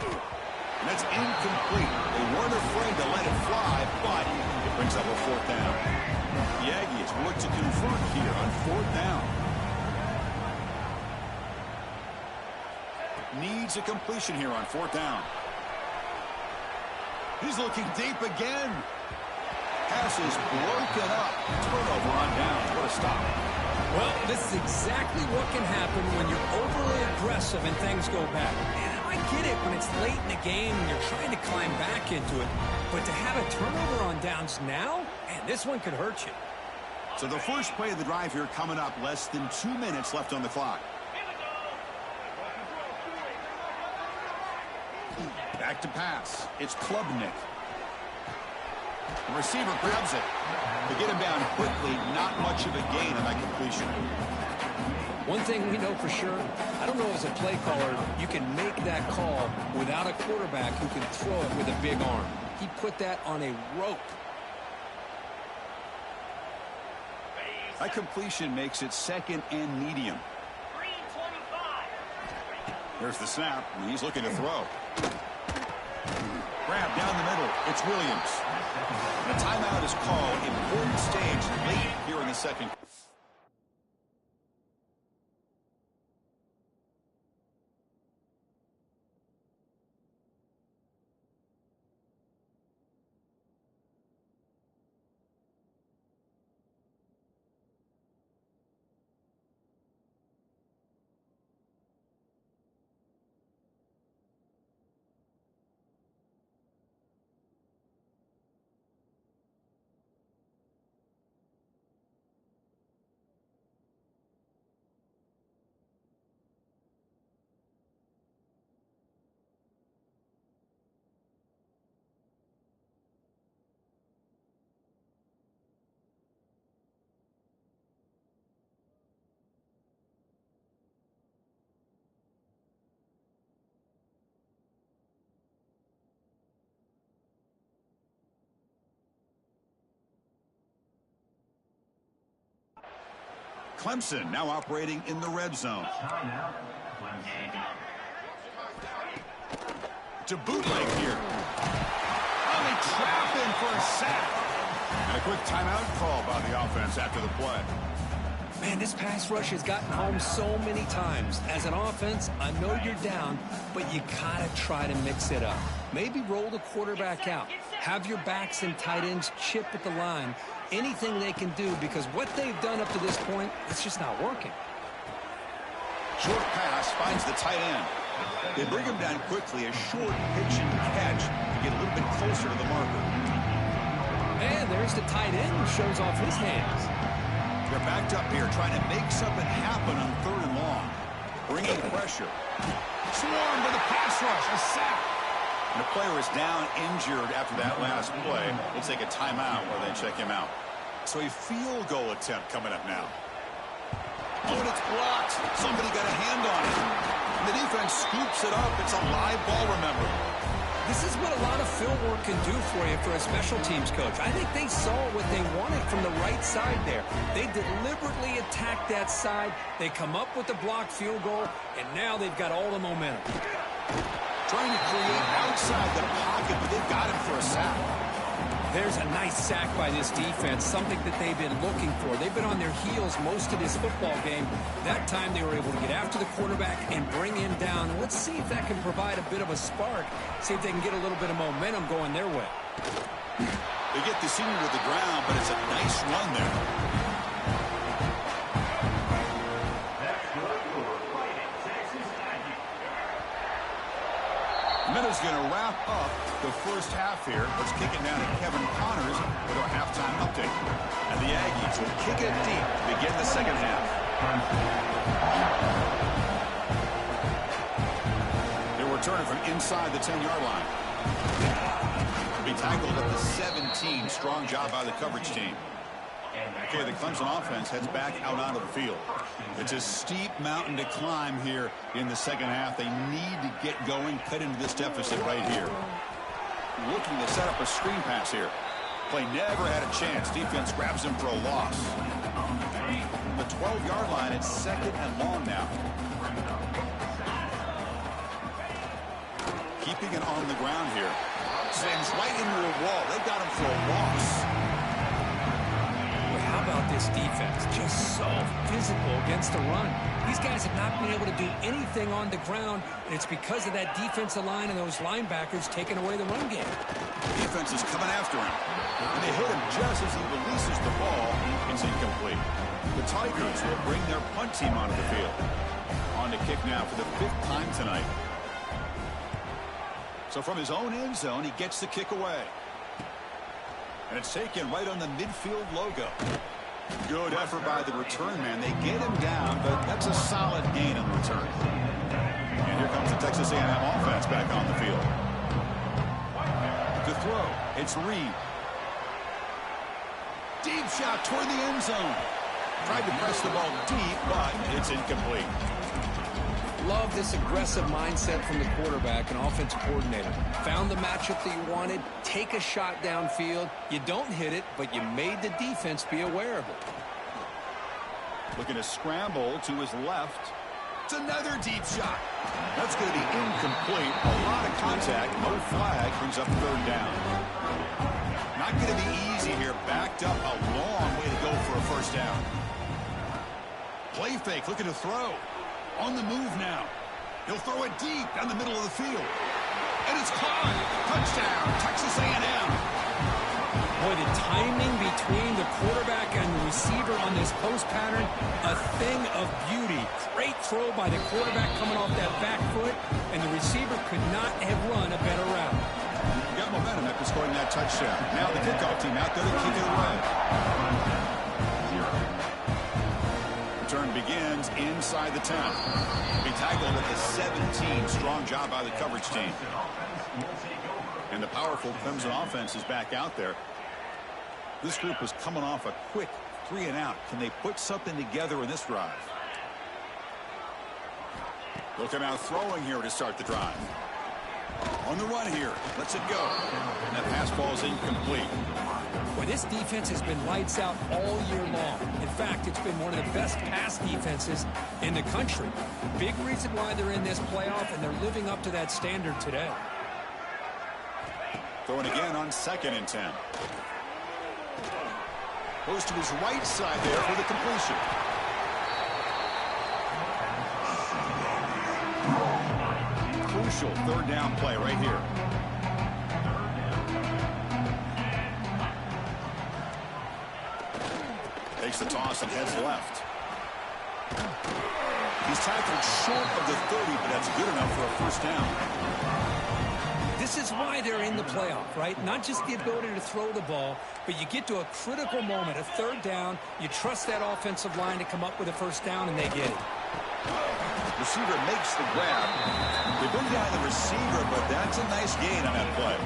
[SPEAKER 6] And that's incomplete. They weren't afraid to let it fly, but it brings up a fourth down. The Aggies look to convert here on fourth down. Needs a completion here on fourth down. He's looking deep again. Pass is broken up. Turnover on downs. What a stop.
[SPEAKER 7] Well, this is exactly what can happen when you're overly aggressive and things go bad. And I get it when it's late in the game and you're trying to climb back into it. But to have a turnover on downs now, man, this one could hurt you.
[SPEAKER 6] So the first play of the drive here coming up. Less than 2 minutes left on the clock. Back to pass. It's Klubnik. The receiver grabs it. To get him down quickly, not much of a gain on that completion.
[SPEAKER 7] One thing we know for sure, I don't know as a play caller, you can make that call without a quarterback who can throw it with a big arm. He put that on a rope.
[SPEAKER 6] That completion makes it second and medium. There's the snap, and he's looking to throw. Grab down the middle. It's Williams. The timeout is called. Important stage late here in the second. Clemson now operating in the red zone. To bootleg here. Oh, they trap him for a sack. And a quick timeout call by the offense after the play.
[SPEAKER 7] Man, this pass rush has gotten home so many times. As an offense, I know you're down, but you gotta try to mix it up. Maybe roll the quarterback out. Have your backs and tight ends chip at the line. Anything they can do, because what they've done up to this point, it's just not working.
[SPEAKER 6] Short pass finds the tight end. They bring him down quickly. A short pitch and catch to get a little bit closer to the marker.
[SPEAKER 7] And there's the tight end who shows off his hands.
[SPEAKER 6] They're backed up here trying to make something happen on third and long. Bringing pressure. Swarmed with a pass rush. A sack. And the player is down injured after that last play. We'll take a timeout while they check him out. So a field goal attempt coming up now. Oh, and it's blocked. Somebody got a hand on it. And the defense scoops it up. It's a live ball, remember.
[SPEAKER 7] This is what a lot of field work can do for you for a special teams coach. I think they saw what they wanted from the right side there. They deliberately attacked that side. They come up with the blocked field goal, and now they've got all the momentum.
[SPEAKER 6] Trying to create outside the pocket, but they've got him for a sack.
[SPEAKER 7] There's a nice sack by this defense, something that they've been looking for. They've been on their heels most of this football game. That time they were able to get after the quarterback and bring him down. Let's see if that can provide a bit of a spark, see if they can get a little bit of momentum going their way.
[SPEAKER 6] They get the senior to the ground, but it's a nice run there. is going to wrap up the first half here. Let's kick it down to Kevin Connors with our halftime update. And the Aggies will kick it deep to begin the second half. They're returning from inside the 10-yard line. Be tackled at the 17. Strong job by the coverage team. Okay, the Clemson offense heads back out onto the field. It's a steep mountain to climb here in the second half. They need to get going, cut into this deficit right here. Looking to set up a screen pass here. Play never had a chance. Defense grabs him for a loss. The 12-yard line, it's second and long now. Keeping it on the ground here. Sends right into a wall. They got him for a loss.
[SPEAKER 8] How about this defense? Just so physical against the run. These guys have not been able to do anything on the ground, and it's because of that defensive line and those linebackers taking away the run game.
[SPEAKER 6] Defense is coming after him. And they hit him just as he releases the ball. It's incomplete. The Tigers will bring their punt team onto the field. On to kick now for the 5th time tonight. So from his own end zone, he gets the kick away. And it's taken right on the midfield logo. Good effort by the return man. They get him down, but that's a solid gain on the return. And here comes the Texas A&M offense back on the field. To throw, it's Reed. Deep shot toward the end zone. Tried to press the ball deep, but it's incomplete.
[SPEAKER 8] Love this aggressive mindset from the quarterback and offensive coordinator. Found the matchup that you wanted, take a shot downfield. You don't hit it, but you made the defense be aware of it.
[SPEAKER 6] Looking to scramble to his left. It's another deep shot. That's going to be incomplete. A lot of contact. No flag. Brings up 3rd down. Not going to be easy here. Backed up a long way to go for a first down. Play fake. Looking to throw. On the move now. He'll throw it deep down the middle of the field. And it's caught. Touchdown, Texas A&M.
[SPEAKER 8] Boy, the timing between the quarterback and the receiver on this post pattern, a thing of beauty. Great throw by the quarterback coming off that back foot, and the receiver could not have run a better route.
[SPEAKER 6] You got momentum after scoring that touchdown. Now the kickoff team out there to kick it away. Return begins inside the 10. Be tackled at the 17. Strong job by the coverage team. And the powerful Clemson offense is back out there. This group was coming off a quick 3-and-out. Can they put something together in this drive? Looking out throwing here to start the drive. On the run here. Lets it go. And that pass ball is incomplete.
[SPEAKER 8] Well, this defense has been lights out all year long. In fact, it's been one of the best pass defenses in the country. Big reason why they're in this playoff, and they're living up to that standard today.
[SPEAKER 6] Throwing again on 2nd and 10. Goes to his right side there for the completion. Crucial 3rd down play right here. Takes the toss and heads left. He's tackled short of the 30, but that's good enough for a first down.
[SPEAKER 8] This is why they're in the playoff, right? Not just the ability to throw the ball, but you get to a critical moment, a 3rd down. You trust that offensive line to come up with a first down, and they get it.
[SPEAKER 6] Receiver makes the grab. They bring down the receiver, but that's a nice gain on that play.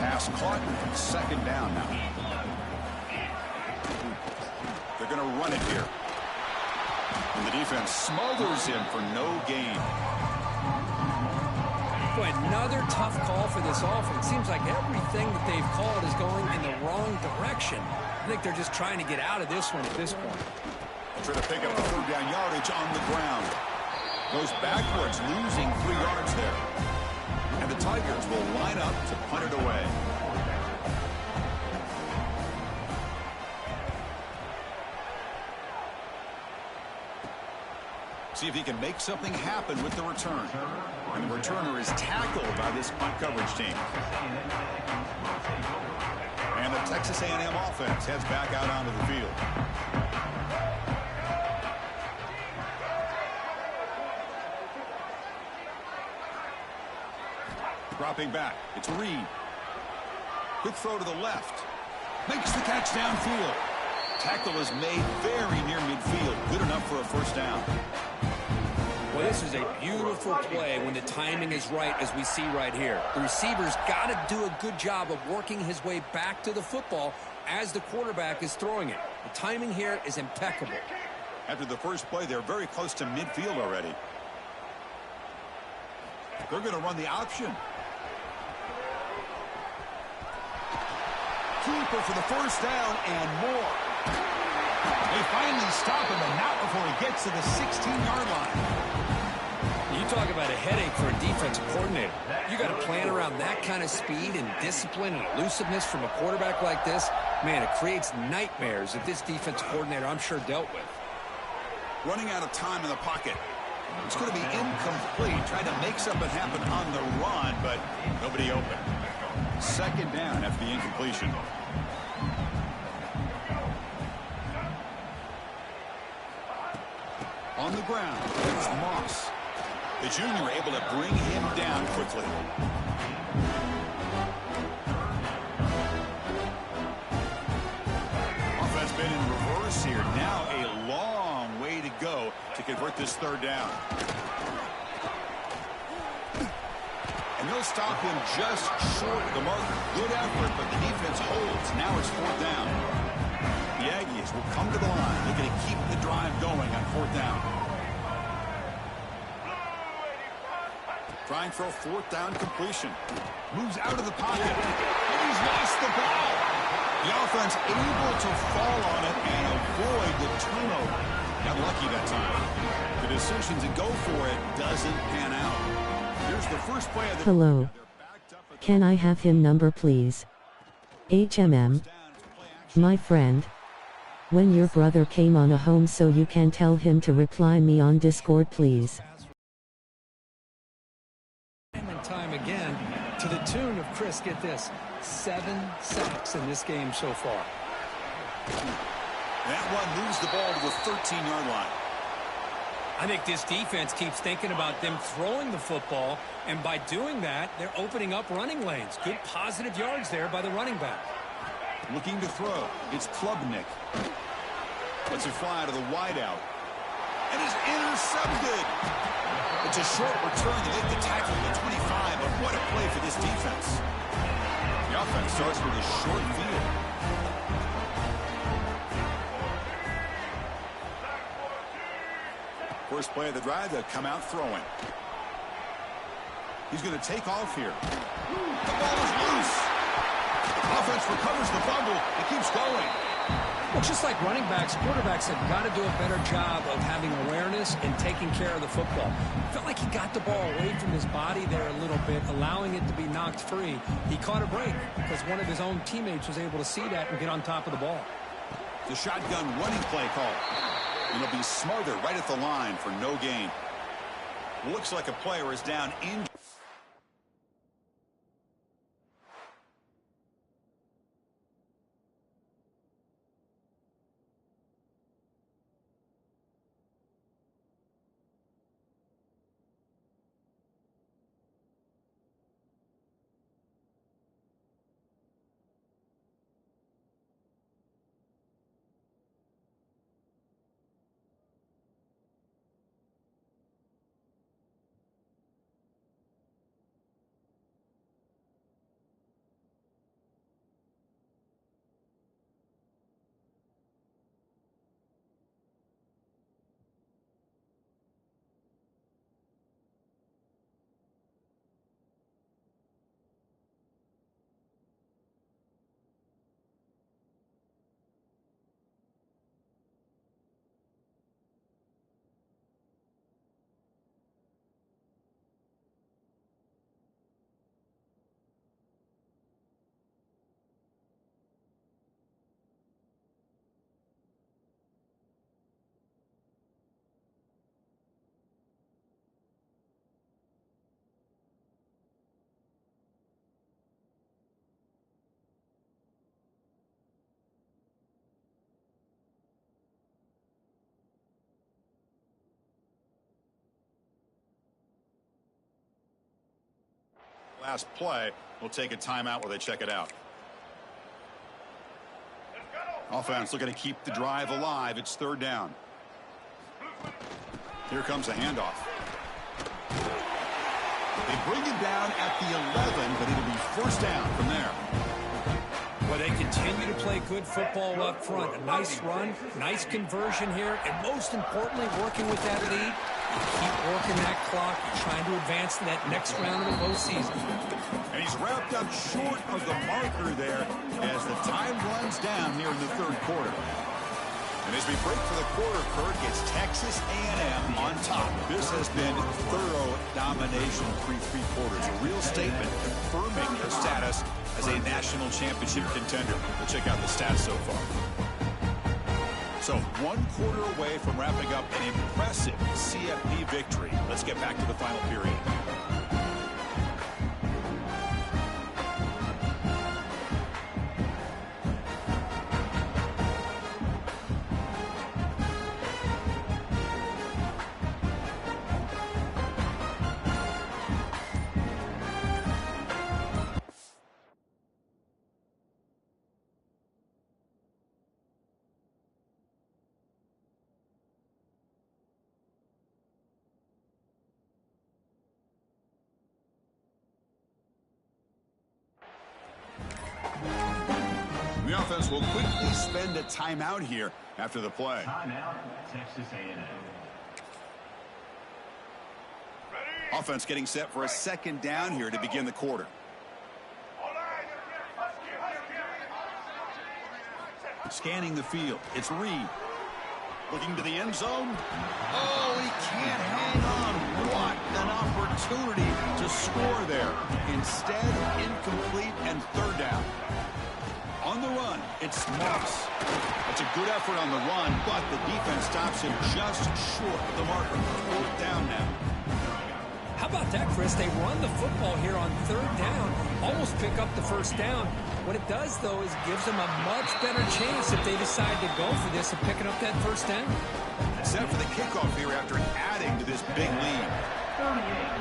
[SPEAKER 6] Pass caught. 2nd down now. They're going to run it here. And the defense smothers him for no gain.
[SPEAKER 8] Boy, another tough call for this offense. Seems like everything that they've called is going in the wrong direction. I think they're just trying to get out of this one at this point.
[SPEAKER 6] Try to pick up the 3rd down yardage on the ground. Goes backwards, losing 3 yards there. And the Tigers will line up to punt it away. See if he can make something happen with the return. And the returner is tackled by this punt coverage team. And the Texas A&M offense heads back out onto the field. Dropping back. It's Reed. Quick throw to the left. Makes the catch downfield. Tackle is made very near midfield. Good enough for a first down.
[SPEAKER 8] Well, this is a beautiful play when the timing is right, as we see right here. The receiver's got to do a good job of working his way back to the football as the quarterback is throwing it. The timing here is impeccable.
[SPEAKER 6] After the first play, they're very close to midfield already. They're going to run the option. Keeper for the first down and more. They finally stop him, and not before he gets to the 16-yard line.
[SPEAKER 8] You talk about a headache for a defensive coordinator. You got to plan around that kind of speed and discipline and elusiveness from a quarterback like this. Man, it creates nightmares that this defensive coordinator, I'm sure, dealt with.
[SPEAKER 6] Running out of time in the pocket. It's going to be incomplete. Tried to make something happen on the run, but nobody open. Second down after the incompletion. On the ground, there's Moss. The junior able to bring him down quickly. Offense been in reverse here. Now a long way to go to convert this third down. And they'll stop him just short of the marker. Good effort, but the defense holds. Now it's fourth down. The Aggies will come to the line, looking to keep the drive going on fourth down. Trying for a fourth down completion. Moves out of the pocket. And he's lost the ball. The offense able to fall on it and avoid the turnover. Got lucky that time. The decision to go for it doesn't pan out. Here's the first play of the...
[SPEAKER 10] Hello. Can I have him number please? HMM. My friend. When your brother came on a home so you can tell him to reply me on Discord please.
[SPEAKER 8] Time again, to the tune of, Chris, get this, 7 sacks in this game so far.
[SPEAKER 6] That one moves the ball to the 13-yard line.
[SPEAKER 8] I think this defense keeps thinking about them throwing the football, and by doing that, they're opening up running lanes. Good positive yards there by the running back.
[SPEAKER 6] Looking to throw. It's Klubnik. Lets it fly to the wideout. And is intercepted. It's a short return to make the tackle at the 25, but what a play for this defense. The offense starts with a short field. First play of the drive, they'll come out throwing. He's going to take off here. The ball is loose. Offense recovers the fumble. It keeps going.
[SPEAKER 8] Well, just like running backs, quarterbacks have got to do a better job of having awareness and taking care of the football. Felt like he got the ball away from his body there a little bit, allowing it to be knocked free. He caught a break because one of his own teammates was able to see that and get on top of the ball.
[SPEAKER 6] The shotgun running play call. It'll be Smarter right at the line for no gain. Looks like a player is down in... last play. We'll take a timeout while they check it out. Offense looking to keep the drive alive. It's third down. Here comes a handoff. They bring him down at the 11, but it'll be first down from there.
[SPEAKER 8] Well, they continue to play good football up front. A nice run, nice conversion here, and most importantly, working with that lead. You keep working that clock. You're trying to advance to that next round of the postseason.
[SPEAKER 6] And he's wrapped up short of the marker there as the time runs down here in the third quarter. And as we break for the quarter, Kirk, it's Texas A&M on top. This has been thorough domination through three quarters. A real statement confirming their status as a national championship contender. We'll check out the stats so far. So 1 quarter away from wrapping up an impressive CFP victory. Let's get back to the final period. The offense will quickly spend a timeout here after the play.
[SPEAKER 9] Timeout, Texas A&M.
[SPEAKER 6] Offense getting set for a second down here to begin the quarter. Scanning the field. It's Reed. Looking to the end zone. Oh, he can't hang on. What an opportunity to score there. Instead, incomplete and third down. On the run, it's Moss. That's a good effort on the run, but the defense stops him just short of the marker. Fourth down now.
[SPEAKER 8] How about that, Chris? They run the football here on third down, almost pick up the first down. What it does, though, is gives them a much better chance if they decide to go for this of picking up that first down.
[SPEAKER 6] Set for the kickoff here after adding to this big lead.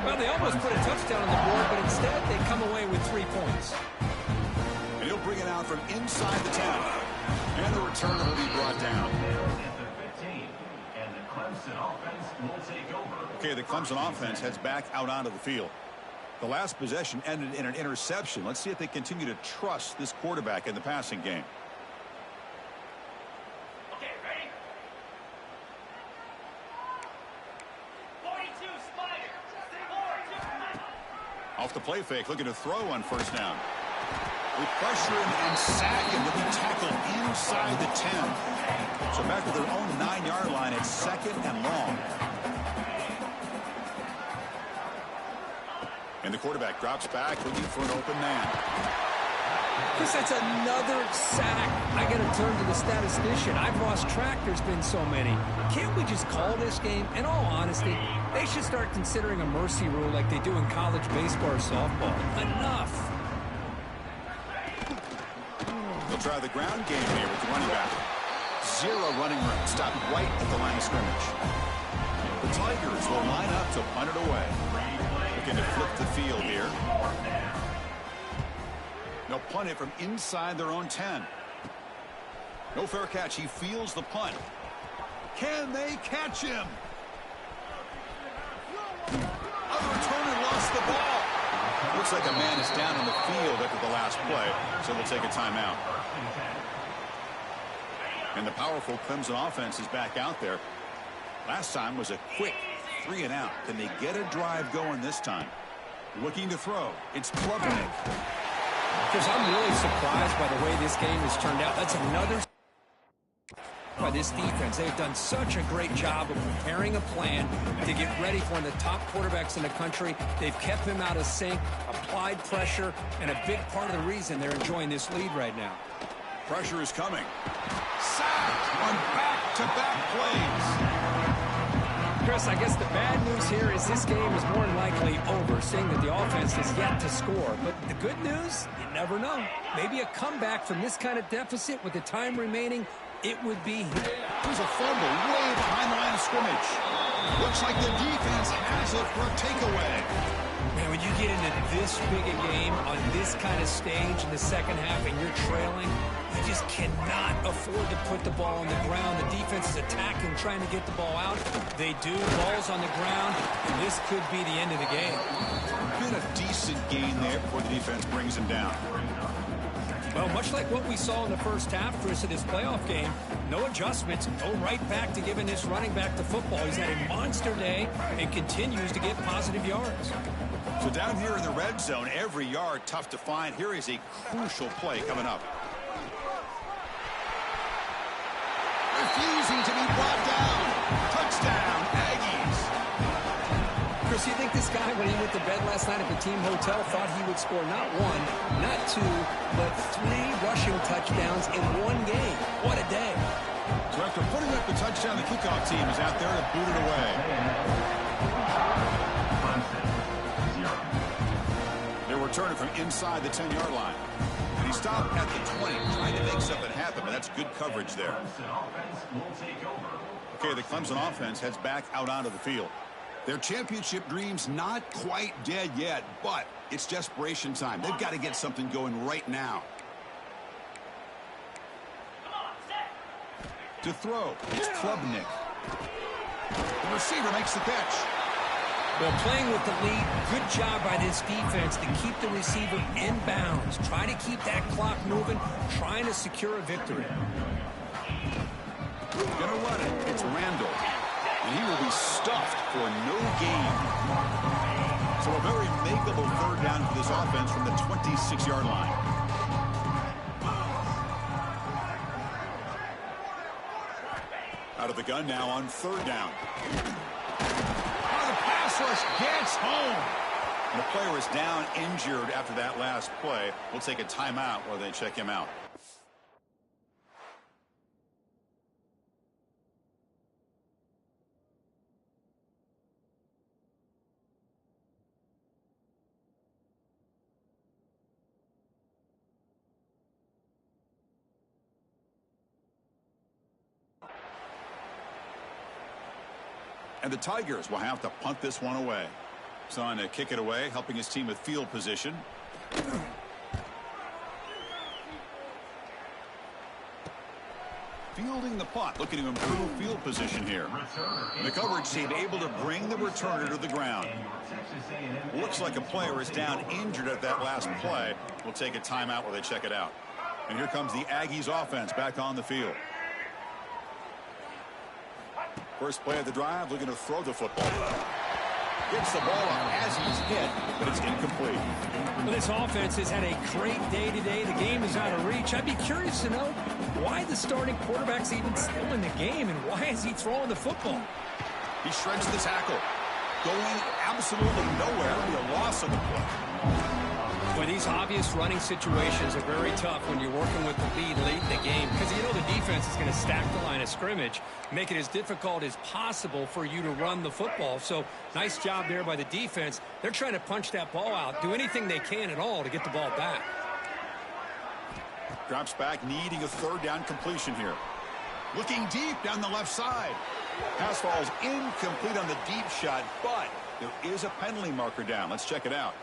[SPEAKER 8] Well, they almost put a touchdown on the board, but instead they come away with 3 points.
[SPEAKER 6] And he'll bring it out from inside the 10. And the return will be brought down.
[SPEAKER 9] And the Clemson offense will take over.
[SPEAKER 6] Okay, the Clemson offense heads back out onto the field. The last possession ended in an interception. Let's see if they continue to trust this quarterback in the passing game.
[SPEAKER 9] Okay, ready? 42 Spider. 42.
[SPEAKER 6] Off the play fake, looking to throw on first down. We pressure him and sack him with the tackle inside the 10. So back to their own 9-yard line, it's second and long. And the quarterback drops back, looking for an open man.
[SPEAKER 8] Chris, that's another sack. I got to turn to the statistician. I've lost track. There's been so many. Can't we just call this game? In all honesty, they should start considering a mercy rule like they do in college baseball or softball. Enough.
[SPEAKER 6] They'll try the ground game here with the running back. 0 running room. Stopped right at the line of scrimmage. The Tigers will line up to punt it away. Looking to flip the field here. They'll punt it from inside their own 10. No fair catch. He feels the punt. Can they catch him? Other returner lost the ball. Looks like a man is down on the field after the last play, so they'll take a timeout. And the powerful Clemson offense is back out there. Last time was a quick 3 and out. Can they get a drive going this time? Looking to throw. It's Klubnik.
[SPEAKER 8] Because I'm really surprised by the way this game has turned out. That's another by this defense. They've done such a great job of preparing a plan to get ready for one of the top quarterbacks in the country. They've kept him out of sync, applied pressure, and a big part of the reason they're enjoying this lead right now.
[SPEAKER 6] Pressure is coming. Sacked on back-to-back plays.
[SPEAKER 8] Chris, I guess the bad news here is this game is more than likely over, seeing that the offense is yet to score. But the good news, you never know. Maybe a comeback from this kind of deficit with the time remaining, it would be here.
[SPEAKER 6] There's a fumble way behind the line of scrimmage. Looks like the defense has it for a takeaway.
[SPEAKER 7] Man, when you get into this big a game on this kind of stage in the second half and you're trailing, you just cannot afford to put the ball on the ground. The defense is attacking, trying to get the ball out. They do. Ball's on the ground, and this could be the end of the game.
[SPEAKER 6] Been a decent gain there before the defense brings him down.
[SPEAKER 7] Well, much like what we saw in the first half, Chris, of this playoff game, no adjustments, go right back to giving this running back the football. He's had a monster day and continues to get positive yards.
[SPEAKER 6] So down here in the red zone, every yard tough to find. Here is a crucial play coming up. Refusing to be brought down. Touchdown, Aggies.
[SPEAKER 7] Chris, you think this guy, when he went to bed last night at the team hotel, thought he would score not one, not two, but 3 rushing touchdowns in one game? What a day.
[SPEAKER 6] So after putting up the touchdown, the kickoff team is out there to boot it away. They're returning from inside the 10-yard line. And he stopped at the 20, trying to make something happen, but that's good coverage there. Okay, the Clemson offense heads back out onto the field. Their championship dreams not quite dead yet, but it's desperation time. They've got to get something going right now. To throw, it's Klubnik. The receiver makes the catch.
[SPEAKER 7] Well, playing with the lead, good job by this defense to keep the receiver in bounds. Try to keep that clock moving, trying to secure a victory.
[SPEAKER 6] Gonna run it. It's Randall. And he will be stuffed for no gain. So a very makeable third down for this offense from the 26-yard line. Out of the gun now on third down. The pass rush gets home. And the player is down injured after that last play. We'll take a timeout while they check him out. And the Tigers will have to punt this one away. Son to kick it away, helping his team with field position. Fielding the punt, looking to improve field position here. And the coverage team able to bring the returner to the ground. Looks like a player is down injured at that last play. We'll take a timeout while they check it out. And here comes the Aggies offense back on the field. First play of the drive, looking to throw the football. Gets the ball up as he's hit, but it's incomplete.
[SPEAKER 7] Well, this offense has had a great day today. The game is out of reach. I'd be curious to know why the starting quarterback's even still in the game, and why is he throwing the football?
[SPEAKER 6] He shreds the tackle. Going absolutely nowhere. The loss of the play.
[SPEAKER 7] Well, these obvious running situations are very tough when you're working with the lead late in the game, because you know the defense is going to stack the line of scrimmage, make it as difficult as possible for you to run the football. So nice job there by the defense. They're trying to punch that ball out, do anything they can at all to get the ball back.
[SPEAKER 6] Drops back, needing a third down completion here. Looking deep down the left side. Pass falls incomplete on the deep shot, but there is a penalty marker down. Let's check it out.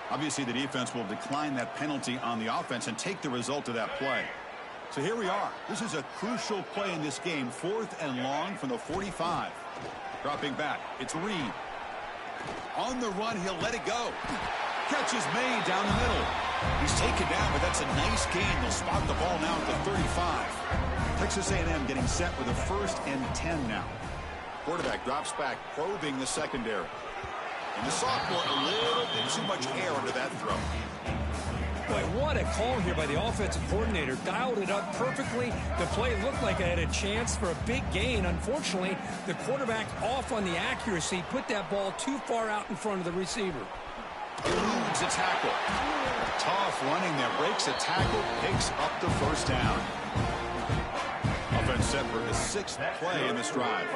[SPEAKER 6] Obviously, the defense will decline that penalty on the offense and take the result of that play. So here we are. This is a crucial play in this game. 4th and long from the 45. Dropping back. It's Reed. On the run, he'll let it go. Catch is made down the middle. He's taken down, but that's a nice gain. They'll spot the ball now at the 35. Texas A&M getting set with a 1st and 10 now. Quarterback drops back, probing the secondary. And the sophomore, a little bit too much air under that throw.
[SPEAKER 7] Boy, what a call here by the offensive coordinator. Dialed it up perfectly. The play looked like it had a chance for a big gain. Unfortunately, the quarterback off on the accuracy, put that ball too far out in front of the receiver.
[SPEAKER 6] Eludes a tackle. Tough running there. Breaks a tackle, picks up the first down. Offense set for the 6th play in this drive.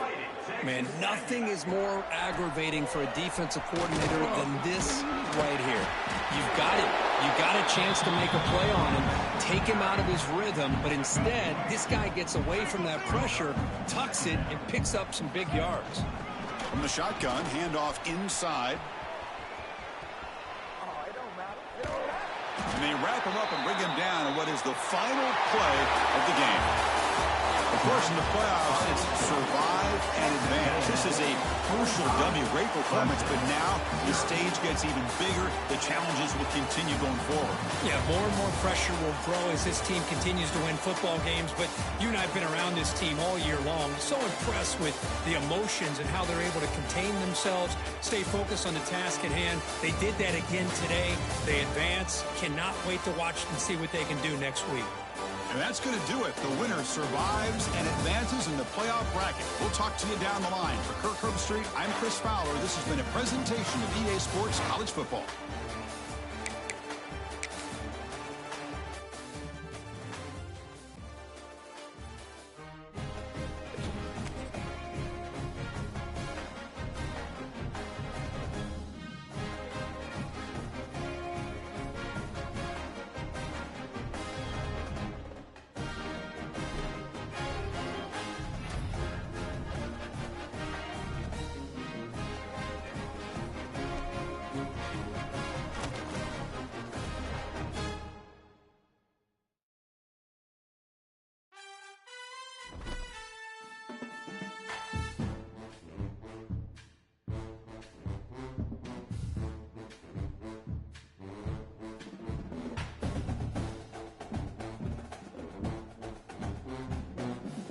[SPEAKER 7] Man, nothing is more aggravating for a defensive coordinator than this right here. You've got it.
[SPEAKER 8] You got a chance to make a play on him, take him out of his rhythm, but instead, this guy gets away from that pressure, tucks it, and picks up some big yards.
[SPEAKER 6] From the shotgun, handoff inside. And they wrap him up and bring him down in what is the final play of the game. Of course, in the playoffs, it's survive and advance. This is a crucial W. Great performance, but now the stage gets even bigger. The challenges will continue going forward.
[SPEAKER 7] Yeah, more and more pressure will grow as this team continues to win football games, but you and I have been around this team all year long. So impressed with the emotions and how they're able to contain themselves, stay focused on the task at hand. They did that again today. They advance. Cannot wait to watch and see what they can do next week.
[SPEAKER 6] And that's going to do it. The winner survives and advances in the playoff bracket. We'll talk to you down the line. For Kirk Herbstreit, I'm Chris Fowler. This has been a presentation of EA Sports College Football.